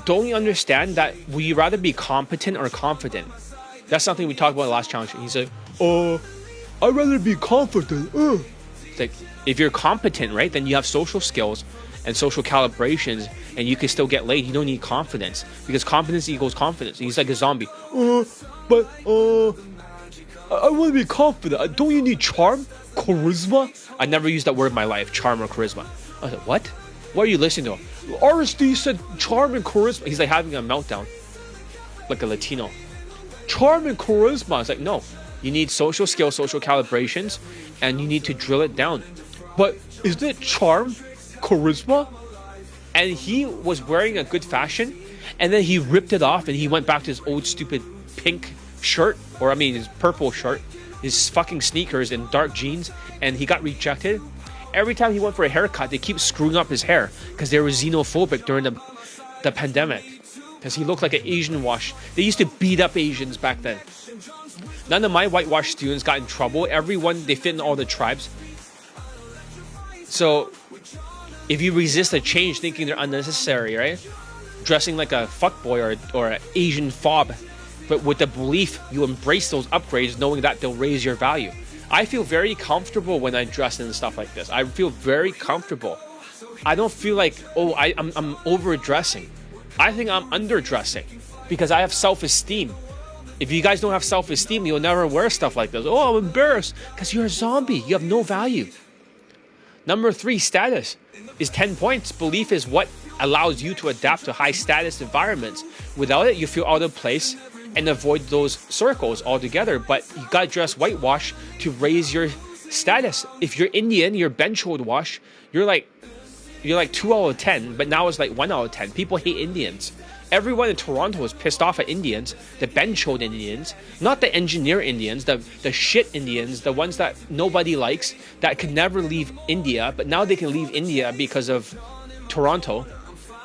don't you understand that would you rather be competent or confident? That's something we talked about in the last challenge. He's like, I'd rather be confident. It's like, if you're competent, right, then you have social skills and social calibrations, and you can still get laid. You don't need confidence, because confidence equals confidence. He's like a zombie. But I want to be confident. Don't you need charm? Charisma? I never used that word in my life, charm or charisma. I was like, what? What are you listening to? RSD said charm and charisma. He's like having a meltdown, like a Latino. Charm and charisma. It's like, no, you need social skills, social calibrations, and you need to drill it down. But isn't it charm, charisma? And he was wearing a good fashion, and then he ripped it off and he went back to his old stupid pink shirt, or I mean his purple shirt, his fucking sneakers and dark jeans, and he got rejected. Every time he went for a haircut, they keep screwing up his hair because they were xenophobic during the pandemic, because he looked like an Asian wash. They used to beat up Asians back then. None of my whitewash students got in trouble. Everyone, they fit in all the tribes. So if you resist a change thinking they're unnecessary, right? Dressing like a fuckboy or an Asian fob, but with the belief you embrace those upgrades knowing that they'll raise your value. I feel very comfortable when I dress in stuff like this. I feel very comfortable. I don't feel like, I'm overdressing. I think I'm underdressing because I have self-esteem. If you guys don't have self-esteem, you'll never wear stuff like this. Oh, I'm embarrassed because you're a zombie. You have no value. Number 3, status is 10 points. Belief is what allows you to adapt to high status environments. Without it, you feel out of place and avoid those circles altogether. But you gotta dress whitewash to raise your status. If you're Indian, you're bench wash. You're like 2 out of 10, but now it's like 1 out of 10. People hate Indians. Everyone in Toronto is pissed off at Indians, the bench-hold Indians, not the engineer Indians, the shit Indians, the ones that nobody likes, that could never leave India, but now they can leave India because of Toronto.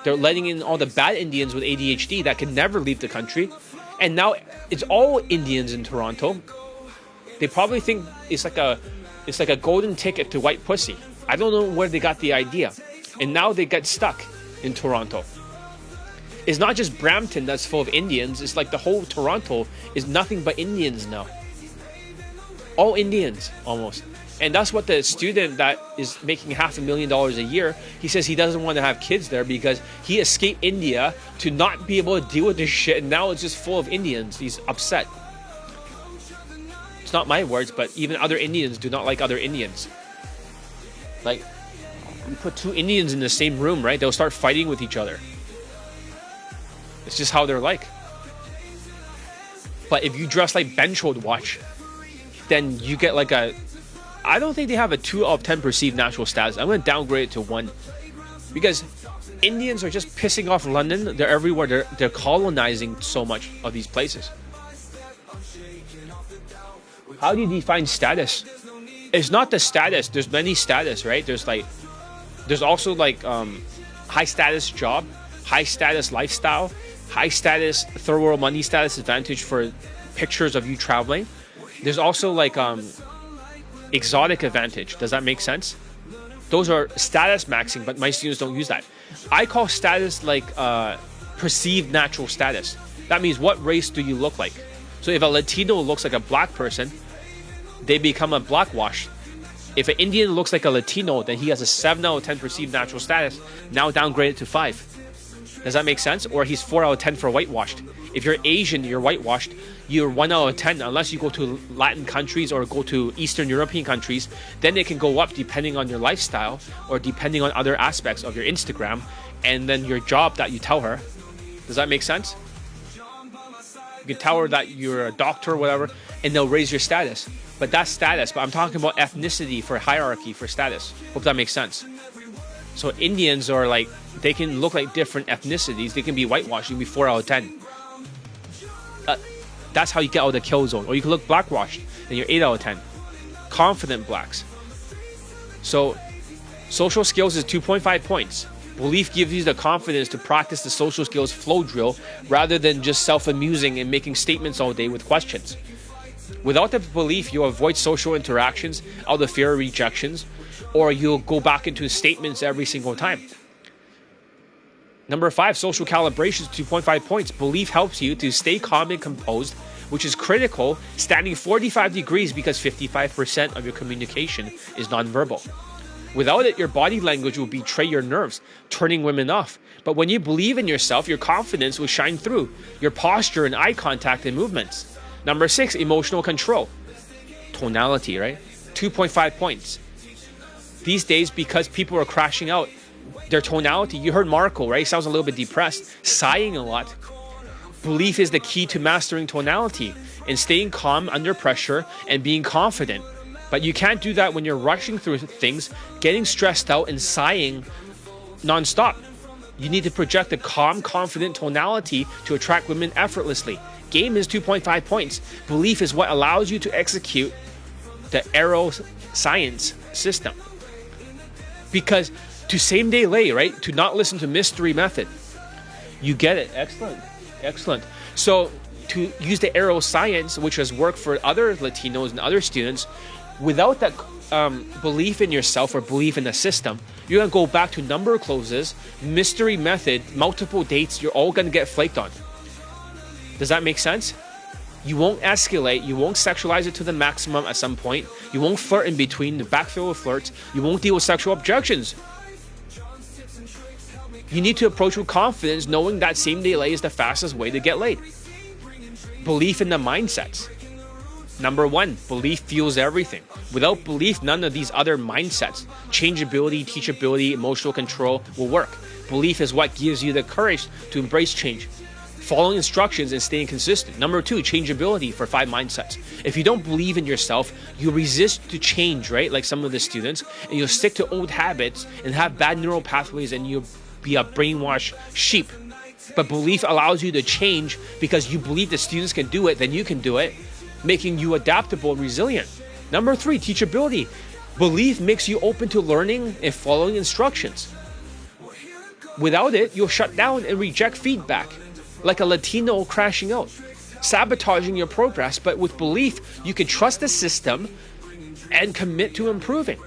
They're letting in all the bad Indians with ADHD that can never leave the country. And now it's all Indians in Toronto. They probably think it's like a golden ticket to white pussy. I don't know where they got the idea. And now they get stuck in Toronto. It's not just Brampton that's full of Indians. It's like the whole Toronto is nothing but Indians now. All Indians, almost. And that's what the student that is making $500,000 a year, he says he doesn't want to have kids there because he escaped India to not be able to deal with this shit, and now it's just full of Indians. He's upset. It's not my words, but even other Indians do not like other Indians. Like, you put 2 Indians in the same room, right? They'll start fighting with each other. It's just how they're like. But if you dress like bench-hold watch, then you get like a... I don't think they have a 2 out of 10 perceived natural status. I'm going to downgrade it to 1. Because Indians are just pissing off London. They're everywhere. They're colonizing so much of these places. How do you define status? It's not the status. There's many status, right? There's also like high status job, high status lifestyle, high status third world money status advantage for pictures of you traveling. There's also like exotic advantage. Does that make sense? Those are status maxing, but my students don't use that. I call status like perceived natural status. That means what race do you look like? So if a Latino looks like a black person, they become a blackwash. If an Indian looks like a Latino, then he has a 7 out of 10 perceived natural status, now downgraded to 5. Does that make sense? Or he's 4 out of 10 for whitewashed. If you're Asian, you're whitewashed, you're 1 out of 10 unless you go to Latin countries or go to Eastern European countries. Then it can go up depending on your lifestyle or depending on other aspects of your Instagram and then your job that you tell her. Does that make sense? You can tell her that you're a doctor or whatever and they'll raise your status. but that's status. But I'm talking about ethnicity for hierarchy, for status. Hope that makes sense. So Indians are like, they can look like different ethnicities. They can be whitewashed. You can be 4 out of 10. That's how you get out of the kill zone. Or you can look blackwashed, and you're 8 out of 10. Confident blacks. So social skills is 2.5 points. Belief gives you the confidence to practice the social skills flow drill rather than just self-amusing and making statements all day with questions. Without the belief, you'll avoid social interactions out of fear of rejections, or you'll go back into statements every single time. Number 5, social calibration is 2.5 points. Belief helps you to stay calm and composed, which is critical, standing 45 degrees because 55% of your communication is nonverbal. Without it, your body language will betray your nerves, turning women off. But when you believe in yourself, your confidence will shine through your posture and eye contact and movements. Number 6, emotional control. Tonality, right? 2.5 points. These days, because people are crashing out, their tonality, you heard Marco, right? He sounds a little bit depressed, sighing a lot. Belief is the key to mastering tonality and staying calm under pressure and being confident. But you can't do that when you're rushing through things, getting stressed out and sighing nonstop. You need to project a calm, confident tonality to attract women effortlessly. Game is 2.5 points. Belief is what allows you to execute the arrow science system. Because to same day lay, right? To not listen to mystery method. You get it. Excellent. Excellent. So to use the arrow science, which has worked for other Latinos and other students, without that belief in yourself or belief in the system, you're going to go back to number closes, mystery method, multiple dates. You're all going to get flaked on. Does that make sense? You won't escalate. You won't sexualize it to the maximum at some point. You won't flirt in between, the backfill with flirts. You won't deal with sexual objections. You need to approach with confidence, knowing that same day lay is the fastest way to get laid. Belief in the mindsets. Number 1, belief fuels everything. Without belief, none of these other mindsets, changeability, teachability, emotional control, will work. Belief is what gives you the courage to embrace change, following instructions and staying consistent. Number 2, changeability for 5 mindsets. If you don't believe in yourself, you resist to change, right? Like some of the students, and you'll stick to old habits and have bad neural pathways, and you'll be a brainwashed sheep. But belief allows you to change because you believe the students can do it, then you can do it, making you adaptable and resilient. Number 3, teachability. Belief makes you open to learning and following instructions. Without it, you'll shut down and reject feedback, like a Latino crashing out, sabotaging your progress. But with belief, you can trust the system and commit to improving.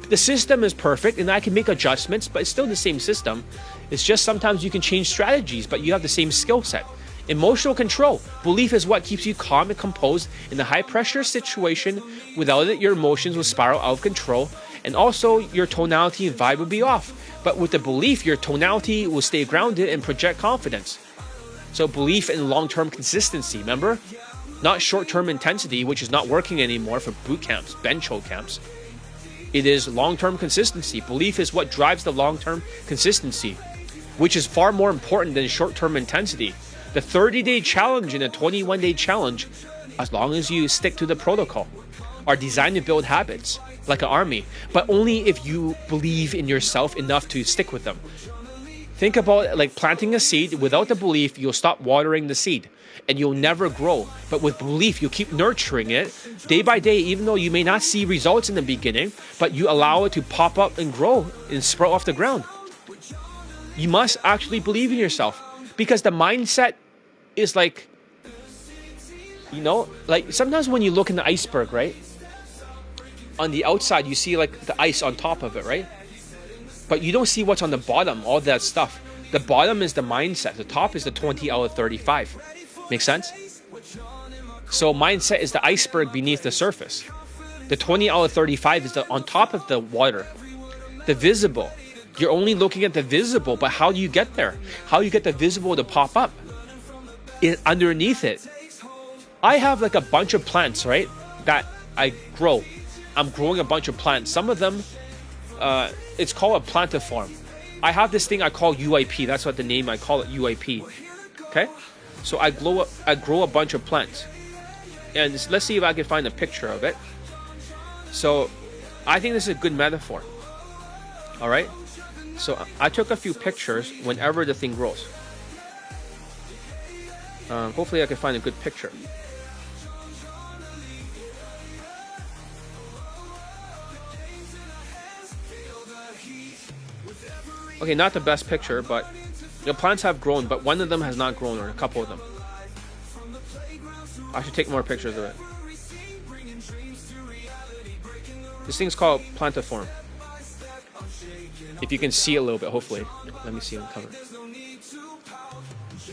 The system is perfect and I can make adjustments, but it's still the same system. It's just sometimes you can change strategies, but you have the same skill set. Emotional control. Belief is what keeps you calm and composed in a high pressure situation. Without it, your emotions will spiral out of control, and also your tonality and vibe will be off. But with the belief, your tonality will stay grounded and project confidence. So belief in long-term consistency, remember? Not short-term intensity, which is not working anymore for boot camps, bench hold camps. It is long-term consistency. Belief is what drives the long-term consistency, which is far more important than short-term intensity. The 30-day challenge and the 21-day challenge, as long as you stick to the protocol, are designed to build habits like an army, but only if you believe in yourself enough to stick with them. Think about it like planting a seed. Without the belief, you'll stop watering the seed and you'll never grow. But with belief, you keep nurturing it day by day, even though you may not see results in the beginning, but you allow it to pop up and grow and sprout off the ground. You must actually believe in yourself, because the mindset is like, you know, like sometimes when you look in the iceberg, right? On the outside, you see like the ice on top of it, right? But you don't see what's on the bottom, all that stuff. The bottom is the mindset. The top is the 20 out of 35. Make sense? So mindset is the iceberg beneath the surface. The 20 out of 35 is the on top of the water. The visible. You're only looking at the visible, but how do you get there? How do you get the visible to pop up? Underneath it. I have like a bunch of plants, right? That I grow. I'm growing a bunch of plants. Some of them, it's called a plantiform. I have this thing I call UIP. That's what the name I call it, UIP. Okay? So I grow a bunch of plants. And let's see if I can find a picture of it. So I think this is a good metaphor. All right. So I took a few pictures whenever the thing grows. Hopefully I can find a good picture. Okay, not the best picture, but the plants have grown, but one of them has not grown, or a couple of them. I should take more pictures of it. This thing's called plantiform. If you can see it a little bit, hopefully. Let me see on cover.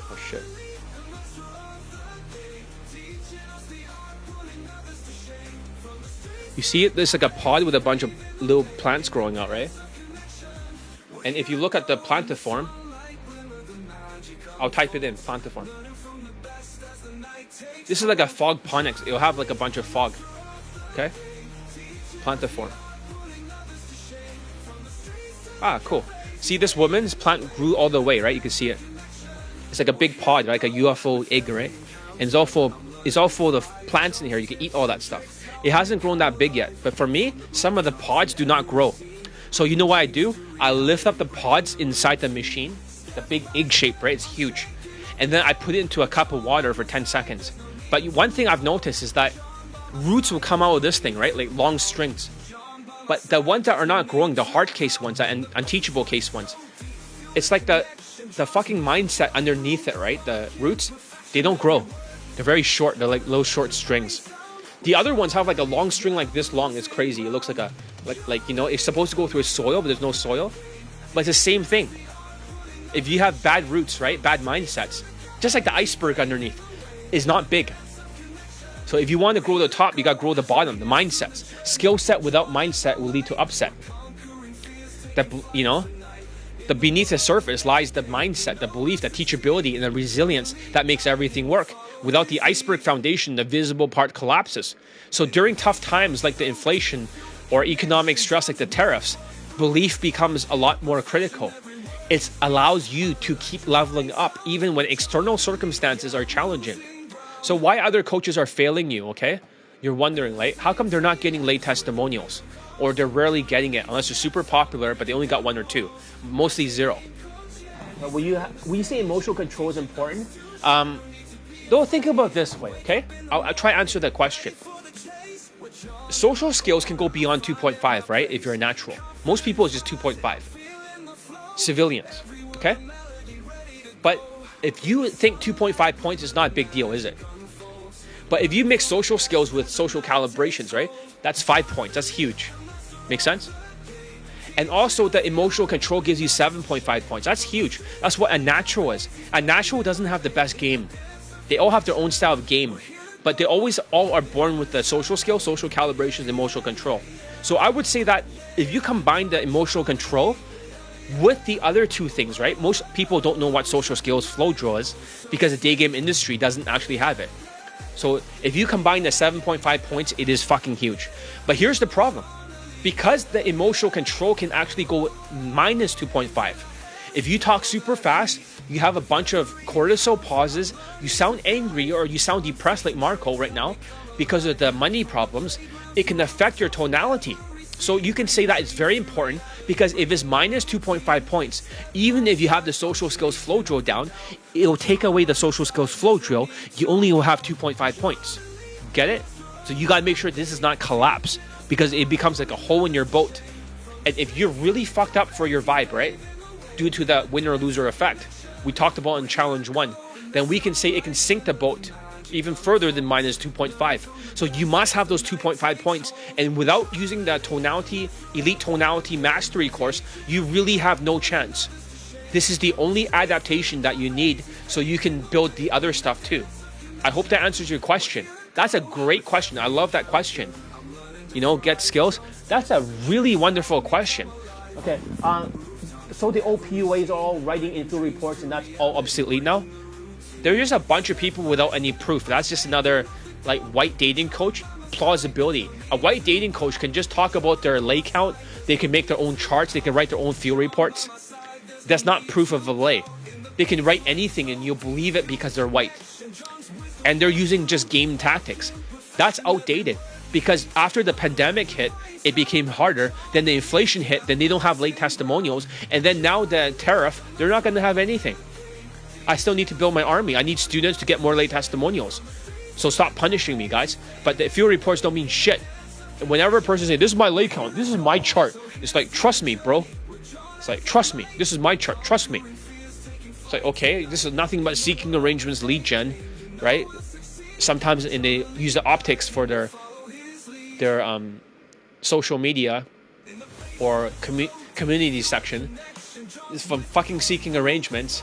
Oh shit. You see it? There's like a pod with a bunch of little plants growing out, right? And if you look at the plantiform, I'll type it in, plantiform. This is like a fog ponix. It'll have like a bunch of fog. Okay? Plantiform. Ah, cool. See, this woman's plant grew all the way, right? You can see it. It's like a big pod, like a UFO egg, right? And it's all full of plants in here. You can eat all that stuff. It hasn't grown that big yet. But for me, some of the pods do not grow. So you know what I do? I lift up the pods inside the machine. The big egg shape, right? It's huge. And then I put it into a cup of water for 10 seconds. But one thing I've noticed is that roots will come out of this thing, right? Like long strings. But the ones that are not growing, the hard case ones, and unteachable case ones, it's like the fucking mindset underneath it, right? The roots, they don't grow. They're very short. They're like little short strings. The other ones have like a long string like this long. It's crazy. It looks like a like you know, it's supposed to go through a soil, but there's no soil. But it's the same thing. If you have bad roots, right? Bad mindsets, just like the iceberg underneath is not big. So if you want to grow the top, you got to grow the bottom, the mindsets. Skill set without mindset will lead to upset. You know, the beneath the surface lies the mindset, the belief, the teachability, and the resilience that makes everything work. Without the iceberg foundation, the visible part collapses. So during tough times like the inflation or economic stress like the tariffs, belief becomes a lot more critical. It allows you to keep leveling up even when external circumstances are challenging. So why other coaches are failing you, okay? You're wondering, like, how come they're not getting late testimonials? Or they're rarely getting it unless they're super popular, but they only got 1 or 2. Mostly 0. When you say emotional control is important, don't think about it this way, okay? I'll try to answer that question. Social skills can go beyond 2.5, right? If you're a natural. Most people is just 2.5. Civilians, okay? But if you think 2.5 points is not a big deal, is it? But if you mix social skills with social calibrations, right? That's 5 points. That's huge. Make sense? And also the emotional control gives you 7.5 points. That's huge. That's what a natural is. A natural doesn't have the best game. They all have their own style of game. But they all are born with the social skills, social calibrations, emotional control. So I would say that if you combine the emotional control with the other 2 things, right? Most people don't know what social skills flow drill is because the day game industry doesn't actually have it. So if you combine the 7.5 points, it is fucking huge. But here's the problem. Because the emotional control can actually go minus 2.5. If you talk super fast, you have a bunch of cortisol pauses, you sound angry or you sound depressed like Marco right now because of the money problems, it can affect your tonality. So you can say that it's very important because if it's minus 2.5 points, even if you have the social skills flow drill down, it'll take away the social skills flow drill. You only will have 2.5 points. Get it? So you gotta make sure this does not collapse because it becomes like a hole in your boat. And if you're really fucked up for your vibe, right? Due to the winner or loser effect, we talked about in challenge 1, then we can say it can sink the boat even further than minus 2.5. So you must have those 2.5 points. And without using the tonality, elite tonality mastery course, you really have no chance. This is the only adaptation that you need so you can build the other stuff too. I hope that answers your question. That's a great question. I love that question. You know, get skills. That's a really wonderful question. Okay. So the OPUAs are all writing in-field reports and that's all obsolete now? There's just a bunch of people without any proof. That's just another like white dating coach plausibility. A white dating coach can just talk about their lay count. They can make their own charts. They can write their own field reports. That's not proof of a lay. They can write anything and you'll believe it because they're white. And they're using just game tactics. That's outdated. because after the pandemic hit, it became harder. Then the inflation hit. Then they don't have late testimonials. And then now the tariff, they're not going to have anything. I still need to build my army. I need students to get more late testimonials. So stop punishing me, guys. But the field reports don't mean shit. And whenever a person says, this is my late count, this is my chart, it's like, trust me, bro. It's like, trust me. This is my chart. Trust me. It's like, okay, this is nothing but seeking arrangements, lead gen, right? Sometimes they use the optics for their social media or community section. It's from fucking seeking arrangements.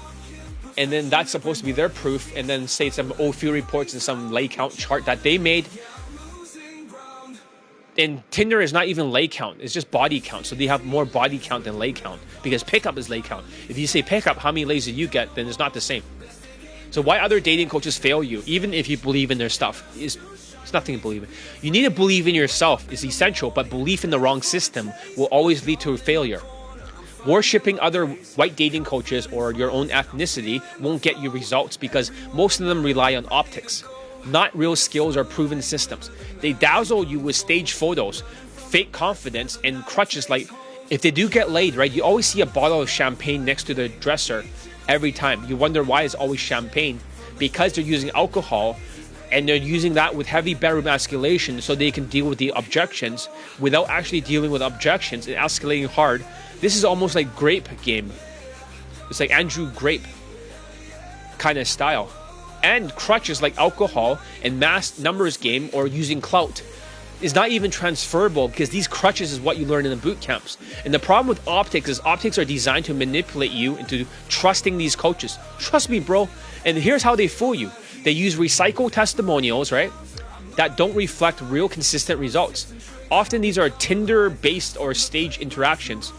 And then that's supposed to be their proof, and then say some old field reports and some lay count chart that they made. And Tinder is not even lay count, it's just body count. So they have more body count than lay count, because pickup is lay count. If you say pickup, how many lays did you get, then it's not the same. So why other dating coaches fail you, even if you believe in their stuff, is it's nothing to believe in. You need to believe in yourself is essential, but belief in the wrong system will always lead to a failure. Worshipping other white dating coaches or your own ethnicity won't get you results, because most of them rely on optics, not real skills or proven systems. They dazzle you with staged photos, fake confidence, and crutches. Like, if they do get laid, right, you always see a bottle of champagne next to the dresser every time. You wonder why it's always champagne. Because they're using alcohol, and they're using that with heavy bedroom escalation so they can deal with the objections without actually dealing with objections and escalating hard. This is almost like Grape game. It's like Andrew Grape kind of style. And crutches like alcohol and mass numbers game or using clout is not even transferable, because these crutches is what you learn in the boot camps. And the problem with optics is optics are designed to manipulate you into trusting these coaches. Trust me, bro. And here's how they fool you. They use recycled testimonials, right, that don't reflect real consistent results. Often these are Tinder-based or staged interactions.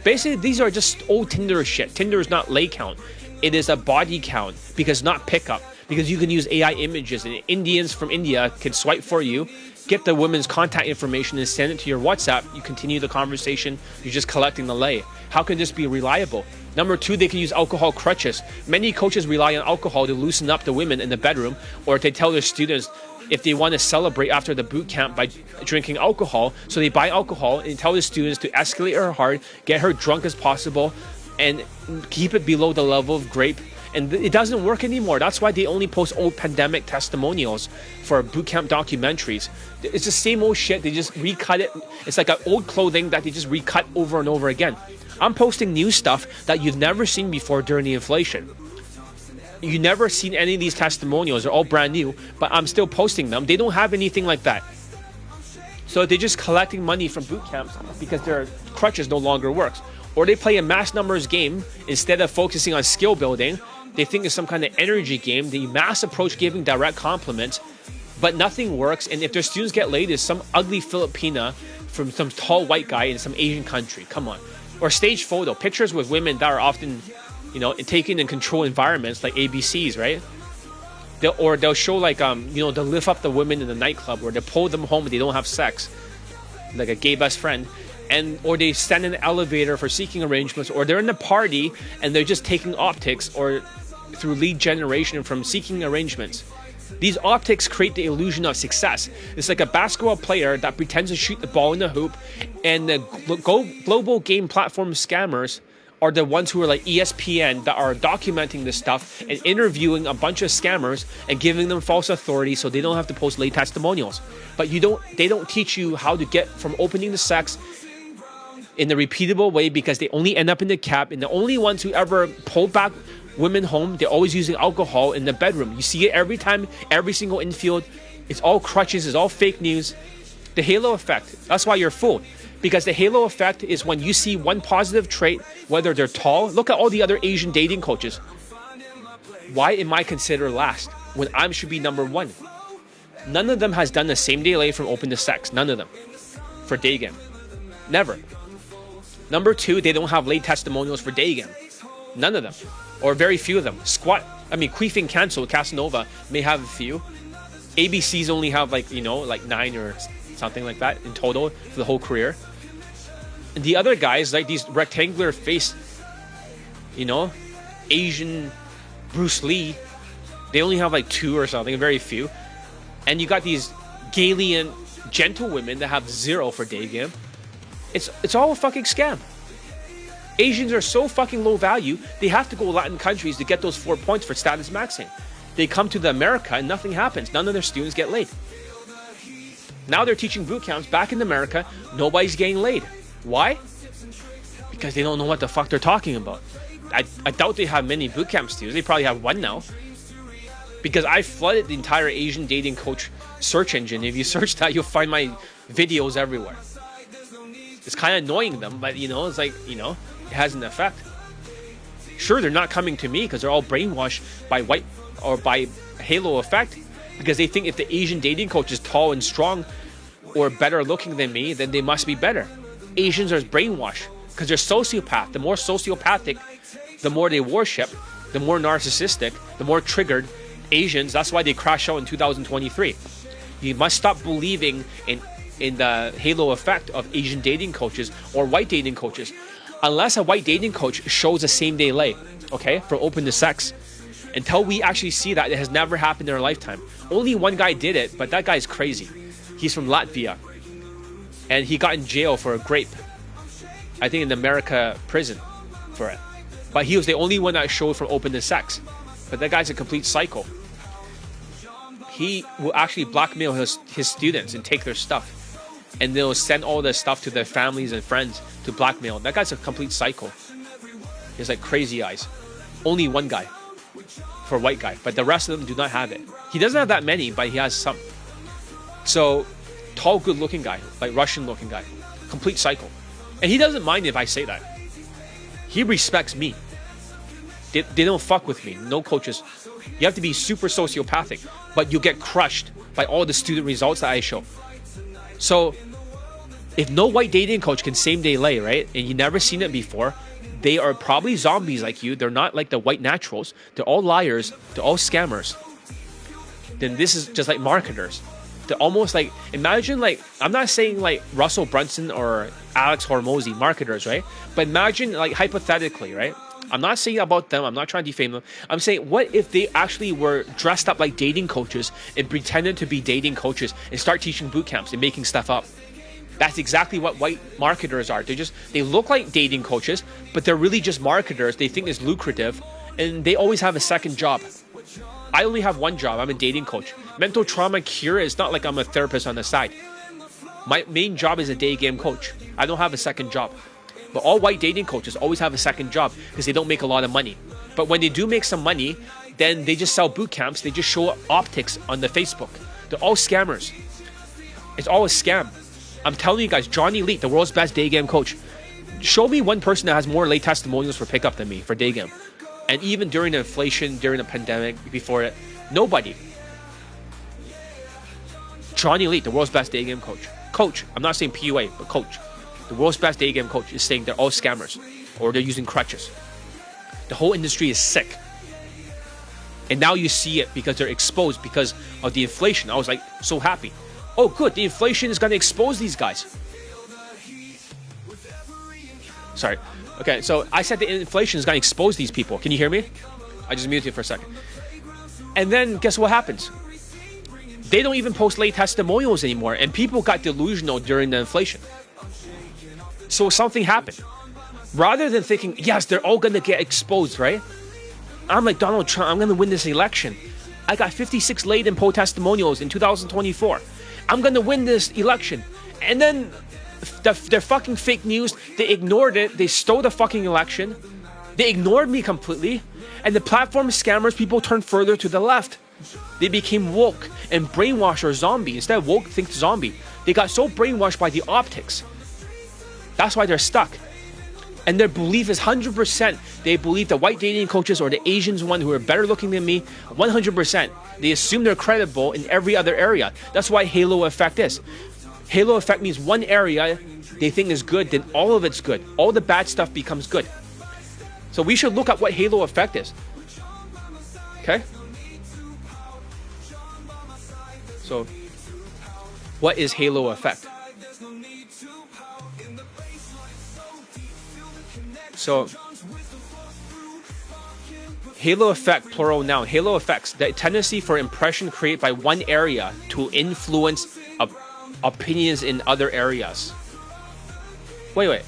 Basically, these are just old Tinder shit. Tinder is not lay count. It is a body count, because not pickup. Because you can use AI images, and Indians from India can swipe for you, get the woman's contact information and send it to your WhatsApp. You continue the conversation. You're just collecting the lay. How can this be reliable? Number two, they can use alcohol crutches. Many coaches rely on alcohol to loosen up the women in the bedroom, or to tell their students if they want to celebrate after the boot camp by drinking alcohol. So they buy alcohol and tell the students to escalate her hard, get her drunk as possible, and keep it below the level of Grape. And it doesn't work anymore. That's why they only post old pandemic testimonials for boot camp documentaries. It's the same old shit. They just recut it. It's like an old clothing that they just recut over and over again. I'm posting new stuff that you've never seen before during the inflation. You've never seen any of these testimonials. They're all brand new, but I'm still posting them. They don't have anything like that. So they're just collecting money from boot camps because their crutches no longer works. Or they play a mass numbers game instead of focusing on skill building. They think it's some kind of energy game. They mass approach giving direct compliments, but nothing works. And if their students get laid, it's some ugly Filipina from some tall white guy in some Asian country. Come on. Or stage photo, pictures with women that are often, taken in controlled environments like ABCs, right? They'll show like, they'll lift up the women in the nightclub, or they'll pull them home and they don't have sex, like a gay best friend. Or they stand in the elevator for seeking arrangements, or they're in the party and they're just taking optics or through lead generation from seeking arrangements. These optics create the illusion of success. It's like a basketball player that pretends to shoot the ball in the hoop, and the global game platform scammers are the ones who are like ESPN that are documenting this stuff and interviewing a bunch of scammers and giving them false authority so they don't have to post late testimonials. But they don't teach you how to get from opening to sex in a repeatable way, because they only end up in the cap, and the only ones who ever pull back women home, they're always using alcohol in the bedroom. You see it every time, every single infield. It's all crutches, it's all fake news. The halo effect, that's why you're fooled. Because the halo effect is when you see one positive trait, whether they're tall. Look at all the other Asian dating coaches. Why am I considered last when I should be number one? None of them has done the same day lay from open to sex. None of them. For Daygame. Never. Number two, they don't have late testimonials for Daygame. None of them. Or very few of them. Queefing Cancel, Casanova may have a few. ABCs only have like 9 or something like that in total for the whole career. And the other guys, like these rectangular face, Asian Bruce Lee, they only have like 2 or something, very few. And you got these Galian gentle women that have 0 for Daygame. It's all a fucking scam. Asians are so fucking low value, they have to go Latin countries to get those 4 points for status maxing. They come to the America and nothing happens. None of their students get laid. Now they're teaching boot camps back in America. Nobody's getting laid. Why? Because they don't know what the fuck they're talking about. I doubt they have many boot camp students. They probably have one now. Because I flooded the entire Asian dating coach search engine. If you search that, you'll find my videos everywhere. It's kind of annoying them, but it's like, it has an effect. Sure, they're not coming to me because they're all brainwashed by white or by halo effect, because they think if the Asian dating coach is tall and strong or better looking than me, then they must be better. Asians are brainwashed because they're sociopath. The more sociopathic, the more they worship, the more narcissistic, the more triggered Asians. That's why they crash out in 2023. You must stop believing in the halo effect of Asian dating coaches or white dating coaches. Unless a white dating coach shows a same-day lay, okay, from open to sex, until we actually see that, it has never happened in our lifetime. Only one guy did it, but that guy's crazy. He's from Latvia, and he got in jail for a grape. I think in America prison for it. But he was the only one that showed from open to sex. But that guy's a complete psycho. He will actually blackmail his students and take their stuff. And they'll send all the stuff to their families and friends to blackmail. That guy's a complete psycho. He's like crazy eyes. Only one guy for a white guy, but the rest of them do not have it. He doesn't have that many, but he has some. So, tall, good-looking guy, like Russian-looking guy, complete psycho. And he doesn't mind if I say that. He respects me. They don't fuck with me. No coaches. You have to be super sociopathic, but you get crushed by all the student results that I show. So, if no white dating coach can same-day lay, right, and you've never seen it before, they are probably zombies like you. They're not like the white naturals. They're all liars. They're all scammers. Then this is just like marketers. They're almost like, imagine like, I'm not saying like Russell Brunson or Alex Hormozy, marketers, right? But imagine like hypothetically, right? I'm not saying about them. I'm not trying to defame them. I'm saying, what if they actually were dressed up like dating coaches and pretended to be dating coaches and start teaching boot camps and making stuff up? That's exactly what white marketers are. They look like dating coaches, but they're really just marketers. They think it's lucrative, and they always have a second job. I only have one job. I'm a dating coach. Mental trauma cure is not like I'm a therapist on the side. My main job is a Daygame coach. I don't have a second job. But all white dating coaches always have a second job because they don't make a lot of money. But when they do make some money, then they just sell boot camps. They just show optics on the Facebook. They're all scammers. It's all a scam. I'm telling you guys, Johnny Elite, the world's best Daygame coach, show me one person that has more late testimonials for pickup than me for Daygame. And even during the inflation, during the pandemic, before it, nobody. Johnny Elite, the world's best Daygame coach. Coach, I'm not saying PUA, but coach. The world's best Daygame coach is saying they're all scammers or they're using crutches. The whole industry is sick. And now you see it because they're exposed because of the inflation. I was like so happy. Oh, good. The inflation is going to expose these guys. Sorry. Okay, so I said the inflation is going to expose these people. Can you hear me? I just muted for a second. And then guess what happens? They don't even post late testimonials anymore. And people got delusional during the inflation. So something happened. Rather than thinking, yes, they're all going to get exposed, right? I'm like Donald Trump. I'm going to win this election. I got 56 late and post testimonials in 2024. I'm going to win this election. And then their fucking fake news, they ignored it. They stole the fucking election. They ignored me completely. And the platform scammers, people turned further to the left. They became woke and brainwashed or zombie. Instead of woke, think zombie. They got so brainwashed by the optics. That's why they're stuck. And their belief is 100%. They believe the white dating coaches or the Asians one who are better looking than me, 100%. They assume they're credible in every other area. That's why halo effect is. Halo effect means one area they think is good, then all of it's good. All the bad stuff becomes good. So we should look at what halo effect is. Okay? So, what is halo effect? So, halo effect, plural noun. Halo effects, the tendency for impression created by one area to influence opinions in other areas. Wait.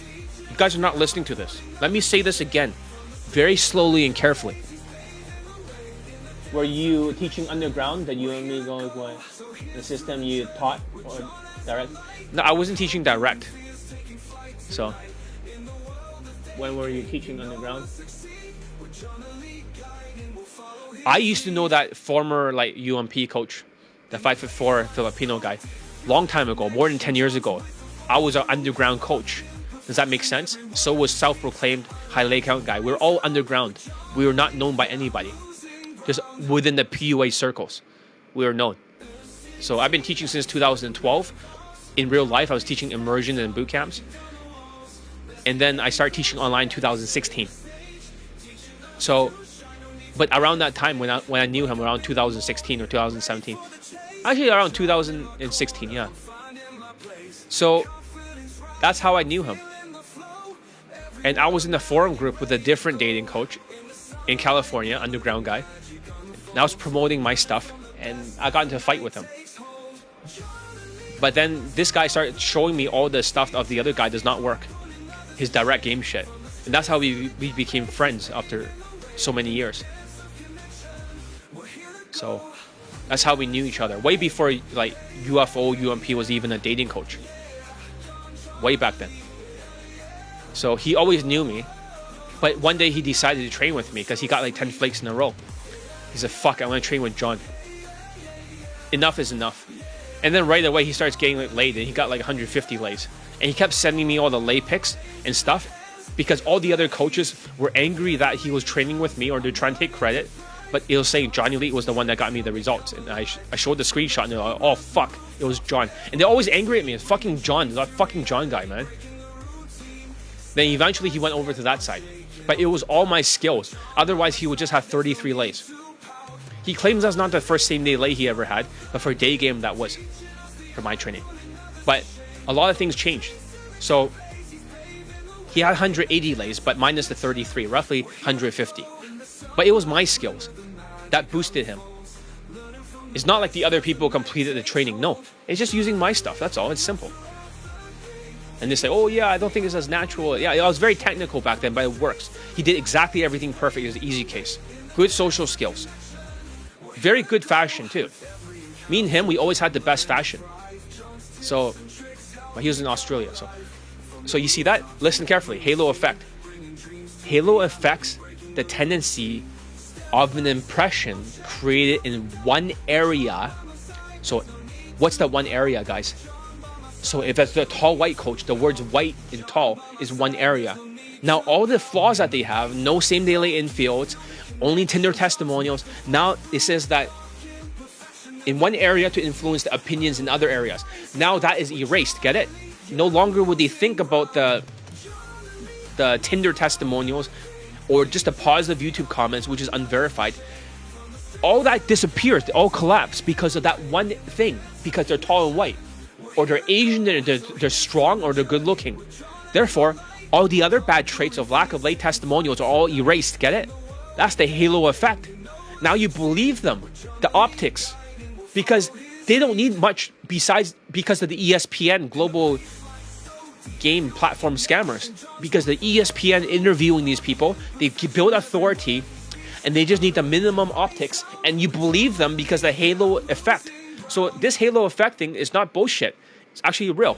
You guys are not listening to this. Let me say this again, very slowly and carefully. Were you teaching underground that you only go like the system you taught or direct? No, I wasn't teaching direct. So, when were you teaching underground? I used to know that former like UMP coach, the 5'4" Filipino guy, long time ago, more than 10 years ago. I was an underground coach. Does that make sense? So was self-proclaimed high leg count guy. We're all underground. We were not known by anybody. Just within the PUA circles, we were known. So I've been teaching since 2012. In real life, I was teaching immersion and boot camps. And then I started teaching online in 2016. So, but around that time, when I knew him, around 2016 or 2017, actually around 2016, yeah. So that's how I knew him. And I was in a forum group with a different dating coach in California, underground guy. And I was promoting my stuff, and I got into a fight with him. But then this guy started showing me all the stuff of the other guy does not work. His direct game shit. And that's how we became friends after so many years. So that's how we knew each other. Way before like UFO, UMP was even a dating coach. Way back then. So he always knew me. But one day he decided to train with me because he got like 10 flakes in a row. He said, fuck, I want to train with John. Enough is enough. And then right away he starts getting like laid, and he got like 150 lays. And he kept sending me all the lay pics and stuff because all the other coaches were angry that he was training with me, or they're trying to take credit. But it was saying Johnny Lee was the one that got me the results. And I showed the screenshot, and they're like, oh fuck, it was John. And they're always angry at me. It's fucking John. That fucking John guy, man. Then eventually he went over to that side. But it was all my skills. Otherwise he would just have 33 lays. He claims that's not the first same day lay he ever had, but for Daygame that was for my training. But a lot of things changed. So he had 180 lays, but minus the 33, roughly 150. But it was my skills that boosted him. It's not like the other people completed the training. No, it's just using my stuff. That's all. It's simple. And they say, oh yeah, I don't think it's as natural. Yeah, I was very technical back then, but it works. He did exactly everything perfect. It was an easy case. Good social skills. Very good fashion too. Me and him, we always had the best fashion. So, but he was in Australia. So you see that? Listen carefully. Halo effect. Halo affects the tendency of an impression created in one area. So what's that one area, guys? So if it's the tall white coach, the words white and tall is one area. Now all the flaws that they have, no same day lay infields, only Tinder testimonials. Now it says that in one area to influence the opinions in other areas. Now that is erased, get it? No longer would they think about the Tinder testimonials or just the positive YouTube comments, which is unverified. All that disappears, they all collapse because of that one thing, because they're tall and white. Or they're Asian, they're strong, or they're good looking. Therefore, all the other bad traits of lack of lay testimonials are all erased, get it? That's the halo effect. Now you believe them, the optics, because they don't need much besides because of the ESPN global game platform scammers. Because the ESPN interviewing these people, they build authority, and they just need the minimum optics, and you believe them because the halo effect. So this halo effect thing is not bullshit. It's actually real.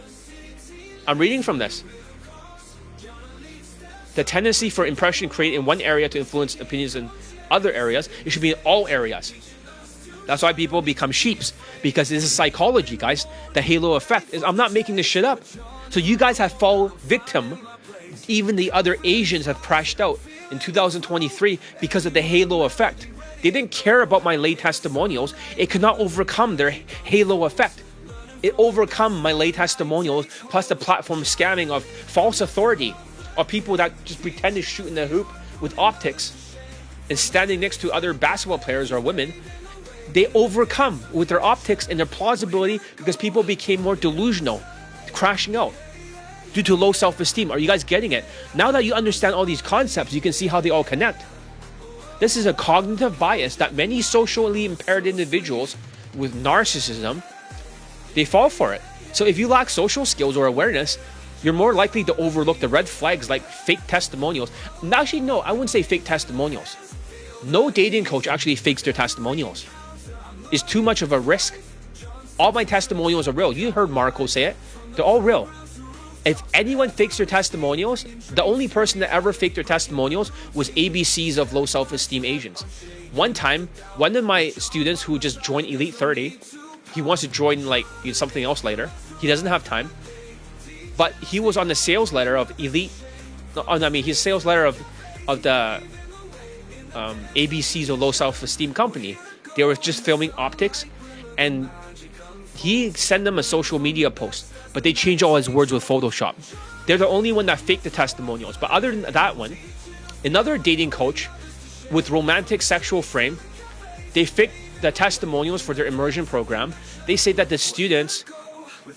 I'm reading from this. The tendency for impression created in one area to influence opinions in other areas, it should be in all areas. That's why people become sheeps, because this is psychology, guys. The halo effect is, I'm not making this shit up. So you guys have fallen victim. Even the other Asians have crashed out in 2023 because of the halo effect. They didn't care about my lay testimonials. It could not overcome their halo effect. It overcome my lay testimonials plus the platform scamming of false authority, or people that just pretend to shoot in the hoop with optics and standing next to other basketball players or women. They overcome with their optics and their plausibility because people became more delusional, crashing out due to low self-esteem. Are you guys getting it? Now that you understand all these concepts, you can see how they all connect. This is a cognitive bias that many socially impaired individuals with narcissism, they fall for it. So if you lack social skills or awareness, you're more likely to overlook the red flags like fake testimonials. And actually, no, I wouldn't say fake testimonials. No dating coach actually fakes their testimonials. It's too much of a risk. All my testimonials are real. You heard Marco say it. They're all real. If anyone fakes their testimonials, the only person that ever faked their testimonials was ABCs of low self-esteem Asians. One time, one of my students who just joined Elite 30, he wants to join like something else later. He doesn't have time. But he was on the sales letter of Elite. His sales letter of the ABCs of low self-esteem company. They were just filming optics, and he sent them a social media post, but they changed all his words with Photoshop. They're the only one that faked the testimonials. But other than that one, another dating coach with romantic sexual frame, they faked the testimonials for their immersion program. They say that the students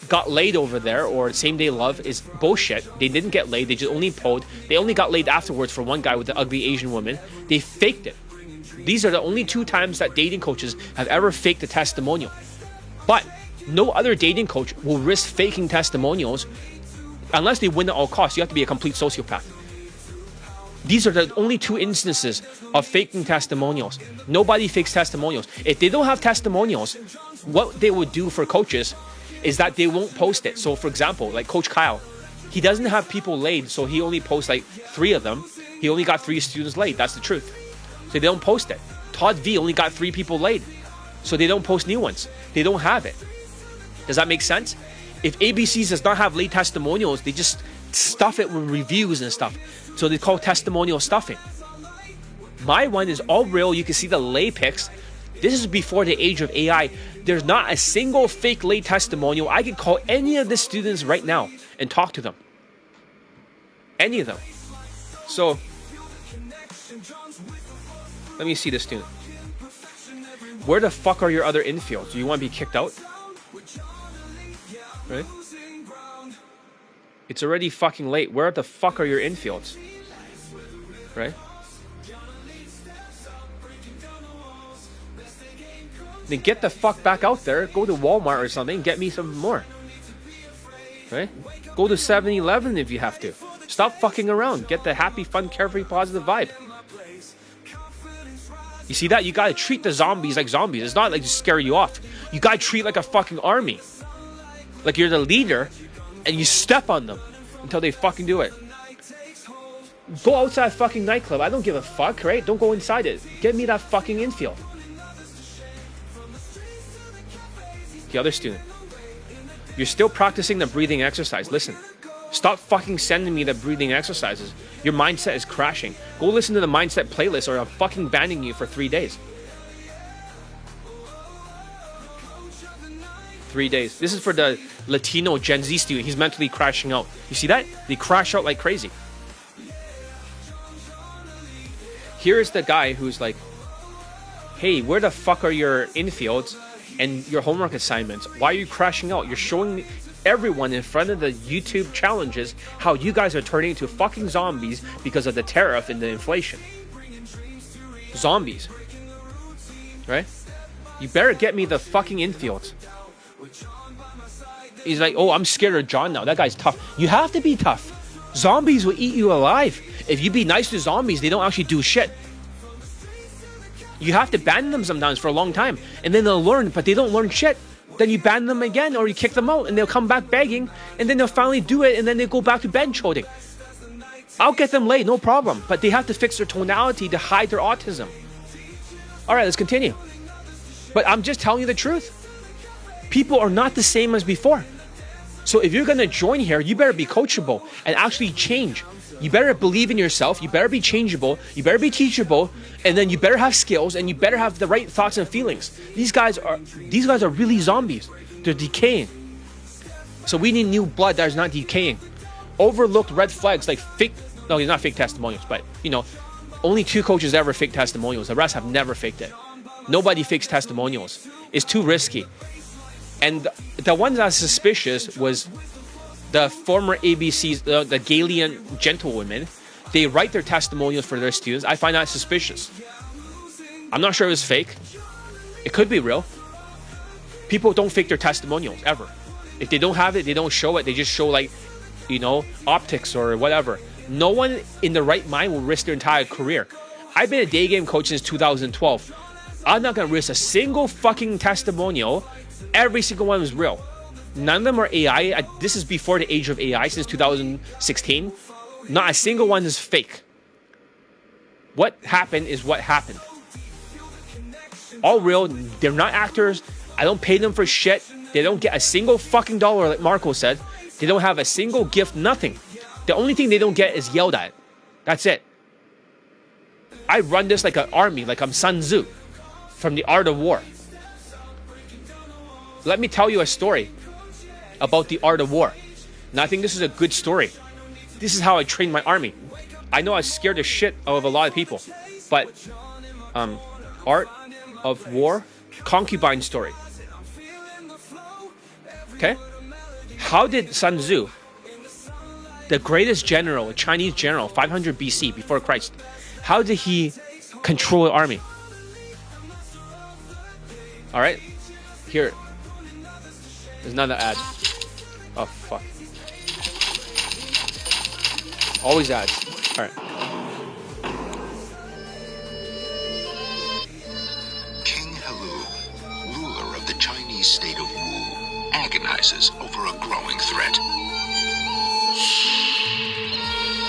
got laid over there, or same-day love is bullshit. They didn't get laid. They just only poed. They only got laid afterwards for one guy with the ugly Asian woman. They faked it. These are the only 2 times that dating coaches have ever faked a testimonial. But no other dating coach will risk faking testimonials unless they win at all costs. You have to be a complete sociopath. These are the only 2 instances of faking testimonials. Nobody fakes testimonials. If they don't have testimonials, what they would do for coaches is that they won't post it. So for example, like Coach Kyle, he doesn't have people laid, so he only posts like 3 of them. He only got 3 students laid. That's the truth. So they don't post it. Todd V only got 3 people laid, so they don't post new ones. They don't have it. Does that make sense? If ABCs does not have late testimonials, they just stuff it with reviews and stuff. So they call testimonial stuffing. My one is all real. You can see the lay pics. This is before the age of AI. There's not a single fake lay testimonial. I can call any of the students right now and talk to them. Any of them. So, let me see this student. Where the fuck are your other infields? Do you want to be kicked out? Right? It's already fucking late. Where the fuck are your infields? Right? Then get the fuck back out there. Go to Walmart or something and get me some more. Right? Go to 7-Eleven if you have to. Stop fucking around. Get the happy, fun, carefree, positive vibe. You see that? You gotta treat the zombies like zombies. It's not like to scare you off. You gotta treat like a fucking army. Like you're the leader and you step on them until they fucking do it. Go outside fucking nightclub. I don't give a fuck, right? Don't go inside it. Get me that fucking infield. The other student. You're still practicing the breathing exercise. Listen. Stop fucking sending me the breathing exercises. Your mindset is crashing. Go listen to the mindset playlist or I'm fucking banning you for 3 days. 3 days. This is for the Latino Gen Z student. He's mentally crashing out. You see that? They crash out like crazy. Here's the guy who's like, hey, where the fuck are your infields and your homework assignments? Why are you crashing out? You're showing everyone in front of the YouTube challenges how you guys are turning into fucking zombies because of the tariff and the inflation. Zombies. Right? You better get me the fucking infields. He's like, oh, I'm scared of John now. That guy's tough. You have to be tough. Zombies will eat you alive. If you be nice to zombies, they don't actually do shit. You have to ban them sometimes for a long time. And then they'll learn, but they don't learn shit. Then you ban them again or you kick them out and they'll come back begging and then they'll finally do it and then they go back to bench holding. I'll get them laid, no problem. But they have to fix their tonality to hide their autism. Alright, let's continue. But I'm just telling you the truth. People are not the same as before. So if you're going to join here, you better be coachable and actually change. You better believe in yourself. You better be changeable. You better be teachable. And then you better have skills and you better have the right thoughts and feelings. These guys are really zombies. They're decaying. So we need new blood that is not decaying. Overlooked red flags like fake, no, he's not fake testimonials, but you know, only 2 coaches ever fake testimonials. The rest have never faked it. Nobody fakes testimonials. It's too risky. And the one that's suspicious was the former ABCs, the Galilean gentlewomen. They write their testimonials for their students. I find that suspicious. I'm not sure it was fake. It could be real. People don't fake their testimonials, ever. If they don't have it, they don't show it. They just show like, optics or whatever. No one in the right mind will risk their entire career. I've been a day game coach since 2012. I'm not gonna risk a single fucking testimonial. Every single one was real. None of them are AI. This is before the age of AI, since 2016. Not a single one is fake. What happened is what happened. All real. They're not actors. I don't pay them for shit. They don't get a single fucking dollar, like Marco said. They don't have a single gift, nothing. The only thing they don't get is yelled at. That's it. I run this like an army, like I'm Sun Tzu from The Art of War. Let me tell you a story about The Art of War. And I think this is a good story. This is how I trained my army. I know I scared the shit out of a lot of people, but Art of War, concubine story. Okay? How did Sun Tzu, the greatest general, a Chinese general, 500 BC, before Christ, how did he control an army? All right, here. There's another ad. Oh, fuck. Always ads. All right. King Helu, ruler of the Chinese state of Wu, agonizes over a growing threat.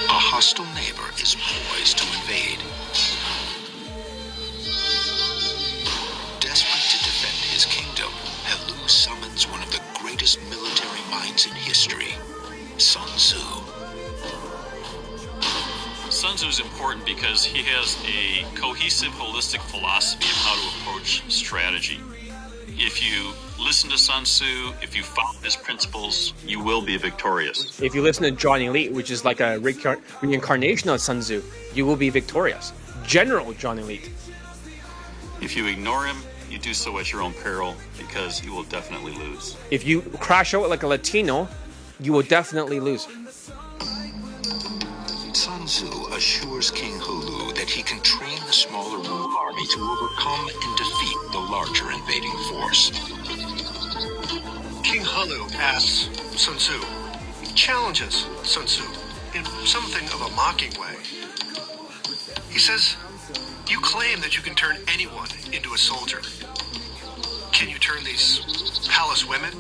A hostile neighbor is poised to invade. Desperate to defend his kingdom, Helu summons one of the greatest military minds in history, Sun Tzu. Sun Tzu is important because he has a cohesive, holistic philosophy of how to approach strategy. If you listen to Sun Tzu, if you follow his principles, you will be victorious. If you listen to John Elite, which is like a reincarnation of Sun Tzu, you will be victorious. General John Elite. If you ignore him, you do so at your own peril because you will definitely lose. If you crash out like a Latino, you will definitely lose. Sun Tzu assures King Helu that he can train the smaller Wu army to overcome and defeat the larger invading force. King Helu asks Sun Tzu, challenges Sun Tzu in something of a mocking way. He says, you claim that you can turn anyone into a soldier. Can you turn these palace women,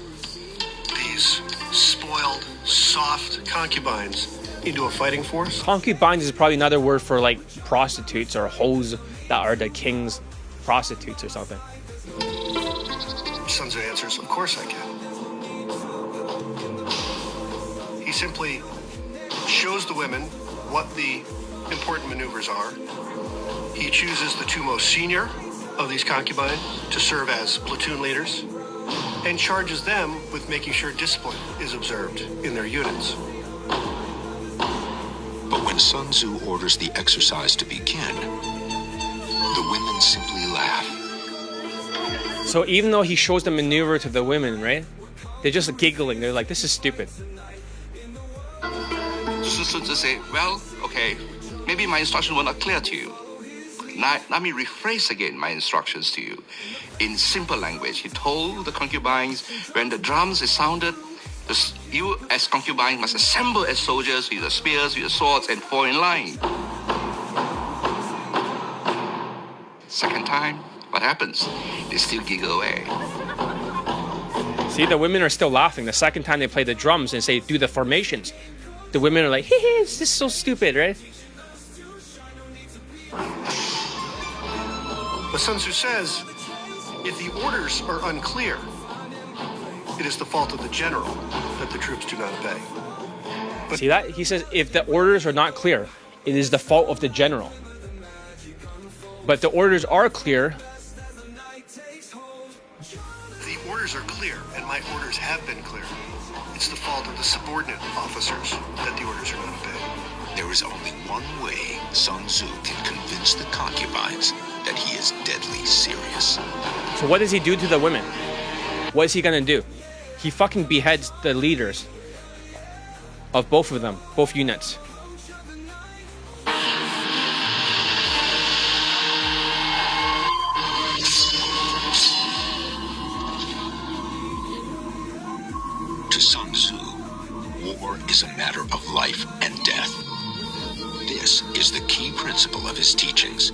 these spoiled, soft concubines, into a fighting force? Concubines is probably another word for like prostitutes or hoes that are the king's prostitutes or something. Sun Tzu answers, of course I can. He simply shows the women what the important maneuvers are. He chooses the two most senior of these concubines to serve as platoon leaders and charges them with making sure discipline is observed in their units. But when Sun Tzu orders the exercise to begin, the women simply laugh. So even though he shows the maneuver to the women, right? They're just giggling. They're like, this is stupid. Sun Tzu say, well, okay, maybe my instructions were not clear to you. Now, let me rephrase again my instructions to you. In simple language, he told the concubines, when the drums is sounded, you as concubines must assemble as soldiers with your spears, with your swords, and fall in line. Second time, what happens? They still giggle away. See, the women are still laughing. The second time they play the drums and say, do the formations, the women are like, hee hee, this is so stupid, right? But Sun Tzu says, if the orders are unclear, it is the fault of the general that the troops do not obey. But see that? He says, if the orders are not clear, it is the fault of the general. But the orders are clear. the orders are clear, and my orders have been clear. It's the fault of the subordinate officers that the orders are not obeyed. There is only one way Sun Tzu can convince the concubines that he is deadly serious. So what does he do to the women? What is he gonna do? He fucking beheads the leaders of both of them, both units. is a matter of life and death. This is the key principle of his teachings.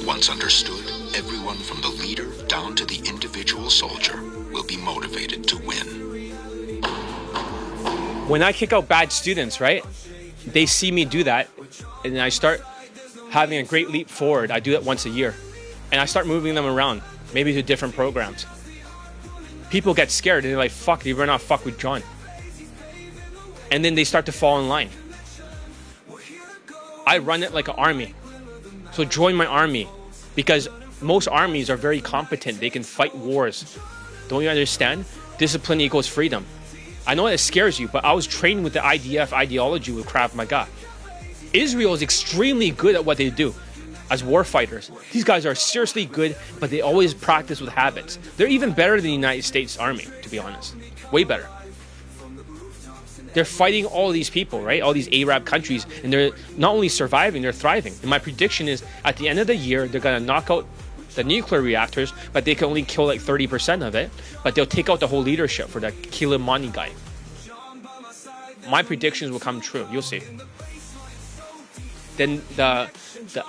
Once understood, everyone from the leader down to the individual soldier will be motivated to win. When I kick out bad students, right? They see me do that, and I start having a great leap forward. I do that once a year, and I start moving them around, maybe to different programs. People get scared, and they're like, fuck, they better not fuck with John. And then they start to fall in line. I run it like an army. So join my army, because most armies are very competent. They can fight wars. Don't you understand? Discipline equals freedom. I know that scares you, but I was trained with the IDF ideology with Krav Maga. Israel is extremely good at what they do as war fighters. These guys are seriously good, but they always practice with habits. They're even better than the United States Army, to be honest. Way better. They're fighting all these people, right? All these Arab countries, and they're not only surviving, they're thriving. And my prediction is, at the end of the year, they're going to knock out the nuclear reactors, but they can only kill like 30% of it. But they'll take out the whole leadership for that Kilimani guy. My predictions will come true. You'll see. Then the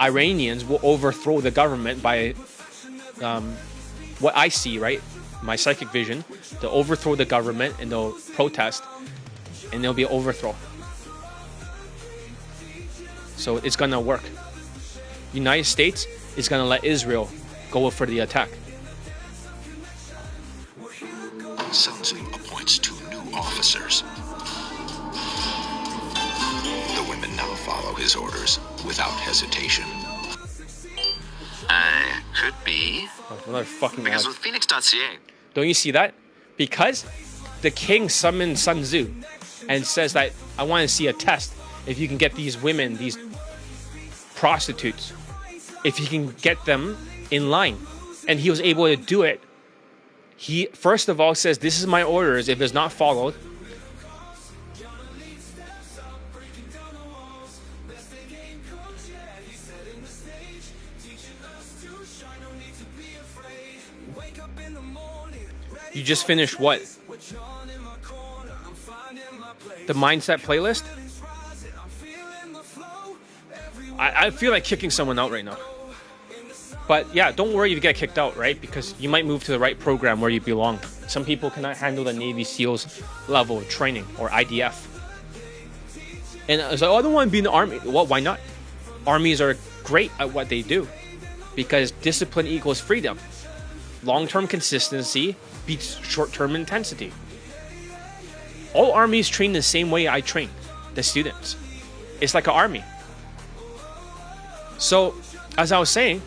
Iranians will overthrow the government by what I see, right? My psychic vision. They'll overthrow the government and they'll protest. And there'll be an overthrow. So it's gonna work. United States is gonna let Israel go for the attack. Sun Tzu appoints 2 new officers. The women now follow his orders without hesitation. Could be. Another fucking Because ad. with Phoenix.ca. Don't you see that? Because the king summoned Sun Tzu and says that I want to see a test if you can get these women, these prostitutes, if you can get them in line. And he was able to do it. He first of all says, this is my orders. If it's not followed, you just finished what? The mindset playlist? I feel like kicking someone out right now. But yeah, don't worry if you get kicked out, right? Because you might move to the right program where you belong. Some people cannot handle the Navy SEALs level of training or IDF. And I was like, oh, I don't want to be in the army. Well, why not? Armies are great at what they do because discipline equals freedom. Long-term consistency beats short-term intensity. All armies train the same way I train the students. It's like an army. So, as I was saying,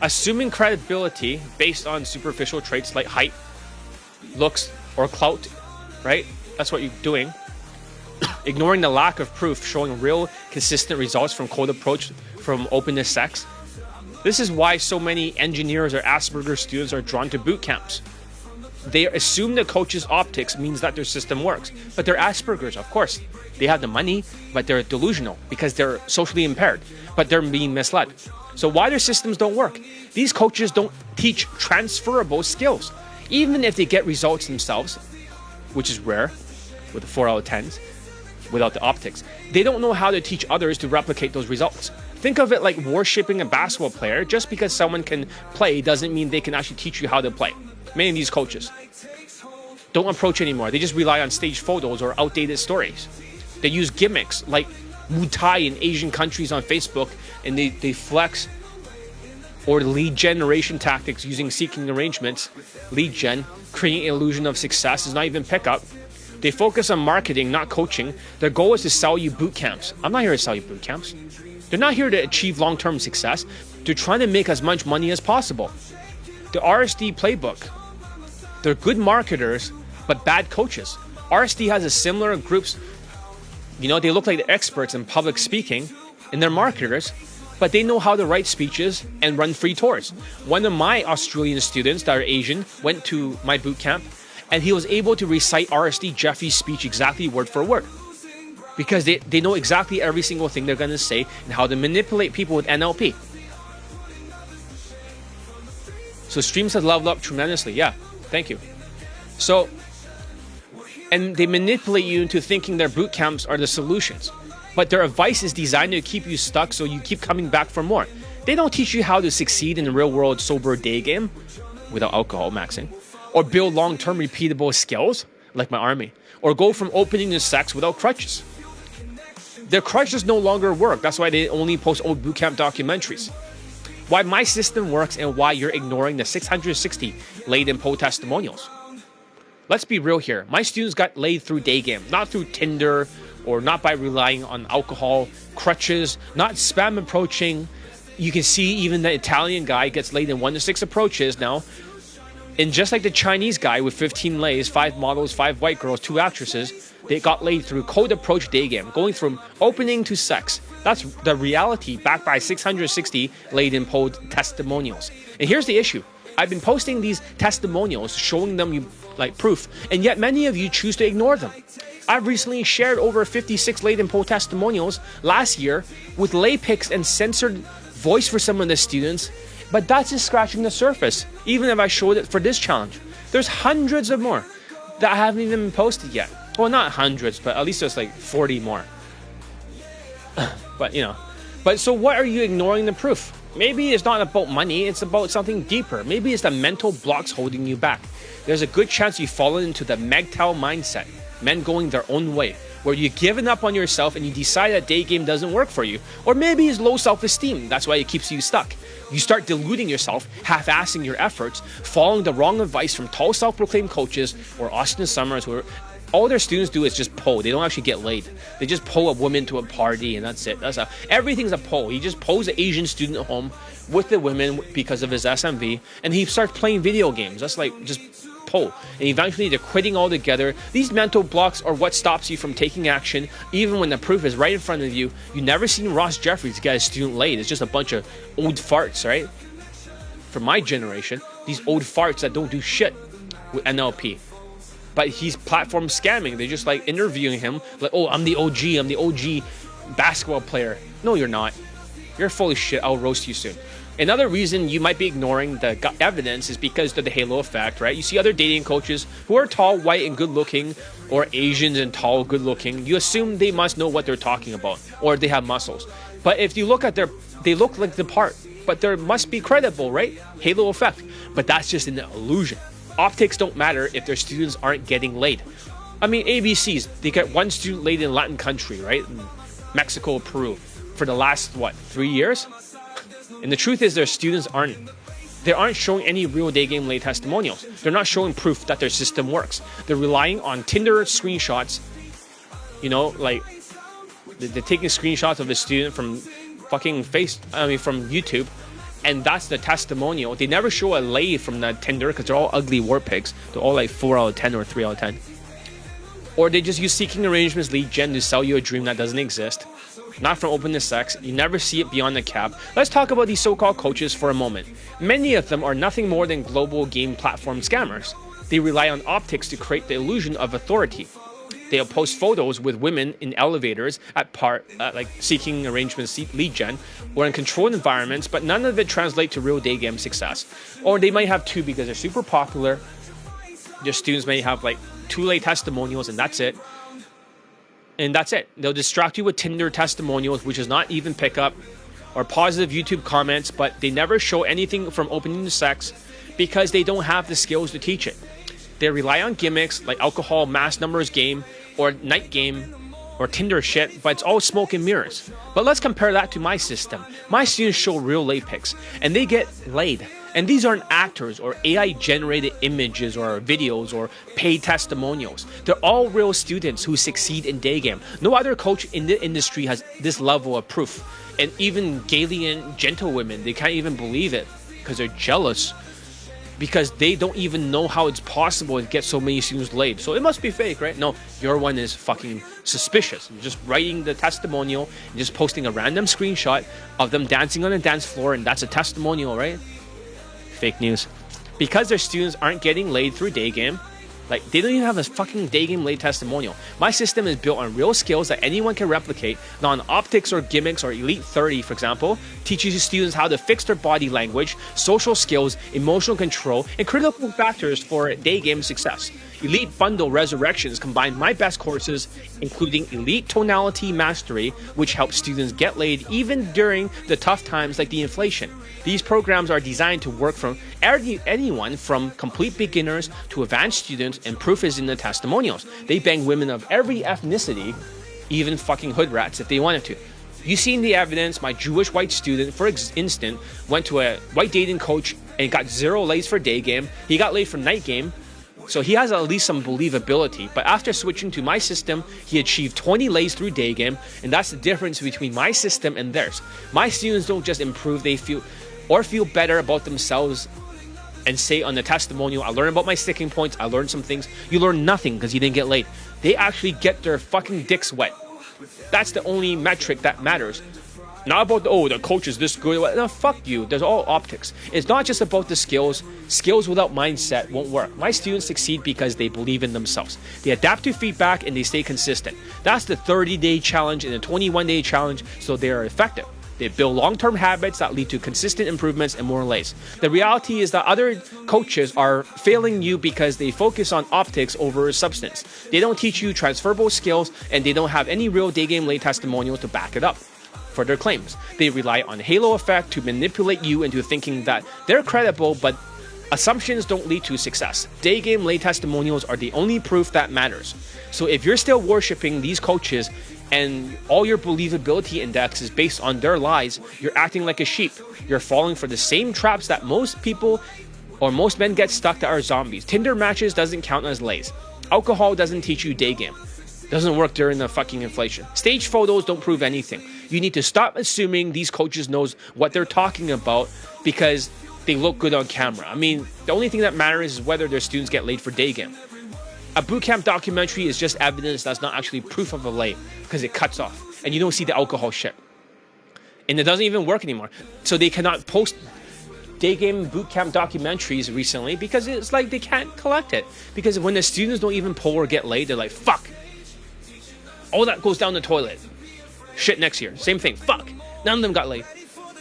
assuming credibility based on superficial traits like height, looks, or clout, right? That's what you're doing. Ignoring the lack of proof showing real consistent results from cold approach from openness sex. This is why so many engineers or Asperger's students are drawn to boot camps. They assume the coach's optics means that their system works. But they're Asperger's, of course. They have the money, but they're delusional because they're socially impaired. But they're being misled. So why their systems don't work? These coaches don't teach transferable skills. Even if they get results themselves, which is rare, with the 4 out of 10s, without the optics, they don't know how to teach others to replicate those results. Think of it like worshipping a basketball player. Just because someone can play doesn't mean they can actually teach you how to play. Many of these coaches don't approach anymore. They just rely on staged photos or outdated stories. They use gimmicks like Muay Thai in Asian countries on Facebook, and they flex, or lead generation tactics using seeking arrangements, lead gen, creating an illusion of success is not even pickup. They focus on marketing, not coaching. Their goal is to sell you boot camps. I'm not here to sell you boot camps. They're not here to achieve long-term success. They're trying to make as much money as possible. The RSD playbook, they're good marketers, but bad coaches. RSD has a similar groups, you know, they look like the experts in public speaking, and they're marketers, but they know how to write speeches and run free tours. One of my Australian students that are Asian went to my boot camp, and he was able to recite RSD Jeffy's speech exactly word for word. Because they know exactly every single thing they're going to say and how to manipulate people with NLP. So streams have leveled up tremendously. Yeah, thank you. So and they manipulate you into thinking their boot camps are the solutions. But their advice is designed to keep you stuck so you keep coming back for more. They don't teach you how to succeed in the real world sober day game without alcohol maxing, or build long-term repeatable skills like my army, or go from opening to sex without crutches. Their crutches no longer work. That's why they only post old bootcamp documentaries. Why my system works and why you're ignoring the 660 laid in poll testimonials. Let's be real here. My students got laid through Daygame, not through Tinder, or not by relying on alcohol, crutches, not spam approaching. You can see even the Italian guy gets laid in 1 to 6 approaches now. And just like the Chinese guy with 15 lays, 5 models, 5 white girls, 2 actresses, they got laid through cold approach Daygame, going from opening to sex. That's the reality backed by 660 laid in poll testimonials. And here's the issue. I've been posting these testimonials, showing them like proof, and yet many of you choose to ignore them. I've recently shared over 56 laid in poll testimonials last year with lay pics and censored voice for some of the students, but that's just scratching the surface. Even if I showed it for this challenge, there's hundreds of more that haven't even been posted yet. Well, not hundreds, but at least there's like 40 more. But so what are you ignoring the proof? Maybe it's not about money, it's about something deeper. Maybe it's the mental blocks holding you back. There's a good chance you've fallen into the MGTOW mindset, men going their own way, where you've given up on yourself and you decide that Daygame doesn't work for you. Or maybe it's low self-esteem, that's why it keeps you stuck. You start deluding yourself, half-assing your efforts, following the wrong advice from tall self-proclaimed coaches or Austin Summers, who all their students do is just poll. They don't actually get laid. They just poll a woman to a party and that's it. Everything's a poll. He just polls an Asian student at home with the women because of his SMV, and he starts playing video games. That's like just poll. And eventually they're quitting altogether. These mental blocks are what stops you from taking action, even when the proof is right in front of you. You never seen Ross Jeffries get a student laid. It's just a bunch of old farts, right? For my generation, these old farts that don't do shit with NLP. But he's platform scamming. They're just like interviewing him like, oh, I'm the OG basketball player. No, you're not. You're full of shit. I'll roast you soon. Another reason you might be ignoring the evidence is because of the halo effect, right? You see other dating coaches who are tall, white, and good looking, or Asians and tall, good looking. You assume they must know what they're talking about, or they have muscles. But if you look at they look like the part, but they must be credible, right? Halo effect. But that's just an illusion. Optics don't matter if their students aren't getting laid. I mean, ABCs, they get one student laid in Latin country, right? In Mexico, Peru, for the last, 3 years? And the truth is their students aren't showing any real Daygame laid testimonials. They're not showing proof that their system works. They're relying on Tinder screenshots, like they're taking screenshots of a student from from YouTube, and that's the testimonial. They never show a lay from the Tinder because they're all ugly war pigs. They're all like 4 out of 10 or 3 out of 10. Or they just use seeking arrangements lead gen to sell you a dream that doesn't exist. Not from open to sex. You never see it beyond the cap. Let's talk about these so-called coaches for a moment. Many of them are nothing more than global game platform scammers. They rely on optics to create the illusion of authority. They'll post photos with women in elevators like seeking arrangements lead gen, or in controlled environments, but none of it translates to real Daygame success. Or they might have 2 because they're super popular. Your students may have like 2 lay testimonials and that's it. And that's it. They'll distract you with Tinder testimonials, which is not even pickup, or positive YouTube comments, but they never show anything from opening to sex because they don't have the skills to teach it. They rely on gimmicks like alcohol, mass numbers game, or night game, or Tinder shit, but it's all smoke and mirrors. But let's compare that to my system. My students show real lay pics, and they get laid. And these aren't actors or AI-generated images or videos or paid testimonials. They're all real students who succeed in Daygame. No other coach in the industry has this level of proof. And even Galilean gentlewomen, they can't even believe it because they're jealous, because they don't even know how it's possible to get so many students laid. So it must be fake, right? No, your one is fucking suspicious. You're just writing the testimonial and just posting a random screenshot of them dancing on a dance floor, and that's a testimonial, right? Fake news. Because their students aren't getting laid through Daygame, like they don't even have a fucking Daygame laid testimonial. My system is built on real skills that anyone can replicate, not on optics or gimmicks. Or Elite 30, for example, teaches students how to fix their body language, social skills, emotional control, and critical factors for Daygame success. Elite Bundle Resurrections combine my best courses, including Elite Tonality Mastery, which helps students get laid even during the tough times like the inflation. These programs are designed to work from anyone from complete beginners to advanced students, and proof is in the testimonials. They bang women of every ethnicity, even fucking hood rats if they wanted to. You seen the evidence. My Jewish white student, for instance, went to a white dating coach and got 0 lays for day game. He got laid for night game. So he has at least some believability. But after switching to my system, he achieved 20 lays through day game. And that's the difference between my system and theirs. My students don't just improve, they feel better about themselves and say on the testimonial, I learned about my sticking points, I learned some things. You learn nothing because you didn't get laid. They actually get their fucking dicks wet. That's the only metric that matters. Not about the coach is this good. No, fuck you. There's all optics. It's not just about the skills. Skills without mindset won't work. My students succeed because they believe in themselves. They adapt to feedback and they stay consistent. That's the 30-day challenge and the 21-day challenge, so they are effective. They build long-term habits that lead to consistent improvements and more lays. The reality is that other coaches are failing you because they focus on optics over substance. They don't teach you transferable skills, and they don't have any real day game lay testimonials to back it up for their claims. They rely on halo effect to manipulate you into thinking that they're credible, but assumptions don't lead to success. Day game lay testimonials are the only proof that matters. So if you're still worshiping these coaches and all your believability index is based on their lies, you're acting like a sheep. You're falling for the same traps that most people or most men get stuck that are zombies. Tinder matches doesn't count as lays. Alcohol doesn't teach you day game. Doesn't work during the fucking inflation. Stage photos don't prove anything. You need to stop assuming these coaches knows what they're talking about because they look good on camera. I mean, the only thing that matters is whether their students get laid for day game. A bootcamp documentary is just evidence that's not actually proof of a lay because it cuts off and you don't see the alcohol shit. And it doesn't even work anymore. So they cannot post day game bootcamp documentaries recently because it's like they can't collect it. Because when the students don't even pull or get laid, they're like, fuck. All that goes down the toilet. Shit next year. Same thing. Fuck. None of them got laid.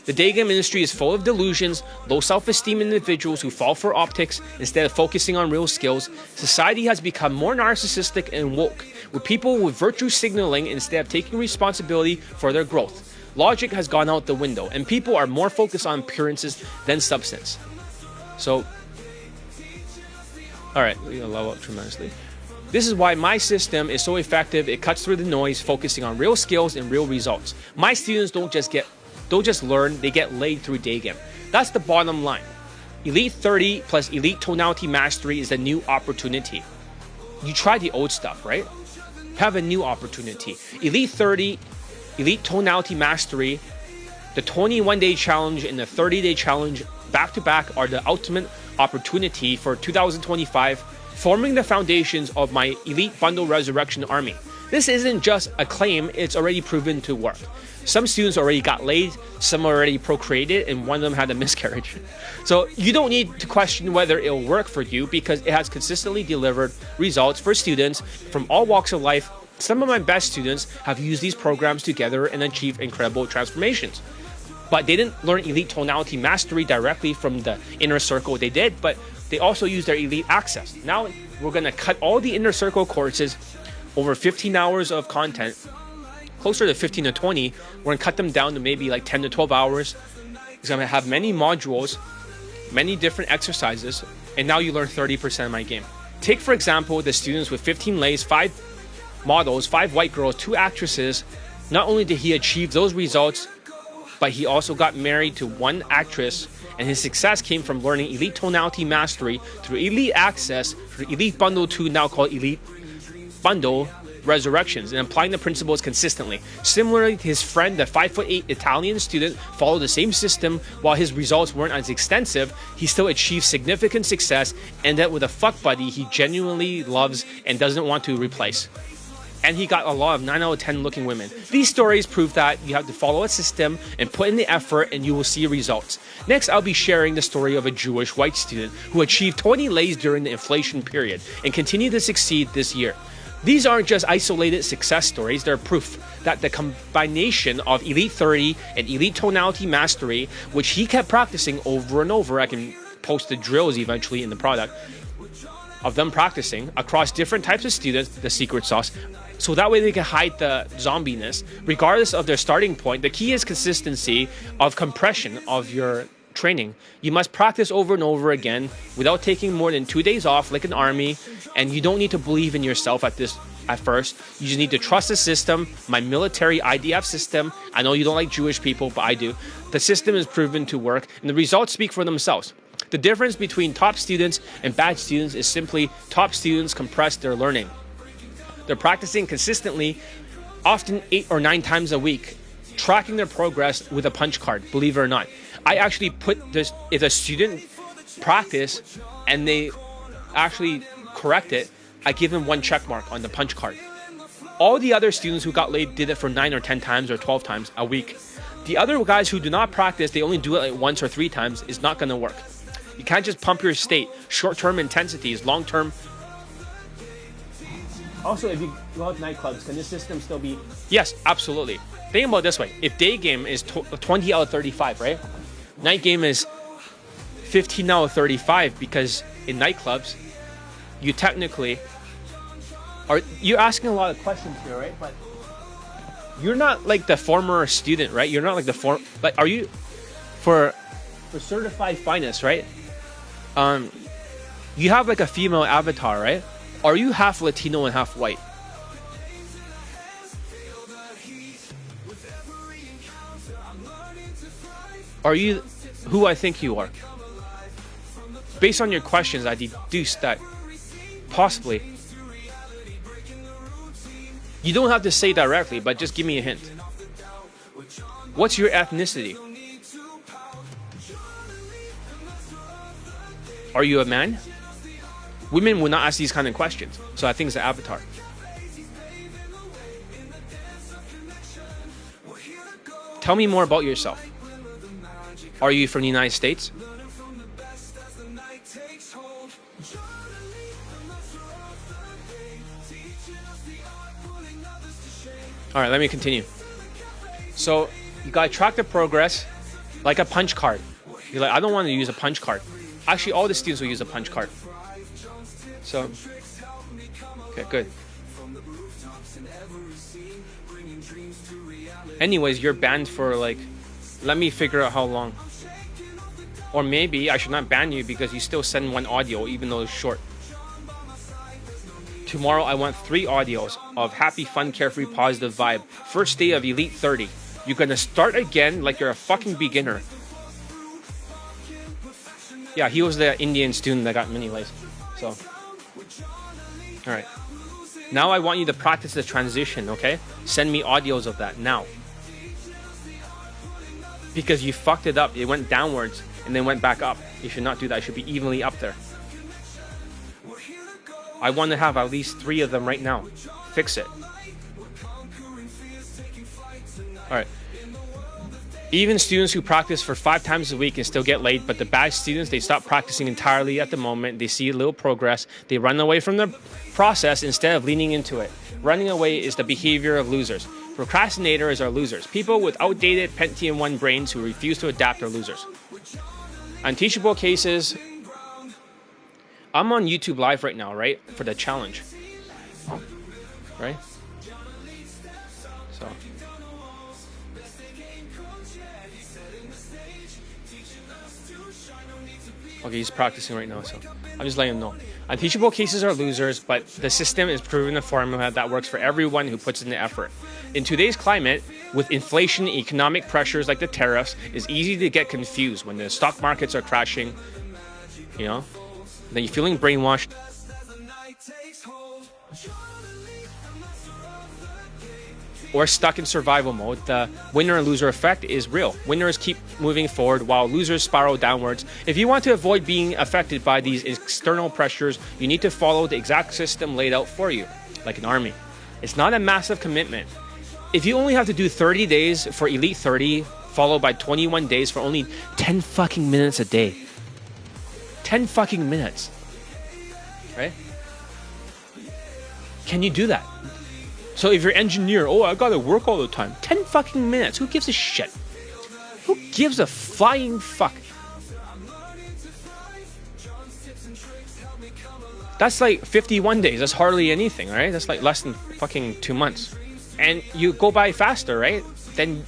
The day game industry is full of delusions, low self-esteem individuals who fall for optics instead of focusing on real skills. Society has become more narcissistic and woke, with people with virtue signaling instead of taking responsibility for their growth. Logic has gone out the window, and people are more focused on appearances than substance. So, alright, we're gonna level up tremendously. This is why my system is so effective. It cuts through the noise, focusing on real skills and real results. My students don't just learn, they get laid through day game. That's the bottom line. Elite 30 plus Elite Tonality Mastery is a new opportunity. You tried the old stuff, right? Have a new opportunity. Elite 30, Elite Tonality Mastery, the 21-day challenge and the 30-day challenge back-to-back are the ultimate opportunity for 2025, forming the foundations of my Elite Bundle Resurrection Army. This isn't just a claim, it's already proven to work. Some students already got laid, some already procreated, and one of them had a miscarriage. So you don't need to question whether it'll work for you because it has consistently delivered results for students from all walks of life. Some of my best students have used these programs together and achieved incredible transformations. But they didn't learn Elite Tonality Mastery directly from the inner circle they did, but they also used their Elite Access. Now we're going to cut all the inner circle courses over 15 hours of content, closer to 15 to 20. We're going to cut them down to maybe like 10 to 12 hours. It's going to have many modules, many different exercises, and now you learn 30% of my game. Take, for example, the students with 15 lays, 5 models, 5 white girls, 2 actresses. Not only did he achieve those results, but he also got married to 1 actress, and his success came from learning Elite Tonality Mastery through Elite Access, through Elite Bundle 2, now called Elite Bundle Resurrections, and applying the principles consistently. Similarly, his friend, the 5'8" Italian student, followed the same system. While his results weren't as extensive, he still achieved significant success, and that with a fuck buddy he genuinely loves and doesn't want to replace. And he got a lot of 9 out of 10 looking women. These stories prove that you have to follow a system and put in the effort and you will see results. Next, I'll be sharing the story of a Jewish white student who achieved 20 lays during the inflation period and continued to succeed this year. These aren't just isolated success stories, they're proof that the combination of Elite 30 and Elite Tonality Mastery, which he kept practicing over and over, I can post the drills eventually in the product, of them practicing across different types of students, the secret sauce, so that way they can hide the zombiness regardless of their starting point. The key is consistency of compression of your training. You must practice over and over again without taking more than 2 days off like an army, and you don't need to believe in yourself at first. You just need to trust the system, my military IDF system. I know you don't like Jewish people, but I do. The system is proven to work, and the results speak for themselves. The difference between top students and bad students is simply top students compress their learning. They're practicing consistently, often 8 or 9 times a week, tracking their progress with a punch card, believe it or not. I actually put this, if a student practice and they actually correct it, I give them 1 check mark on the punch card. All the other students who got laid did it for 9 or 10 times or 12 times a week. The other guys who do not practice, they only do it like once or 3 times, is not going to work. You can't just pump your state. Short-term intensities, long-term. Also, if you go out to nightclubs, can this system still be? Yes, absolutely. Think about it this way. If day game is 20 out of 35, right? Night game is 15 out of 35, because in nightclubs, you technically are, you're asking a lot of questions here, right? But you're not like the former student, right? You're not like the like, are you for certified finest, right? You have like a female avatar, right? Are you half Latino and half white? Are you who I think you are? Based on your questions, I deduced that possibly. You don't have to say directly, but just give me a hint. What's your ethnicity? Are you a man? Women would not ask these kind of questions, so I think it's the avatar. Tell me more about yourself. Are you from the United States? All right, let me continue. So you gotta track the progress like a punch card. You're like, I don't want to use a punch card. Actually, all the students will use a punch card. So, okay, good. Anyways, you're banned for like, let me figure out how long. Or maybe I should not ban you because you still send 1 audio even though it's short. Tomorrow I want 3 audios of happy, fun, carefree, positive vibe. First day of Elite 30. You're gonna start again like you're a fucking beginner. Yeah, he was the Indian student that got mini lays. So, all right. Now I want you to practice the transition, okay? Send me audios of that now. Because you fucked it up. It went downwards and then went back up. You should not do that. It should be evenly up there. I want to have at least 3 of them right now. Fix it. All right. Even students who practice for 5 times a week can still get late, but the bad students, they stop practicing entirely at the moment. They see a little progress. They run away from the process instead of leaning into it. Running away is the behavior of losers. Procrastinators are losers. People with outdated Pentium 1 brains who refuse to adapt are losers. Unteachable cases. I'm on YouTube Live right now, right? For the challenge. Right? So. Okay, he's practicing right now, so I'm just letting him know. Unteachable cases are losers, but the system is proving a formula that works for everyone who puts in the effort. In today's climate, with inflation and economic pressures like the tariffs, it's easy to get confused when the stock markets are crashing, you know? Then you're feeling brainwashed. Or stuck in survival mode. The winner and loser effect is real. Winners keep moving forward while losers spiral downwards. If you want to avoid being affected by these external pressures, you need to follow the exact system laid out for you, like an army. It's not a massive commitment. If you only have to do 30 days for Elite 30, followed by 21 days for only 10 fucking minutes a day. 10 fucking minutes. Right? Can you do that? So if you're an engineer, oh, I gotta work all the time. 10 fucking minutes. Who gives a shit? Who gives a flying fuck? That's like 51 days. That's hardly anything, right? That's like less than fucking 2 months. And you go by faster, right? Then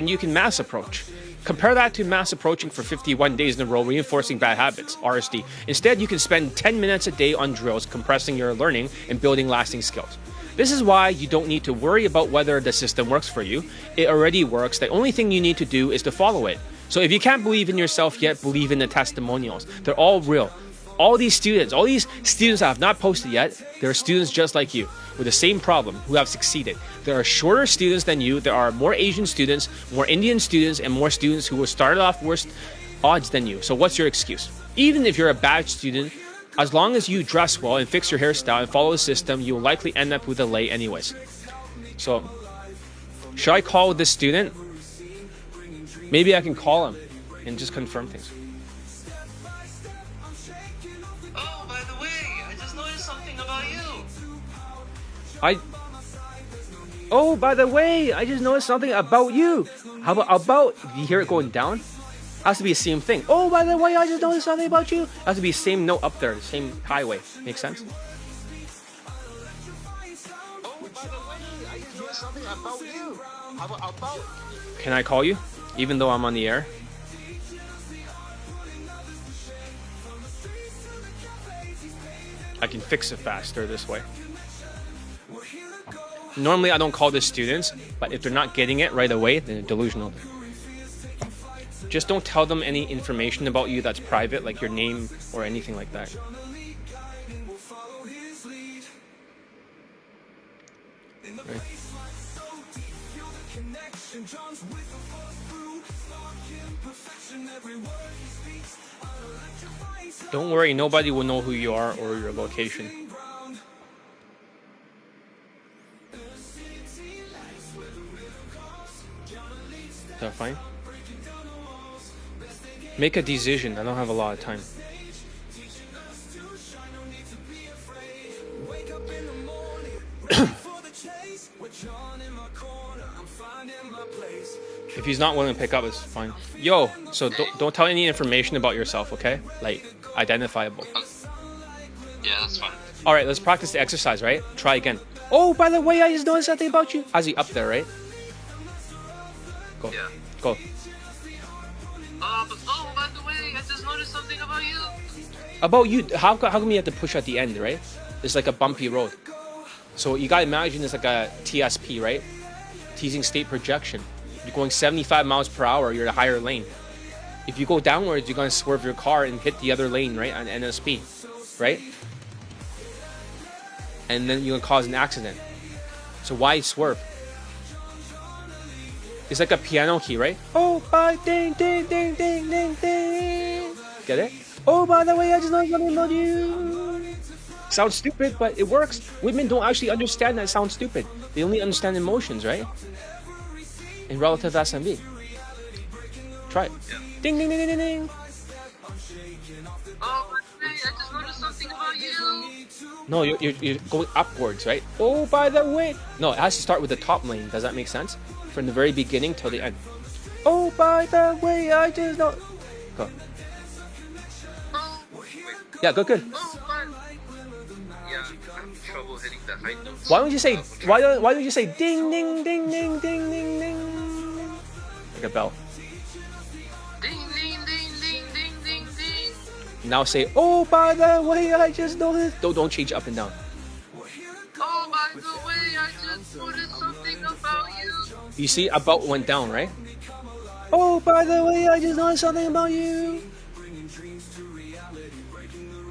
you can mass approach. Compare that to mass approaching for 51 days in a row, reinforcing bad habits, RSD. Instead, you can spend 10 minutes a day on drills, compressing your learning and building lasting skills. This is why you don't need to worry about whether the system works for you. It already works. The only thing you need to do is to follow it. So if you can't believe in yourself yet, believe in the testimonials. They're all real. All these students that have not posted yet, they're students just like you with the same problem who have succeeded. There are shorter students than you. There are more Asian students, more Indian students, and more students who started off worse odds than you. So what's your excuse? Even if you're a bad student, as long as you dress well and fix your hairstyle and follow the system, you will likely end up with a lay anyways. So, should I call this student? Maybe I can call him and just confirm things. Oh, by the way, I just noticed something about you. Oh, by the way, I just noticed something about you. How about, you hear it going down? Has to be the same thing. Oh, by the way, I just noticed something about you. Has to be the same note up there, the same highway. Makes sense? Oh, by the way, I just noticed something about you. How about? Can I call you? Even though I'm on the air? I can fix it faster this way. Normally I don't call the students, but if they're not getting it right away, then they're delusional. Just don't tell them any information about you that's private, like your name or anything like that. Right. Don't worry, nobody will know who you are or your location. Is that fine? Make a decision. I don't have a lot of time. If he's not willing to pick up, it's fine. Yo, so don't tell any information about yourself, okay? Like, identifiable. Yeah, that's fine. All right, let's practice the exercise, right? Try again. Oh, by the way, I just noticed something about you. How's he up there, right? Go. Yeah. Go. Oh, by the way, I just noticed something about you. About you, how come you have to push at the end, right? It's like a bumpy road. So you gotta imagine it's like a TSP, right? Teasing state projection. You're going 75 miles per hour, you're in a higher lane. If you go downwards, you're gonna swerve your car and hit the other lane, right? On NSP, right? And then you're gonna cause an accident. So why swerve? It's like a piano key, right? Oh, by ding, ding, ding, ding, ding, ding. Get it? Oh, by the way, I just know something about you. Sounds stupid, but it works. Women don't actually understand that it sounds stupid. They only understand emotions, right? In relative SMB. Try it. Yeah. Ding, ding, ding, ding, ding. Oh, I just noticed something about you. No, you're going upwards, right? Oh, by the way. No, it has to start with the top lane. Does that make sense? From the very beginning till the end. Oh, by the way, I just know. Go. Oh, Yeah, good. Oh, yeah, I'm having trouble hitting the high notes. Why don't you say? Why don't you say ding, ding, ding, ding, ding, ding, ding, like a bell? Ding, ding, ding, ding, ding, ding, ding. Now say, oh, by the way, I just noticed. Don't change up and down. Oh, by the way, I just noticed something about you. You see, about went down, right? Oh, by the way, I just noticed something about you.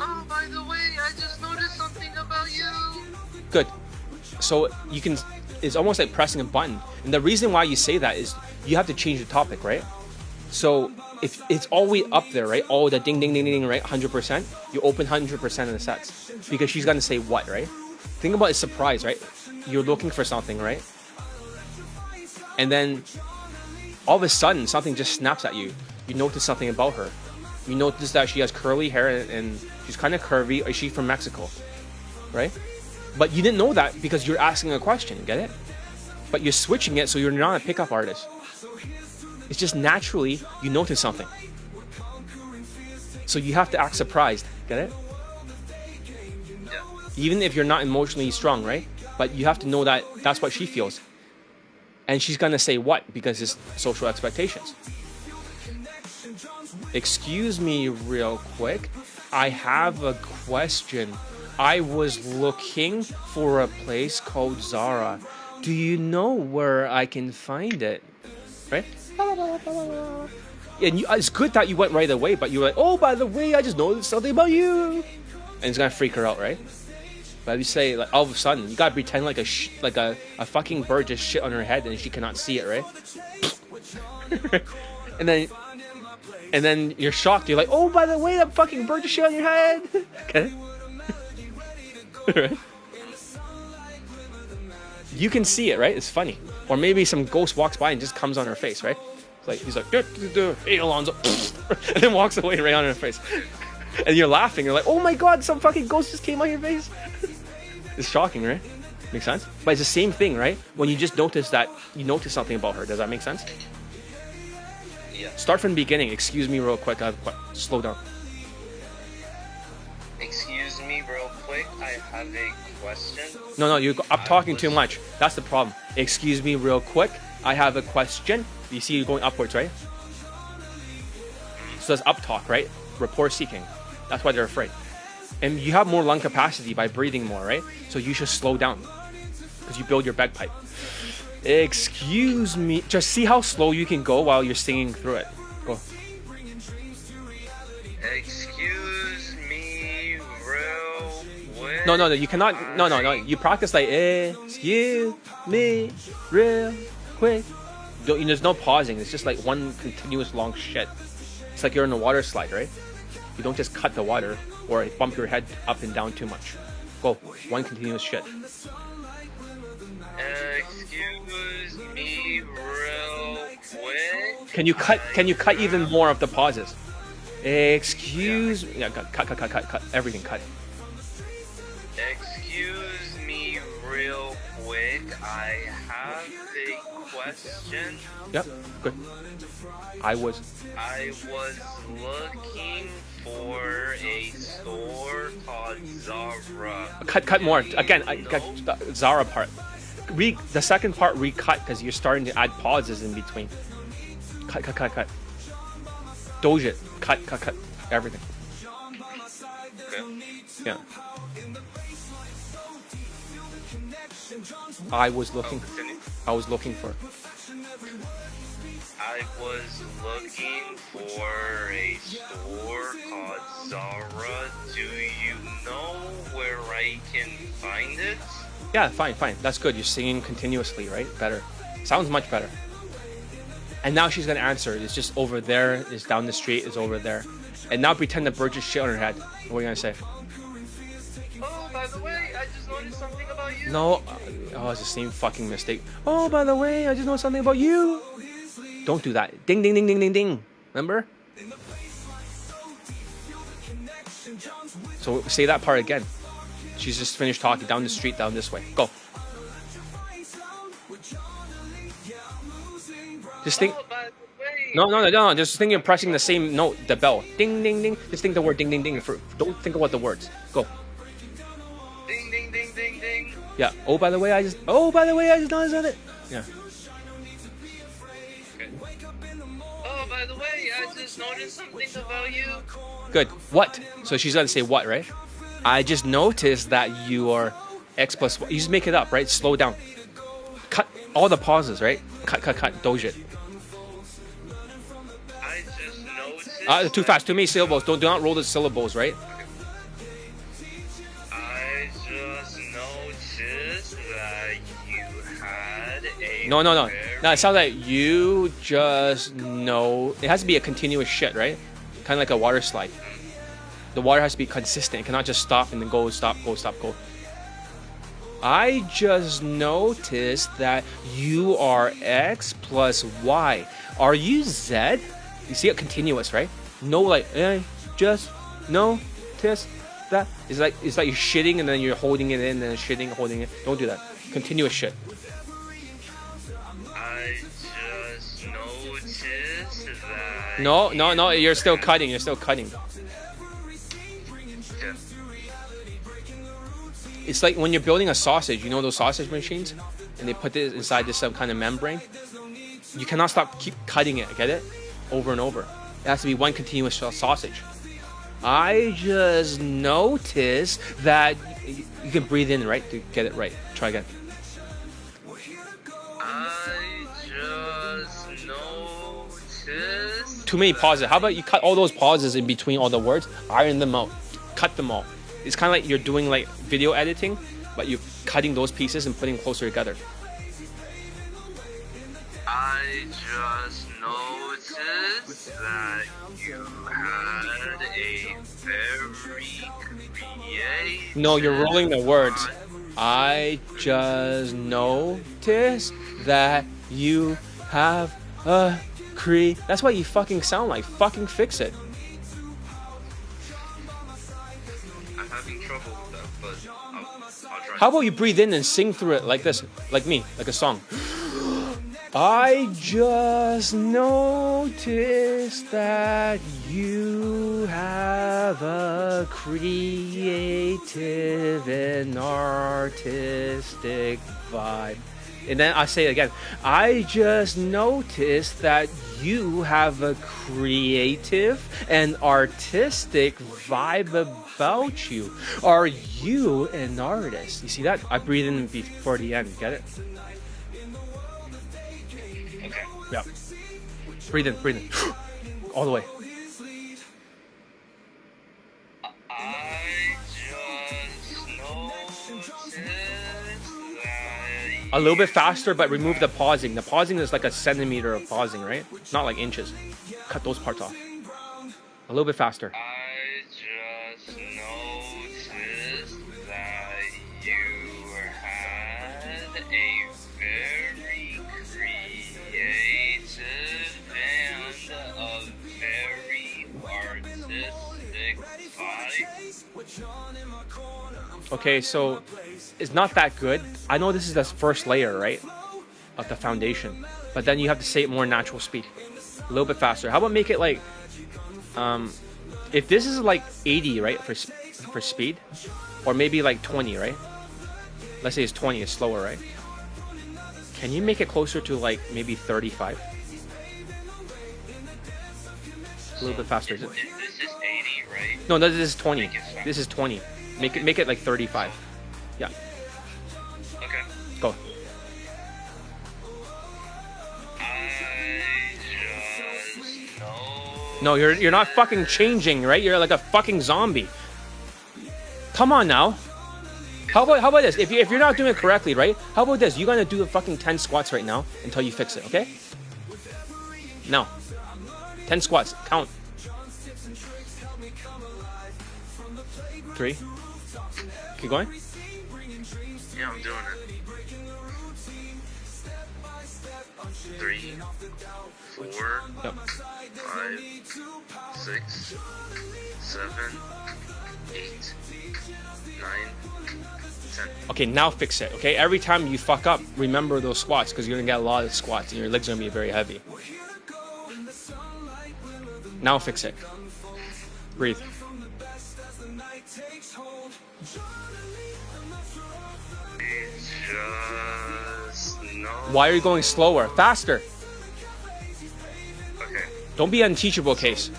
Oh, by the way, I just noticed something about you. Good. So you can, it's almost like pressing a button. And the reason why you say that is you have to change the topic, right? So if it's all the way up there, right? All the ding, ding, ding, ding, right? 100%. You open 100% of the sets. Because she's going to say what, right? Think about it, surprise, right? You're looking for something, right? And then all of a sudden, something just snaps at you. You notice something about her. You notice that she has curly hair and she's kind of curvy. Is she from Mexico? Right? But you didn't know that because you're asking a question, get it? But you're switching it so you're not a pickup artist. It's just naturally you notice something. So you have to act surprised, get it? even if you're not emotionally strong, right? But you have to know that that's what she feels. And she's gonna say what? Because it's social expectations. Excuse me real quick. I have a question. I was looking for a place called Zara. Do you know where I can find it? Right? And it's good that you went right away, but you were like, oh, by the way, I just noticed something about you. And it's gonna freak her out, right? But if you say, like, all of a sudden, you gotta pretend like a fucking bird just shit on her head and she cannot see it, right? and then you're shocked. You're like, oh, by the way, that fucking bird just shit on your head. Okay. Right? You can see it, right? It's funny. Or maybe some ghost walks by and just comes on her face, right? It's like he's like, hey Alonzo, and then walks away right on her face. And you're laughing. You're like, oh my god, some fucking ghost just came on your face. It's shocking, right? Makes sense? But it's the same thing, right? When you just notice that you notice something about her. Does that make sense? Yeah. Start from the beginning. Excuse me real quick. Slow down. Excuse me real quick. I have a question. No, you're up talking too much. That's the problem. Excuse me real quick. I have a question. You see you're going upwards, right? So that's up talk, right? Rapport seeking. That's why they're afraid. And you have more lung capacity by breathing more, right? So you should slow down because you build your bagpipe. Excuse me. Just see how slow you can go while you're singing through it. Go. Excuse me real quick. No, you cannot. No. You practice like, excuse me real quick. There's no pausing. It's just like one continuous long shit. It's like you're in a water slide, right? You don't just cut the water or bump your head up and down too much. Go. One continuous shit. Excuse me real quick. Can you cut even more of the pauses? Excuse me. Yeah, cut. Everything cut. Excuse me real quick. I have a question. Yep, good. I was looking for a store called Zara. Cut more. Again, I got the Zara part. The second part recut because you're starting to add pauses in between. Cut. Doge it. Cut. Everything. Okay. Yeah. I was looking for. I was looking for a store called Zara. Do you know where I can find it? Yeah, fine. That's good. You're singing continuously, right? Better. Sounds much better. And now she's gonna answer. It's just over there. It's down the street. It's over there. And now pretend the bird just shit on her head. What are you gonna say? Oh, by the way, I just noticed something about you. No. Oh, it's the same fucking mistake. Oh, by the way, I just know something about you. Don't do that. Ding, ding, ding, ding, ding, ding. Remember? So say that part again. She's just finished talking down the street, down this way. Go. Just think. No. Just think you're pressing the same note, the bell. Ding, ding, ding. Just think the word ding, ding, ding. Don't think about the words. Go. Ding, ding, ding, ding, ding. Yeah. Oh, by the way, I just noticed it. Yeah. Okay. Oh, by the way, I just noticed something about you. Good. What? So she's gonna say what, right? I just noticed that you are X plus Y. You just make it up, right? Slow down. Cut all the pauses, right? Cut. Doge it. I just noticed. Too fast. Too many syllables. Do not roll the syllables, right? I just noticed that you had a. No. No, it sounds like you just know. It has to be a continuous shit, right? Kind of like a water slide. The water has to be consistent. It cannot just stop and then go, stop, go, stop, go. I just noticed that you are X plus Y. Are you Z? You see it continuous, right? No, like, just notice that. It's like you're shitting and then you're holding it in and then shitting, holding it. Don't do that. Continuous shit. I just noticed that. No. You're still cutting. It's like when you're building a sausage, you know those sausage machines? And they put it inside this some kind of membrane. You cannot keep cutting it, get it? Over and over. It has to be one continuous sausage. I just noticed that you can breathe in, right? To get it right. Try again. I just noticed. Too many pauses. How about you cut all those pauses in between all the words, iron them out, cut them all. It's kind of like you're doing like video editing, but you're cutting those pieces and putting them closer together. I just noticed that you had a very creative... No, you're rolling the words. I just noticed that you have a That's what you fucking sound like. Fucking fix it. I'm having trouble with that, but I'll try. How about you breathe in and sing through it like this, like me, like a song. I just noticed that you have a creative and artistic vibe. And then I say it again. I just noticed that you have a creative and artistic vibe about you. Are you an artist? You see that? I breathe in before the end. Get it? Okay. Yeah. Breathe in, breathe in. All the way. A little bit faster, but remove the pausing. The pausing is like a centimeter of pausing, right? Not like inches. Cut those parts off. A little bit faster. I just noticed that you had a very creative and a very artistic vibe. Okay, so it's not that good. I know this is the first layer, right? Of the foundation. But then you have to say it more natural speed. A little bit faster. How about make it like... if this is like 80, right? For speed. Or maybe like 20, right? Let's say it's 20, it's slower, right? Can you make it closer to like maybe 35? A little bit faster. This is 80, right? No, this is 20. This is 20. Make it like 35. Yeah. Okay. Go. No, you're not fucking changing, right? You're like a fucking zombie. Come on now. How about this? If you're not doing it correctly, right? How about this? You're gonna do a fucking 10 squats right now until you fix it, okay? Now. 10 squats. Count. 3. Keep going. Yeah, I'm doing it. 3, 4, Yep. 5, 6, 7, 8, 9, 10. Okay, now fix it, okay? Every time you fuck up, remember those squats because you're gonna get a lot of squats and your legs are gonna be very heavy. Now fix it. Breathe. Why are you going slower? Faster. Okay. Don't be unteachable, Case.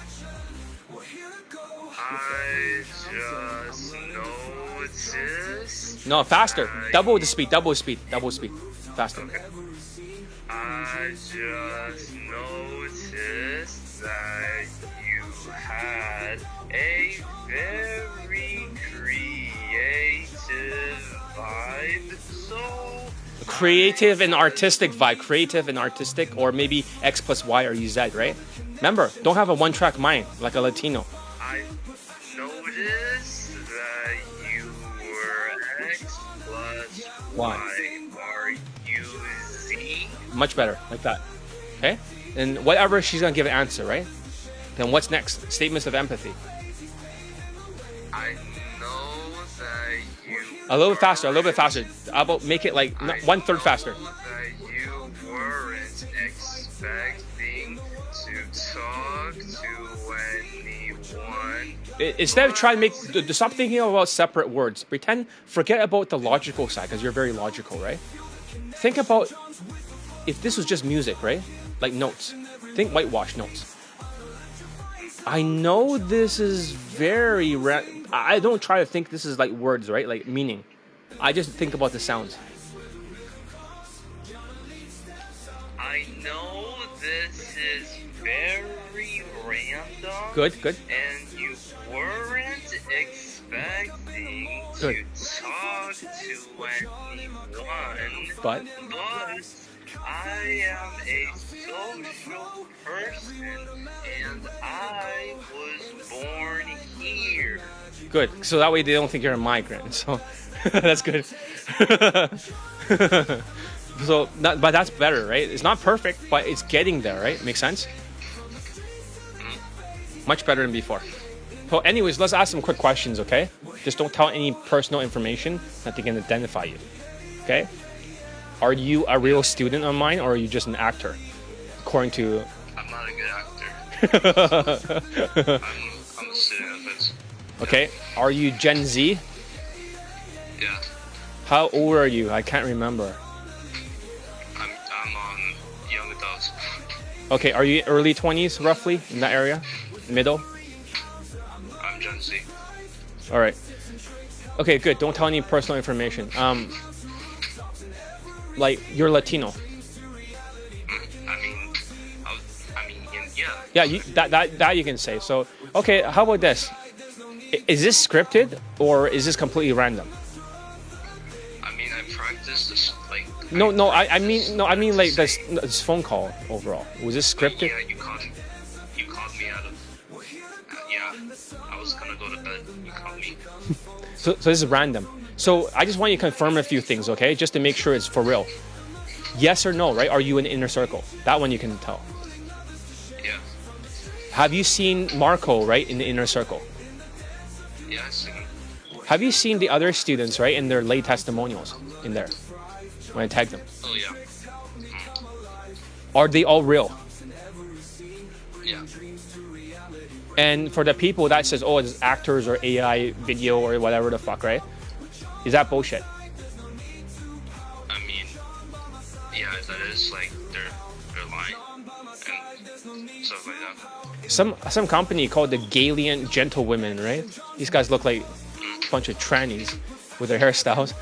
I just noticed. No, faster. Double the speed. Double speed. Double speed. Faster. Okay. I just noticed that you had a very creative vibe. So Creative and artistic vibe. Creative and artistic, or maybe X plus Y or Z, right? Remember, don't have a one-track mind like a Latino. I noticed that you were X plus Y. Are you Z? Much better, like that. Okay? And whatever, she's gonna give an answer, right? Then what's next? Statements of empathy. I know that you. A little bit faster, a little bit faster. How about make it like 1/3 faster? That you weren't expecting to talk to anyone. Instead of trying to stop thinking about separate words. Forget about the logical side, because you're very logical, right? Think about if this was just music, right? Like notes. Think whitewash notes. I know this is very... I don't try to think this is like words, right? Like meaning. I just think about the sounds. I know this is very random. Good. And you weren't expecting Good. to talk to anyone. But I am a social person, and I was born here. good. So that way they don't think you're a migrant. So that's good. But that's better, right? It's not perfect, but it's getting there, right? Makes sense? Much better than before. So anyways, let's ask some quick questions, okay? Just don't tell any personal information that they can identify you, okay? Are you a real student of mine, or are you just an actor? According to... I'm not a good actor. I'm a student of his. Okay. Are you Gen Z? Yeah. How old are you? I can't remember. I'm on young adults. Okay, are you early 20s, roughly, in that area? Middle? I'm Gen Z. All right. Okay, good. Don't tell any personal information. Like, you're Latino. Yeah. Yeah, that you can say. So, okay, how about this? Is this scripted, or is this completely random? I mean, I practiced this, like... I mean like this phone call overall. Was this scripted? Yeah, you called me out of... yeah, I was gonna go to bed. You called me. So this is random. So I just want you to confirm a few things, okay? Just to make sure it's for real. Yes or no, right? Are you in the inner circle? That one you can tell. Yeah. Have you seen Marco, right, in the inner circle? Yeah, I see him. Have you seen the other students, right, in their lay testimonials in there when I tag them? Oh, yeah. Are they all real? Yeah. And for the people that says, oh, it's actors or AI video or whatever the fuck, right? Is that bullshit? I mean, yeah, that is, like, they're lying and stuff like that. Some company called the Galian Gentlewomen, right? These guys look like a bunch of trannies with their hairstyles,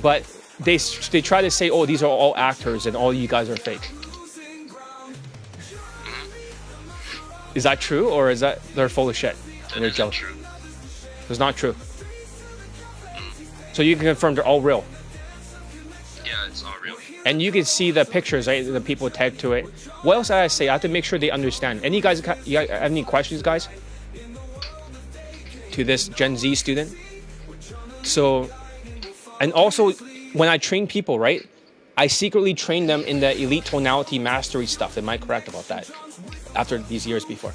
but they try to say, oh, these are all actors and all you guys are fake. Is that true, or is that they're full of shit and they're jealous? True. It's not true. So you can confirm they're all real. Yeah, it's all real. And you can see the pictures, right? The people tagged to it. What else did I say? I have to make sure they understand. Any guys, you have any questions, guys? To this Gen Z student? So, and also, when I train people, right? I secretly train them in the elite tonality mastery stuff. Am I correct about that? After these years before.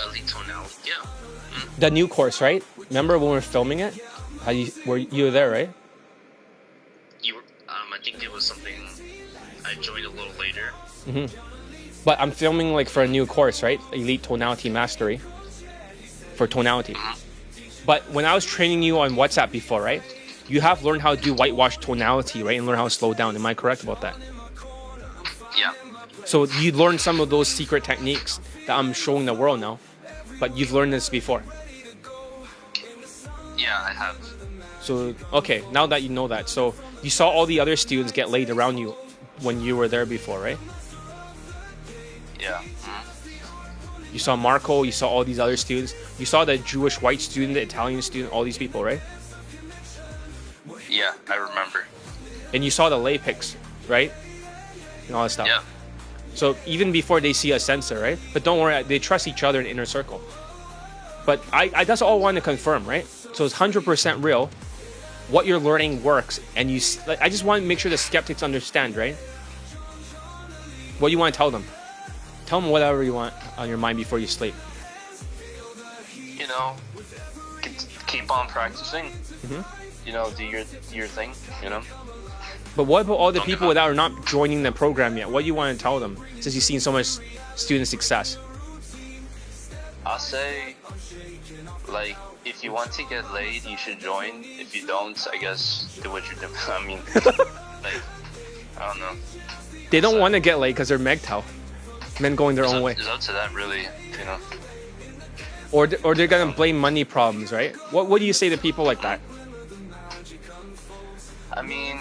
Elite tonality, yeah. The new course, right? Remember when we were filming it? You were there, right? You were, I think it was something I joined a little later. Mm-hmm. But I'm filming like for a new course, right? Elite tonality mastery. For tonality. But when I was training you on WhatsApp before, right? You have learned how to do whitewash tonality, right? And learn how to slow down. Am I correct about that? Yeah. So you learned some of those secret techniques that I'm showing the world now. But you've learned this before. Yeah, I have. So, okay, now that you know that. So you saw all the other students get laid around you when you were there before, right? Yeah. You saw Marco, you saw all these other students. You saw the Jewish white student, the Italian student, all these people, right? Yeah, I remember. And you saw the lay pics, right? And all that stuff. Yeah. So even before they see a censor, right? But don't worry, they trust each other in the inner circle. But I just all want to confirm, right? So it's 100% real. What you're learning works, and I just want to make sure the skeptics understand, right? What do you want to tell them? Tell them whatever you want on your mind before you sleep. You know, keep on practicing. Mm-hmm. You know, do your thing. You know. But what about all the people that are not joining the program yet? What do you want to tell them since you've seen so much student success? I'll say, like, if you want to get laid, you should join. If you don't, I guess do what you do. I mean, like, I don't know. They don't want to get laid because they're MGTOW. Men going their own way. It's up to them, really, you know. Or they're gonna blame money problems, right? What do you say to people like that? I mean,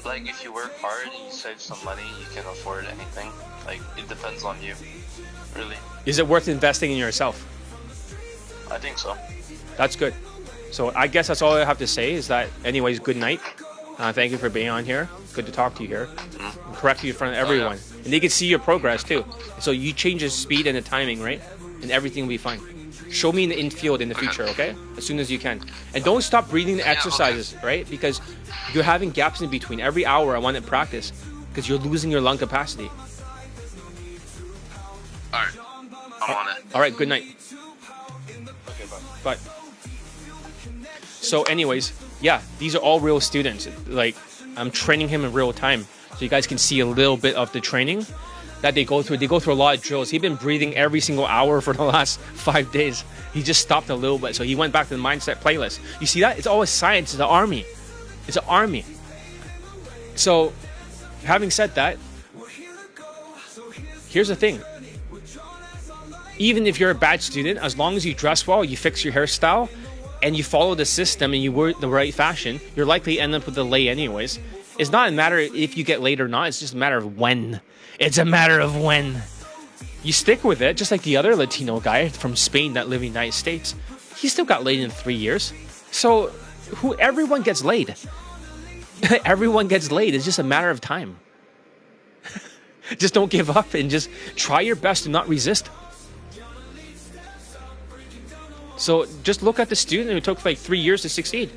like, if you work hard and you save some money, you can afford anything. Like, it depends on you, really. Is it worth investing in yourself? I think so. That's good. So I guess that's all I have to say is that, anyways, good night. Thank you for being on here. Good to talk to you here. Correct you in front of everyone. And they can see your progress too. So you change the speed and the timing, right? And everything will be fine. Show me in the infield in the future, okay? As soon as you can. And don't stop breathing the exercises, right? Because you're having gaps in between. Every hour I want to practice because you're losing your lung capacity. Alright. I'm on it. Alright, good night. Okay, Bye. bye. So anyways, yeah, these are all real students. Like, I'm training him in real time. So you guys can see a little bit of the training that they go through. They go through a lot of drills. He's been breathing every single hour for the last 5 days. He just stopped a little bit. So he went back to the mindset playlist. You see that? It's always science. It's an army. It's an army. So having said that, here's the thing. Even if you're a bad student, as long as you dress well, you fix your hairstyle, and you follow the system and you wear the right fashion, you're likely to end up with a lay anyways. It's not a matter if you get laid or not. It's just a matter of when. It's a matter of when. You stick with it, just like the other Latino guy from Spain that lived in the United States. He still got laid in 3 years. So everyone gets laid. Everyone gets laid. It's just a matter of time. Just don't give up and just try your best to not resist. So just look at the student who took like 3 years to succeed.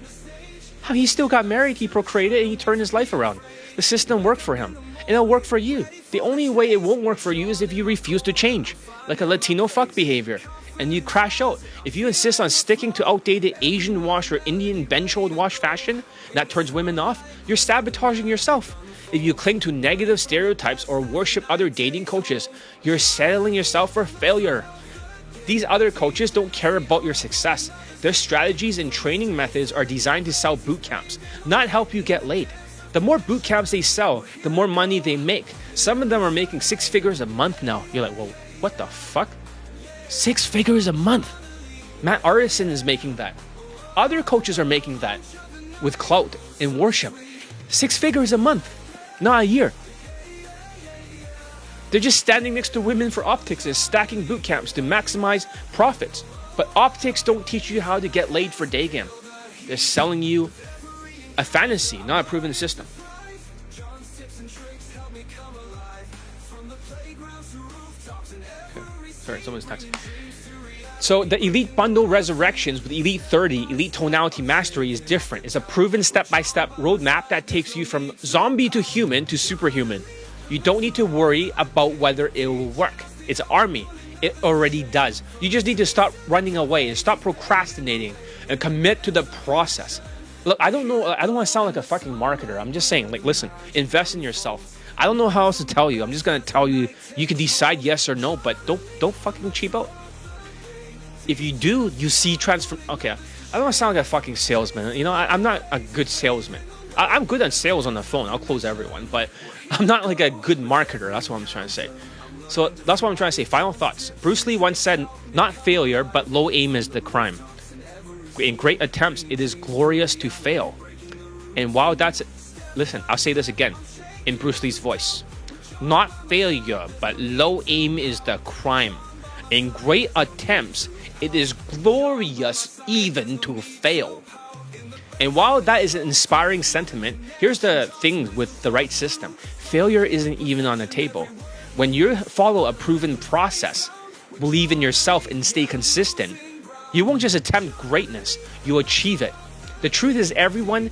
How he still got married, he procreated, and he turned his life around. The system worked for him, and it'll work for you. The only way it won't work for you is if you refuse to change, like a Latino fuck behavior, and you crash out. If you insist on sticking to outdated Asian wash or Indian bench-hold wash fashion that turns women off, you're sabotaging yourself. If you cling to negative stereotypes or worship other dating coaches, you're settling yourself for failure. These other coaches don't care about your success. Their strategies and training methods are designed to sell boot camps, not help you get laid. The more boot camps they sell, the more money they make. Some of them are making 6 figures a month now. You're like, well, what the fuck? 6 figures a month? Matt Artisan is making that. Other coaches are making that with clout and worship. 6 figures a month, not a year. They're just standing next to women for optics and stacking boot camps to maximize profits. But optics don't teach you how to get laid for Daygame. They're selling you a fantasy, not a proven system. Okay. Sorry, someone's texting. So the Elite Bundle Resurrections with Elite 30, Elite Tonality Mastery is different. It's a proven step-by-step roadmap that takes you from zombie to human to superhuman. You don't need to worry about whether it will work. It's an army. It already does. You just need to stop running away and stop procrastinating and commit to the process. Look, I don't know. I don't want to sound like a fucking marketer. I'm just saying, like, listen, invest in yourself. I don't know how else to tell you. I'm just going to tell you, you can decide yes or no, but don't fucking cheap out. If you do, you see transfer. Okay, I don't want to sound like a fucking salesman. You know, I'm not a good salesman. I'm good on sales on the phone. I'll close everyone, but I'm not like a good marketer. That's what I'm trying to say. So that's what I'm trying to say. Final thoughts. Bruce Lee once said, not failure, but low aim is the crime. In great attempts, it is glorious to fail. And while that's... Listen, I'll say this again in Bruce Lee's voice. Not failure, but low aim is the crime. In great attempts, it is glorious even to fail. And while that is an inspiring sentiment, here's the thing with the right system. Failure isn't even on the table. When you follow a proven process, believe in yourself and stay consistent, you won't just attempt greatness, you'll achieve it. The truth is everyone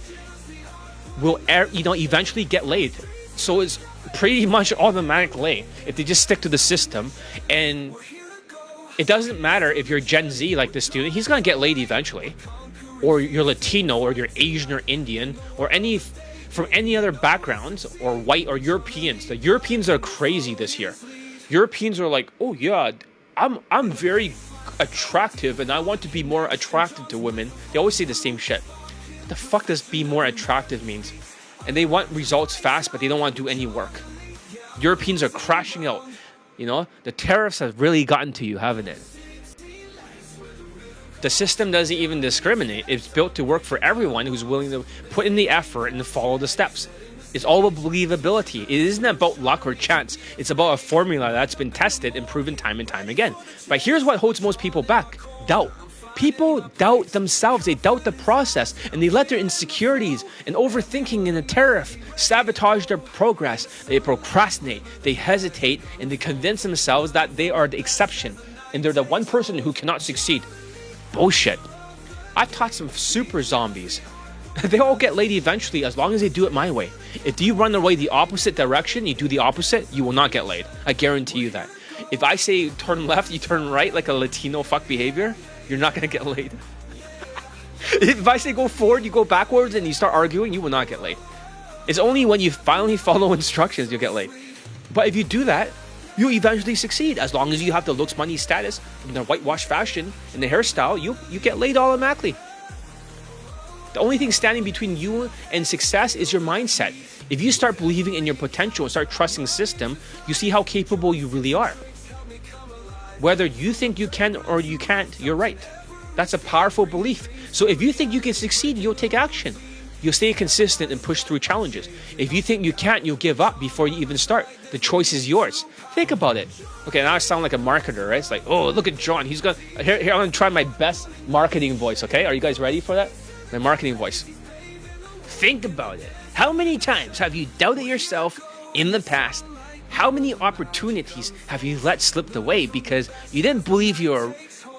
will eventually get laid. So it's pretty much automatic lay if they just stick to the system. And it doesn't matter if you're Gen Z like this student, he's gonna get laid eventually. Or you're Latino, or you're Asian or Indian, or any from any other backgrounds or white or Europeans. The Europeans are crazy this year. Europeans are like, oh yeah, I'm very attractive and I want to be more attractive to women. They always say the same shit. What the fuck does be more attractive means? And they want results fast, but they don't want to do any work. Europeans are crashing out. You know, the tariffs have really gotten to you, haven't it? The system doesn't even discriminate. It's built to work for everyone who's willing to put in the effort and follow the steps. It's all about believability. It isn't about luck or chance. It's about a formula that's been tested and proven time and time again. But here's what holds most people back. Doubt. People doubt themselves. They doubt the process. And they let their insecurities and overthinking and the tariff sabotage their progress. They procrastinate. They hesitate. And they convince themselves that they are the exception. And they're the one person who cannot succeed. Bullshit. I've taught some super zombies. They all get laid eventually as long as they do it my way. If you run away the opposite direction, you do the opposite, you will not get laid. I guarantee you that. If I say turn left, you turn right like a Latino fuck behavior, you're not gonna get laid. If I say go forward, you go backwards and you start arguing, you will not get laid. It's only when you finally follow instructions you'll get laid. But if you do that, you eventually succeed. As long as you have the looks, money, status, and the whitewash fashion, and the hairstyle, you get laid automatically. The only thing standing between you and success is your mindset. If you start believing in your potential and start trusting the system, you see how capable you really are. Whether you think you can or you can't, you're right. That's a powerful belief. So if you think you can succeed, you'll take action. You'll stay consistent and push through challenges. If you think you can't, you'll give up before you even start. The choice is yours. Think about it. Okay, now I sound like a marketer, right? It's like, oh, look at John. He's gonna here I'm gonna try my best marketing voice, okay? Are you guys ready for that? My marketing voice. Think about it. How many times have you doubted yourself in the past? How many opportunities have you let slip away because you didn't believe you're...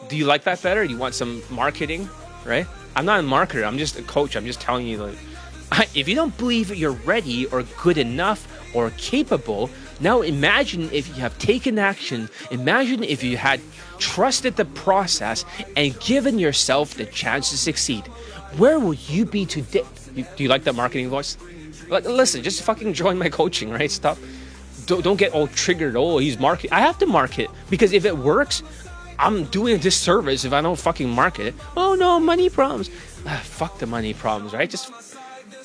Do you like that better? You want some marketing, right? I'm not a marketer. I'm just a coach. I'm just telling you, like, if you don't believe you're ready or good enough or capable, now imagine if you have taken action. Imagine if you had trusted the process and given yourself the chance to succeed. Where will you be today? Do you like that marketing voice? Like, listen, just fucking join my coaching, right? Stop. Don't get all triggered. Oh, he's marketing. I have to market because if it works, I'm doing a disservice if I don't fucking market it. Oh no, money problems. Fuck the money problems, right? Just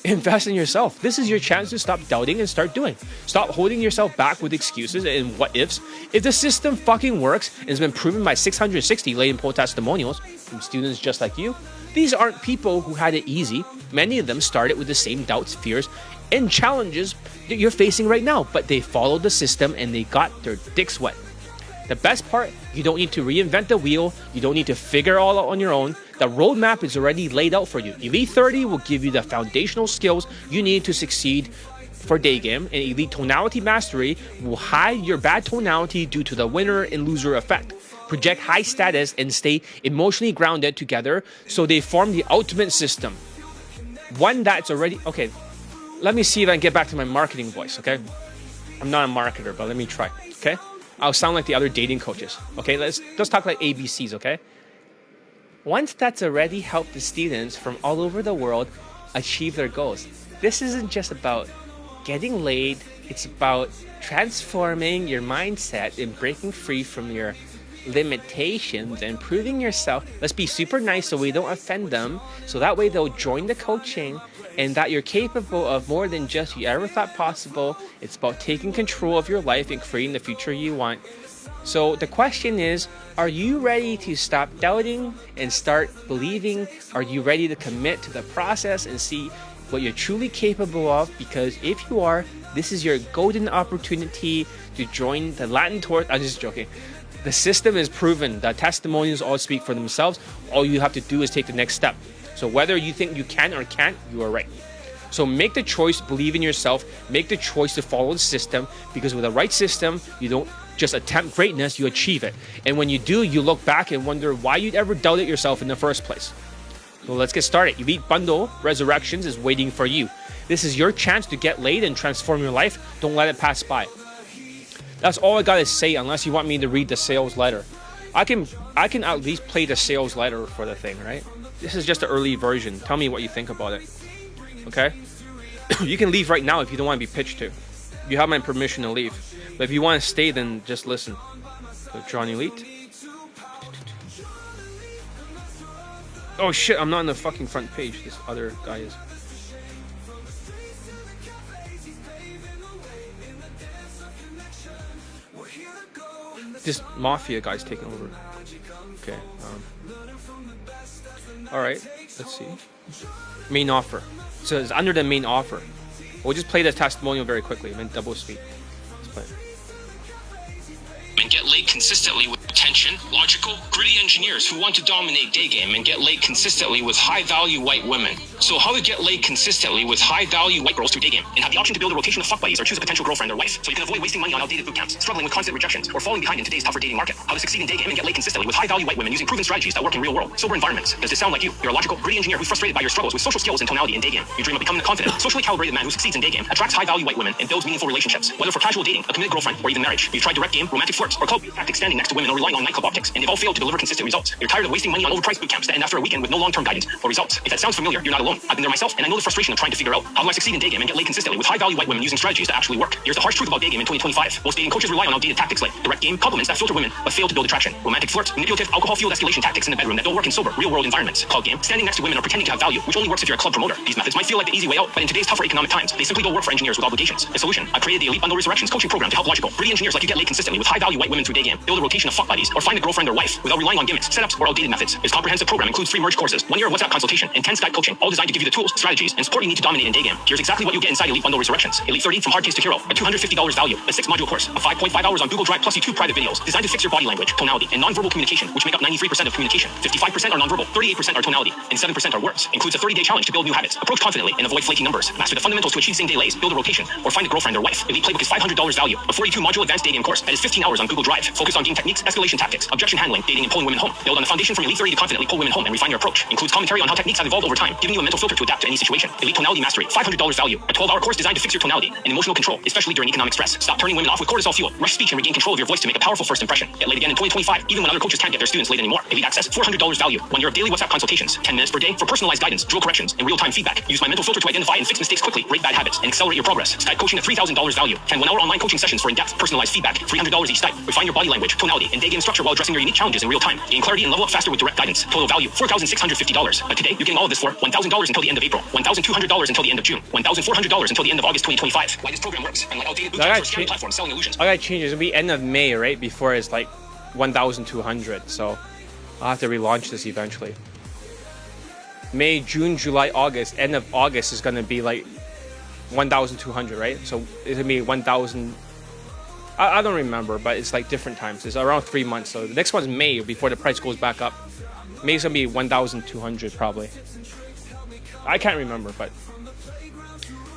invest in yourself. This is your chance to stop doubting and start doing. Stop holding yourself back with excuses and what ifs. If the system fucking works and has been proven by 660 latent poll testimonials from students just like you, these aren't people who had it easy. Many of them started with the same doubts, fears, and challenges that you're facing right now, but they followed the system and they got their dicks wet. The best part, you don't need to reinvent the wheel. You don't need to figure it all out on your own. The roadmap is already laid out for you. Elite 30 will give you the foundational skills you need to succeed for Daygame, and Elite Tonality Mastery will hide your bad tonality due to the winner and loser effect. Project high status and stay emotionally grounded together so they form the ultimate system. One that's already... Okay, let me see if I can get back to my marketing voice, okay? I'm not a marketer, but let me try, okay? I'll sound like the other dating coaches, okay? Let's talk like ABCs, okay? Once that's already helped the students from all over the world achieve their goals. This isn't just about getting laid. It's about transforming your mindset and breaking free from your limitations and proving yourself. Let's be super nice so we don't offend them. So that way they'll join the coaching and that you're capable of more than just you ever thought possible. It's about taking control of your life and creating the future you want. So the question is, are you ready to stop doubting and start believing? Are you ready to commit to the process and see what you're truly capable of? Because if you are, this is your golden opportunity to join the Latin Tour. I'm just joking. The system is proven. The testimonials all speak for themselves. All you have to do is take the next step. So whether you think you can or can't, you are right. So make the choice, believe in yourself, make the choice to follow the system, because with the right system, you don't just attempt greatness, you achieve it. And when you do, you look back and wonder why you'd ever doubted yourself in the first place. So let's get started. Elite Bundle Resurrections is waiting for you. This is your chance to get laid and transform your life. Don't let it pass by. That's all I gotta say, unless you want me to read the sales letter. I can at least play the sales letter for the thing, right? This is just the early version. Tell me what you think about it. Okay? You can leave right now if you don't want to be pitched to. You have my permission to leave. But if you want to stay, then just listen. So John Elite. Oh shit, I'm not on the fucking front page. This other guy is. This mafia guy's taking over. Okay. Alright, let's see. Main offer. So it's under the main offer. We'll just play the testimonial very quickly. And double speed. Let's play it. And get laid consistently with attention, logical, gritty engineers who want to dominate Daygame and get laid consistently with high-value white women. So how to get laid consistently with high-value white girls through Daygame and have the option to build a rotation of fuck buddies or choose a potential girlfriend or wife, so you can avoid wasting money on outdated boot camps, struggling with constant rejections, or falling behind in today's tougher dating market. How to succeed in Daygame and get laid consistently with high-value white women using proven strategies that work in real-world, sober environments. Does this sound like you? You're a logical, gritty engineer who's frustrated by your struggles with social skills and tonality in Daygame. You dream of becoming a confident, socially calibrated man who succeeds in Daygame, attracts high-value white women, and builds meaningful relationships, whether for casual dating, a committed girlfriend, or even marriage. You've tried direct game, romantic flirts, or club tactics standing next to women or relying on nightclub optics, and they've all failed to deliver consistent results. You're tired of wasting money on overpriced boot camps that end after a weekend with no long-term guidance or results. If that sounds familiar, you're not alone. I've been there myself, and I know the frustration of trying to figure out how do I succeed in Daygame and get laid consistently with high-value white women using strategies that actually work. Here's the harsh truth about Daygame in 2025. Most dating coaches rely on outdated tactics like direct game, compliments that filter women but fail to build attraction, romantic flirt, manipulative, alcohol-fueled escalation tactics in the bedroom that don't work in sober, real-world environments, cloud game, standing next to women or pretending to have value, which only works if you're a club promoter. These methods might feel like the easy way out, but in today's tougher economic times, they simply don't work for engineers with obligations. The solution: I created the Elite Bundle Resurrections coaching program to help logical, gritty engineers like you get laid consistently with high-value white women through Daygame, build a rotation of fuck buddies, or find a girlfriend or wife without relying on gimmicks, setups, or outdated methods. This comprehensive program includes free merge courses, 1 year of WhatsApp consultation, and 10 Skype coaching, all designed to give you the tools, strategies, and support you need to dominate in Daygame. Here's exactly what you get inside Elite Bundle Resurrections. Elite 30 from hard case to hero, a $250 value, a 6-module course, a 5.5 hours on Google Drive plus YouTube private videos designed to fix your body language, tonality, and nonverbal communication, which make up 93% of communication. 55% are nonverbal, 38% are tonality, and 7% are words. Includes a 30-day challenge to build new habits, approach confidently, and avoid flaky numbers. Master the fundamentals to achieve same-day lays, build a rotation, or find a girlfriend or wife. Elite Playbook is $500 value, a 42-module advanced Daygame course that is 15 hours on Google Drive, focused on game techniques, escalation tactics, objection handling, dating, and pulling women home. Build on the foundation from Elite 30 to confidently pull women home and refine your approach. Includes commentary on how techniques have evolved over time, giving you a mental filter to adapt to any situation. Elite Tonality Mastery, $500 value, a 12-hour course designed to fix your tonality and emotional control, especially during economic stress. Stop turning women off with cortisol fuel, rush speech, and regain control of your voice to make a powerful first impression. Get laid again in 2025, even when other coaches can't get their students laid anymore. Elite Access, $400 value, 1 year of daily WhatsApp consultations, 10 minutes per day for personalized guidance, drill corrections, and real-time feedback. Use my mental filter to identify and fix mistakes quickly, break bad habits, and accelerate your progress. Skype coaching at $3,000 value, 10 1-hour online coaching sessions for in-depth, personalized feedback, $300 each Skype. Refine your body language, tonality, and Daygame structure while addressing your unique challenges in real time. Gain clarity and level up faster with direct guidance. Total value, $4,650. But today, you're getting all of this for $1,000 until the end of April, $1,200 until the end of June, $1,400 until the end of August 2025. Why this program works, and why outdated boot camps or scam platforms selling illusions. I gotta change it. It'll be end of May, right? Before it's like 1,200. So I'll have to relaunch this eventually. May, June, July, August. End of August is gonna be like 1,200, right? So it's gonna be 1,000. I don't remember, but it's like different times. It's around 3 months. So the next one's May before the price goes back up. May's gonna be 1,200 probably. I can't remember, but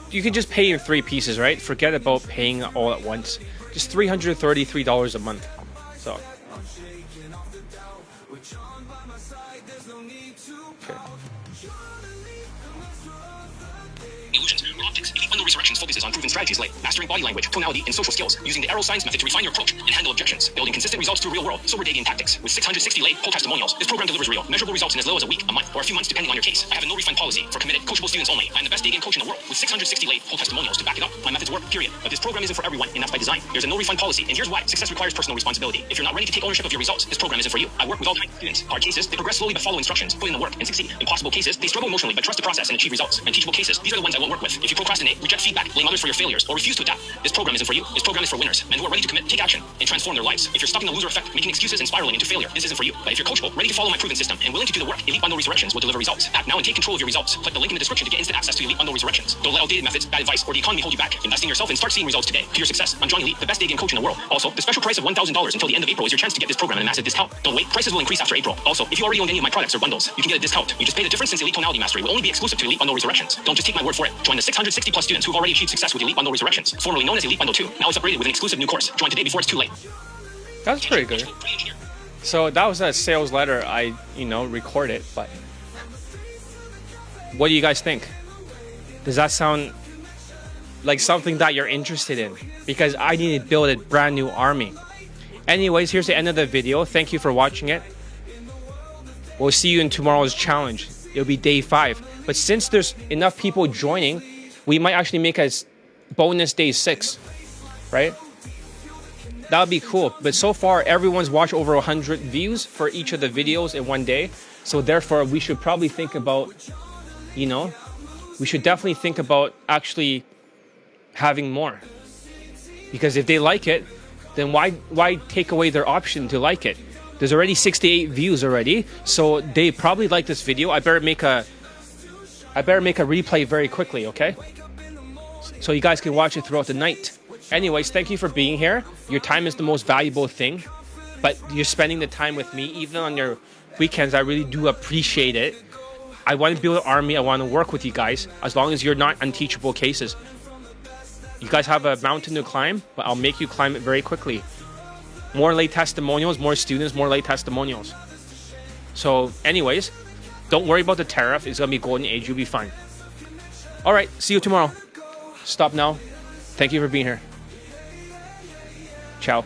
you can just pay in 3 pieces, right? Forget about paying all at once. Just $333 a month. So. Okay. Illusions, optics. Elite Bundle Resurrections focuses on proven strategies like mastering body language, tonality, and social skills, using the arrow science method to refine your approach and handle objections, building consistent results through real-world, sober Daygame tactics. With 660 laid whole testimonials, this program delivers real, measurable results in as little as a week, a month, or a few months depending on your case. I have a no-refund policy for committed, coachable students only. I'm the best Daygame coach in the world, with 660 laid whole testimonials to back it up. My methods work, period. But this program isn't for everyone, and that's by design. There's a no-refund policy, and here's why. Success requires personal responsibility. If you're not ready to take ownership of your results, this program isn't for you. I work with all my students. Hard cases, they progress slowly but follow instructions, put in the work, and succeed. Impossible cases, they struggle emotionally but trust the process and achieve results. And teachable cases, these are the ones I won't work with. If you procrastinate, reject feedback, blame others for your failures, or refuse to adapt, this program isn't for you. This program is for winners, men who are ready to commit, take action, and transform their lives. If you're stuck in the loser effect, making excuses and spiraling into failure, this isn't for you. But if you're coachable, ready to follow my proven system, and willing to do the work, Elite Bundle Resurrections will deliver results. Act now and take control of your results. Click the link in the description to get instant access to Elite Bundle Resurrections. Don't let outdated methods, bad advice, or the economy hold you back. Invest in yourself and start seeing results today. To your success, I'm John Elite, the best Daygame coach in the world. Also, the special price of $1,000 until the end of April is your chance to get this program at a massive discount. Don't wait, prices will increase after April. Also, if you already own any of my products or bundles, you can get a discount. You just pay the difference since Elite Tonality Mastery will only be exclusive to Elite Bundle Resurrections. Don't just take my word for it. Join the 660 plus students who've already achieved success with Elite Bundle Resurrections, formerly known as Elite Bundle 2. Now it's upgraded with an exclusive new course. Join today before it's too late. That's pretty good. So that was a sales letter I, recorded, but what do you guys think? Does that sound like something that you're interested in? Because I need to build a brand new army. Anyways, here's the end of the video. Thank you for watching it. We'll see you in tomorrow's challenge. It'll be day 5. But since there's enough people joining, We might actually make a bonus day 6, right? That would be cool. But so far, everyone's watched over 100 views for each of the videos in one day. So therefore, we should probably think about, you know, we should definitely think about actually having more. Because if they like it, then why take away their option to like it? There's already 68 views already, so they probably like this video. I better make a replay very quickly, okay? So you guys can watch it throughout the night. Anyways, thank you for being here. Your time is the most valuable thing, but you're spending the time with me, even on your weekends. I really do appreciate it. I want to build an army. I want to work with you guys, as long as you're not unteachable cases. You guys have a mountain to climb, but I'll make you climb it very quickly. More late testimonials, more students, more late testimonials. So anyways, don't worry about the tariff. It's going to be golden age. You'll be fine. All right. See you tomorrow. Stop now. Thank you for being here. Ciao.